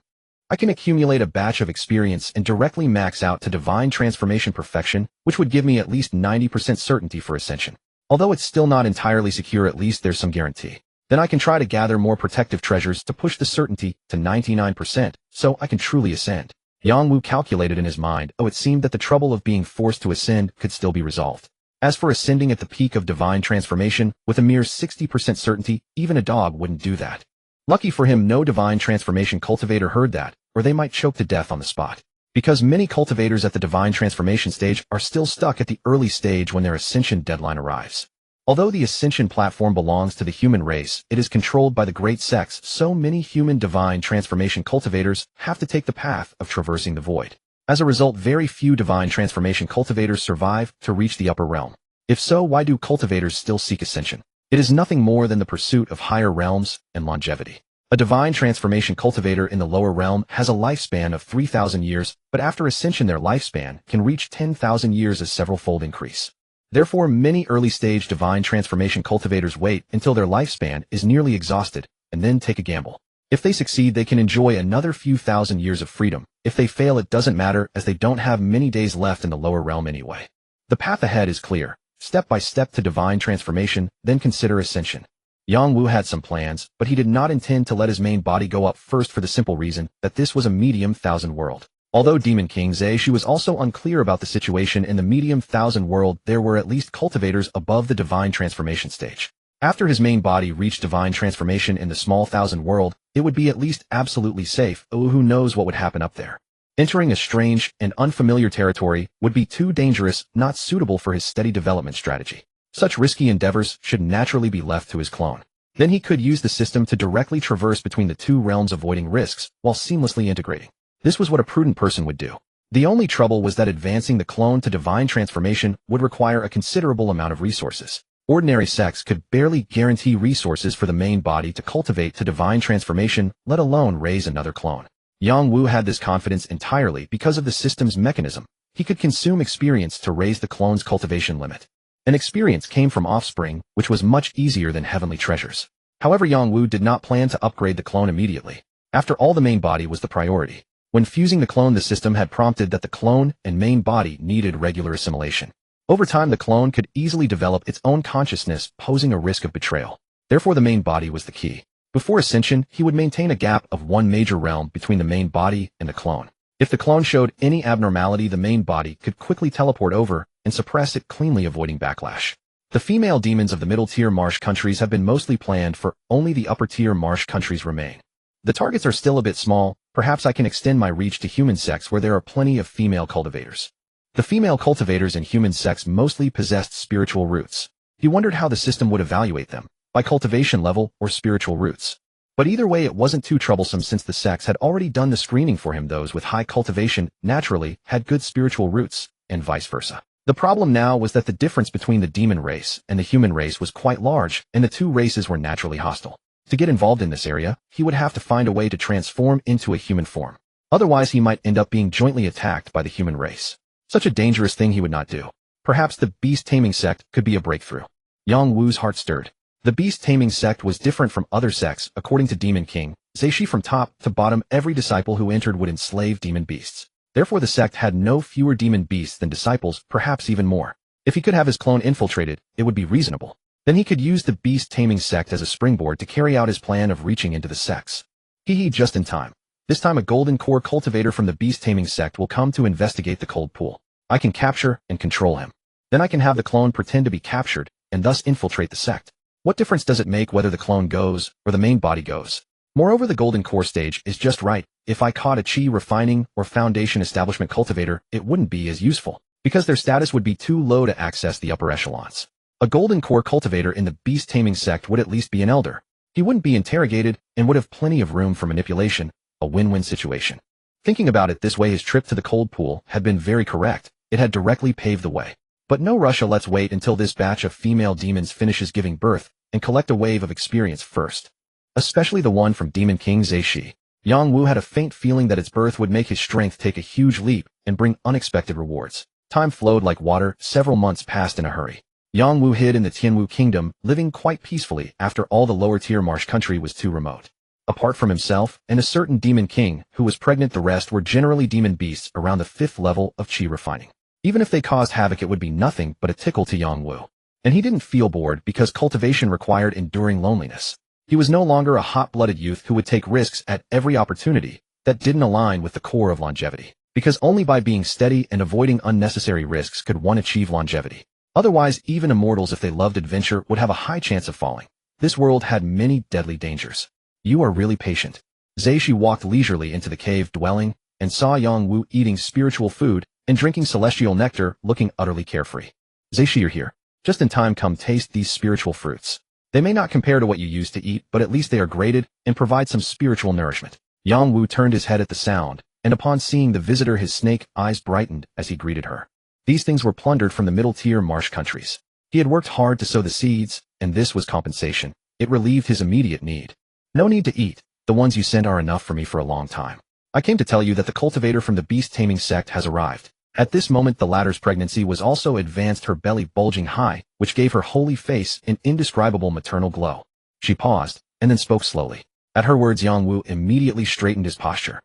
I can accumulate a batch of experience and directly max out to divine transformation perfection, which would give me at least 90% certainty for ascension. Although it's still not entirely secure, at least there's some guarantee. Then I can try to gather more protective treasures to push the certainty to 99%, so I can truly ascend. Yangwu calculated in his mind, it seemed that the trouble of being forced to ascend could still be resolved. As for ascending at the peak of divine transformation, with a mere 60% certainty, even a dog wouldn't do that. Lucky for him, no divine transformation cultivator heard that, or they might choke to death on the spot. Because many cultivators at the divine transformation stage are still stuck at the early stage when their ascension deadline arrives. Although the ascension platform belongs to the human race, it is controlled by the great sects, so many human divine transformation cultivators have to take the path of traversing the void. As a result, very few divine transformation cultivators survive to reach the upper realm. If so, why do cultivators still seek ascension? It is nothing more than the pursuit of higher realms and longevity. A divine transformation cultivator in the lower realm has a lifespan of 3,000 years, but after ascension their lifespan can reach 10,000 years, as several-fold increase. Therefore, many early-stage divine transformation cultivators wait until their lifespan is nearly exhausted, and then take a gamble. If they succeed, they can enjoy another few thousand years of freedom. If they fail, it doesn't matter, as they don't have many days left in the lower realm anyway. The path ahead is clear. Step by step to divine transformation, then consider ascension. Yangwu had some plans, but he did not intend to let his main body go up first for the simple reason that this was a medium thousand world. Although Demon King Zhe was also unclear about the situation in the medium thousand world, there were at least cultivators above the divine transformation stage. After his main body reached divine transformation in the small thousand world, it would be at least absolutely safe, who knows what would happen up there. Entering a strange and unfamiliar territory would be too dangerous, not suitable for his steady development strategy. Such risky endeavors should naturally be left to his clone. Then he could use the system to directly traverse between the two realms, avoiding risks while seamlessly integrating. This was what a prudent person would do. The only trouble was that advancing the clone to divine transformation would require a considerable amount of resources. Ordinary sex could barely guarantee resources for the main body to cultivate to divine transformation, let alone raise another clone. Yang Wu had this confidence entirely because of the system's mechanism. He could consume experience to raise the clone's cultivation limit. An experience came from Offspring, which was much easier than heavenly treasures. However, Yang Wu did not plan to upgrade the clone immediately. After all, the main body was the priority. When fusing the clone, the system had prompted that the clone and main body needed regular assimilation. Over time, the clone could easily develop its own consciousness, posing a risk of betrayal. Therefore, the main body was the key. Before ascension, he would maintain a gap of one major realm between the main body and the clone. If the clone showed any abnormality, the main body could quickly teleport over and suppress it, cleanly avoiding backlash. The female demons of the middle-tier marsh countries have been mostly planned for, only the upper-tier marsh countries remain. The targets are still a bit small. Perhaps I can extend my reach to human sex where there are plenty of female cultivators. The female cultivators in human sex mostly possessed spiritual roots. He wondered how the system would evaluate them, by cultivation level or spiritual roots. But either way, it wasn't too troublesome since the sex had already done the screening for him. Those with high cultivation naturally had good spiritual roots, and vice versa. The problem now was that the difference between the demon race and the human race was quite large, and the two races were naturally hostile. To get involved in this area, he would have to find a way to transform into a human form. Otherwise, he might end up being jointly attacked by the human race. Such a dangerous thing he would not do. Perhaps the beast-taming sect could be a breakthrough. Yang Wu's heart stirred. The beast-taming sect was different from other sects, according to Demon King Zhe. From top to bottom, every disciple who entered would enslave demon beasts. Therefore, the sect had no fewer demon beasts than disciples, perhaps even more. If he could have his clone infiltrated, it would be reasonable. Then he could use the beast-taming sect as a springboard to carry out his plan of reaching into the sects. Just in time. This time a golden core cultivator from the beast-taming sect will come to investigate the cold pool. I can capture and control him. Then I can have the clone pretend to be captured, and thus infiltrate the sect. What difference does it make whether the clone goes, or the main body goes? Moreover, the golden core stage is just right. If I caught a chi refining or foundation establishment cultivator, it wouldn't be as useful, because their status would be too low to access the upper echelons. A golden core cultivator in the beast-taming sect would at least be an elder. He wouldn't be interrogated, and would have plenty of room for manipulation, a win-win situation. Thinking about it this way, his trip to the cold pool had been very correct. It had directly paved the way. But no rush. Let's wait until this batch of female demons finishes giving birth, and collect a wave of experience first. Especially the one from Demon King Zhe. Yang Wu had a faint feeling that its birth would make his strength take a huge leap, and bring unexpected rewards. Time flowed like water. Several months passed in a hurry. Yang Wu hid in the Tianwu kingdom, living quite peacefully. After all, the lower-tier marsh country was too remote. Apart from himself and a certain demon king who was pregnant, the rest were generally demon beasts around the 5th level of chi refining. Even if they caused havoc, it would be nothing but a tickle to Yang Wu. And he didn't feel bored because cultivation required enduring loneliness. He was no longer a hot-blooded youth who would take risks at every opportunity that didn't align with the core of longevity. Because only by being steady and avoiding unnecessary risks could one achieve longevity. Otherwise, even immortals, if they loved adventure, would have a high chance of falling. This world had many deadly dangers. You are really patient. Zhe walked leisurely into the cave dwelling and saw Yang Wu eating spiritual food and drinking celestial nectar, looking utterly carefree. Zhe, you're here. Just in time. Come taste these spiritual fruits. They may not compare to what you used to eat, but at least they are graded and provide some spiritual nourishment. Yang Wu turned his head at the sound, and upon seeing the visitor, his snake eyes brightened as he greeted her. These things were plundered from the middle-tier marsh countries. He had worked hard to sow the seeds, and this was compensation. It relieved his immediate need. No need to eat. The ones you sent are enough for me for a long time. I came to tell you that the cultivator from the beast-taming sect has arrived. At this moment, the latter's pregnancy was also advanced, her belly bulging high, which gave her holy face an indescribable maternal glow. She paused, and then spoke slowly. At her words, Yang Wu immediately straightened his posture.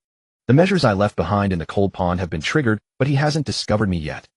The measures I left behind in the cold pond have been triggered, but he hasn't discovered me yet.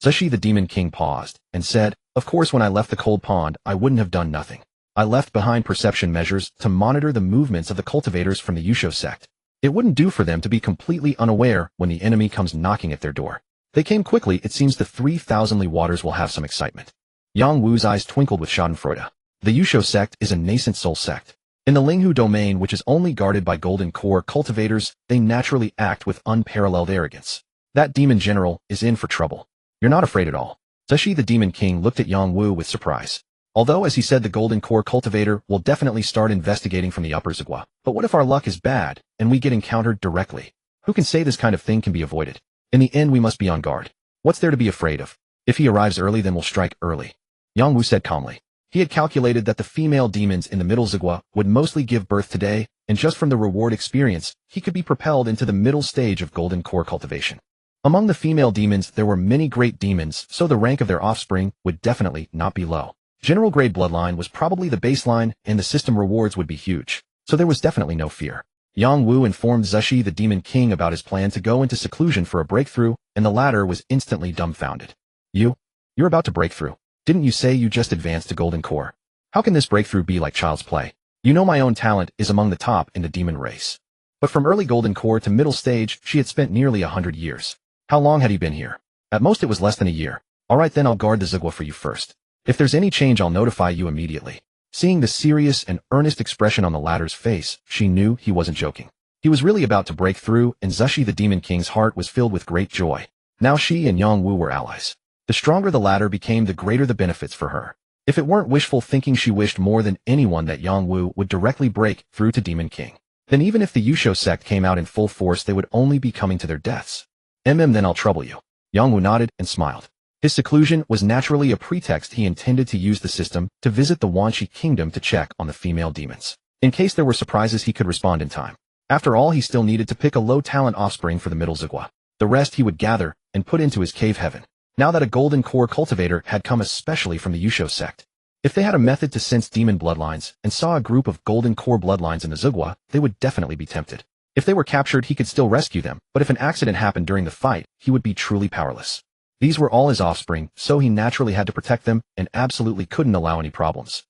Zhe, the demon king, paused, and said, of course, when I left the cold pond, I wouldn't have done nothing. I left behind perception measures to monitor the movements of the cultivators from the Yusho sect. It wouldn't do for them to be completely unaware when the enemy comes knocking at their door. They came quickly. It seems the 3,000 Li waters will have some excitement. Yang Wu's eyes twinkled with schadenfreude. The Yusho sect is a nascent soul sect. In the Linghu domain, which is only guarded by golden core cultivators, they naturally act with unparalleled arrogance. That demon general is in for trouble. You're not afraid at all. Zushi the demon king looked at Yang Wu with surprise. Although, as he said, the golden core cultivator will definitely start investigating from the upper Zagua. But what if our luck is bad, and we get encountered directly? Who can say this kind of thing can be avoided? In the end, we must be on guard. What's there to be afraid of? If he arrives early, then we'll strike early. Yang Wu said calmly. He had calculated that the female demons in the middle Zagua would mostly give birth today, and just from the reward experience, he could be propelled into the middle stage of golden core cultivation. Among the female demons, there were many great demons, so the rank of their offspring would definitely not be low. General grade bloodline was probably the baseline, and the system rewards would be huge, so there was definitely no fear. Yang Wu informed Zushi the demon king about his plan to go into seclusion for a breakthrough, and the latter was instantly dumbfounded. You're about to break through. Didn't you say you just advanced to golden core? How can this breakthrough be like child's play? You know my own talent is among the top in the demon race. But from early golden core to middle stage, she had spent nearly 100 years. How long had he been here? At most it was less than a year. Alright, then I'll guard the Zagua for you first. If there's any change, I'll notify you immediately. Seeing the serious and earnest expression on the latter's face, she knew he wasn't joking. He was really about to break through, and Zushi the demon king's heart was filled with great joy. Now she and Yang Wu were allies. The stronger the latter became, the greater the benefits for her. If it weren't wishful thinking, she wished more than anyone that Yang Wu would directly break through to Demon King. Then even if the Yusho sect came out in full force, they would only be coming to their deaths. Then I'll trouble you. Yang Wu nodded and smiled. His seclusion was naturally a pretext. He intended to use the system to visit the Wanshi kingdom to check on the female demons. In case there were surprises, he could respond in time. After all, he still needed to pick a low-talent offspring for the middle Zagua. The rest he would gather and put into his cave heaven. Now that a golden core cultivator had come especially from the Yusho sect. If they had a method to sense demon bloodlines and saw a group of golden core bloodlines in the Zagua, they would definitely be tempted. If they were captured, he could still rescue them, but if an accident happened during the fight, he would be truly powerless. These were all his offspring, so he naturally had to protect them and absolutely couldn't allow any problems.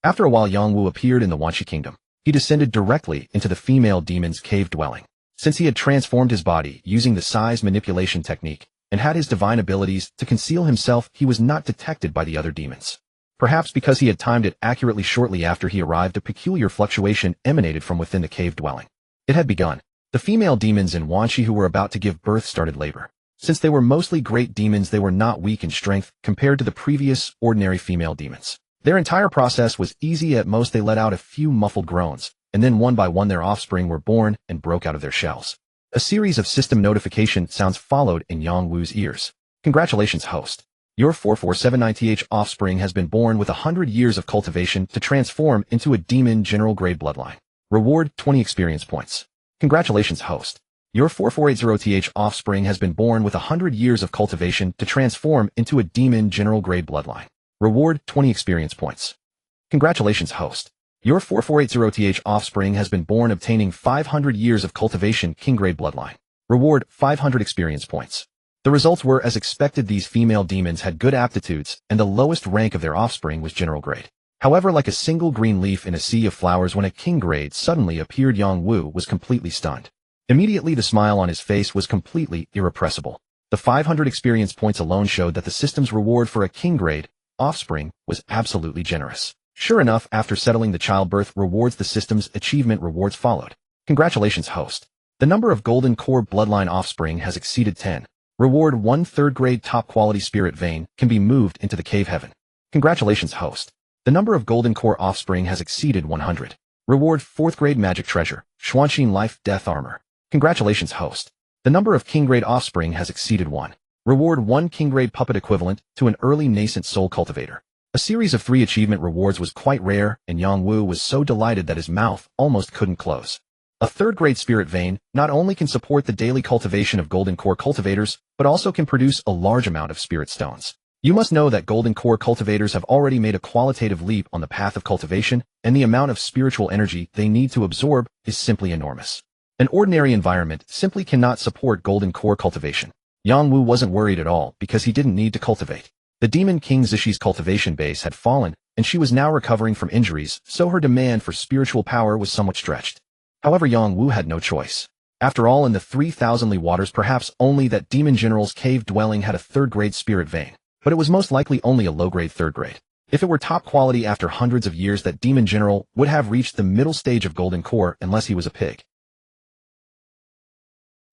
After a while, Yang Wu appeared in the Wanshi kingdom. He descended directly into the female demon's cave dwelling. Since he had transformed his body using the size manipulation technique and had his divine abilities to conceal himself, he was not detected by the other demons. Perhaps because he had timed it accurately, shortly after he arrived, a peculiar fluctuation emanated from within the cave dwelling. It had begun. The female demons in Wanshi who were about to give birth started labor. Since they were mostly great demons, they were not weak in strength compared to the previous ordinary female demons. Their entire process was easy. At most, they let out a few muffled groans, and then one by one their offspring were born and broke out of their shells. A series of system notification sounds followed in Yang Wu's ears. Congratulations, host. Your 4479th offspring has been born with 100 years of cultivation to transform into a demon general grade bloodline. Reward 20 experience points. Congratulations, host. Your 4480th offspring has been born with 100 years of cultivation to transform into a demon general grade bloodline. Reward 20 experience points. Congratulations, host. Your 4480th offspring has been born obtaining 500 years of cultivation king grade bloodline. Reward 500 experience points. The results were as expected. These female demons had good aptitudes, and the lowest rank of their offspring was general grade. However, like a single green leaf in a sea of flowers, when a king grade suddenly appeared, Yang Wu was completely stunned. Immediately, the smile on his face was completely irrepressible. The 500 experience points alone showed that the system's reward for a king grade offspring was absolutely generous. Sure enough, after settling the childbirth rewards, the system's achievement rewards followed. Congratulations, host. The number of golden core bloodline offspring has exceeded 10. Reward 1 3rd grade top quality spirit vein can be moved into the cave heaven. Congratulations, host. The number of golden core offspring has exceeded 100. Reward 4th grade magic treasure, Xuanxin life death armor. Congratulations, host. The number of king grade offspring has exceeded 1. Reward 1 king grade puppet equivalent to an early nascent soul cultivator. A series of 3 achievement rewards was quite rare, and Yang Wu was so delighted that his mouth almost couldn't close. A 3rd grade spirit vein not only can support the daily cultivation of golden core cultivators, but also can produce a large amount of spirit stones. You must know that golden core cultivators have already made a qualitative leap on the path of cultivation, and the amount of spiritual energy they need to absorb is simply enormous. An ordinary environment simply cannot support golden core cultivation. Yang Wu wasn't worried at all because he didn't need to cultivate. The Demon King Zishi's cultivation base had fallen, and she was now recovering from injuries, so her demand for spiritual power was somewhat stretched. However, Yang Wu had no choice. After all, in the 3,000 Li waters, perhaps only that Demon General's cave dwelling had a third-grade spirit vein, but it was most likely only a low-grade third-grade. If it were top quality, after hundreds of years, that Demon General would have reached the middle stage of golden core unless he was a pig.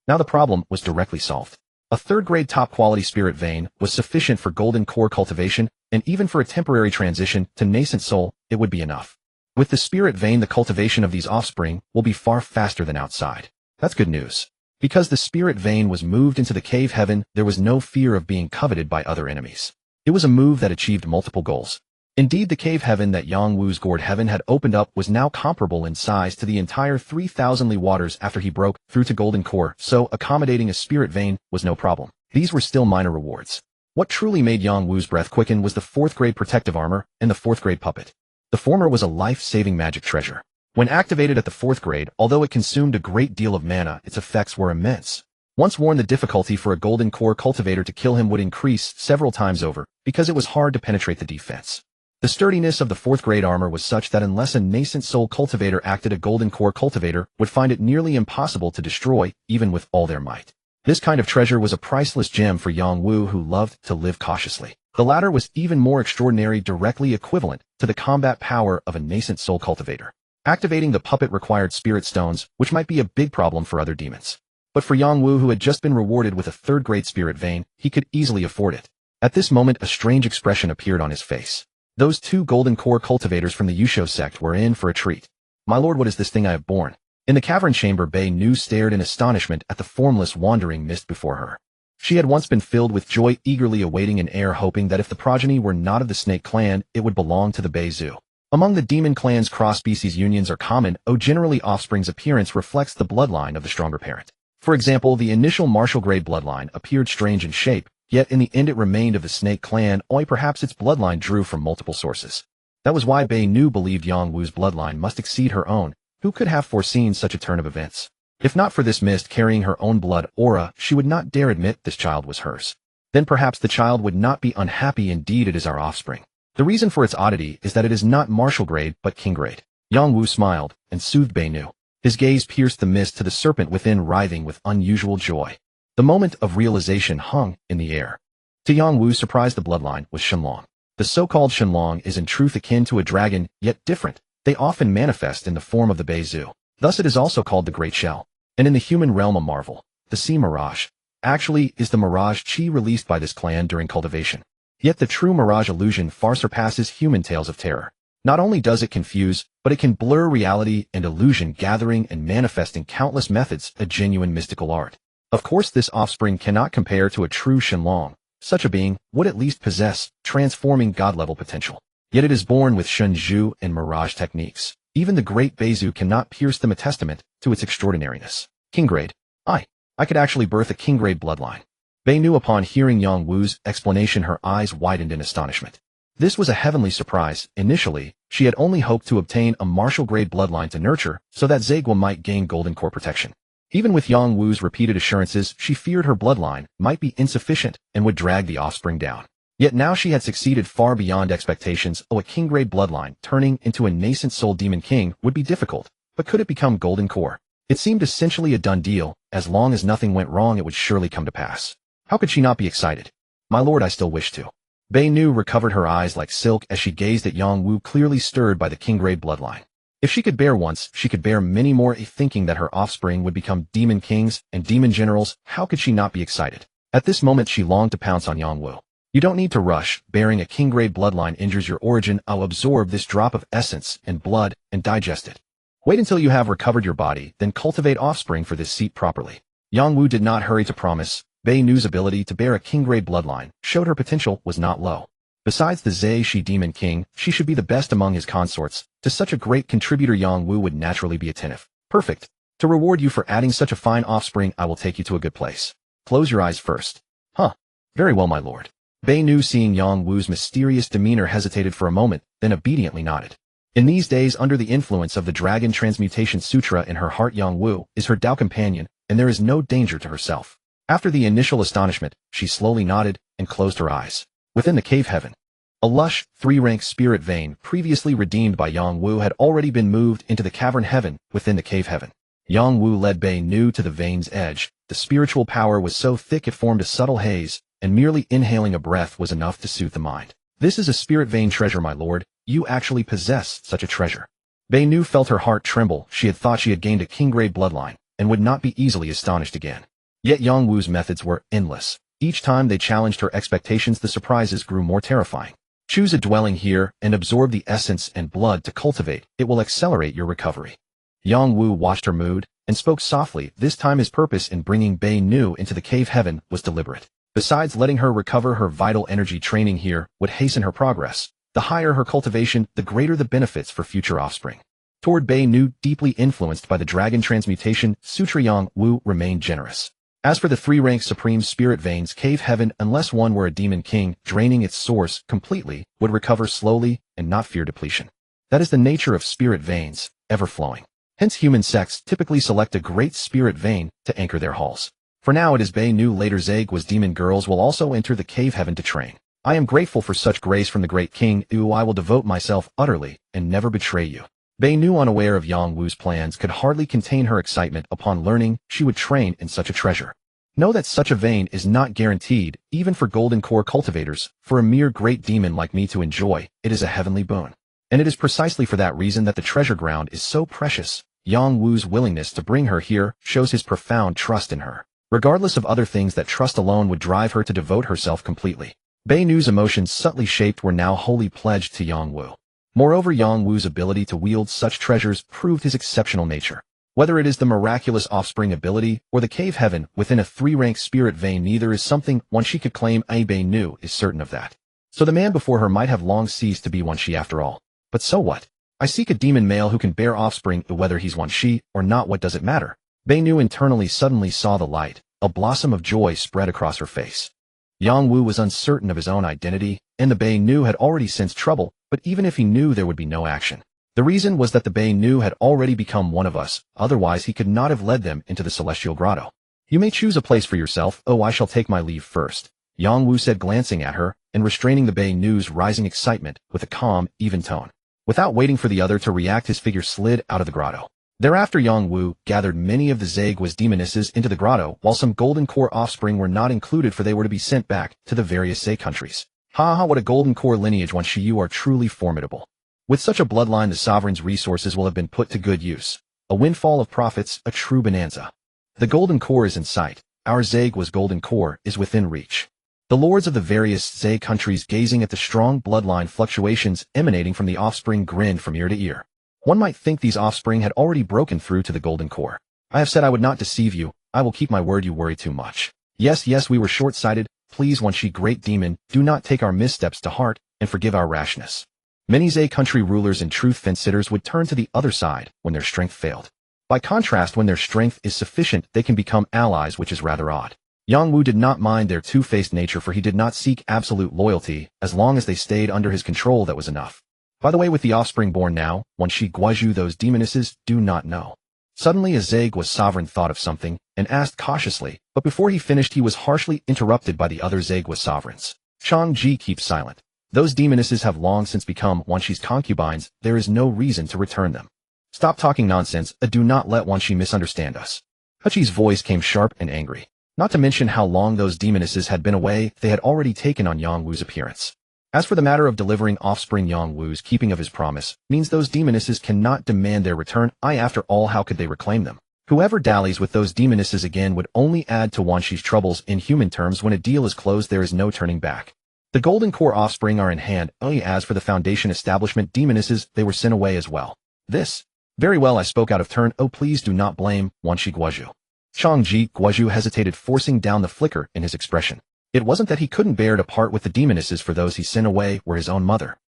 Now the problem was directly solved. A third-grade top-quality spirit vein was sufficient for golden core cultivation, and even for a temporary transition to nascent soul, it would be enough. With the spirit vein, the cultivation of these offspring will be far faster than outside. That's good news. Because the spirit vein was moved into the cave heaven, there was no fear of being coveted by other enemies. It was a move that achieved multiple goals. Indeed, the cave heaven that Yang Wu's gourd heaven had opened up was now comparable in size to the entire 3,000 Li waters after he broke through to golden core, so accommodating a spirit vein was no problem. These were still minor rewards. What truly made Yang Wu's breath quicken was the 4th-grade protective armor and the 4th-grade puppet. The former was a life-saving magic treasure. When activated at the 4th grade, although it consumed a great deal of mana, its effects were immense. Once worn, the difficulty for a golden core cultivator to kill him would increase several times over, because it was hard to penetrate the defense. The sturdiness of the 4th-grade armor was such that unless a nascent soul cultivator acted, a golden core cultivator would find it nearly impossible to destroy, even with all their might. This kind of treasure was a priceless gem for Yang Wu, who loved to live cautiously. The latter was even more extraordinary, directly equivalent to the combat power of a nascent soul cultivator. Activating the puppet required spirit stones, which might be a big problem for other demons. But for Yang Wu, who had just been rewarded with a 3rd-grade spirit vein, he could easily afford it. At this moment, a strange expression appeared on his face. Those 2 golden core cultivators from the Yusho sect were in for a treat. My lord, what is this thing I have borne? In the cavern chamber, Bei Nu stared in astonishment at the formless wandering mist before her. She had once been filled with joy, eagerly awaiting an heir, hoping that if the progeny were not of the snake clan, it would belong to the Bei Zoo. Among the demon clans, cross-species unions are common, generally offspring's appearance reflects the bloodline of the stronger parent. For example, the initial martial grade bloodline appeared strange in shape, yet in the end it remained of the snake clan, perhaps its bloodline drew from multiple sources. That was why Bei Nu believed Yang Wu's bloodline must exceed her own. Who could have foreseen such a turn of events? If not for this mist carrying her own blood aura, she would not dare admit this child was hers. Then perhaps the child would not be unhappy. Indeed, it is our offspring. The reason for its oddity is that it is not martial grade, but king grade. Yang Wu smiled and soothed Bei Nu. His gaze pierced the mist to the serpent within, writhing with unusual joy. The moment of realization hung in the air. To Yang Wu's surprise, the bloodline was Shenlong. The so-called Shenlong is in truth akin to a dragon, yet different. They often manifest in the form of the Bei Zoo. Thus it is also called the Great Shell. And in the human realm, a marvel. The sea mirage actually is the mirage chi released by this clan during cultivation. Yet the true mirage illusion far surpasses human tales of terror. Not only does it confuse, but it can blur reality and illusion, gathering and manifesting countless methods, a genuine mystical art. Of course, this offspring cannot compare to a true Shenlong. Such a being would at least possess transforming god-level potential. Yet it is born with Shenzhou and mirage techniques. Even the great Bei Zoo cannot pierce them, a testament to its extraordinariness. King grade. I could actually birth a king grade bloodline. Bei Nu, upon hearing Yang Wu's explanation, her eyes widened in astonishment. This was a heavenly surprise. Initially, she had only hoped to obtain a martial grade bloodline to nurture so that Zegua might gain golden core protection. Even with Yang Wu's repeated assurances, she feared her bloodline might be insufficient and would drag the offspring down. Yet now she had succeeded far beyond expectations. A king grade bloodline turning into a nascent soul demon king would be difficult, but could it become golden core? It seemed essentially a done deal. As long as nothing went wrong, it would surely come to pass. How could she not be excited? My lord, I still wish to. Bei Nu recovered her eyes like silk as she gazed at Yang Wu, clearly stirred by the king grade bloodline. If she could bear once, she could bear many more. Thinking that her offspring would become demon kings and demon generals, how could she not be excited? At this moment, she longed to pounce on Yang Wu. You don't need to rush. Bearing a king grade bloodline injures your origin. I'll absorb this drop of essence and blood and digest it. Wait until you have recovered your body, then cultivate offspring for this seat properly. Yang Wu did not hurry to promise. Bei Nu's ability to bear a king grade bloodline showed her potential was not low. Besides the Zhe Shi Demon King, she should be the best among his consorts. To such a great contributor, Yang Wu would naturally be attentive. Perfect. To reward you for adding such a fine offspring, I will take you to a good place. Close your eyes first. Very well, my lord. Bei Nu, seeing Yang Wu's mysterious demeanor, hesitated for a moment, then obediently nodded. In these days, under the influence of the Dragon Transmutation Sutra in her heart, Yang Wu is her Tao companion, and there is no danger to herself. After the initial astonishment, she slowly nodded and closed her eyes. Within the cave heaven, a lush, 3-rank spirit vein, previously redeemed by Yang Wu, had already been moved into the cavern heaven within the cave heaven. Yang Wu led Bei Nu to the vein's edge. The spiritual power was so thick it formed a subtle haze, and merely inhaling a breath was enough to soothe the mind. This is a spirit vein treasure, my lord. You actually possess such a treasure. Bei Nu felt her heart tremble. She had thought she had gained a king-grade bloodline, and would not be easily astonished again. Yet Yang Wu's methods were endless. Each time they challenged her expectations, the surprises grew more terrifying. Choose a dwelling here and absorb the essence and blood to cultivate. It will accelerate your recovery. Yang Wu watched her mood and spoke softly. This time his purpose in bringing Bei Nu into the cave heaven was deliberate. Besides letting her recover her vital energy, training here would hasten her progress. The higher her cultivation, the greater the benefits for future offspring. Toward Bei Nu, deeply influenced by the dragon transmutation, Sutra, Yang Wu remained generous. As for the three-rank supreme spirit veins, cave heaven, unless one were a demon king, draining its source completely, would recover slowly and not fear depletion. That is the nature of spirit veins, ever-flowing. Hence human sects typically select a great spirit vein to anchor their halls. For now it is Bei Nu, later Zagwa's demon girls will also enter the cave heaven to train. I am grateful for such grace from the great king. I will devote myself utterly and never betray you. Bei Nu, unaware of Yang Wu's plans, could hardly contain her excitement upon learning she would train in such a treasure. Know that such a vein is not guaranteed, even for golden core cultivators. For a mere great demon like me to enjoy, it is a heavenly boon. And it is precisely for that reason that the treasure ground is so precious. Yang Wu's willingness to bring her here shows his profound trust in her. Regardless of other things, that trust alone would drive her to devote herself completely. Bei Nu's emotions, subtly shaped, were now wholly pledged to Yang Wu. Moreover, Yang Wu's ability to wield such treasures proved his exceptional nature. Whether it is the miraculous offspring ability or the cave heaven within a three-rank spirit vein, neither is something one she could claim. Bei Nu is certain of that. So the man before her might have long ceased to be one she after all. But so what? I seek a demon male who can bear offspring. Whether he's one she or not, what does it matter? Bei Nu internally suddenly saw the light. A blossom of joy spread across her face. Yang Wu was uncertain of his own identity, and the Bei Nu had already sensed trouble, but even if he knew, there would be no action. The reason was that the Bei Nu had already become one of us, otherwise he could not have led them into the celestial grotto. You may choose a place for yourself. Oh, I shall take my leave first, Yang Wu said, glancing at her and restraining the Bei Nu's rising excitement with a calm, even tone. Without waiting for the other to react, his figure slid out of the grotto. Thereafter Yang Wu gathered many of the Zagwa's demonesses into the grotto, while some golden core offspring were not included, for they were to be sent back to the various Zag countries. Ha ha, what a golden core lineage, one she, you are truly formidable. With such a bloodline, the sovereign's resources will have been put to good use. A windfall of profits, a true bonanza. The golden core is in sight. Our Zagwa's golden core is within reach. The lords of the various Zag countries, gazing at the strong bloodline fluctuations emanating from the offspring, grinned from ear to ear. One might think these offspring had already broken through to the golden core. I have said I would not deceive you. I will keep my word. You worry too much. Yes, we were short-sighted. Please, one she, great demon, do not take our missteps to heart and forgive our rashness. Many Zag country rulers and truth fence-sitters would turn to the other side when their strength failed. By contrast, when their strength is sufficient, they can become allies, which is rather odd. Yang Wu did not mind their two-faced nature, for he did not seek absolute loyalty. As long as they stayed under his control, that was enough. By the way, with the offspring born now, one she Guazhu, those demonesses do not know. Suddenly a Zagwa sovereign thought of something and asked cautiously, but before he finished he was harshly interrupted by the other Zagwa sovereigns. Chang Ji, keep silent. Those demonesses have long since become one she's concubines. There is no reason to return them. Stop talking nonsense. Do not let one she misunderstand us. Hachi's voice came sharp and angry. Not to mention how long those demonesses had been away, they had already taken on Yang Wu's appearance. As for the matter of delivering offspring, Yang Wu's keeping of his promise means those demonesses cannot demand their return. After all, how could they reclaim them? Whoever dallies with those demonesses again would only add to Wan Shi's troubles. In human terms, when a deal is closed, there is no turning back. The golden core offspring are in hand. As for the foundation establishment demonesses, they were sent away as well. This. Very well, I spoke out of turn. Oh, please do not blame Wan Shi Guazhu. Chang Ji. Guazhu hesitated, forcing down the flicker in his expression. It wasn't that he couldn't bear to part with the demonesses, for those he sent away were his own mother.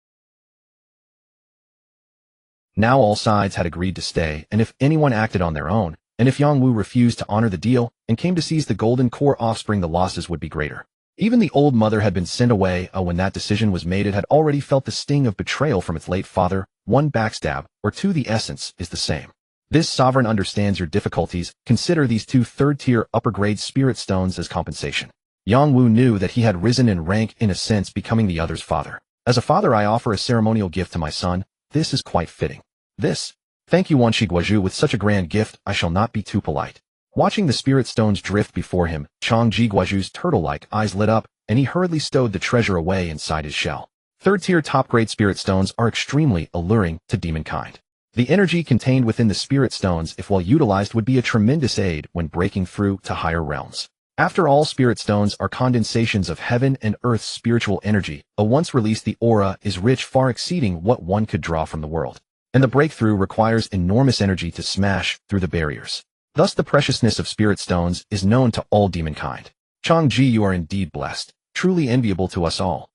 Now all sides had agreed to stay, and if anyone acted on their own, and if Yang Wu refused to honor the deal and came to seize the golden core offspring, the losses would be greater. Even the old mother had been sent away. When that decision was made, it had already felt the sting of betrayal from its late father. 1 backstab, or 2 the essence, is the same. This sovereign understands your difficulties. Consider these 2 third-tier upper-grade spirit stones as compensation. Yang Wu knew that he had risen in rank, in a sense becoming the other's father. As a father, I offer a ceremonial gift to my son. This is quite fitting. This. Thank you Wanshi Guaju, with such a grand gift, I shall not be too polite. Watching the spirit stones drift before him, Changji Guaju's turtle-like eyes lit up, and he hurriedly stowed the treasure away inside his shell. Third-tier top-grade spirit stones are extremely alluring to demonkind. The energy contained within the spirit stones, if well utilized, would be a tremendous aid when breaking through to higher realms. After all, spirit stones are condensations of heaven and earth's spiritual energy. Once released, the aura is rich, far exceeding what one could draw from the world. And the breakthrough requires enormous energy to smash through the barriers. Thus the preciousness of spirit stones is known to all demonkind. Changji, you are indeed blessed, truly enviable to us all.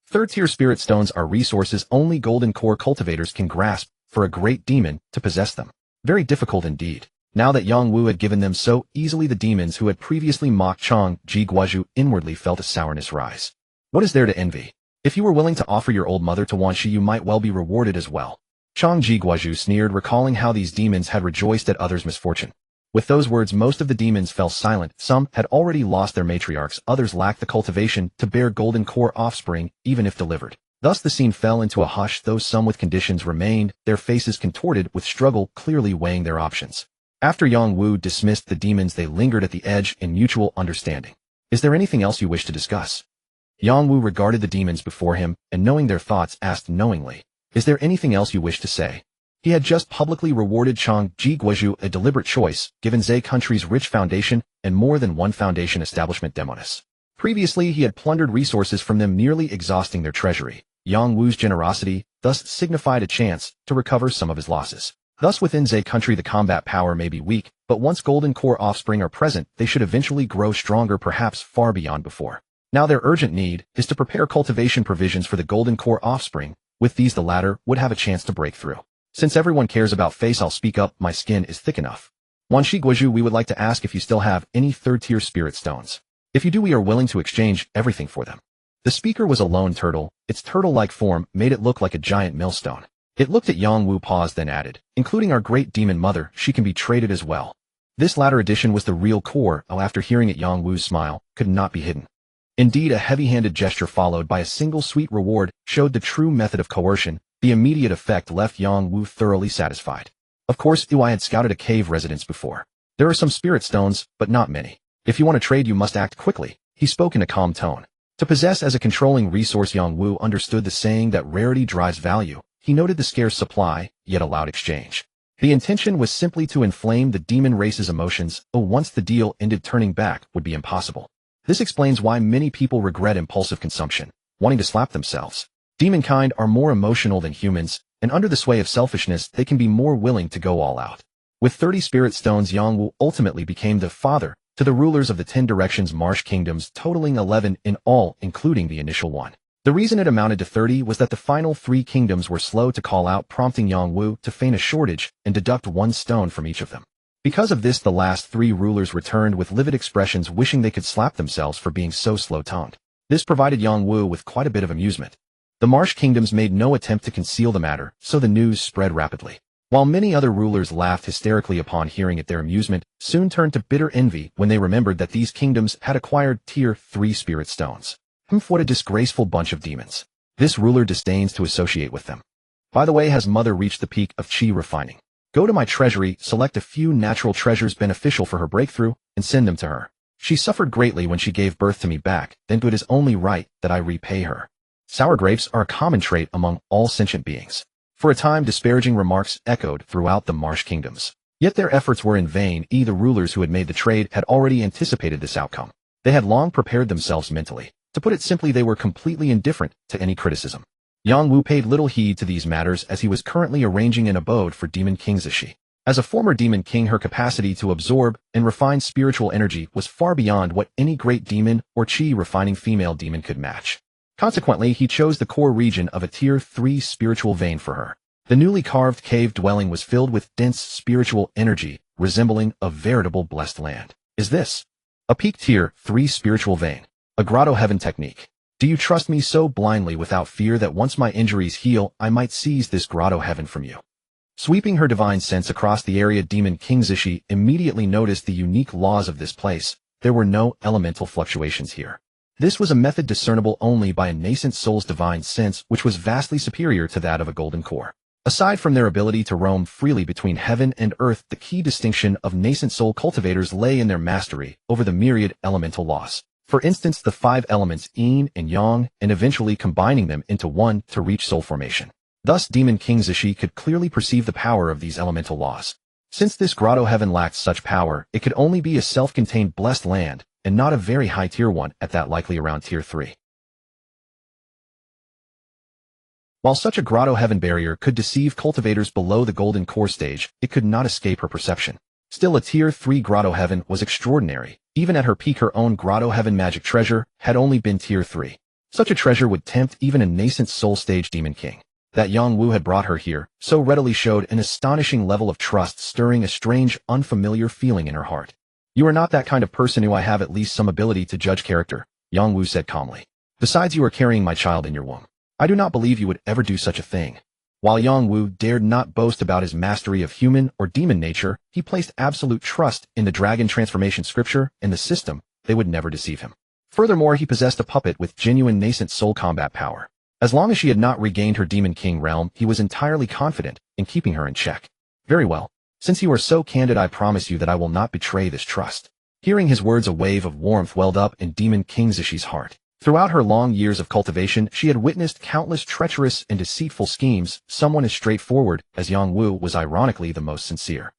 Third-tier spirit stones are resources only golden core cultivators can grasp. For a great demon to possess them, very difficult indeed. Now that Yang Wu had given them so easily, the demons who had previously mocked Chang Ji Guaju inwardly felt a sourness rise. What is there to envy? If you were willing to offer your old mother to Wanshi, you might well be rewarded as well. Chang Ji Guaju sneered, recalling how these demons had rejoiced at others' misfortune. With those words, most of the demons fell silent. Some had already lost their matriarchs, others lacked the cultivation to bear golden core offspring, even if delivered. Thus the scene fell into a hush. Those some with conditions remained, their faces contorted with struggle, clearly weighing their options. After Yang Wu dismissed the demons, they lingered at the edge in mutual understanding. Is there anything else you wish to discuss? Yang Wu regarded the demons before him, and knowing their thoughts, asked knowingly, is there anything else you wish to say? He had just publicly rewarded Chang Ji Guaju, a deliberate choice, given Zhe country's rich foundation and more than one foundation establishment demoness. Previously he had plundered resources from them, nearly exhausting their treasury. Yang Wu's generosity thus signified a chance to recover some of his losses. Thus within Zhe country the combat power may be weak, but once golden core offspring are present, they should eventually grow stronger, perhaps far beyond before. Now their urgent need is to prepare cultivation provisions for the golden core offspring. With these the latter would have a chance to break through. Since everyone cares about face, I'll speak up, my skin is thick enough. Wanshi Guaju, we would like to ask if you still have any third-tier spirit stones. If you do, we are willing to exchange everything for them. The speaker was a lone turtle. Its turtle-like form made it look like a giant millstone. It looked at Yang Wu, paused, then added, including our great demon mother, she can be traded as well. This latter addition was the real core. After hearing it, Yang Wu's smile could not be hidden. Indeed, a heavy-handed gesture followed by a single sweet reward showed the true method of coercion. The immediate effect left Yang Wu thoroughly satisfied. Of course, I had scouted a cave residence before. There are some spirit stones, but not many. If you want to trade, you must act quickly. He spoke in a calm tone. To possess as a controlling resource, Yang Wu understood the saying that rarity drives value. He noted the scarce supply, yet allowed exchange. The intention was simply to inflame the demon race's emotions. Once the deal ended, turning back would be impossible. This explains why many people regret impulsive consumption, wanting to slap themselves. Demonkind are more emotional than humans, and under the sway of selfishness, they can be more willing to go all out. With 30 spirit stones, Yang Wu ultimately became the father to the rulers of the 10 directions marsh kingdoms, totaling 11 in all, including the initial one. The reason it amounted to 30 was that the final 3 kingdoms were slow to call out, prompting Yang Wu to feign a shortage and deduct 1 stone from each of them. Because of this, the last 3 rulers returned with livid expressions, wishing they could slap themselves for being so slow-tongued. This provided Yang Wu with quite a bit of amusement. The marsh kingdoms made no attempt to conceal the matter, so the news spread rapidly. While many other rulers laughed hysterically upon hearing it, their amusement soon turned to bitter envy when they remembered that these kingdoms had acquired tier 3 spirit stones. What a disgraceful bunch of demons. This ruler disdains to associate with them. By the way, has mother reached the peak of chi refining? Go to my treasury, select a few natural treasures beneficial for her breakthrough, and send them to her. She suffered greatly when she gave birth to me back, then it is only right that I repay her. Sour grapes are a common trait among all sentient beings. For a time, disparaging remarks echoed throughout the marsh kingdoms. Yet their efforts were in vain. The rulers who had made the trade had already anticipated this outcome. They had long prepared themselves mentally. To put it simply, they were completely indifferent to any criticism. Yang Wu paid little heed to these matters as he was currently arranging an abode for Demon King Zishi. As a former Demon King, her capacity to absorb and refine spiritual energy was far beyond what any great demon or chi-refining female demon could match. Consequently, he chose the core region of a tier 3 spiritual vein for her. The newly carved cave dwelling was filled with dense spiritual energy, resembling a veritable blessed land. Is this a peak tier 3 spiritual vein? A grotto heaven technique? Do you trust me so blindly without fear that once my injuries heal, I might seize this grotto heaven from you? Sweeping her divine sense across the area, Demon King Zishi immediately noticed the unique laws of this place. There were no elemental fluctuations here. This was a method discernible only by a nascent soul's divine sense, which was vastly superior to that of a golden core. Aside from their ability to roam freely between heaven and earth, the key distinction of nascent soul cultivators lay in their mastery over the myriad elemental laws. For instance, the 5 elements yin and yang, and eventually combining them into one to reach soul formation. Thus, Demon King Zishi could clearly perceive the power of these elemental laws. Since this grotto heaven lacked such power, it could only be a self-contained blessed land, and not a very high tier one at that, likely around tier 3. While such a grotto heaven barrier could deceive cultivators below the golden core stage, it could not escape her perception. Still, a tier 3 grotto heaven was extraordinary. Even at her peak, her own grotto heaven magic treasure had only been tier 3. Such a treasure would tempt even a nascent soul stage demon king. That Yang Wu had brought her here so readily showed an astonishing level of trust, stirring a strange, unfamiliar feeling in her heart. "You are not that kind of person who I have at least some ability to judge character," Yang Wu said calmly. "Besides, you are carrying my child in your womb. I do not believe you would ever do such a thing." While Yang Wu dared not boast about his mastery of human or demon nature, he placed absolute trust in the dragon transformation scripture and the system. They would never deceive him. Furthermore, he possessed a puppet with genuine nascent soul combat power. As long as she had not regained her demon king realm, he was entirely confident in keeping her in check. "Very well. Since you are so candid, I promise you that I will not betray this trust." Hearing his words, a wave of warmth welled up in Demon King Zishi's heart. Throughout her long years of cultivation, she had witnessed countless treacherous and deceitful schemes. Someone as straightforward as Yang Wu was ironically the most sincere.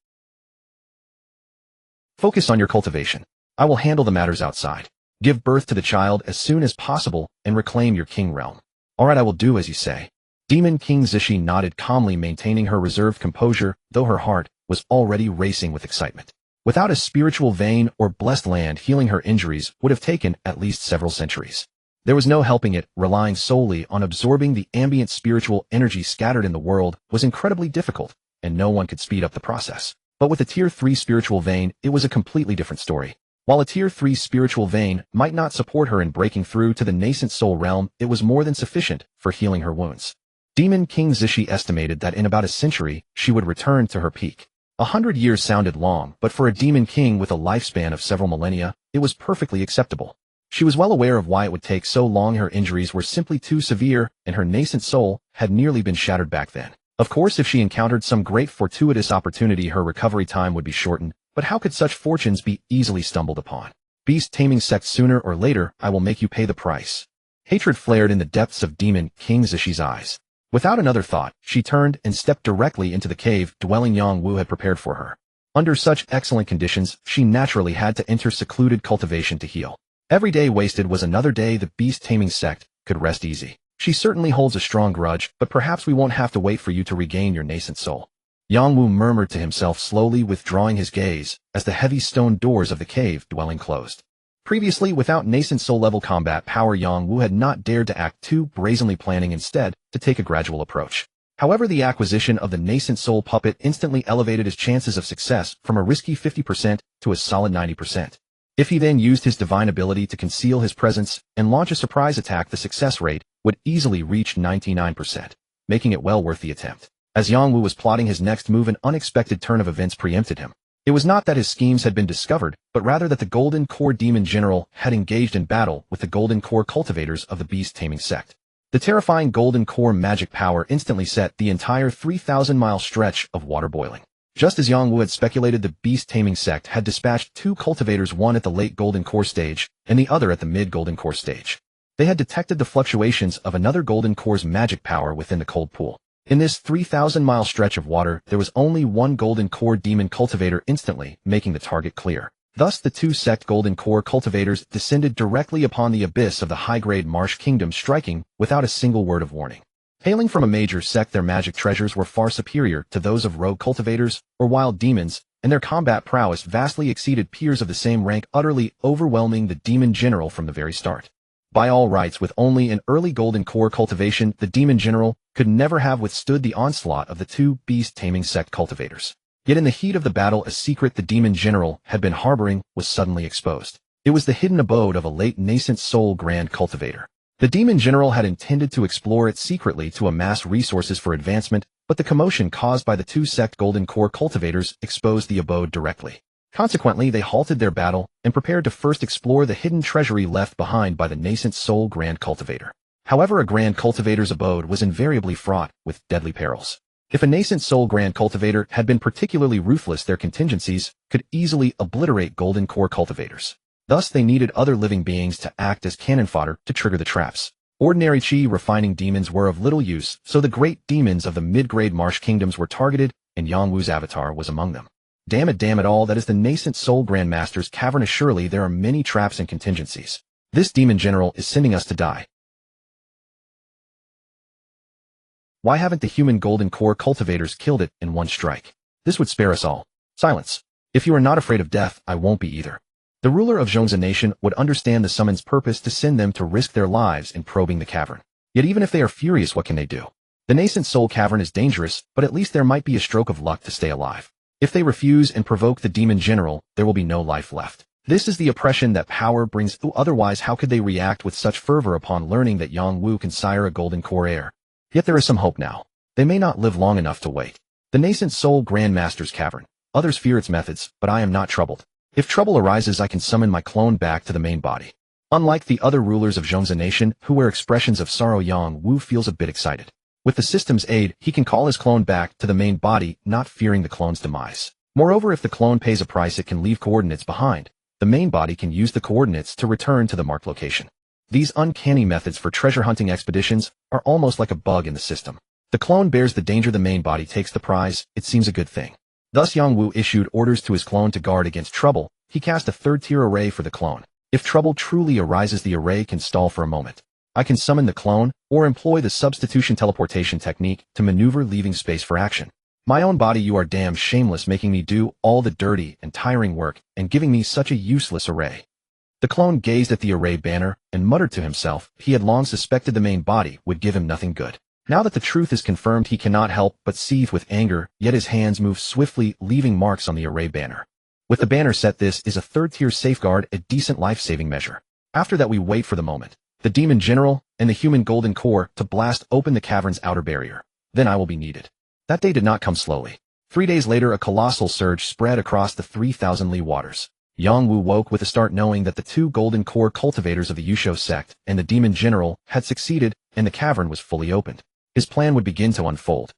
"Focus on your cultivation. I will handle the matters outside. Give birth to the child as soon as possible and reclaim your king realm." "All right, I will do as you say." Demon King Zishi nodded calmly, maintaining her reserved composure, though her heart was already racing with excitement. Without a spiritual vein or blessed land, healing her injuries would have taken at least several centuries. There was no helping it. Relying solely on absorbing the ambient spiritual energy scattered in the world was incredibly difficult, and no one could speed up the process. But with a tier 3 spiritual vein, it was a completely different story. While a tier 3 spiritual vein might not support her in breaking through to the nascent soul realm, it was more than sufficient for healing her wounds. Demon King Zishi estimated that in about a century, she would return to her peak. 100 years sounded long, but for a demon king with a lifespan of several millennia, it was perfectly acceptable. She was well aware of why it would take so long. Her injuries were simply too severe, and her nascent soul had nearly been shattered back then. Of course, if she encountered some great fortuitous opportunity, her recovery time would be shortened, but how could such fortunes be easily stumbled upon? "Beast taming sect, sooner or later, I will make you pay the price." Hatred flared in the depths of Demon King Zishi's eyes. Without another thought, she turned and stepped directly into the cave dwelling Yang Wu had prepared for her. Under such excellent conditions, she naturally had to enter secluded cultivation to heal. Every day wasted was another day the beast taming sect could rest easy. "She certainly holds a strong grudge, but perhaps we won't have to wait for you to regain your nascent soul." Yang Wu murmured to himself, slowly withdrawing his gaze as the heavy stone doors of the cave dwelling closed. Previously, without nascent soul level combat power, Yang Wu had not dared to act too brazenly, planning instead to take a gradual approach. However, the acquisition of the nascent soul puppet instantly elevated his chances of success from a risky 50% to a solid 90%. If he then used his divine ability to conceal his presence and launch a surprise attack, the success rate would easily reach 99%, making it well worth the attempt. As Yang Wu was plotting his next move, an unexpected turn of events preempted him. It was not that his schemes had been discovered, but rather that the Golden Core Demon General had engaged in battle with the Golden Core cultivators of the Beast Taming Sect. The terrifying Golden Core magic power instantly set the entire 3,000-mile stretch of water boiling. Just as Yang Wu had speculated, the Beast Taming Sect had dispatched 2 cultivators, one at the late Golden Core stage and the other at the mid-Golden Core stage. They had detected the fluctuations of another Golden Core's magic power within the cold pool. In this 3,000-mile stretch of water, there was only one Golden Core demon cultivator, instantly making the target clear. Thus, the 2 sect Golden Core cultivators descended directly upon the abyss of the high-grade Marsh Kingdom, striking without a single word of warning. Hailing from a major sect, their magic treasures were far superior to those of rogue cultivators or wild demons, and their combat prowess vastly exceeded peers of the same rank, utterly overwhelming the Demon General from the very start. By all rights, with only an early Golden Core cultivation, the Demon General could never have withstood the onslaught of the 2 Beast Taming Sect cultivators. Yet in the heat of the battle, a secret the Demon General had been harboring was suddenly exposed. It was the hidden abode of a late nascent soul grand cultivator. The Demon General had intended to explore it secretly to amass resources for advancement, but the commotion caused by the 2 sect Golden Core cultivators exposed the abode directly. Consequently, they halted their battle and prepared to first explore the hidden treasury left behind by the nascent soul grand cultivator. However, a grand cultivator's abode was invariably fraught with deadly perils. If a nascent soul grand cultivator had been particularly ruthless, their contingencies could easily obliterate golden core cultivators. Thus, they needed other living beings to act as cannon fodder to trigger the traps. Ordinary chi refining demons were of little use, so the great demons of the mid-grade marsh kingdoms were targeted, and Yangwu's avatar was among them. Damn it all, that is the nascent soul grandmaster's cavern. Surely there are many traps and contingencies. This demon general is sending us to die. Why haven't the human golden core cultivators killed it in one strike? This would spare us all. Silence. If you are not afraid of death, I won't be either. The ruler of Zhongza nation would understand the summon's purpose to send them to risk their lives in probing the cavern. Yet even if they are furious, what can they do? The nascent soul cavern is dangerous, but at least there might be a stroke of luck to stay alive. If they refuse and provoke the demon general, there will be no life left. This is the oppression that power brings. Otherwise, how could they react with such fervor upon learning that Yangwu can sire a golden core heir? Yet there is some hope now. They may not live long enough to wait. The nascent soul grandmaster's cavern. Others fear its methods, but I am not troubled. If trouble arises, I can summon my clone back to the main body. Unlike the other rulers of Zhongza nation, who wear expressions of sorrow, Yangwu feels a bit excited. With the system's aid, he can call his clone back to the main body, not fearing the clone's demise. Moreover, if the clone pays a price, it can leave coordinates behind. The main body can use the coordinates to return to the marked location. These uncanny methods for treasure hunting expeditions are almost like a bug in the system. The clone bears the danger, the main body takes the prize. It seems a good thing. Thus Yangwu issued orders to his clone to guard against trouble. He cast a third-tier array for the clone. If trouble truly arises, the array can stall for a moment. I can summon the clone, or employ the substitution teleportation technique to maneuver, leaving space for action. My own body, you are damn shameless, making me do all the dirty and tiring work and giving me such a useless array. The clone gazed at the array banner and muttered to himself. He had long suspected the main body would give him nothing good. Now that the truth is confirmed, he cannot help but seethe with anger, yet his hands move swiftly, leaving marks on the array banner. With the banner set, this is a third-tier safeguard, a decent life-saving measure. After that, we wait for the moment, the demon general and the human golden core, to blast open the cavern's outer barrier. Then I will be needed. That day did not come slowly. 3 days later, a colossal surge spread across the 3,000-li waters. Yangwu woke with a start, knowing that the 2 golden core cultivators of the Yusho sect and the demon general had succeeded, and the cavern was fully opened. His plan would begin to unfold.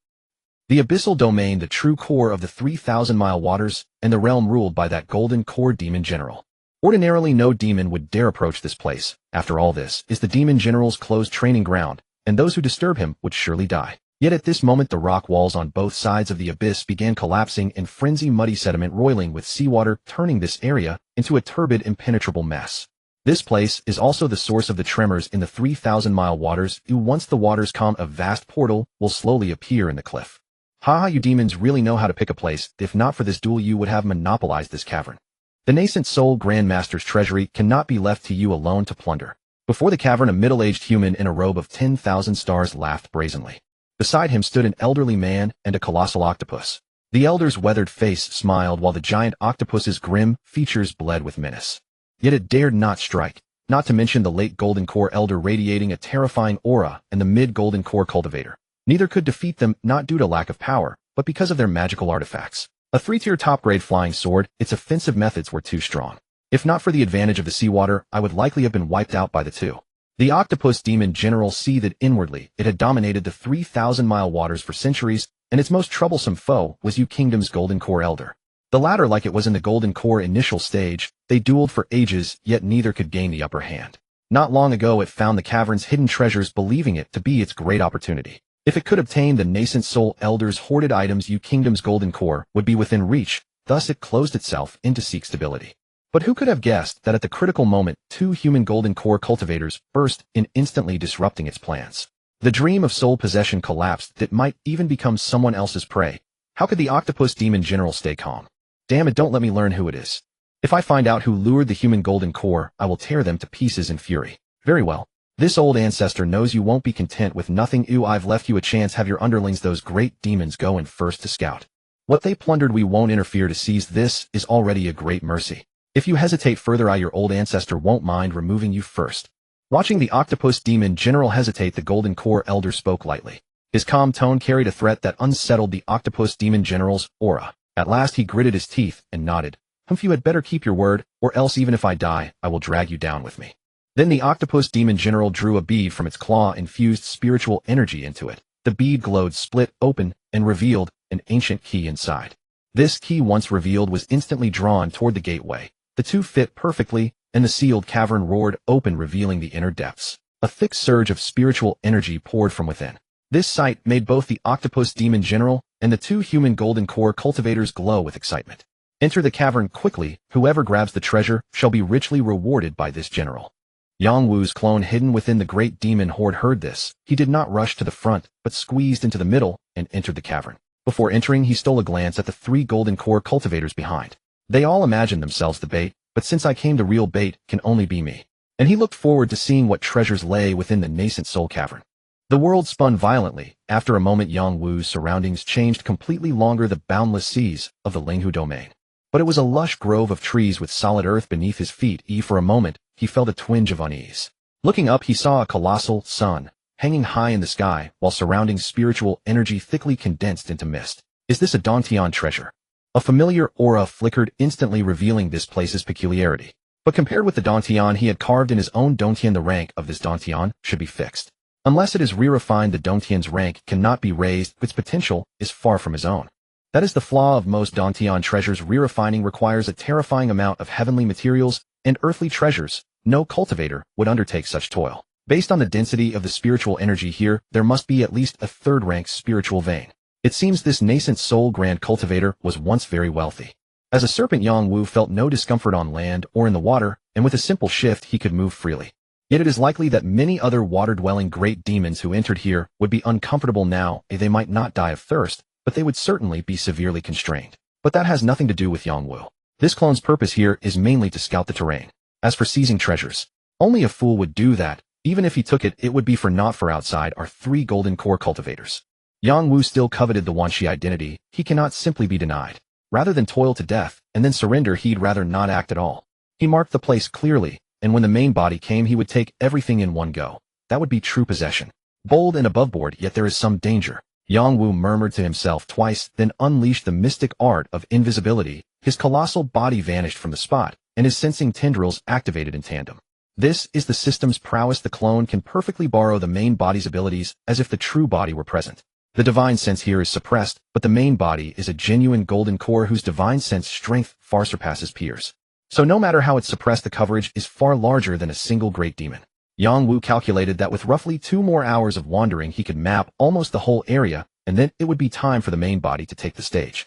The abyssal domain, the true core of the 3,000-mile waters, and the realm ruled by that golden core demon general. Ordinarily, no demon would dare approach this place. After all, this is the demon general's closed training ground, and those who disturb him would surely die. Yet at this moment, the rock walls on both sides of the abyss began collapsing in frenzy, muddy sediment roiling with seawater, turning this area into a turbid, impenetrable mess. This place is also the source of the tremors in the 3,000-mile waters. Once the waters calm, a vast portal will slowly appear in the cliff. Haha, you demons really know how to pick a place. If not for this duel, you would have monopolized this cavern. The nascent soul grandmaster's treasury cannot be left to you alone to plunder. Before the cavern, a middle-aged human in a robe of 10,000 stars laughed brazenly. Beside him stood an elderly man and a colossal octopus. The elder's weathered face smiled while the giant octopus's grim features bled with menace. Yet it dared not strike, not to mention the late golden core elder radiating a terrifying aura and the mid-golden core cultivator. Neither could defeat them, not due to lack of power, but because of their magical artifacts. A 3-tier top-grade flying sword, its offensive methods were too strong. If not for the advantage of the seawater, I would likely have been wiped out by the 2. The octopus demon general seethed inwardly. It had dominated the 3,000-mile waters for centuries, and its most troublesome foe was Yu Kingdom's golden core elder. The latter, like it was in the golden core initial stage, they dueled for ages, yet neither could gain the upper hand. Not long ago, it found the cavern's hidden treasures, believing it to be its great opportunity. If it could obtain the nascent soul elder's hoarded items, Yu Kingdom's golden core would be within reach. Thus it closed itself in to seek stability. But who could have guessed that at the critical moment, 2 human golden core cultivators burst in, instantly disrupting its plans. The dream of soul possession collapsed. That might even become someone else's prey. How could the octopus demon general stay calm? Damn it, don't let me learn who it is. If I find out who lured the human golden core, I will tear them to pieces in fury. Very well. This old ancestor knows you won't be content with nothing. I've left you a chance. Have your underlings, those great demons, go in first to scout. What they plundered, we won't interfere to seize. This is already a great mercy. If you hesitate further, your old ancestor won't mind removing you first. Watching the octopus demon general hesitate, the golden core elder spoke lightly. His calm tone carried a threat that unsettled the octopus demon general's aura. At last he gritted his teeth and nodded. You had better keep your word, or else even if I die, I will drag you down with me. Then the octopus demon general drew a bead from its claw, infused spiritual energy into it. The bead glowed split open and revealed an ancient key inside. This key once revealed was instantly drawn toward the gateway. The two fit perfectly, and the sealed cavern roared open, revealing the inner depths. A thick surge of spiritual energy poured from within. This sight made both the octopus demon general and the two human golden core cultivators glow with excitement. Enter the cavern quickly. Whoever grabs the treasure shall be richly rewarded by this general. Yang Wu's clone hidden within the great demon horde heard this. He did not rush to the front, but squeezed into the middle and entered the cavern. Before entering, he stole a glance at the three golden core cultivators behind. They all imagined themselves the bait, but since I came, the real bait can only be me. And he looked forward to seeing what treasures lay within the nascent soul cavern. The world spun violently. After a moment, Yang Wu's surroundings changed completely. Longer the boundless seas of the Linghu domain. But it was a lush grove of trees with solid earth beneath his feet. For a moment, he felt a twinge of unease. Looking up, he saw a colossal sun hanging high in the sky, while surrounding spiritual energy thickly condensed into mist. Is this a Dantian treasure? A familiar aura flickered, instantly revealing this place's peculiarity. But compared with the Dantian he had carved in his own Dantian, the rank of this Dantian should be fixed. Unless it is re-refined, the Dantian's rank cannot be raised. Its potential is far from his own. That is the flaw of most Dantian treasures. Re-refining requires a terrifying amount of heavenly materials and earthly treasures. No cultivator would undertake such toil. Based on the density of the spiritual energy here, there must be at least a third-rank spiritual vein. It seems this nascent soul grand cultivator was once very wealthy. As a serpent, Yang Wu felt no discomfort on land or in the water, and with a simple shift he could move freely. Yet it is likely that many other water-dwelling great demons who entered here would be uncomfortable now. They might not die of thirst, but they would certainly be severely constrained. But that has nothing to do with Yang Wu. This clone's purpose here is mainly to scout the terrain. As for seizing treasures, only a fool would do that. Even if he took it, it would be for naught, for outside are three golden core cultivators. Yang Wu still coveted the Wanshi identity. He cannot simply be denied. Rather than toil to death and then surrender, he'd rather not act at all. He marked the place clearly, and when the main body came, he would take everything in one go. That would be true possession. Bold and aboveboard, yet there is some danger. Yang Wu murmured to himself twice, then unleashed the mystic art of invisibility. His colossal body vanished from the spot, and his sensing tendrils activated in tandem. This is the system's prowess. The clone can perfectly borrow the main body's abilities as if the true body were present. The divine sense here is suppressed, but the main body is a genuine golden core whose divine sense strength far surpasses peers. So no matter how it's suppressed, the coverage is far larger than a single great demon. Yang Wu calculated that with roughly 2 more hours of wandering he could map almost the whole area, and then it would be time for the main body to take the stage.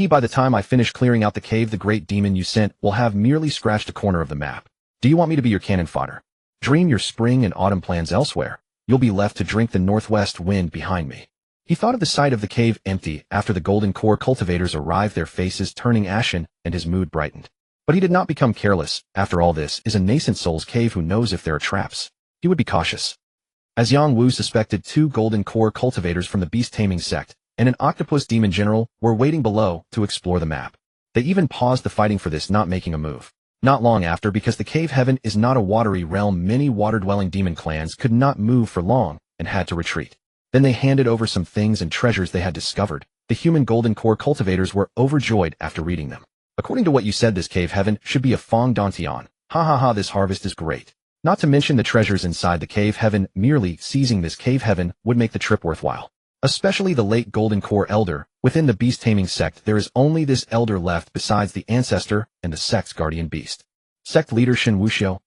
By the time I finish clearing out the cave, the great demon you sent will have merely scratched a corner of the map. Do you want me to be your cannon fodder? Dream your spring and autumn plans elsewhere. You'll be left to drink the northwest wind behind me. He thought of the sight of the cave empty after the golden core cultivators arrived, their faces turning ashen, and his mood brightened. But he did not become careless. After all, this is a nascent soul's cave. Who knows if there are traps? He would be cautious. As Yang Wu suspected, 2 golden core cultivators from the beast-taming sect and an octopus demon general were waiting below to explore the map. They even paused the fighting for this, not making a move. Not long after, because the cave heaven is not a watery realm, many water-dwelling demon clans could not move for long and had to retreat. Then they handed over some things and treasures they had discovered. The human golden core cultivators were overjoyed after reading them. According to what you said, this cave heaven should be a Fong Dantian. Ha ha ha, this harvest is great. Not to mention the treasures inside the cave heaven. Merely seizing this cave heaven would make the trip worthwhile. Especially the late golden core elder. Within the beast-taming sect, there is only this elder left besides the ancestor and the sect's guardian beast. Sect leader Shen Wuxiu.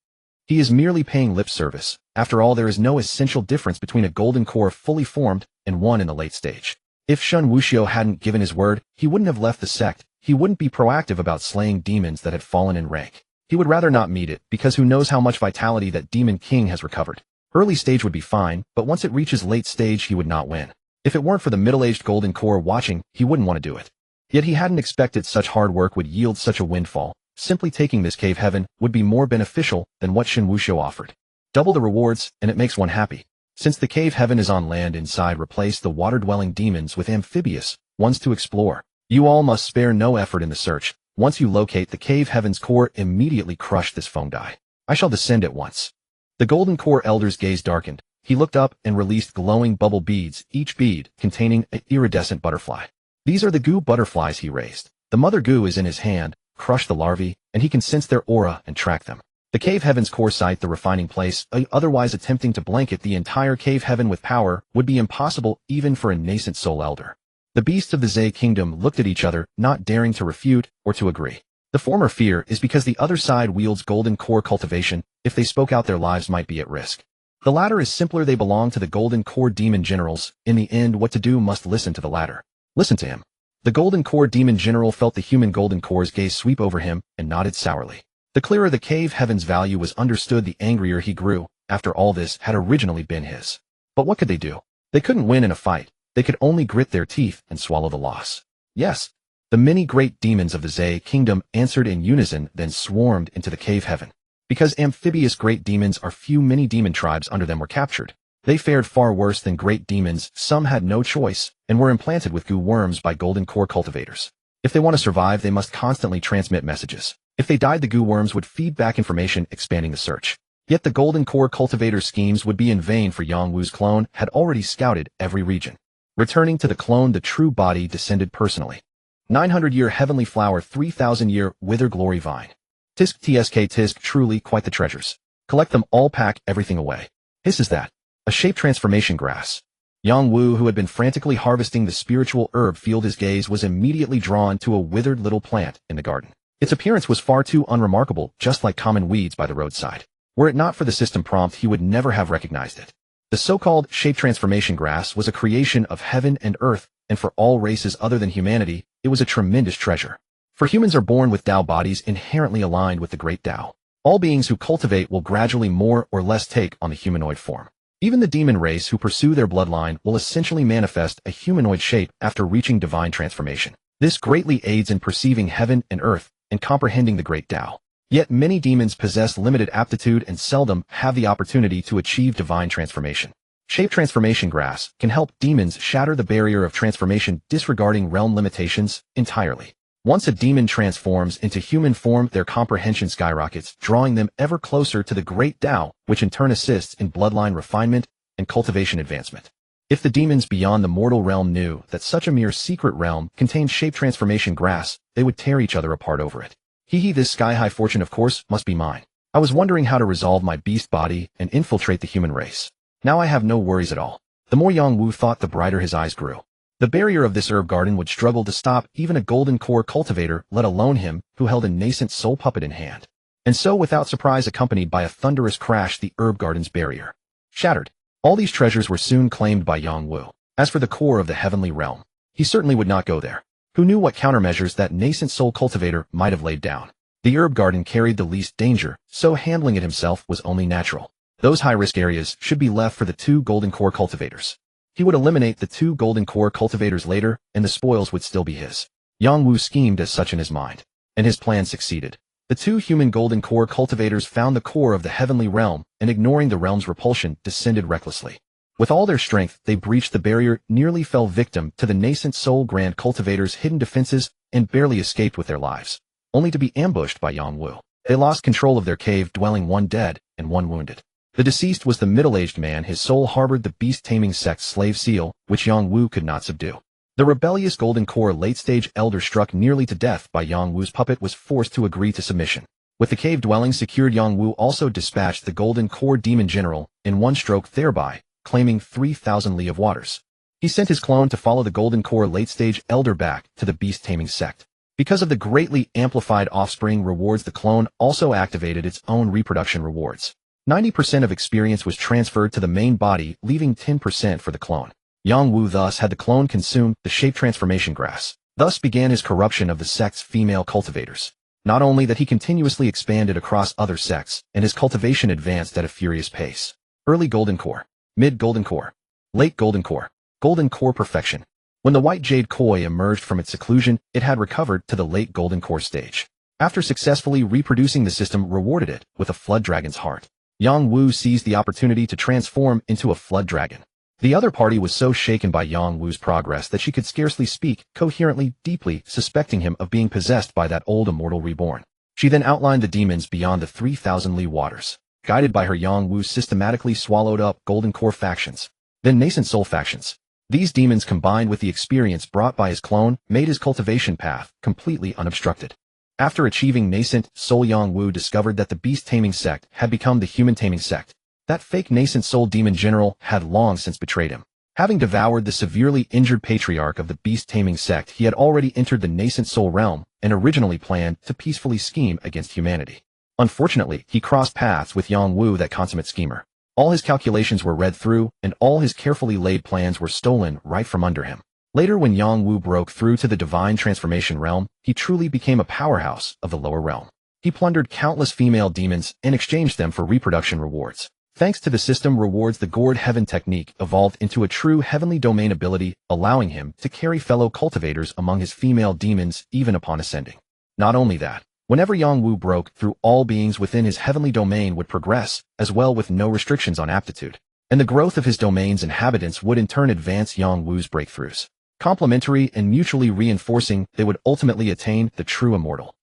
He is merely paying lip service. After all, there is no essential difference between a golden core fully formed and one in the late stage. If Shen Wuxiu hadn't given his word, he wouldn't have left the sect. He wouldn't be proactive about slaying demons that had fallen in rank. He would rather not meet it, because who knows how much vitality that demon king has recovered. Early stage would be fine, but once it reaches late stage he would not win. If it weren't for the middle-aged golden core watching, he wouldn't want to do it. Yet he hadn't expected such hard work would yield such a windfall. Simply taking this cave heaven would be more beneficial than what Shen Wuxiu offered. Double the rewards, and it makes one happy. Since the cave heaven is on land, inside replace the water-dwelling demons with amphibious ones to explore. You all must spare no effort in the search. Once you locate the cave heaven's core, immediately crush this fungi. I shall descend at once. The golden core elder's gaze darkened. He looked up and released glowing bubble beads, each bead containing an iridescent butterfly. These are the goo butterflies he raised. The mother goo is in his hand. Crush the larvae, and he can sense their aura and track them. The cave heaven's core site, the refining place, otherwise attempting to blanket the entire cave heaven with power, would be impossible even for a nascent soul elder. The beasts of the Zay kingdom looked at each other, not daring to refute or to agree. The former fear is because the other side wields golden core cultivation. If they spoke out, their lives might be at risk. The latter is simpler. They belong to the golden core demon generals. In the end, what to do must listen to the latter. Listen to him. The golden core demon general felt the human golden core's gaze sweep over him and nodded sourly. The clearer the cave heaven's value was understood, the angrier he grew. After all, this had originally been his. But what could they do? They couldn't win in a fight. They could only grit their teeth and swallow the loss. Yes, the many great demons of the Zay kingdom answered in unison, then swarmed into the cave heaven. Because amphibious great demons are few, many demon tribes under them were captured. They fared far worse than great demons. Some had no choice and were implanted with goo worms by golden core cultivators. If they want to survive, they must constantly transmit messages. If they died, the goo worms would feed back information, expanding the search. Yet the golden core cultivator schemes would be in vain, for Yang Wu's clone had already scouted every region. Returning to the clone, the true body descended personally. 900-year heavenly flower, 3,000-year wither glory vine. Tisk tisk, truly quite the treasures. Collect them all, pack everything away. Hiss is that. A shape transformation grass. Yang Wu, who had been frantically harvesting the spiritual herb field, his gaze was immediately drawn to a withered little plant in the garden. Its appearance was far too unremarkable, just like common weeds by the roadside. Were it not for the system prompt, he would never have recognized it. The so-called shape transformation grass was a creation of heaven and earth, and for all races other than humanity, it was a tremendous treasure. For humans are born with Tao bodies inherently aligned with the great Tao. All beings who cultivate will gradually more or less take on the humanoid form. Even the demon race who pursue their bloodline will essentially manifest a humanoid shape after reaching divine transformation. This greatly aids in perceiving heaven and earth and comprehending the great Tao. Yet many demons possess limited aptitude and seldom have the opportunity to achieve divine transformation. Shape transformation grass can help demons shatter the barrier of transformation, disregarding realm limitations entirely. Once a demon transforms into human form, their comprehension skyrockets, drawing them ever closer to the great Tao, which in turn assists in bloodline refinement and cultivation advancement. If the demons beyond the mortal realm knew that such a mere secret realm contained shape transformation grass, they would tear each other apart over it. This sky-high fortune, of course, must be mine. I was wondering how to resolve my beast body and infiltrate the human race. Now I have no worries at all. The more Yang Wu thought, the brighter his eyes grew. The barrier of this herb garden would struggle to stop even a golden core cultivator, let alone him, who held a nascent soul puppet in hand. And so, without surprise, accompanied by a thunderous crash, the herb garden's barrier shattered. All these treasures were soon claimed by Yang Wu. As for the core of the heavenly realm, he certainly would not go there. Who knew what countermeasures that nascent soul cultivator might have laid down? The herb garden carried the least danger, so handling it himself was only natural. Those high-risk areas should be left for the two golden core cultivators. He would eliminate the two golden core cultivators later, and the spoils would still be his. Yang Wu schemed as such in his mind, and his plan succeeded. The two human golden core cultivators found the core of the heavenly realm, and ignoring the realm's repulsion, descended recklessly. With all their strength, they breached the barrier, nearly fell victim to the nascent soul grand cultivator's hidden defenses, and barely escaped with their lives, only to be ambushed by Yang Wu. They lost control of their cave dwelling, one dead and one wounded. The deceased was the middle-aged man. His soul harbored the beast-taming sect's slave seal, which Yang Wu could not subdue. The rebellious golden core late-stage elder, struck nearly to death by Yang Wu's puppet, was forced to agree to submission. With the cave dwelling secured, Yang Wu also dispatched the golden core demon general in one stroke, thereby claiming 3,000 li of waters. He sent his clone to follow the golden core late-stage elder back to the beast-taming sect. Because of the greatly amplified offspring rewards, the clone also activated its own reproduction rewards. 90% of experience was transferred to the main body, leaving 10% for the clone. Yang Wu thus had the clone consume the shape transformation grass. Thus began his corruption of the sect's female cultivators. Not only that, he continuously expanded across other sects, and his cultivation advanced at a furious pace. Early golden core, mid golden core, late golden core perfection. When the white jade koi emerged from its seclusion, it had recovered to the late golden core stage. After successfully reproducing, the system rewarded it with a flood dragon's heart. Yang Wu seized the opportunity to transform into a flood dragon. The other party was so shaken by Yang Wu's progress that she could scarcely speak coherently, deeply suspecting him of being possessed by that old immortal reborn. She then outlined the demons beyond the 3,000 li waters. Guided by her, Yang Wu systematically swallowed up golden core factions, then nascent soul factions. These demons, combined with the experience brought by his clone, made his cultivation path completely unobstructed. After achieving nascent soul, Yang Wu discovered that the beast-taming sect had become the human-taming sect. That fake nascent soul demon general had long since betrayed him. Having devoured the severely injured patriarch of the beast-taming sect, he had already entered the nascent soul realm and originally planned to peacefully scheme against humanity. Unfortunately, he crossed paths with Yang Wu, that consummate schemer. All his calculations were read through, and all his carefully laid plans were stolen right from under him. Later, when Yang Wu broke through to the divine transformation realm, he truly became a powerhouse of the lower realm. He plundered countless female demons and exchanged them for reproduction rewards. Thanks to the system rewards, the Gourd Heaven technique evolved into a true heavenly domain ability, allowing him to carry fellow cultivators among his female demons even upon ascending. Not only that, whenever Yang Wu broke through, all beings within his heavenly domain would progress, as well, with no restrictions on aptitude. And the growth of his domain's inhabitants would in turn advance Yang Wu's breakthroughs. Complementary and mutually reinforcing, they would ultimately attain the true immortal.